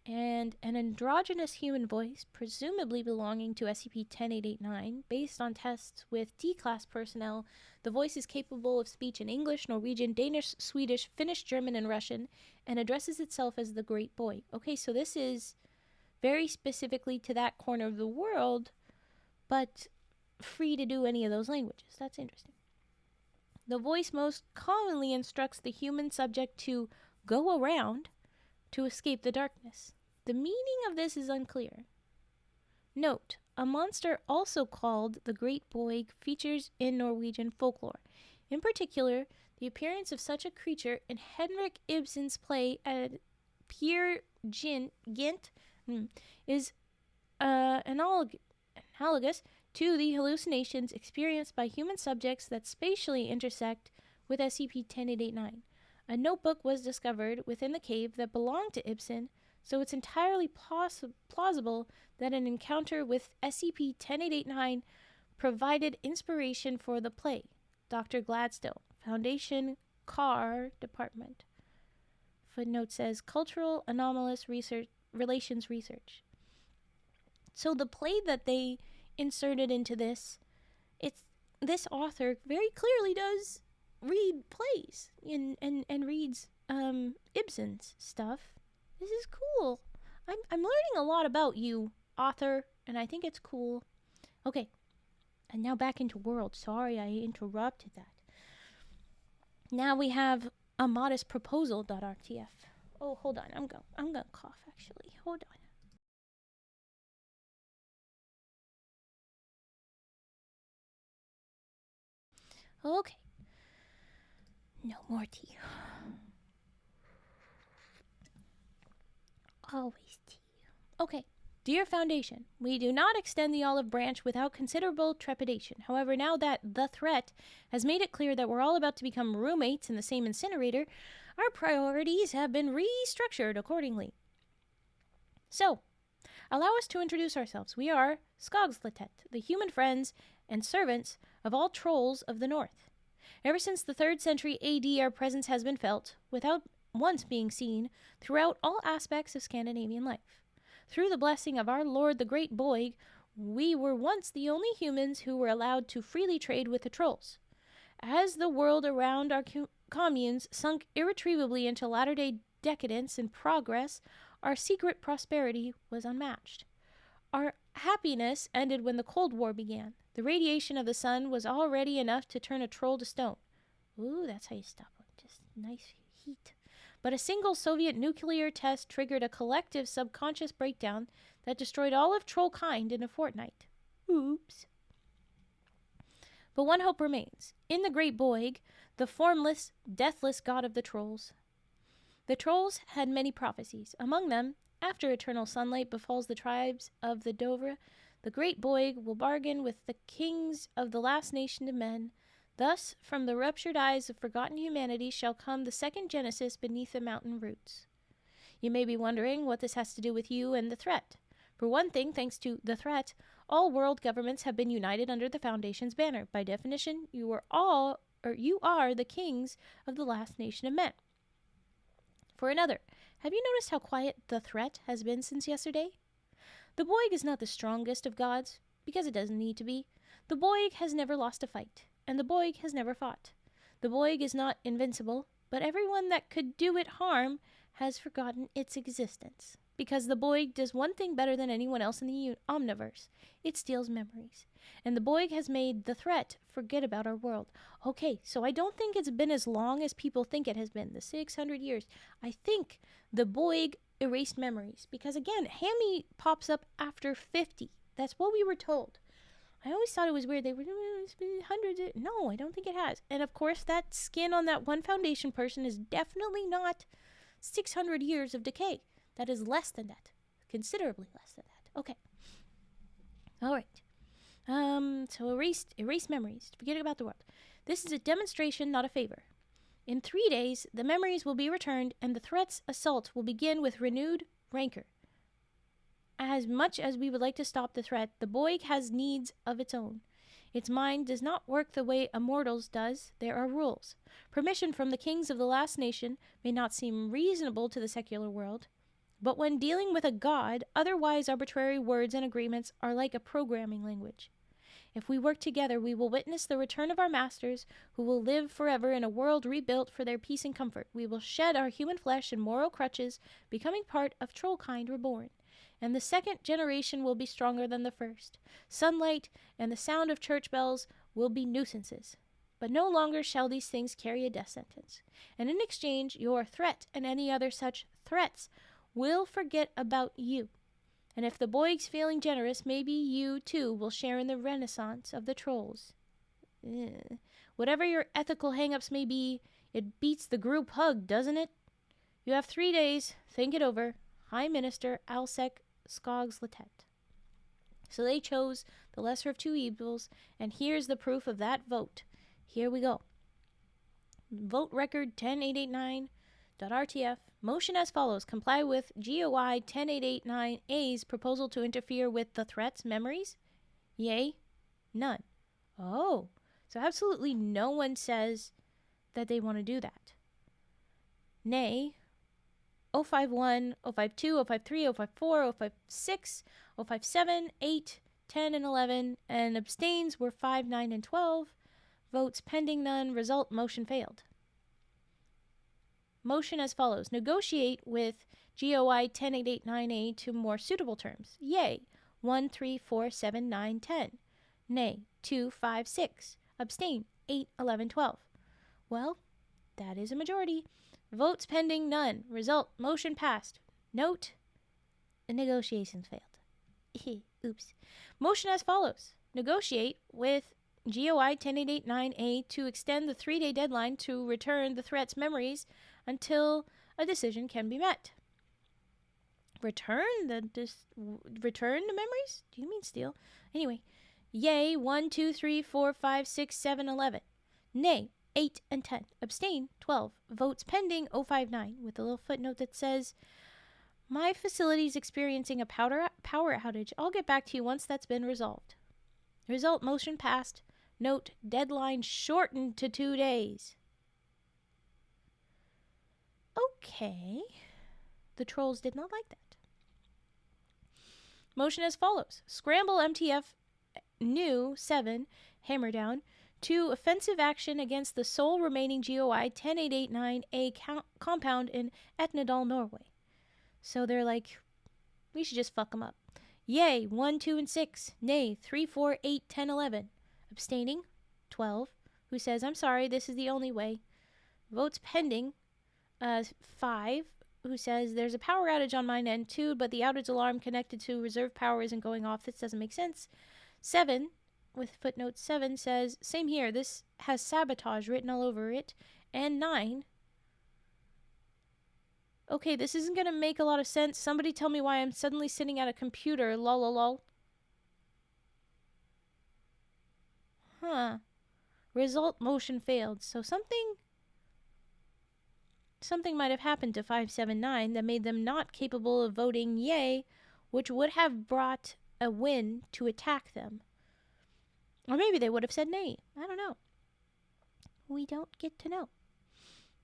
and an androgynous human voice, presumably belonging to SCP-10889. Based on tests with D-Class personnel, the voice is capable of speech in English, Norwegian, Danish, Swedish, Finnish, German, and Russian, and addresses itself as the Great Boy. Okay, so this is very specifically to that corner of the world, but free to do any of those languages. That's interesting. The voice most commonly instructs the human subject to go around to escape the darkness. The meaning of this is unclear. Note, a monster also called the Great Boy features in Norwegian folklore. In particular, the appearance of such a creature in Henrik Ibsen's play Peer Gynt is analogous to the hallucinations experienced by human subjects that spatially intersect with SCP-10889. A notebook was discovered within the cave that belonged to Ibsen, so it's entirely plausible that an encounter with SCP-10889 provided inspiration for the play. Dr. Gladstone, Foundation Carr Department. Footnote says Cultural Anomalous Relations Research. So the play that they inserted into this, this author very clearly does read plays and reads Ibsen's stuff. This is cool. I'm learning a lot about you, author, and I think it's cool. Okay, and now back into world. Sorry, I interrupted that. Now we have a modest proposal.rtf. Oh, hold on. I'm gonna cough actually. Hold on. Okay. No more tea. Always tea. Okay. Dear Foundation, we do not extend the olive branch without considerable trepidation. However, now that the threat has made it clear that we're all about to become roommates in the same incinerator, our priorities have been restructured accordingly. So, allow us to introduce ourselves. We are Skogsletet, the human friends and servants of all trolls of the north. Ever since the 3rd century AD, our presence has been felt, without once being seen, throughout all aspects of Scandinavian life. Through the blessing of our Lord the Great Boig, we were once the only humans who were allowed to freely trade with the trolls. As the world around our communes sunk irretrievably into latter-day decadence and progress, our secret prosperity was unmatched. Our happiness ended when the Cold War began. The radiation of the sun was already enough to turn a troll to stone. Ooh, that's how you stop it. Just nice heat. But a single Soviet nuclear test triggered a collective subconscious breakdown that destroyed all of troll kind in a fortnight. Oops. But one hope remains. In the Great Boig, the formless, deathless god of the trolls. The trolls had many prophecies. Among them, after eternal sunlight befalls the tribes of the Dovre, the Great Boig will bargain with the kings of the last nation of men. Thus, from the ruptured eyes of forgotten humanity shall come the second Genesis beneath the mountain roots. You may be wondering what this has to do with you and the threat. For one thing, thanks to the threat, all world governments have been united under the Foundation's banner. By definition, you are the kings of the last nation of men. For another, have you noticed how quiet the threat has been since yesterday? The Boig is not the strongest of gods, because it doesn't need to be. The Boig has never lost a fight, and the Boig has never fought. The Boig is not invincible, but everyone that could do it harm has forgotten its existence. Because the Boig does one thing better than anyone else in the Omniverse. It steals memories. And the Boig has made the threat forget about our world. Okay, so I don't think it's been as long as people think it has been, the 600 years. I think the Boig erased memories. Because again, Hammy pops up after 50. That's what we were told. I always thought it was weird. They were hundreds. No, I don't think it has. And of course, that skin on that one Foundation person is definitely not 600 years of decay. That is less than that. Considerably less than that. Okay. All right. So erase memories. Forget about the world. This is a demonstration, not a favor. In 3 days, the memories will be returned, and the threat's assault will begin with renewed rancor. As much as we would like to stop the threat, the Boig has needs of its own. Its mind does not work the way a mortal's does. There are rules. Permission from the kings of the last nation may not seem reasonable to the secular world, but when dealing with a god, otherwise arbitrary words and agreements are like a programming language. If we work together, we will witness the return of our masters, who will live forever in a world rebuilt for their peace and comfort. We will shed our human flesh and moral crutches, becoming part of trollkind reborn. And the second generation will be stronger than the first. Sunlight and the sound of church bells will be nuisances. But no longer shall these things carry a death sentence. And in exchange, your threat and any other such threats will forget about you. And if the Boig's feeling generous, maybe you, too, will share in the renaissance of the trolls. Whatever your ethical hang-ups may be, it beats the group hug, doesn't it? You have 3 days. Think it over. High Minister Alsek Skogsletet. So they chose the lesser of two evils, and here's the proof of that vote. Here we go. Vote record 10889.rtf. Motion as follows. Comply with GOI 10889A's proposal to interfere with the threat's memories? Yay? None. Oh, so absolutely no one says that they want to do that. Nay, 051, 052, 053, 054, 056, 057, 8, 10, and 11, and abstains were 5, 9, and 12. Votes pending none. Result, motion failed. Motion as follows. Negotiate with GOI 10889A to more suitable terms. Yay, 1, 3, 4, 7, 9, 10. Nay, 2, 5, 6. Abstain, 8, 11, 12. Well, that is a majority. Votes pending, none. Result, motion passed. Note, the negotiations failed. Oops. Motion as follows. Negotiate with GOI 10889A to extend the 3-day deadline to return the threat's memories until a decision can be met. Return the memories? Do you mean steal? Anyway, yay, 1, 2, 3, 4, 5, 6, 7, 11. Nay, 8 and 10. Abstain, 12. Votes pending, 059, with a little footnote that says, my facility's experiencing a power outage. I'll get back to you once that's been resolved. Result, motion passed. Note, deadline shortened to 2 days. Okay. The trolls did not like that. Motion as follows. Scramble MTF new 7, hammer down, to offensive action against the sole remaining GOI 10889A compound in Etnedal, Norway. So they're like, we should just fuck them up. Yay, 1, 2, and 6. Nay, 3, 4, 8, 10, 11. Abstaining, 12. Who says, I'm sorry, this is the only way. Votes pending, 5. Who says, there's a power outage on mine end too, but the outage alarm connected to reserve power isn't going off. This doesn't make sense. 7, with footnote 7, says, same here. This has sabotage written all over it. And 9. Okay, this isn't going to make a lot of sense. Somebody tell me why I'm suddenly sitting at a computer. Lol, lol, lol. Huh. Result, motion failed. So something might have happened to 579 that made them not capable of voting yay, which would have brought a win to attack them. Or maybe they would have said nay. I don't know. We don't get to know.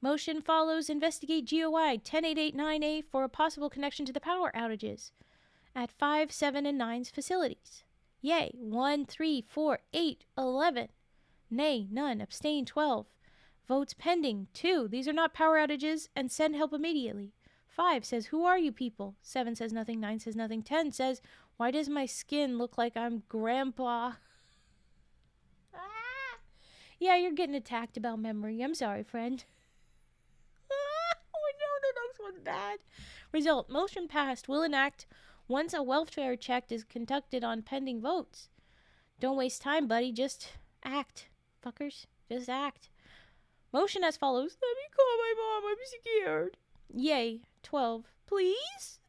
Motion follows. Investigate GOI 10889A for a possible connection to the power outages at 5, 7, and 9's facilities. Yay, 1, 3, 4, 8, 11. Nay, none. Abstain, 12. Votes pending, 2. These are not power outages, and send help immediately. 5 says, who are you people? 7 says nothing. 9 says nothing. 10 says, why does my skin look like I'm Grandpa? Yeah, you're getting attacked about memory. I'm sorry, friend. Oh no, the next one's bad. Result, motion passed. Will enact once a welfare check is conducted on pending votes. Don't waste time, buddy. Just act. Fuckers. Just act. Motion as follows. Let me call my mom. I'm scared. Yay. 12. Please?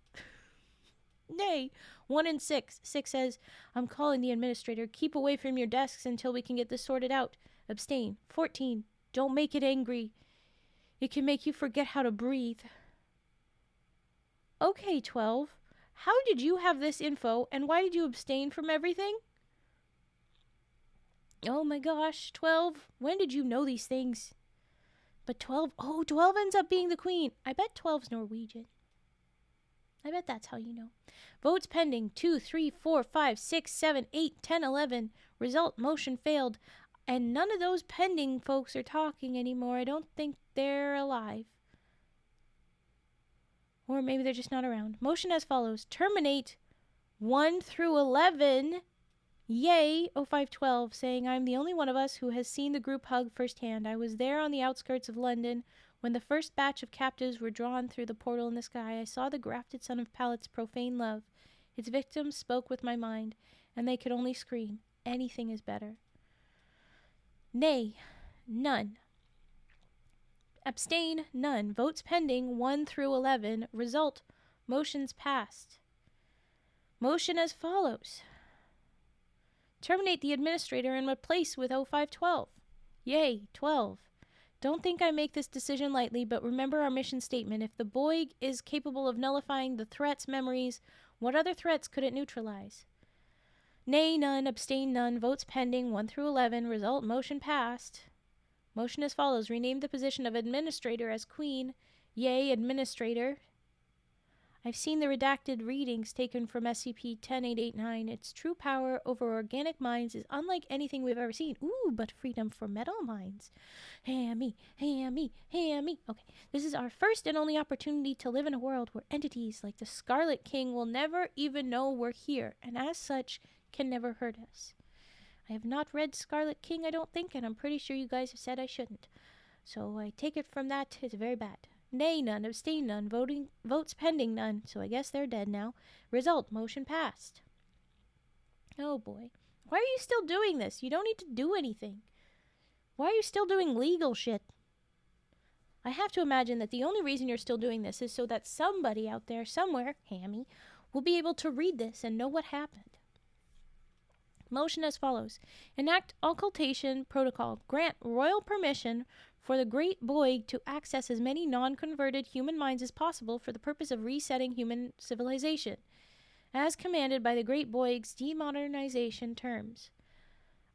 Nay. 1 and 6. 6 says, I'm calling the administrator. Keep away from your desks until we can get this sorted out. Abstain. 14. Don't make it angry. It can make you forget how to breathe. Okay, 12. How did you have this info, and why did you abstain from everything? Oh my gosh, 12. When did you know these things? But 12, 12 ends up being the queen. I bet 12's Norwegian. I bet that's how you know. Votes pending, 2, 3, 4, 5, 6, 7, 8, 10, 11. Result, motion failed. And none of those pending folks are talking anymore. I don't think they're alive. Or maybe they're just not around. Motion as follows. Terminate 1 through 11. Yay, 0512, saying I'm the only one of us who has seen the group hug firsthand. I was there on the outskirts of London when the first batch of captives were drawn through the portal in the sky. I saw the grafted son of Palet's profane love. Its victims spoke with my mind, and they could only scream. Anything is better. Nay, none. Abstain, none. Votes pending, 1 through 11. Result, motions passed. Motion as follows. Terminate the administrator and replace with 0512. Yay, 12. Don't think I make this decision lightly, but remember our mission statement. If the boy is capable of nullifying the threat's memories, what other threats could it neutralize? Nay, none. Abstain, none. Votes pending, 1 through 11. Result, motion passed. Motion as follows. Rename the position of administrator as queen. Yay, administrator. I've seen the redacted readings taken from SCP-10889. Its true power over organic minds is unlike anything we've ever seen. Ooh, but freedom for metal minds. Hammy, hammy, hammy. Okay, this is our first and only opportunity to live in a world where entities like the Scarlet King will never even know we're here, and as such, can never hurt us. I have not read Scarlet King, I don't think, and I'm pretty sure you guys have said I shouldn't. So I take it from that, it's very bad. Nay, none. Abstain, none. Votes pending, none. So I guess they're dead now. Result, motion passed. Oh boy. Why are you still doing this? You don't need to do anything. Why are you still doing legal shit? I have to imagine that the only reason you're still doing this is so that somebody out there, somewhere, Hammy, will be able to read this and know what happened. Motion as follows. Enact occultation protocol. Grant royal permission for the Great Boy to access as many non-converted human minds as possible for the purpose of resetting human civilization, as commanded by the Great Boy's demodernization terms.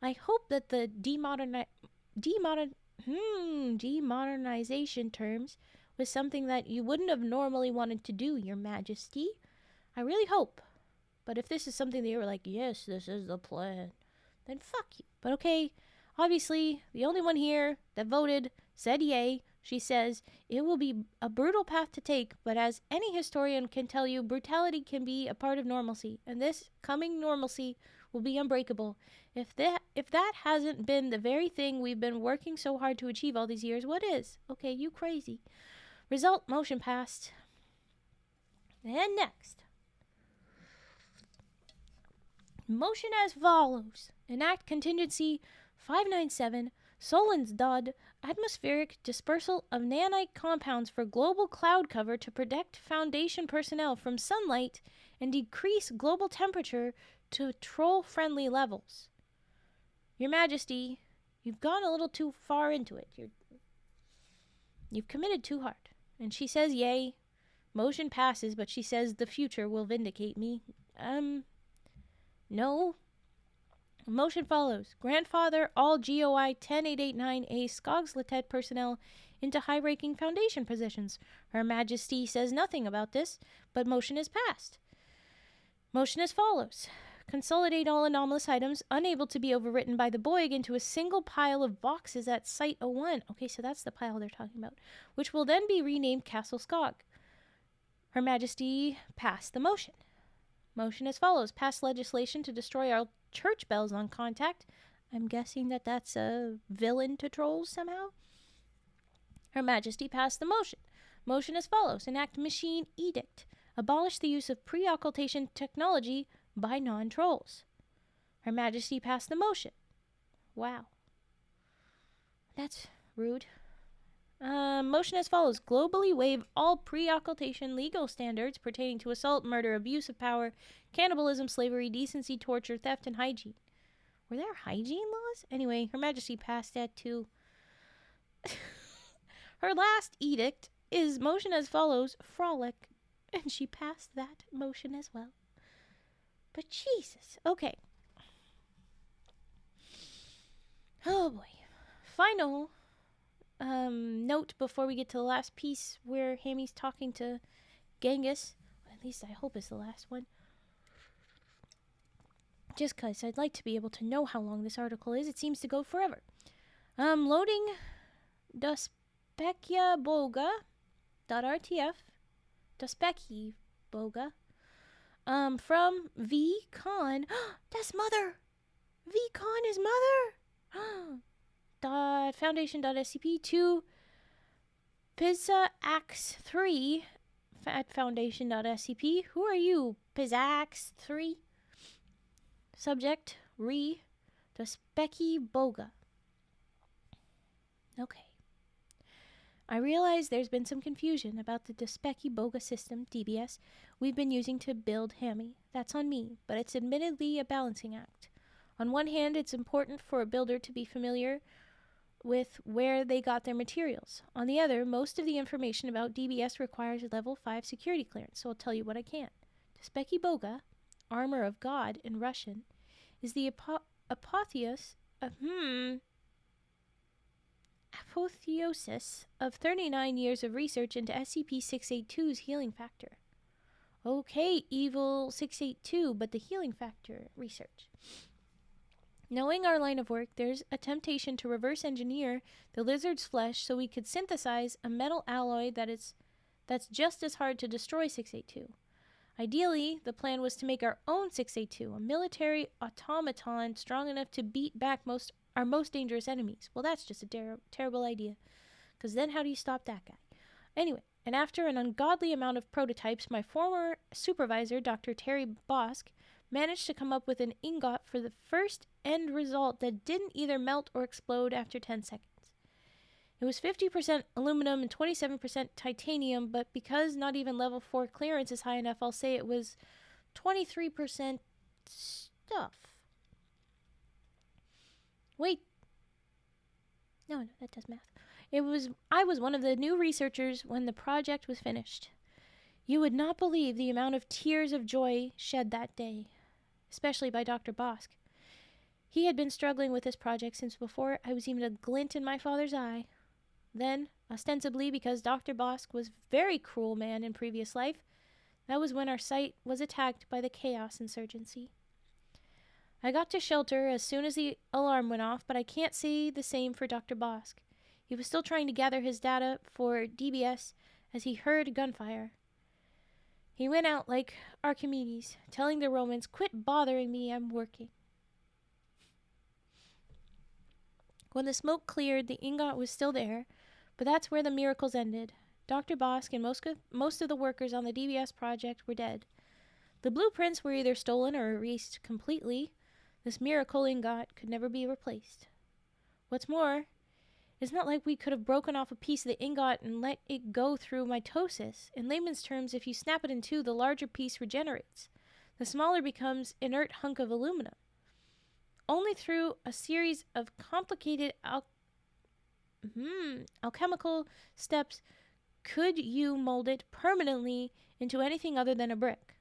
I hope that the demodernization terms was something that you wouldn't have normally wanted to do, Your Majesty. I really hope. But if this is something that you were like, yes, this is the plan, then fuck you. But okay, obviously, the only one here that voted said yay. She says, it will be a brutal path to take, but as any historian can tell you, brutality can be a part of normalcy, and this coming normalcy will be unbreakable. If that hasn't been the very thing we've been working so hard to achieve all these years, what is? Okay, you crazy. Result, motion passed. And next. Motion as follows. Enact contingency 597 Solon's Dodd atmospheric dispersal of nanite compounds for global cloud cover to protect Foundation personnel from sunlight and decrease global temperature to troll-friendly levels. Your Majesty, you've gone a little too far into it. You've committed too hard. And she says yay. Motion passes, but she says the future will vindicate me. No. Motion follows. Grandfather all GOI 10889A Skogsletet personnel into high-ranking Foundation positions. Her Majesty says nothing about this, but motion is passed. Motion as follows. Consolidate all anomalous items unable to be overwritten by the Boyg into a single pile of boxes at Site 01. Okay, so that's the pile they're talking about, which will then be renamed Castle Skog. Her Majesty passed the motion. Motion as follows. Pass legislation to destroy all church bells on contact. I'm guessing that that's a villain to trolls somehow. Her Majesty passed the motion. Motion as follows. Enact machine edict. Abolish the use of pre-occultation technology by non-trolls. Her Majesty passed the motion. Wow. That's rude. Motion as follows. Globally waive all pre-occultation legal standards pertaining to assault, murder, abuse of power, cannibalism, slavery, decency, torture, theft, and hygiene. Were there hygiene laws? Anyway, Her Majesty passed that too. Her last edict is motion as follows. Frolic. And she passed that motion as well. But Jesus. Okay. Oh boy. Final note before we get to the last piece where Hammy's talking to Genghis. At least I hope it's the last one. Just because I'd like to be able to know how long this article is. It seems to go forever. Loading Dospekia Boga.rtf. Dospeki Boga. From V. Khan. That's mother! V. Khan is mother! Foundation.scp to Pizzax3 at Foundation.scp. Who are you, Pizzax3? Subject, Dospeki Boga. Okay. I realize there's been some confusion about the Dospeki Boga system, DBS, we've been using to build Hammy. That's on me, but it's admittedly a balancing act. On one hand, it's important for a builder to be familiar with where they got their materials. On the other, most of the information about DBS requires a level 5 security clearance, so I'll tell you what I can. Dospeki Boga, Armor of God in Russian, is the apotheosis of 39 years of research into SCP-682's healing factor. Okay, evil 682, but the healing factor research. Knowing our line of work, there's a temptation to reverse engineer the lizard's flesh so we could synthesize a metal alloy that's just as hard to destroy 682. Ideally, the plan was to make our own 682, a military automaton strong enough to beat back our most dangerous enemies. Well, that's just a terrible idea, because then how do you stop that guy? Anyway, and after an ungodly amount of prototypes, my former supervisor, Dr. Terry Bosk, managed to come up with an ingot for the first end result that didn't either melt or explode after 10 seconds. It was 50% aluminum and 27% titanium, but because not even level 4 clearance is high enough, I'll say it was 23% stuff. Wait. No, that does math. I was one of the new researchers when the project was finished. You would not believe the amount of tears of joy shed that day, especially by Dr. Bosk. He had been struggling with this project since before I was even a glint in my father's eye. Then, ostensibly because Dr. Bosk was a very cruel man in previous life, that was when our site was attacked by the Chaos Insurgency. I got to shelter as soon as the alarm went off, but I can't say the same for Dr. Bosk. He was still trying to gather his data for DBS as he heard gunfire. He went out like Archimedes, telling the Romans, "Quit bothering me, I'm working." When the smoke cleared, the ingot was still there, but that's where the miracles ended. Dr. Bosk and most of the workers on the DBS project were dead. The blueprints were either stolen or erased completely. This miracle ingot could never be replaced. What's more, it's not like we could have broken off a piece of the ingot and let it go through mitosis. In layman's terms, if you snap it in two, the larger piece regenerates. The smaller becomes inert hunk of aluminum. Only through a series of complicated alchemical steps could you mold it permanently into anything other than a brick.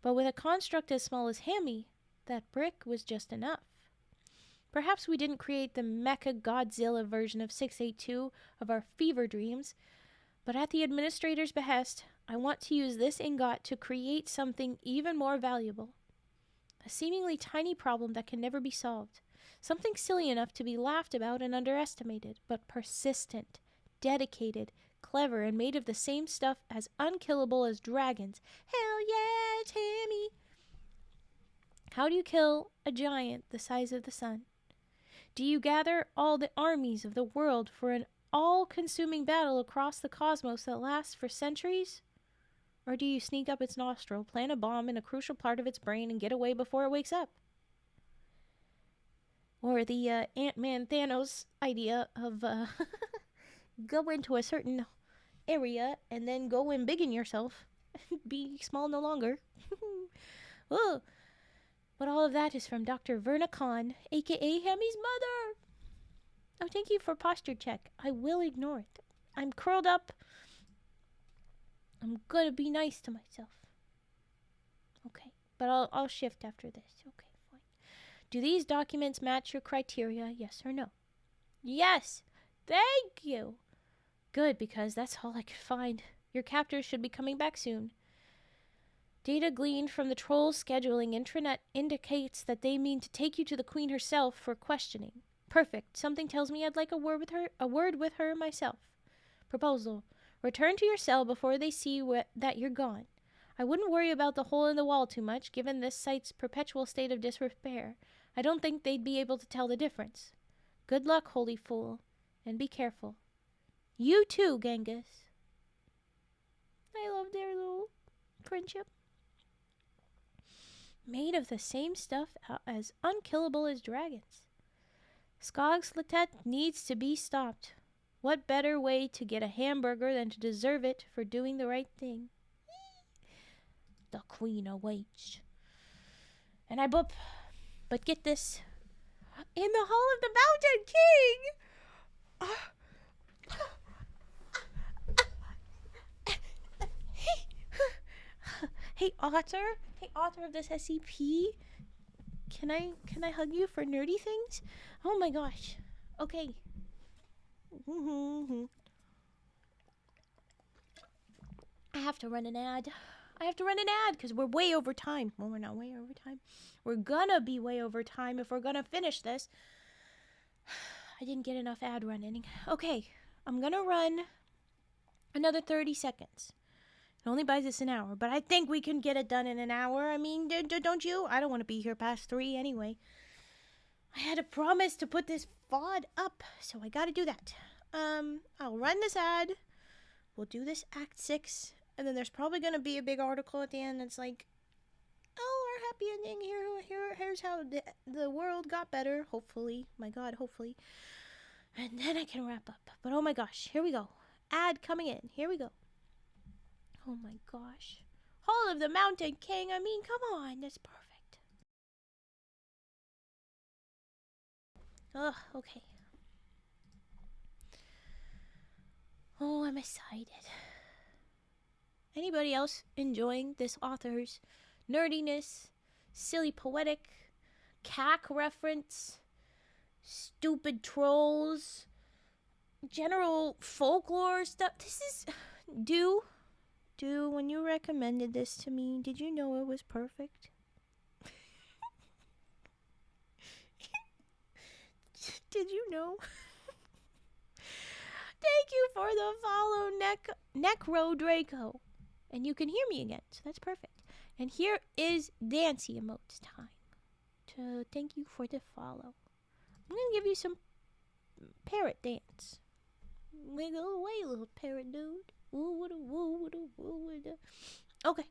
But with a construct as small as Hammy, that brick was just enough. Perhaps we didn't create the Mecha Godzilla version of 682 of our fever dreams, but at the administrator's behest, I want to use this ingot to create something even more valuable. A seemingly tiny problem that can never be solved. Something silly enough to be laughed about and underestimated, but persistent, dedicated, clever, and made of the same stuff as unkillable as dragons. Hell yeah, Tammy! How do you kill a giant the size of the sun? Do you gather all the armies of the world for an all-consuming battle across the cosmos that lasts for centuries? Or do you sneak up its nostril, plant a bomb in a crucial part of its brain, and get away before it wakes up? Or the Ant-Man Thanos idea of go into a certain area and then go and biggen yourself. Be small no longer. Oh. But all of that is from Dr. Verna Kahn, a.k.a. Hammy's mother. Oh, thank you for posture check. I will ignore it. I'm curled up. I'm gonna be nice to myself. Okay, but I'll shift after this. Okay, fine. Do these documents match your criteria, yes or no? Yes! Thank you! Good, because that's all I could find. Your captors should be coming back soon. Data gleaned from the Troll's scheduling intranet indicates that they mean to take you to the Queen herself for questioning. Perfect. Something tells me I'd like a word with her myself. Proposal. Return to your cell before they see that you're gone. I wouldn't worry about the hole in the wall too much, given this site's perpetual state of disrepair. I don't think they'd be able to tell the difference. Good luck, holy fool, and be careful. You too, Genghis. I love their little friendship. Made of the same stuff as unkillable as dragons. Skogslitet needs to be stopped. What better way to get a hamburger than to deserve it for doing the right thing? The Queen awaits. And I boop. But get this. In the Hall of the Mountain King! Hey, author of this SCP, can I hug you for nerdy things? Oh my gosh. Okay. I have to run an ad. I have to run an ad because we're way over time. Well, we're not way over time. We're gonna be way over time if we're gonna finish this. I didn't get enough ad running. Okay, I'm gonna run another 30 seconds. It only buys us an hour, but I think we can get it done in an hour. I mean, don't you? I don't want to be here past 3 anyway. I had a promise to put this VOD up, so I gotta do that. I'll run this ad. We'll do this Act 6, and then there's probably gonna be a big article at the end that's like, oh, our happy ending, here's how the world got better, hopefully. My God, hopefully. And then I can wrap up. But oh my gosh, here we go. Ad coming in. Here we go. Oh my gosh. Hall of the Mountain King. I mean, come on. That's perfect. Ugh, okay. Oh, I'm excited. Anybody else enjoying this author's nerdiness, silly poetic, cack reference, stupid trolls, general folklore stuff? This is... when you recommended this to me, did you know it was perfect? Did you know? Thank you for the follow, Necro Draco. And you can hear me again, so that's perfect. And here is Dancy Emotes time. To thank you for the follow. I'm going to give you some parrot dance. Wiggle away, little parrot dude. Okay.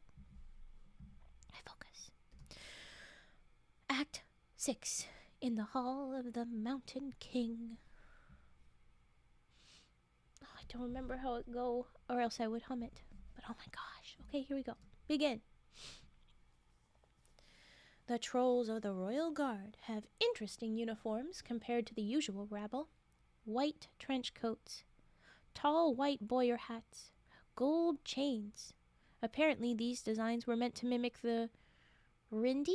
I focus. Act 6. In the Hall of the Mountain King. Oh, I don't remember how it go, or else I would hum it. But oh my gosh. Okay, here we go. Begin. The trolls of the Royal Guard have interesting uniforms compared to the usual rabble. White trench coats, tall white bowyer hats, gold chains. Apparently these designs were meant to mimic the Rindy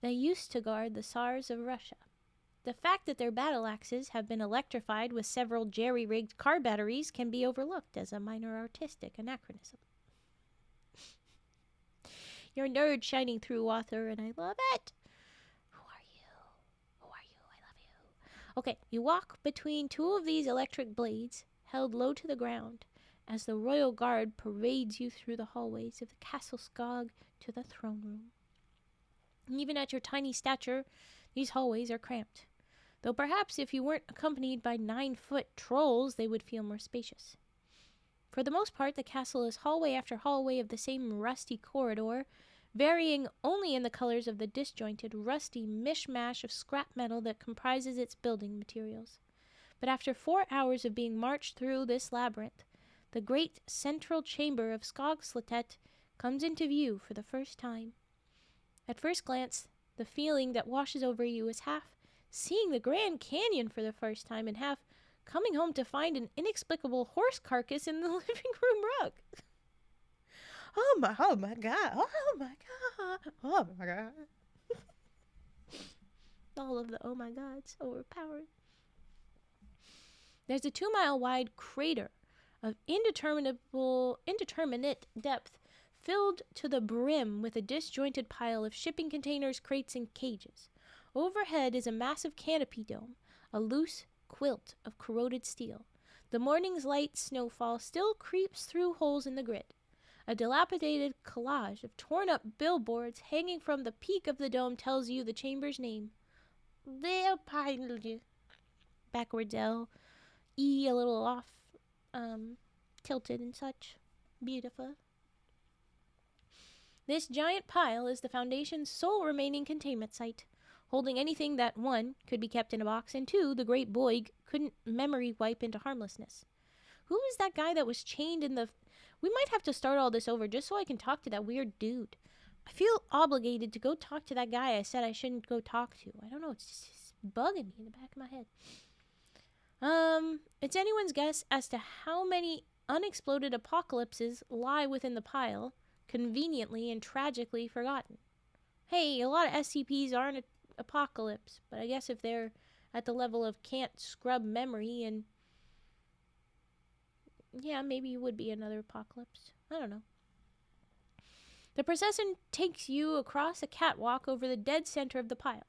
that used to guard the Tsars of Russia. The fact that their battle axes have been electrified with several jerry-rigged car batteries can be overlooked as a minor artistic anachronism. You're nerd shining through, author, and I love it. Who are you? Who are you? I love you. Okay, you walk between two of these electric blades, held low to the ground, as the royal guard parades you through the hallways of the Castle Skog to the throne room. Even at your tiny stature, these hallways are cramped, though perhaps if you weren't accompanied by 9-foot trolls, they would feel more spacious. For the most part, the castle is hallway after hallway of the same rusty corridor, varying only in the colors of the disjointed, rusty mishmash of scrap metal that comprises its building materials. But after 4 hours of being marched through this labyrinth, the great central chamber of Skogslettet comes into view for the first time. At first glance, the feeling that washes over you is half seeing the Grand Canyon for the first time and half coming home to find an inexplicable horse carcass in the living room rug. Oh my God, oh my God, oh my God. All of the oh my gods overpowered. There's a 2-mile wide crater of indeterminate depth filled to the brim with a disjointed pile of shipping containers, crates, and cages. Overhead is a massive canopy dome, a loose quilt of corroded steel. The morning's light snowfall still creeps through holes in the grid. A dilapidated collage of torn-up billboards hanging from the peak of the dome tells you the chamber's name. Backwards L. E a little off, tilted and such. Beautiful. This giant pile is the Foundation's sole remaining containment site, holding anything that, 1, could be kept in a box, and 2, the great Boig couldn't memory wipe into harmlessness. Who is that guy that was chained in the... We might have to start all this over just so I can talk to that weird dude. I feel obligated to go talk to that guy I said I shouldn't go talk to. I don't know, it's just bugging me in the back of my head. It's anyone's guess as to how many unexploded apocalypses lie within the pile, conveniently and tragically forgotten. Hey, a lot of SCPs aren't an apocalypse, but I guess if they're at the level of can't scrub memory and... Yeah, maybe it would be another apocalypse. I don't know. The procession takes you across a catwalk over the dead center of the pile.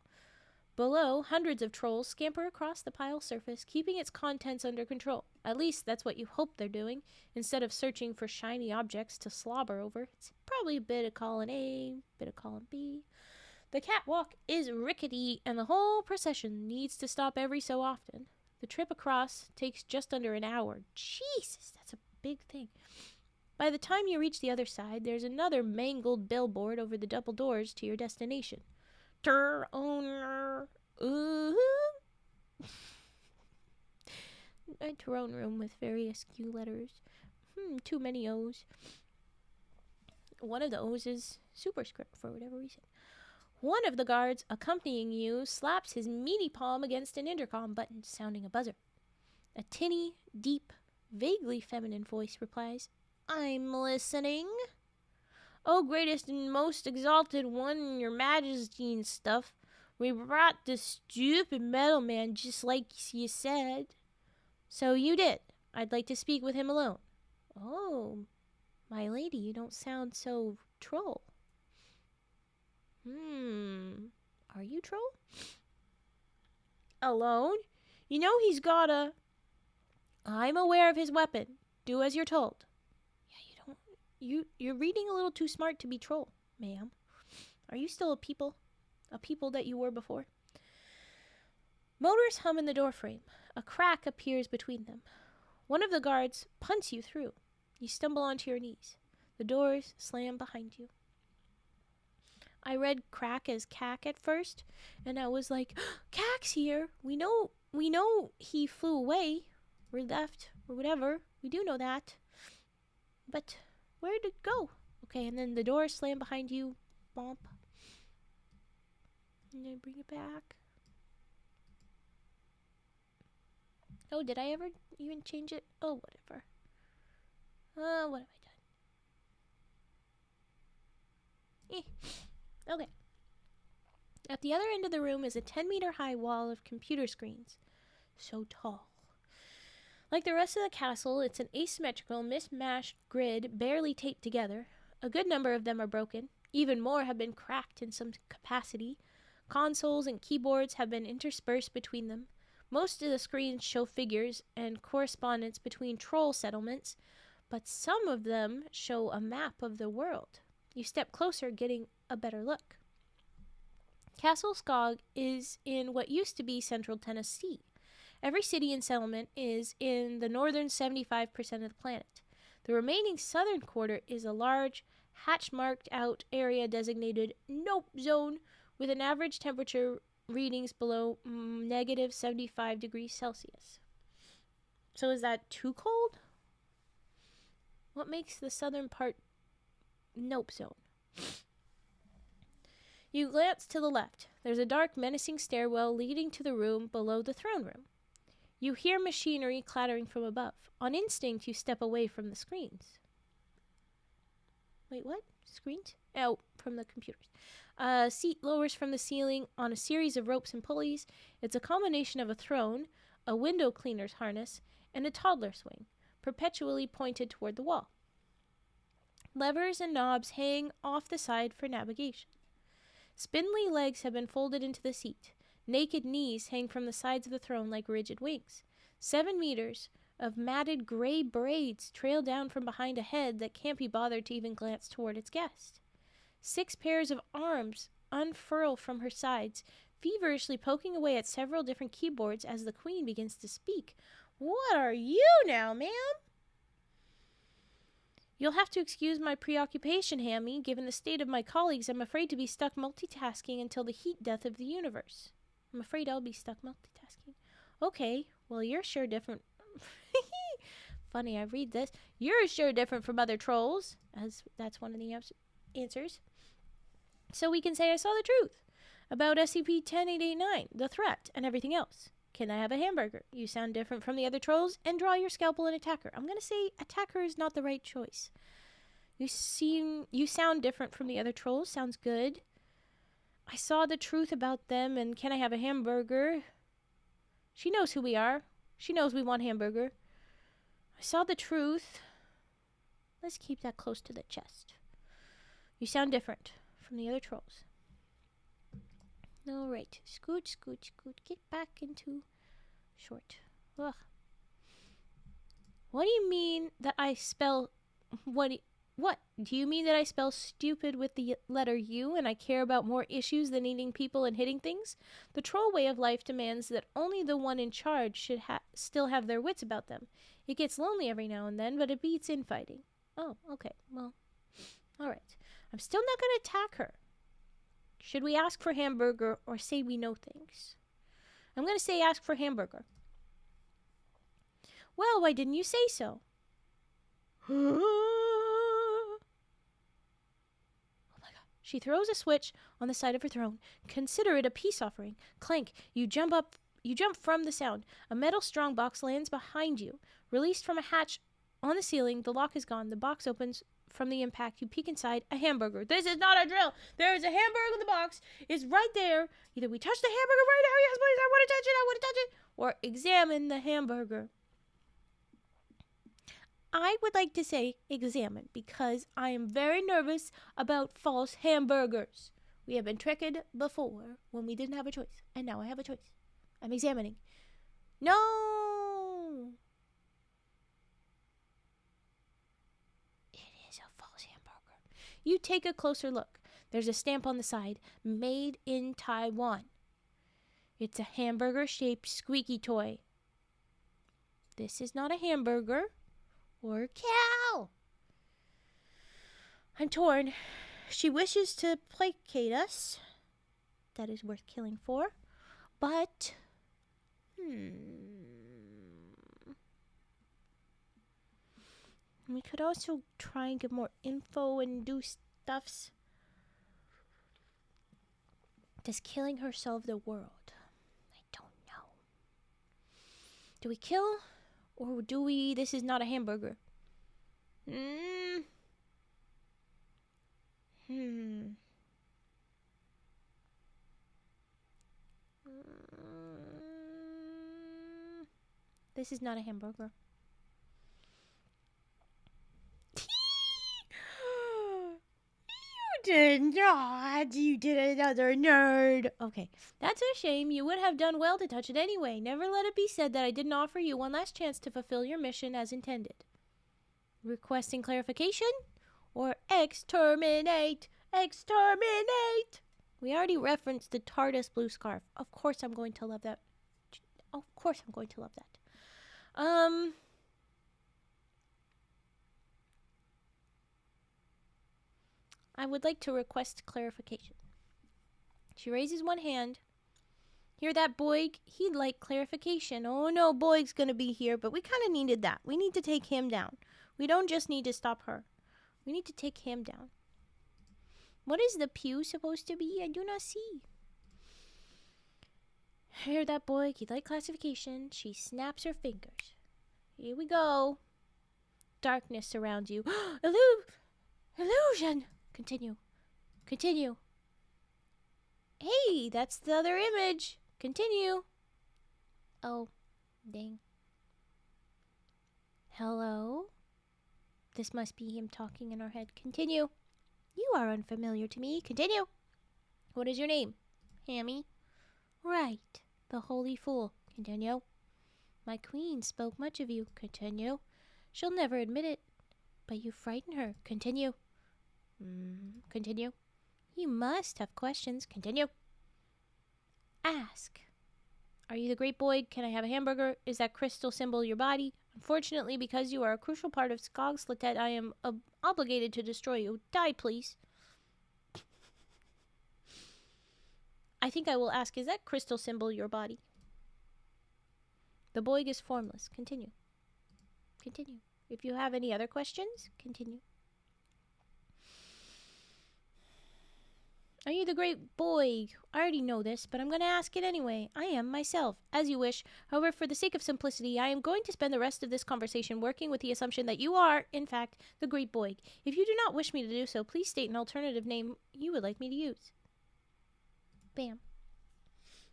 Below, hundreds of trolls scamper across the pile's surface, keeping its contents under control. At least that's what you hope they're doing, instead of searching for shiny objects to slobber over. It's probably a bit of column A, bit of column B. The catwalk is rickety, and the whole procession needs to stop every so often. The trip across takes just under an hour. Jesus, that's a big thing. By the time you reach the other side, there's another mangled billboard over the double doors to your destination. Tur owner. Ooh. A throne room with various Q letters. Too many O's. One of the O's is superscript for whatever reason. One of the guards accompanying you slaps his meaty palm against an intercom button, sounding a buzzer. A tinny, deep, vaguely feminine voice replies, "I'm listening." "Oh, greatest and most exalted one, your majesty and stuff. We brought this stupid metal man just like you said." "So you did. I'd like to speak with him alone." "Oh, my lady, you don't sound so troll." Are you troll?" "Alone? You know he's got a..." "I'm aware of his weapon. Do as you're told." You're reading a little too smart to be troll, ma'am. Are you still a people that you were before?" Motors hum in the doorframe. A crack appears between them. One of the guards punts you through. You stumble onto your knees. The doors slam behind you. I read crack as cack at first, and I was like, "Cack's here. We know he flew away, or left, or whatever. We do know that. But where did it go?" Okay, and then the doors slam behind you. Bump. And then bring it back. Oh, did I ever even change it? Oh, whatever. What have I done? Okay. At the other end of the room is a 10-meter-high wall of computer screens. So tall. Like the rest of the castle, it's an asymmetrical, mismatched grid barely taped together. A good number of them are broken. Even more have been cracked in some capacity. Consoles and keyboards have been interspersed between them. Most of the screens show figures and correspondence between troll settlements, but some of them show a map of the world. You step closer, getting a better look. Castle Skog is in what used to be central Tennessee. Every city and settlement is in the northern 75% of the planet. The remaining southern quarter is a large, hatch-marked out area designated Nope Zone, with an average temperature readings below negative 75 degrees Celsius. So is that too cold? What makes the southern part Nope Zone? You glance to the left. There's a dark, menacing stairwell leading to the room below the throne room. You hear machinery clattering from above. On instinct, you step away from the screens. Wait, what? Screens? Oh, from the computers. A seat lowers from the ceiling on a series of ropes and pulleys. It's a combination of a throne, a window cleaner's harness, and a toddler swing, perpetually pointed toward the wall. Levers and knobs hang off the side for navigation. Spindly legs have been folded into the seat. Naked knees hang from the sides of the throne like rigid wings. 7 meters of matted gray braids trail down from behind a head that can't be bothered to even glance toward its guest. 6 pairs of arms unfurl from her sides, feverishly poking away at several different keyboards as the queen begins to speak. "What are you now, ma'am?" "You'll have to excuse my preoccupation, Hammy. Given the state of my colleagues, I'm afraid to be stuck multitasking until the heat death of the universe." "I'm afraid I'll be stuck multitasking." "Okay, well, you're sure different." Funny, I read this. "You're sure different from other trolls," as that's one of the answers. "So we can say I saw the truth about SCP-10889, the threat, and everything else. Can I have a hamburger? You sound different from the other trolls, and draw your scalpel and attacker." I'm going to say attacker is not the right choice. You sound different from the other trolls. Sounds good. "I saw the truth about them, and can I have a hamburger?" She knows who we are. She knows we want hamburger. "I saw the truth." Let's keep that close to the chest. You sound different from the other trolls. All right. Scoot, scoot, scoot. Get back into short. Ugh. What do you mean that I spell... What do you mean that I spell stupid with the letter U and I care about more issues than eating people and hitting things? The troll way of life demands that only the one in charge should still have their wits about them. It gets lonely every now and then, but it beats infighting. Oh, okay. Well, all right. I'm still not going to attack her. Should we ask for hamburger or say we know things? I'm going to say ask for hamburger. Well, why didn't you say so? Oh my god. She throws a switch on the side of her throne. Consider it a peace offering. Clank, you jump from the sound. A metal strongbox lands behind you. Released from a hatch on the ceiling, the lock is gone. The box opens from the impact. You peek inside. A hamburger. This is not a drill. There is a hamburger in the box. It's right there. Either we touch the hamburger right now. Yes, please. I want to touch it. I want to touch it. Or examine the hamburger. I would like to say examine because I am very nervous about false hamburgers. We have been tricked before when we didn't have a choice. And now I have a choice. I'm examining. No! It is a false hamburger. You take a closer look. There's a stamp on the side. Made in Taiwan. It's a hamburger-shaped squeaky toy. This is not a hamburger. Or cow. I'm torn. She wishes to placate us. That is worth killing for. But, we could also try and get more info and do stuffs. Does killing her solve the world? I don't know. Do we kill? Or do we... This is not a hamburger. This is not a hamburger. You did not. You did another nerd. Okay, that's a shame. You would have done well to touch it anyway. Never let it be said that I didn't offer you one last chance to fulfill your mission as intended. Requesting clarification? Or exterminate? Exterminate! We already referenced the TARDIS blue scarf. Of course I'm going to love that. Of course I'm going to love that. I would like to request clarification. She raises one hand. Hear that, Boig? He'd like clarification. Oh no, Boig's gonna be here, but we kind of needed that. We need to take him down. We don't just need to stop her. We need to take him down. What is the pew supposed to be? I do not see. Hear that, Boig? He'd like classification. She snaps her fingers. Here we go. Darkness surrounds you. Illusion! Continue. Continue. Hey, that's the other image. Continue. Oh, dang. Hello? This must be him talking in our head. Continue. You are unfamiliar to me. Continue. What is your name? Hammy. Right. The holy fool. Continue. My queen spoke much of you. Continue. She'll never admit it, but you frighten her. Continue. Continue. You must have questions. Continue. Ask. Are you the great boy? Can I have a hamburger? Is that crystal symbol your body? Unfortunately, because you are a crucial part of Skogsletet, I am obligated to destroy you. Die, please. I think I will ask, is that crystal symbol your body? The Boig is formless. Continue. Continue. If you have any other questions, continue. Are you the great boy? I already know this, but I'm going to ask it anyway. I am myself, as you wish. However, for the sake of simplicity, I am going to spend the rest of this conversation working with the assumption that you are, in fact, the great boy. If you do not wish me to do so, please state an alternative name you would like me to use. Bam.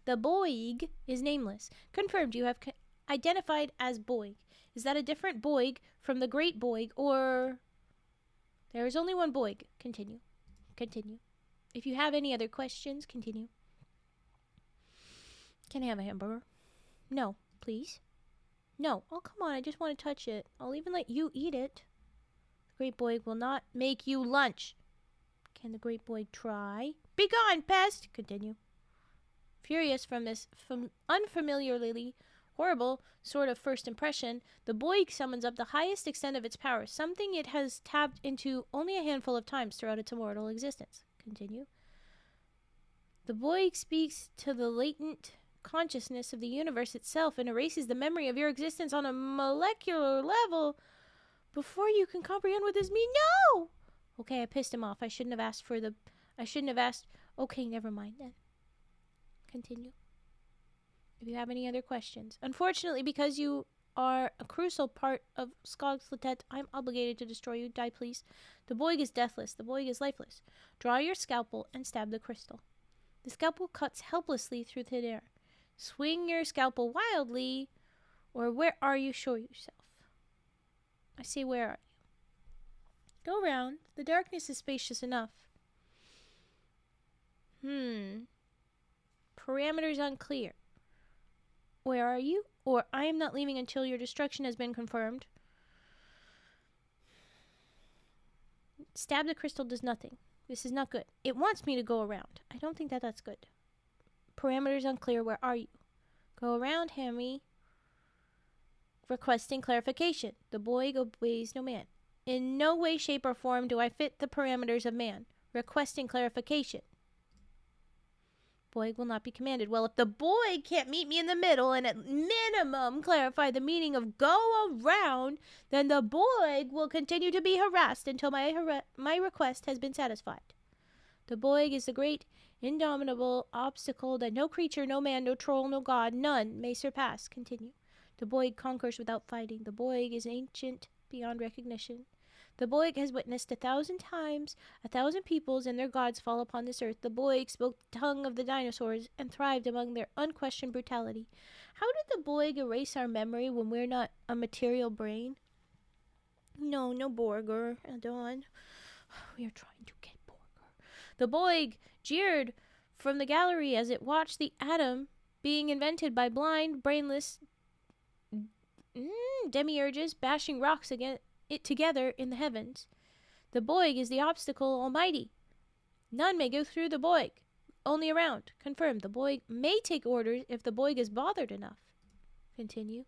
The Boig is nameless. Confirmed, you have identified as Boig. Is that a different Boig from the great Boig, or... There is only one Boig. Continue. Continue. If you have any other questions, continue. Can I have a hamburger? No, please. No. Oh, come on. I just want to touch it. I'll even let you eat it. The great boy will not make you lunch. Can the great boy try? Begone, pest! Continue. Furious from this unfamiliarly horrible sort of first impression, the boy summons up the highest extent of its power, something it has tapped into only a handful of times throughout its immortal existence. Continue. The boy speaks to the latent consciousness of the universe itself and erases the memory of your existence on a molecular level before you can comprehend what this means. No! Okay, I pissed him off. I shouldn't have asked. Okay, never mind then. Continue. If you have any other questions. Unfortunately, because you are a crucial part of Skog's Latet, I'm obligated to destroy you. Die, please. The boy is deathless. The boy is lifeless. Draw your scalpel and stab the crystal. The scalpel cuts helplessly through thin air. Swing your scalpel wildly, or where are you? Show yourself. I say, where are you? Go round. The darkness is spacious enough. Parameters unclear. Where are you? Or I am not leaving until your destruction has been confirmed. Stab the crystal does nothing. This is not good. It wants me to go around. I don't think that's good. Parameters unclear. Where are you? Go around, Hammy. Requesting clarification. The boy obeys no man. In no way, shape, or form do I fit the parameters of man. Requesting clarification. Boy will not be commanded. Well, if the boy can't meet me in the middle and at minimum clarify the meaning of go around, then the boy will continue to be harassed until my request has been satisfied. The boy is the great, indomitable obstacle that no creature, no man, no troll, no god, none may surpass. Continue. The boy conquers without fighting. The boy is ancient beyond recognition. The boy has witnessed 1,000 times 1,000 peoples and their gods fall upon this earth. The boy spoke the tongue of the dinosaurs and thrived among their unquestioned brutality. How did the boy erase our memory when we're not a material brain? No Borger, Adon. We are trying to get Borger. The boy jeered from the gallery as it watched the atom being invented by blind, brainless demiurges bashing rocks against it together in the heavens. The Boig is the obstacle almighty. None may go through the Boig. Only around. Confirmed. The Boig may take orders if the Boig is bothered enough. Continue.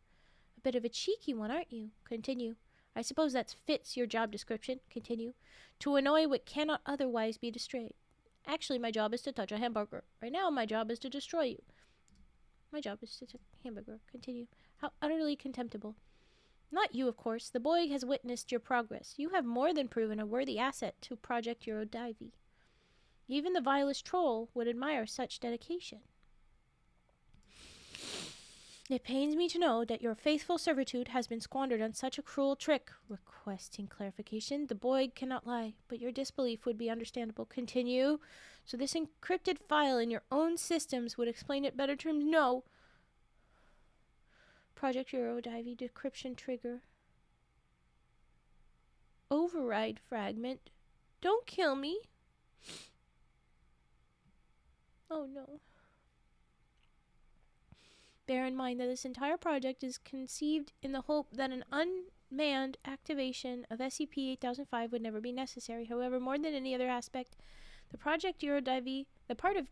A bit of a cheeky one, aren't you? Continue. I suppose that fits your job description. Continue. To annoy what cannot otherwise be destroyed. Actually, my job is to touch a hamburger. Right now, my job is to destroy you. My job is to touch a hamburger. Continue. How utterly contemptible. Not you, of course. The boy has witnessed your progress. You have more than proven a worthy asset to Project Eurodivey. Even the vilest troll would admire such dedication. It pains me to know that your faithful servitude has been squandered on such a cruel trick. Requesting clarification. The boy cannot lie, but your disbelief would be understandable. Continue. So this encrypted file in your own systems would explain it better terms. No. Project Eurodivey decryption trigger. Override fragment. Don't kill me. Oh no. Bear in mind that this entire project is conceived in the hope that an unmanned activation of SCP-8005 would never be necessary. However, more than any other aspect, the part of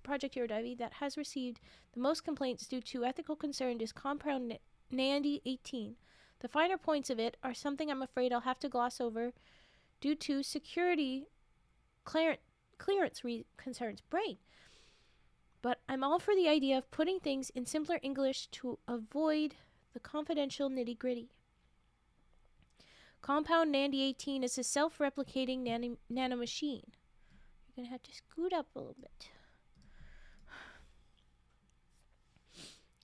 Project Eurodivey that has received the most complaints due to ethical concern is Compound Nandy 18. The finer points of it are something I'm afraid I'll have to gloss over due to security clearance concerns. Brain. But I'm all for the idea of putting things in simpler English to avoid the confidential nitty-gritty. Compound Nandy 18 is a self-replicating nanomachine. You're going to have to scoot up a little bit.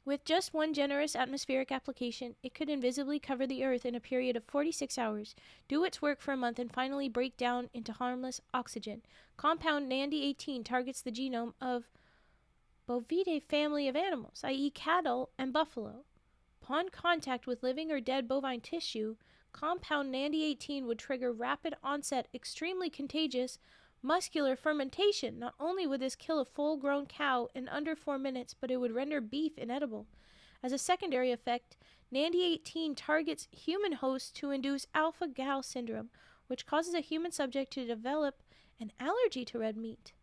With just one generous atmospheric application, it could invisibly cover the Earth in a period of 46 hours, do its work for a month, and finally break down into harmless oxygen. Compound Nandy 18 targets the genome of Bovidae family of animals, i.e. cattle and buffalo. Upon contact with living or dead bovine tissue, Compound Nandy 18 would trigger rapid onset, extremely contagious muscular fermentation. Not only would this kill a full-grown cow in under 4 minutes, but it would render beef inedible. As a secondary effect, Nandy-18 targets human hosts to induce alpha-gal syndrome, which causes a human subject to develop an allergy to red meat.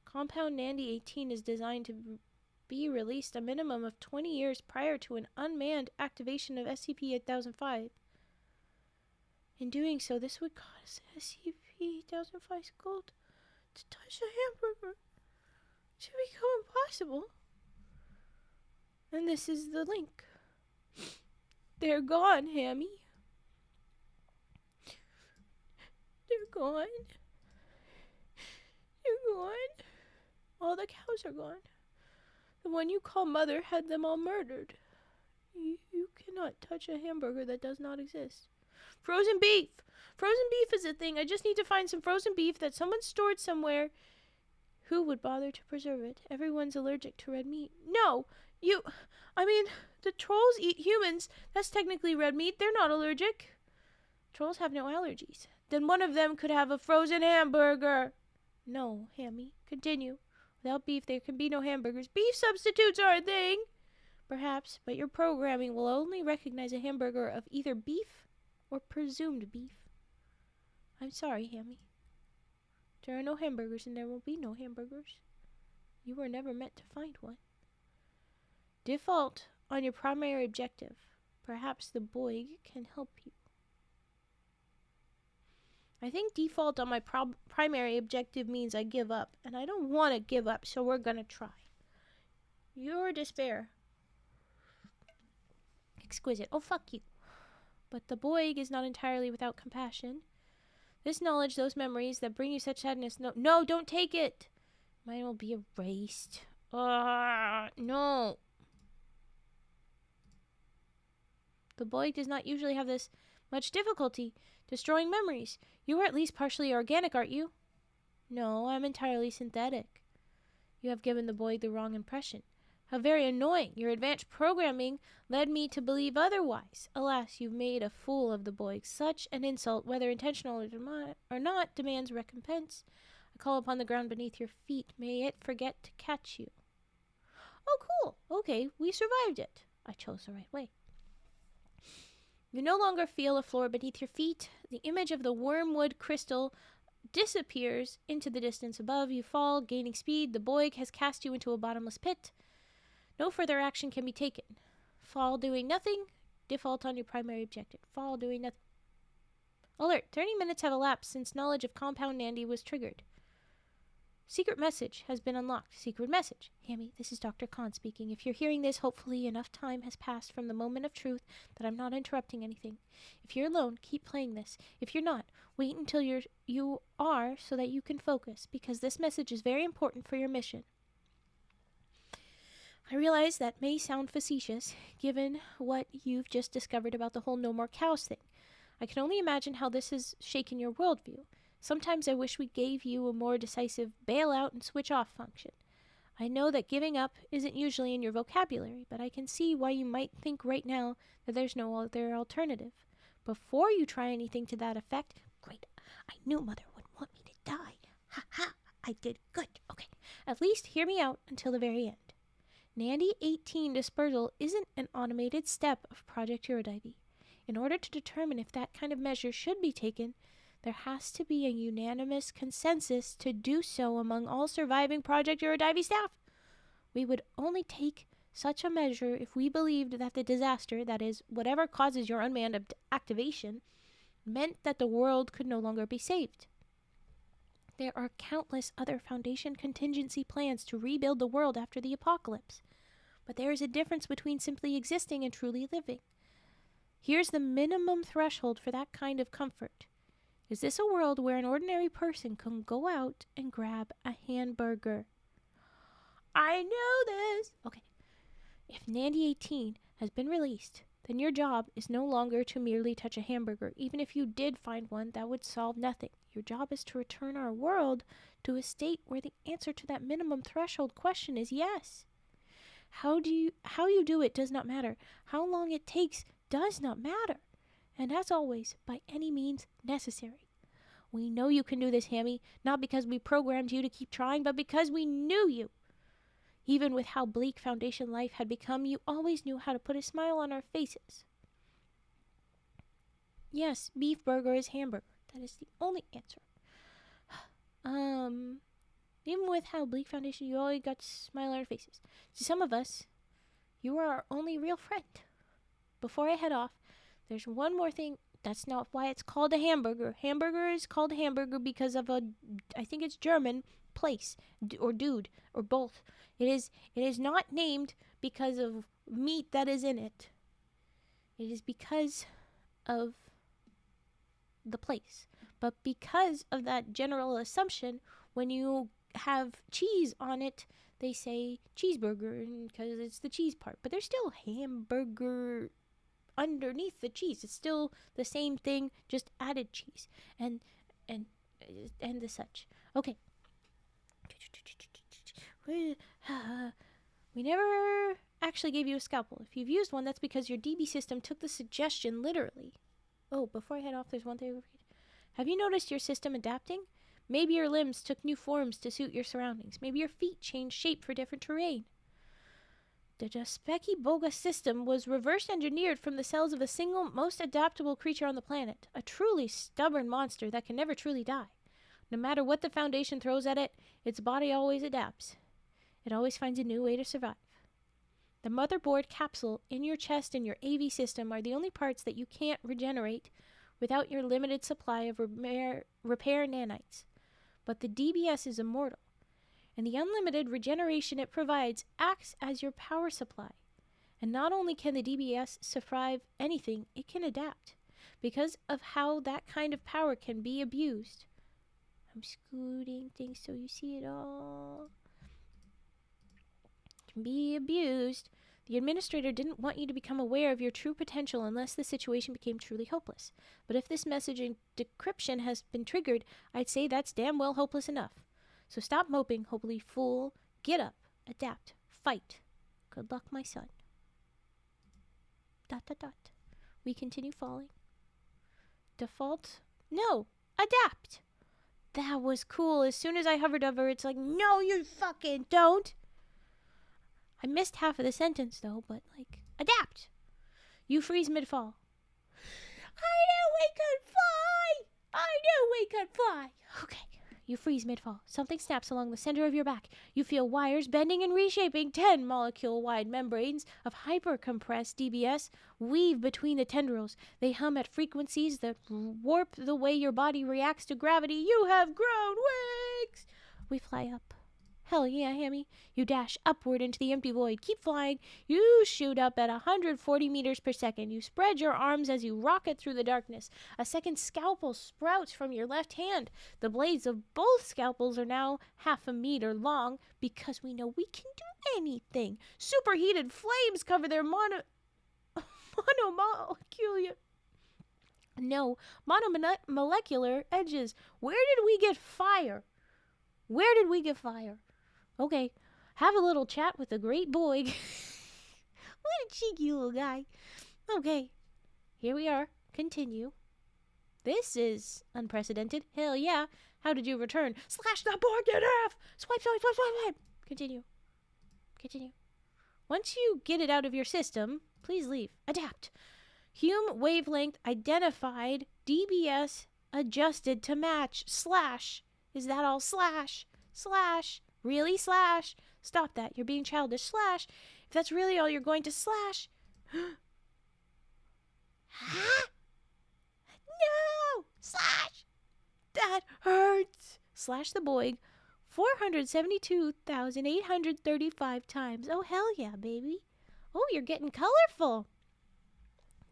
Compound Nandy-18 is designed to be released a minimum of 20 years prior to an unmanned activation of SCP-8005. In doing so, this would cause SCP-8005's goal to touch a hamburger to become impossible. And this is the link. They're gone, Hammy. They're gone. They're gone. All the cows are gone. The one you call mother had them all murdered. You cannot touch a hamburger that does not exist. Frozen beef! Frozen beef is a thing. I just need to find some frozen beef that someone stored somewhere. Who would bother to preserve it? Everyone's allergic to red meat. No! The trolls eat humans. That's technically red meat. They're not allergic. Trolls have no allergies. Then one of them could have a frozen hamburger. No, Hammy. Continue. Without beef, there can be no hamburgers. Beef substitutes are a thing. Perhaps, but your programming will only recognize a hamburger of either beef or presumed beef. I'm sorry, Hammy. There are no hamburgers and there will be no hamburgers. You were never meant to find one. Default on your primary objective. Perhaps the Boig can help you. I think default on my primary objective means I give up, and I don't want to give up, so we're gonna try. Your despair. Exquisite. Oh, fuck you. But the Boig is not entirely without compassion. This knowledge, those memories that bring you such sadness, no, don't take it. Mine will be erased. No. The Boig does not usually have this much difficulty destroying memories. You are at least partially organic, aren't you? No, I'm entirely synthetic. You have given the Boig the wrong impression. How very annoying. Your advanced programming led me to believe otherwise. Alas, you've made a fool of the Boig. Such an insult, whether intentional or not, demands recompense. I call upon the ground beneath your feet. May it forget to catch you. Oh, cool. Okay, we survived it. I chose the right way. You no longer feel a floor beneath your feet. The image of the wormwood crystal disappears into the distance above. You fall, gaining speed. The Boig has cast you into a bottomless pit. No further action can be taken. Fall doing nothing. Default on your primary objective. Fall doing nothing. Alert. 30 minutes have elapsed since knowledge of Compound Nandy was triggered. Secret message has been unlocked. Secret message. Hammy, this is Dr. Khan speaking. If you're hearing this, hopefully enough time has passed from the moment of truth that I'm not interrupting anything. If you're alone, keep playing this. If you're not, wait until you are so that you can focus, because this message is very important for your mission. I realize that may sound facetious, given what you've just discovered about the whole no more cows thing. I can only imagine how this has shaken your worldview. Sometimes I wish we gave you a more decisive bail-out and switch-off function. I know that giving up isn't usually in your vocabulary, but I can see why you might think right now that there's no other alternative. Before you try anything to that effect, great, I knew Mother wouldn't want me to die. Ha ha, I did good. Okay, at least hear me out until the very end. Nandy-18 dispersal isn't an automated step of Project Eurodivey. In order to determine if that kind of measure should be taken, there has to be a unanimous consensus to do so among all surviving Project Eurodivey staff. We would only take such a measure if we believed that the disaster, that is, whatever causes your unmanned activation, meant that the world could no longer be saved. There are countless other Foundation contingency plans to rebuild the world after the apocalypse, but there is a difference between simply existing and truly living. Here's the minimum threshold for that kind of comfort. Is this a world where an ordinary person can go out and grab a hamburger? I know this! Okay. If Nandy-18 has been released, then your job is no longer to merely touch a hamburger. Even if you did find one, that would solve nothing. Your job is to return our world to a state where the answer to that minimum threshold question is yes. How you do it does not matter. How long it takes does not matter. And as always, by any means necessary. We know you can do this, Hammy, not because we programmed you to keep trying, but because we knew you. Even with how bleak Foundation life had become, you always knew how to put a smile on our faces. Yes, beef burger is hamburger. That is the only answer. Even with how bleak Foundation, you always got to smile on our faces. To some of us, you are our only real friend. Before I head off, there's one more thing. That's not why it's called a hamburger. Hamburger is called a hamburger because of I think it's German place or dude or both. It is not named because of meat that is in it. It is because of the place. But because of that general assumption, when you have cheese on it, they say cheeseburger because it's the cheese part. But there's still hamburger underneath the cheese. It's still the same thing, just added cheese and the such. Okay. We never actually gave you a scalpel. If you've used one, that's because your DB system took the suggestion literally. Oh, before I head off, there's one thing. Have you noticed your system adapting? Maybe your limbs took new forms to suit your surroundings. Maybe your feet changed shape for different terrain. The Jaspeki Boga system was reverse engineered from the cells of a single, most adaptable creature on the planet. A truly stubborn monster that can never truly die. No matter what the Foundation throws at it, its body always adapts. It always finds a new way to survive. The motherboard capsule in your chest and your AV system are the only parts that you can't regenerate without your limited supply of repair nanites. But the DBS is immortal, and the unlimited regeneration it provides acts as your power supply. And not only can the DBS survive anything, it can adapt. Because of how that kind of power can be abused. I'm scooting things so you see it all. Can be abused. The administrator didn't want you to become aware of your true potential unless the situation became truly hopeless. But if this messaging decryption has been triggered, I'd say that's damn well hopeless enough. So stop moping, hopefully fool. Get up, adapt, fight. Good luck, my son. ... We continue falling. Default? No, adapt. That was cool. As soon as I hovered over, it's like, no, you fucking don't. I missed half of the sentence, though, but, like, adapt. You freeze mid-fall. I knew we could fly! I knew we could fly! Okay. You freeze mid-fall. Something snaps along the center of your back. You feel wires bending and reshaping. 10 molecule-wide membranes of hyper-compressed DBS weave between the tendrils. They hum at frequencies that warp the way your body reacts to gravity. You have grown wings! We fly up. Hell yeah, Hammy. You dash upward into the empty void. Keep flying. You shoot up at 140 meters per second. You spread your arms as you rocket through the darkness. A second scalpel sprouts from your left hand. The blades of both scalpels are now 1/2 meter long because we know we can do anything. Superheated flames cover their monomolecular edges. Where did we get fire? Where did we get fire? Okay, have a little chat with the great boy. What a cheeky little guy. Okay, here we are. Continue. This is unprecedented. Hell yeah. How did you return? Slash the board in half! Swipe, swipe, swipe, swipe, swipe. Continue. Continue. Once you get it out of your system, please leave. Adapt. Hume wavelength identified. DBS adjusted to match. Slash. Is that all? Slash. Slash. Really? Slash. Stop that. You're being childish. Slash. If that's really all you're going to slash. Huh? No! Slash. That hurts. Slash the Boig 472,835 times. Oh, hell yeah, baby. Oh, you're getting colorful.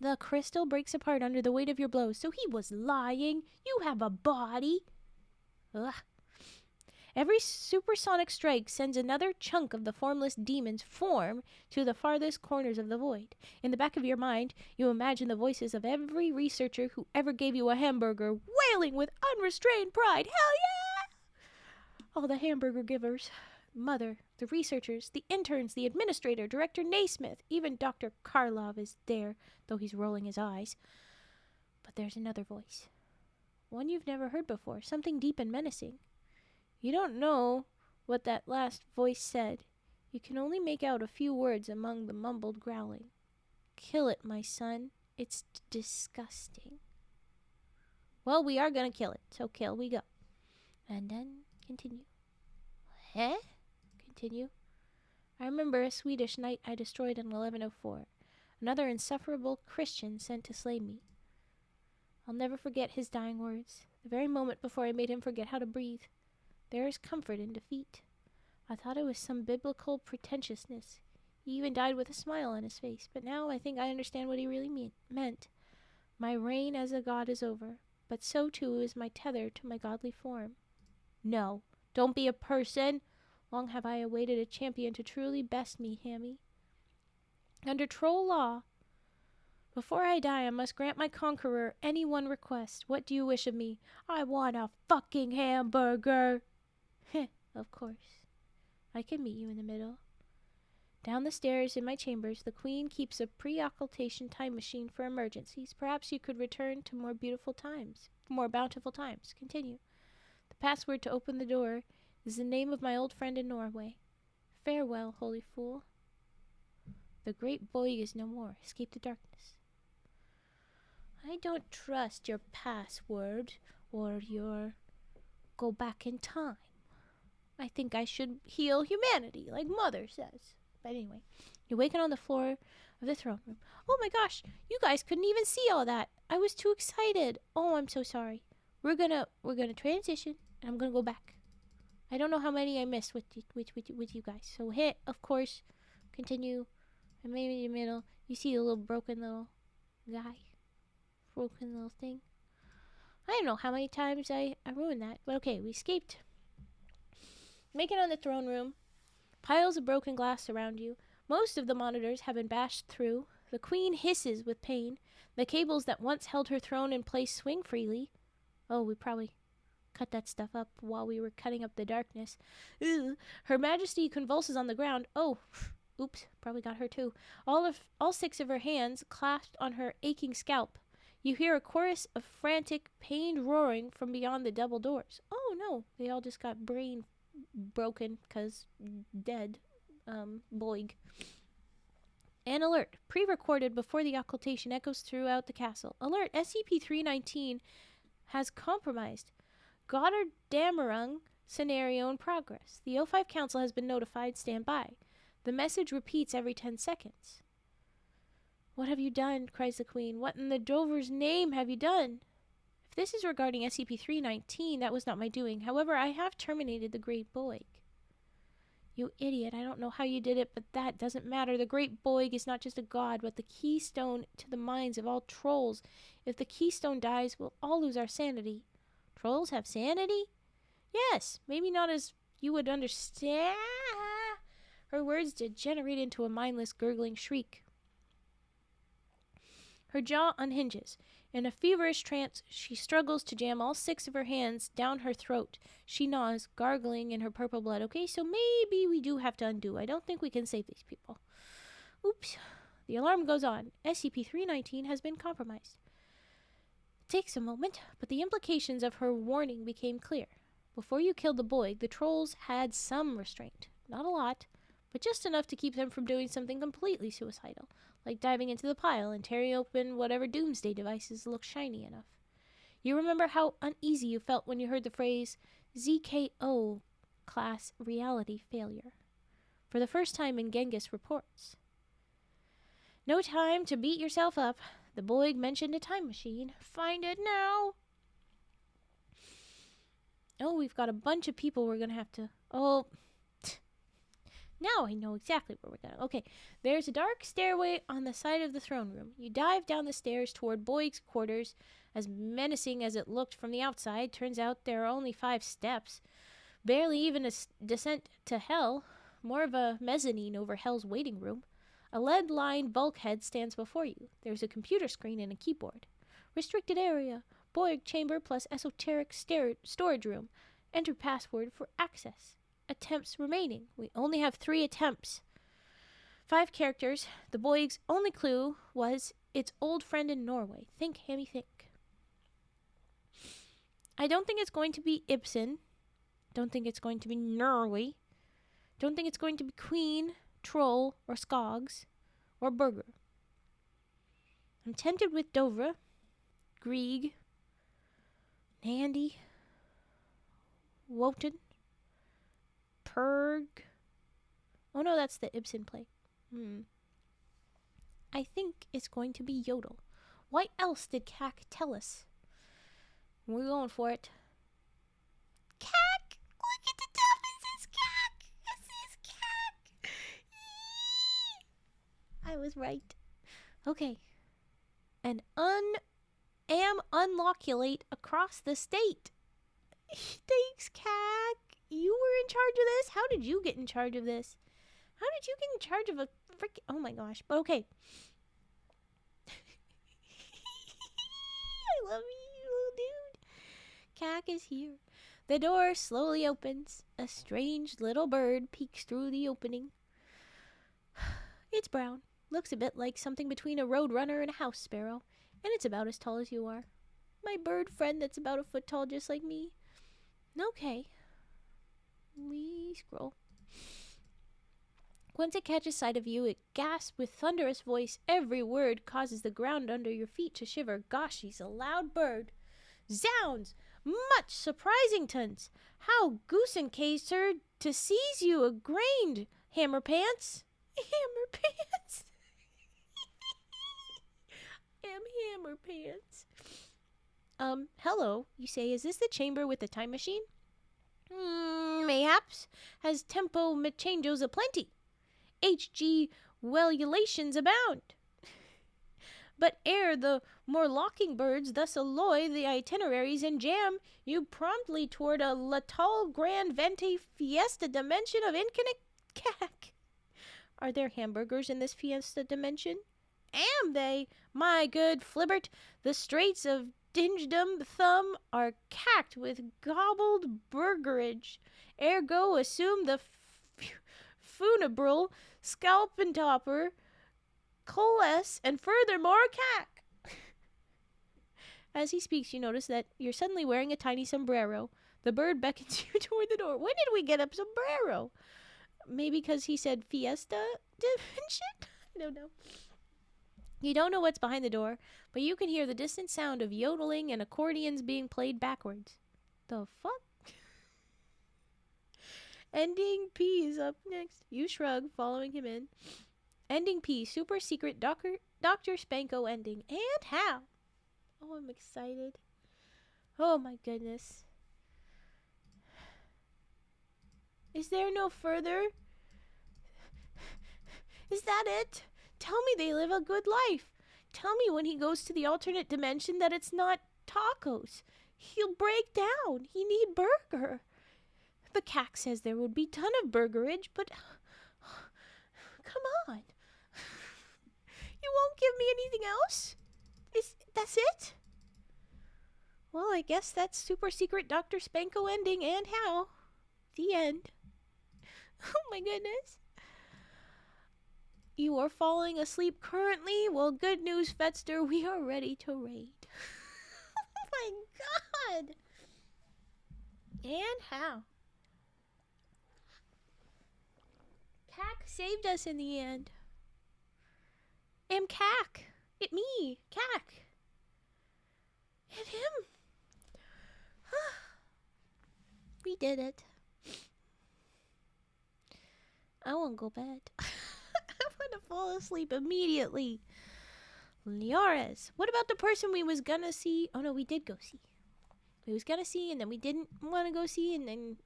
The crystal breaks apart under the weight of your blows. So he was lying. You have a body. Ugh. Every supersonic strike sends another chunk of the formless demon's form to the farthest corners of the void. In the back of your mind, you imagine the voices of every researcher who ever gave you a hamburger, wailing with unrestrained pride. Hell yeah! All the hamburger givers, Mother, the researchers, the interns, the administrator, Director Naismith, even Dr. Karlov is there, though he's rolling his eyes. But there's another voice. one you've never heard before, something deep and menacing. You don't know what that last voice said. You can only make out a few words among the mumbled growling. Kill it, my son. It's disgusting. Well, we are gonna kill it, so kill we go. And then continue. Eh? Continue. I remember a Swedish knight I destroyed in 1104. Another insufferable Christian sent to slay me. I'll never forget his dying words, the very moment before I made him forget how to breathe. There is comfort in defeat. I thought it was some biblical pretentiousness. He even died with a smile on his face, but now I think I understand what he really meant. My reign as a god is over, but so too is my tether to my godly form. No, don't be a person. Long have I awaited a champion to truly best me, Hammy. Under troll law, before I die, I must grant my conqueror any one request. What do you wish of me? I want a fucking hamburger. Heh, of course. I can meet you in the middle. Down the stairs in my chambers, the queen keeps a pre-occultation time machine for emergencies. Perhaps you could return to more bountiful times. Continue. The password to open the door is the name of my old friend in Norway. Farewell, holy fool. The great boy is no more. Escape the darkness. I don't trust your password or your go back in time. I think I should heal humanity, like Mother says. But anyway, you awaken on the floor of the throne room. Oh my gosh, you guys couldn't even see all that. I was too excited. Oh, I'm so sorry. We're gonna transition, and I'm gonna go back. I don't know how many I missed with you guys. So hit, of course, continue, and maybe in the middle, you see a little broken little guy. Broken little thing. I don't know how many times I ruined that. But okay, we escaped. Make it on the throne room. Piles of broken glass surround you. Most of the monitors have been bashed through. The queen hisses with pain. The cables that once held her throne in place swing freely. Oh, we probably cut that stuff up while we were cutting up the darkness. Ugh. Her Majesty convulses on the ground. Oh, oops, probably got her too. All 6 of her hands clasped on her aching scalp. You hear a chorus of frantic, pained roaring from beyond the double doors. Oh no, they all just got brain broken because dead. Boig. An alert, pre-recorded before the occultation, echoes throughout the castle. Alert, SCP-319 has compromised. Goddard Damerung scenario in progress. The O5 Council has been notified. Stand by. The message repeats every 10 seconds. What have you done? Cries the queen. What in the Drover's name have you done? If this is regarding SCP-319, that was not my doing. However, I have terminated the Great Boig. You idiot, I don't know how you did it, but that doesn't matter. The Great Boig is not just a god, but the keystone to the minds of all trolls. If the keystone dies, we'll all lose our sanity. Trolls have sanity? Yes, maybe not as you would understand. Her words degenerate into a mindless, gurgling shriek. Her jaw unhinges. In a feverish trance, she struggles to jam all 6 of her hands down her throat. She gnaws, gargling in her purple blood. Okay, so maybe we do have to undo. I don't think we can save these people. Oops. The alarm goes on. SCP-319 has been compromised. It takes a moment, but the implications of her warning became clear. Before you killed the boy, the trolls had some restraint. Not a lot, but just enough to keep them from doing something completely suicidal, like diving into the pile and tearing open whatever doomsday devices look shiny enough. You remember how uneasy you felt when you heard the phrase ZKO class reality failure for the first time in Genghis reports. No time to beat yourself up. The Boig mentioned a time machine. Find it now. Oh, we've got a bunch of people we're going to have to... Oh, now I know exactly where we're going. Okay, there's a dark stairway on the side of the throne room. You dive down the stairs toward Boig's quarters. As menacing as it looked from the outside, turns out there are only 5 steps. Barely even a descent to hell. More of a mezzanine over hell's waiting room. A lead-lined bulkhead stands before you. There's a computer screen and a keyboard. Restricted area. Boig chamber plus esoteric storage room. Enter password for access. Attempts remaining. We only have 3 attempts. 5 characters. The Boig's only clue was its old friend in Norway. Think, Hammy, think. I don't think it's going to be Ibsen. Don't think it's going to be Norway. Don't think it's going to be Queen, Troll, or Skogs, or Burger. I'm tempted with Dovre, Grieg, Nandy, Wotan, Purg. Oh no, that's the Ibsen play. I think it's going to be Yodel. What else did Cack tell us? We're going for it. Cack! Look at the top, it says Cack! It says Cack! Yee! I was right. Okay. And unloculate across the state. Thanks, Cack. You were in charge of this? How did you get in charge of this? How did you get in charge of a freaking... Oh my gosh. But okay. I love you, little dude. Cack is here. The door slowly opens. A strange little bird peeks through the opening. It's brown. Looks a bit like something between a roadrunner and a house sparrow. And it's about as tall as you are. My bird friend that's about a foot tall just like me. Okay. We scroll. Once it catches sight of you, it gasps with thunderous voice. Every word causes the ground under your feet to shiver. Gosh, she's a loud bird. Zounds! Much surprisingtons! How goosen cased her to seize you a grained, hammer pants. Hammer pants. Hammer pants. Hello, you say, is this the chamber with the time machine? Mayhaps. Has tempo changes aplenty. HG wellulations abound. But ere the more locking birds thus alloy the itineraries and jam, you promptly toward a Latal Grand Venti Fiesta dimension of infinite cack. Are there hamburgers in this Fiesta dimension? Am they? My good Flibbert, the straits of Dingedom Thumb are cacked with gobbled burgerage. Ergo assume the funebral scalpentopper, coalesce, and furthermore cack. As he speaks, you notice that you're suddenly wearing a tiny sombrero. The bird beckons you toward the door. When did we get a sombrero? Maybe because he said fiesta dimension? I don't know. You don't know what's behind the door, but you can hear the distant sound of yodeling and accordions being played backwards. The fuck? Ending P is up next. You shrug, following him in. Ending P, super secret Dr. Spanko ending. And how? Oh, I'm excited. Oh my goodness. Is there no further? Is that it? Tell me they live a good life. Tell me when he goes to the alternate dimension that it's not tacos. He'll break down. He need burger. The cack says there would be ton of burgerage, but come on. You won't give me anything else? That's it? Well, I guess that's super secret Dr. Spanko ending and how. The end. Oh my goodness. You are falling asleep currently? Well, good news, Fetster. We are ready to raid. Oh my god. And how? Cack saved us in the end. Am Cack. It me. Cack. And him. We did it. I won't go bed. I'm gonna fall asleep immediately. Liores. What about the person we was gonna see? Oh no, we did go see. We was gonna see and then we didn't want to go see and then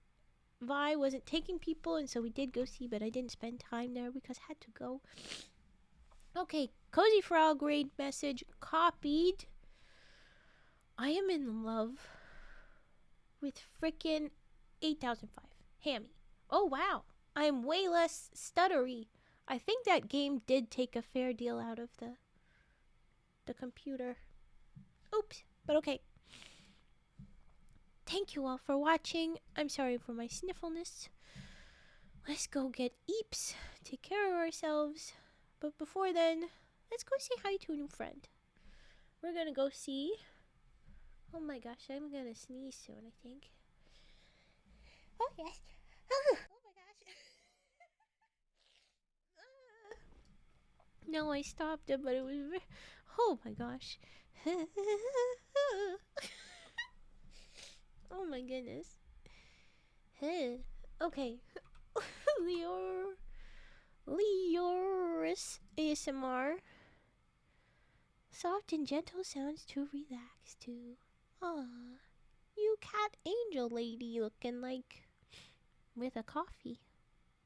Vi wasn't taking people and so we did go see, but I didn't spend time there because I had to go. Okay, Cozy Frog raid message copied. I am in love with frickin' 8005. Hammy. Oh wow. I'm way less stuttery. I think that game did take a fair deal out of the computer. Oops, but okay. Thank you all for watching. I'm sorry for my sniffleness. Let's go get Eeps. Take care of ourselves. But before then, let's go say hi to a new friend. We're gonna go see Oh my gosh, I'm gonna sneeze soon, I think. Oh yes. Oh my gosh. No, I stopped it, but it was oh my gosh. Oh my goodness. Okay. Leoris ASMR. Soft and gentle sounds to relax to. Aw. You cat angel lady looking like with a coffee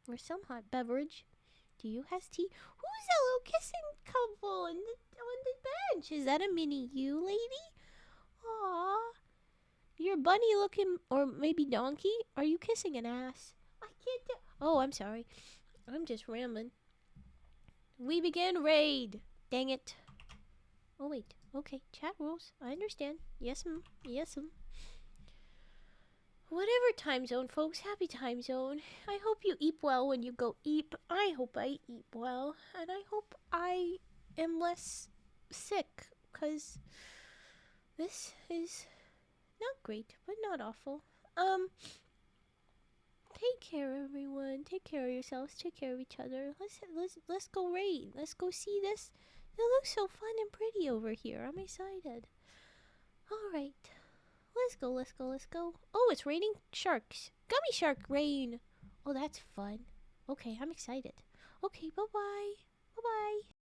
or some hot beverage. Do you has tea? Who's that little kissing couple on the bench? Is that a mini you lady? Aw. You're bunny looking or maybe donkey? Are you kissing an ass? I can't do oh, I'm sorry. I'm just rambling. We begin raid. Dang it. Oh wait. Okay, chat rules. I understand. Yes, yes, Whatever time zone, folks. Happy time zone. I hope you eat well when you go eat. I hope I eat well. And I hope I am less sick. Because this is not great, but not awful. Take care, everyone. Take care of yourselves. Take care of each other. Let's go raid. Let's go see this. It looks so fun and pretty over here. I'm excited. All right. Let's go, let's go, let's go. Oh, it's raining sharks. Gummy shark rain. Oh, that's fun. Okay, I'm excited. Okay, bye-bye. Bye-bye.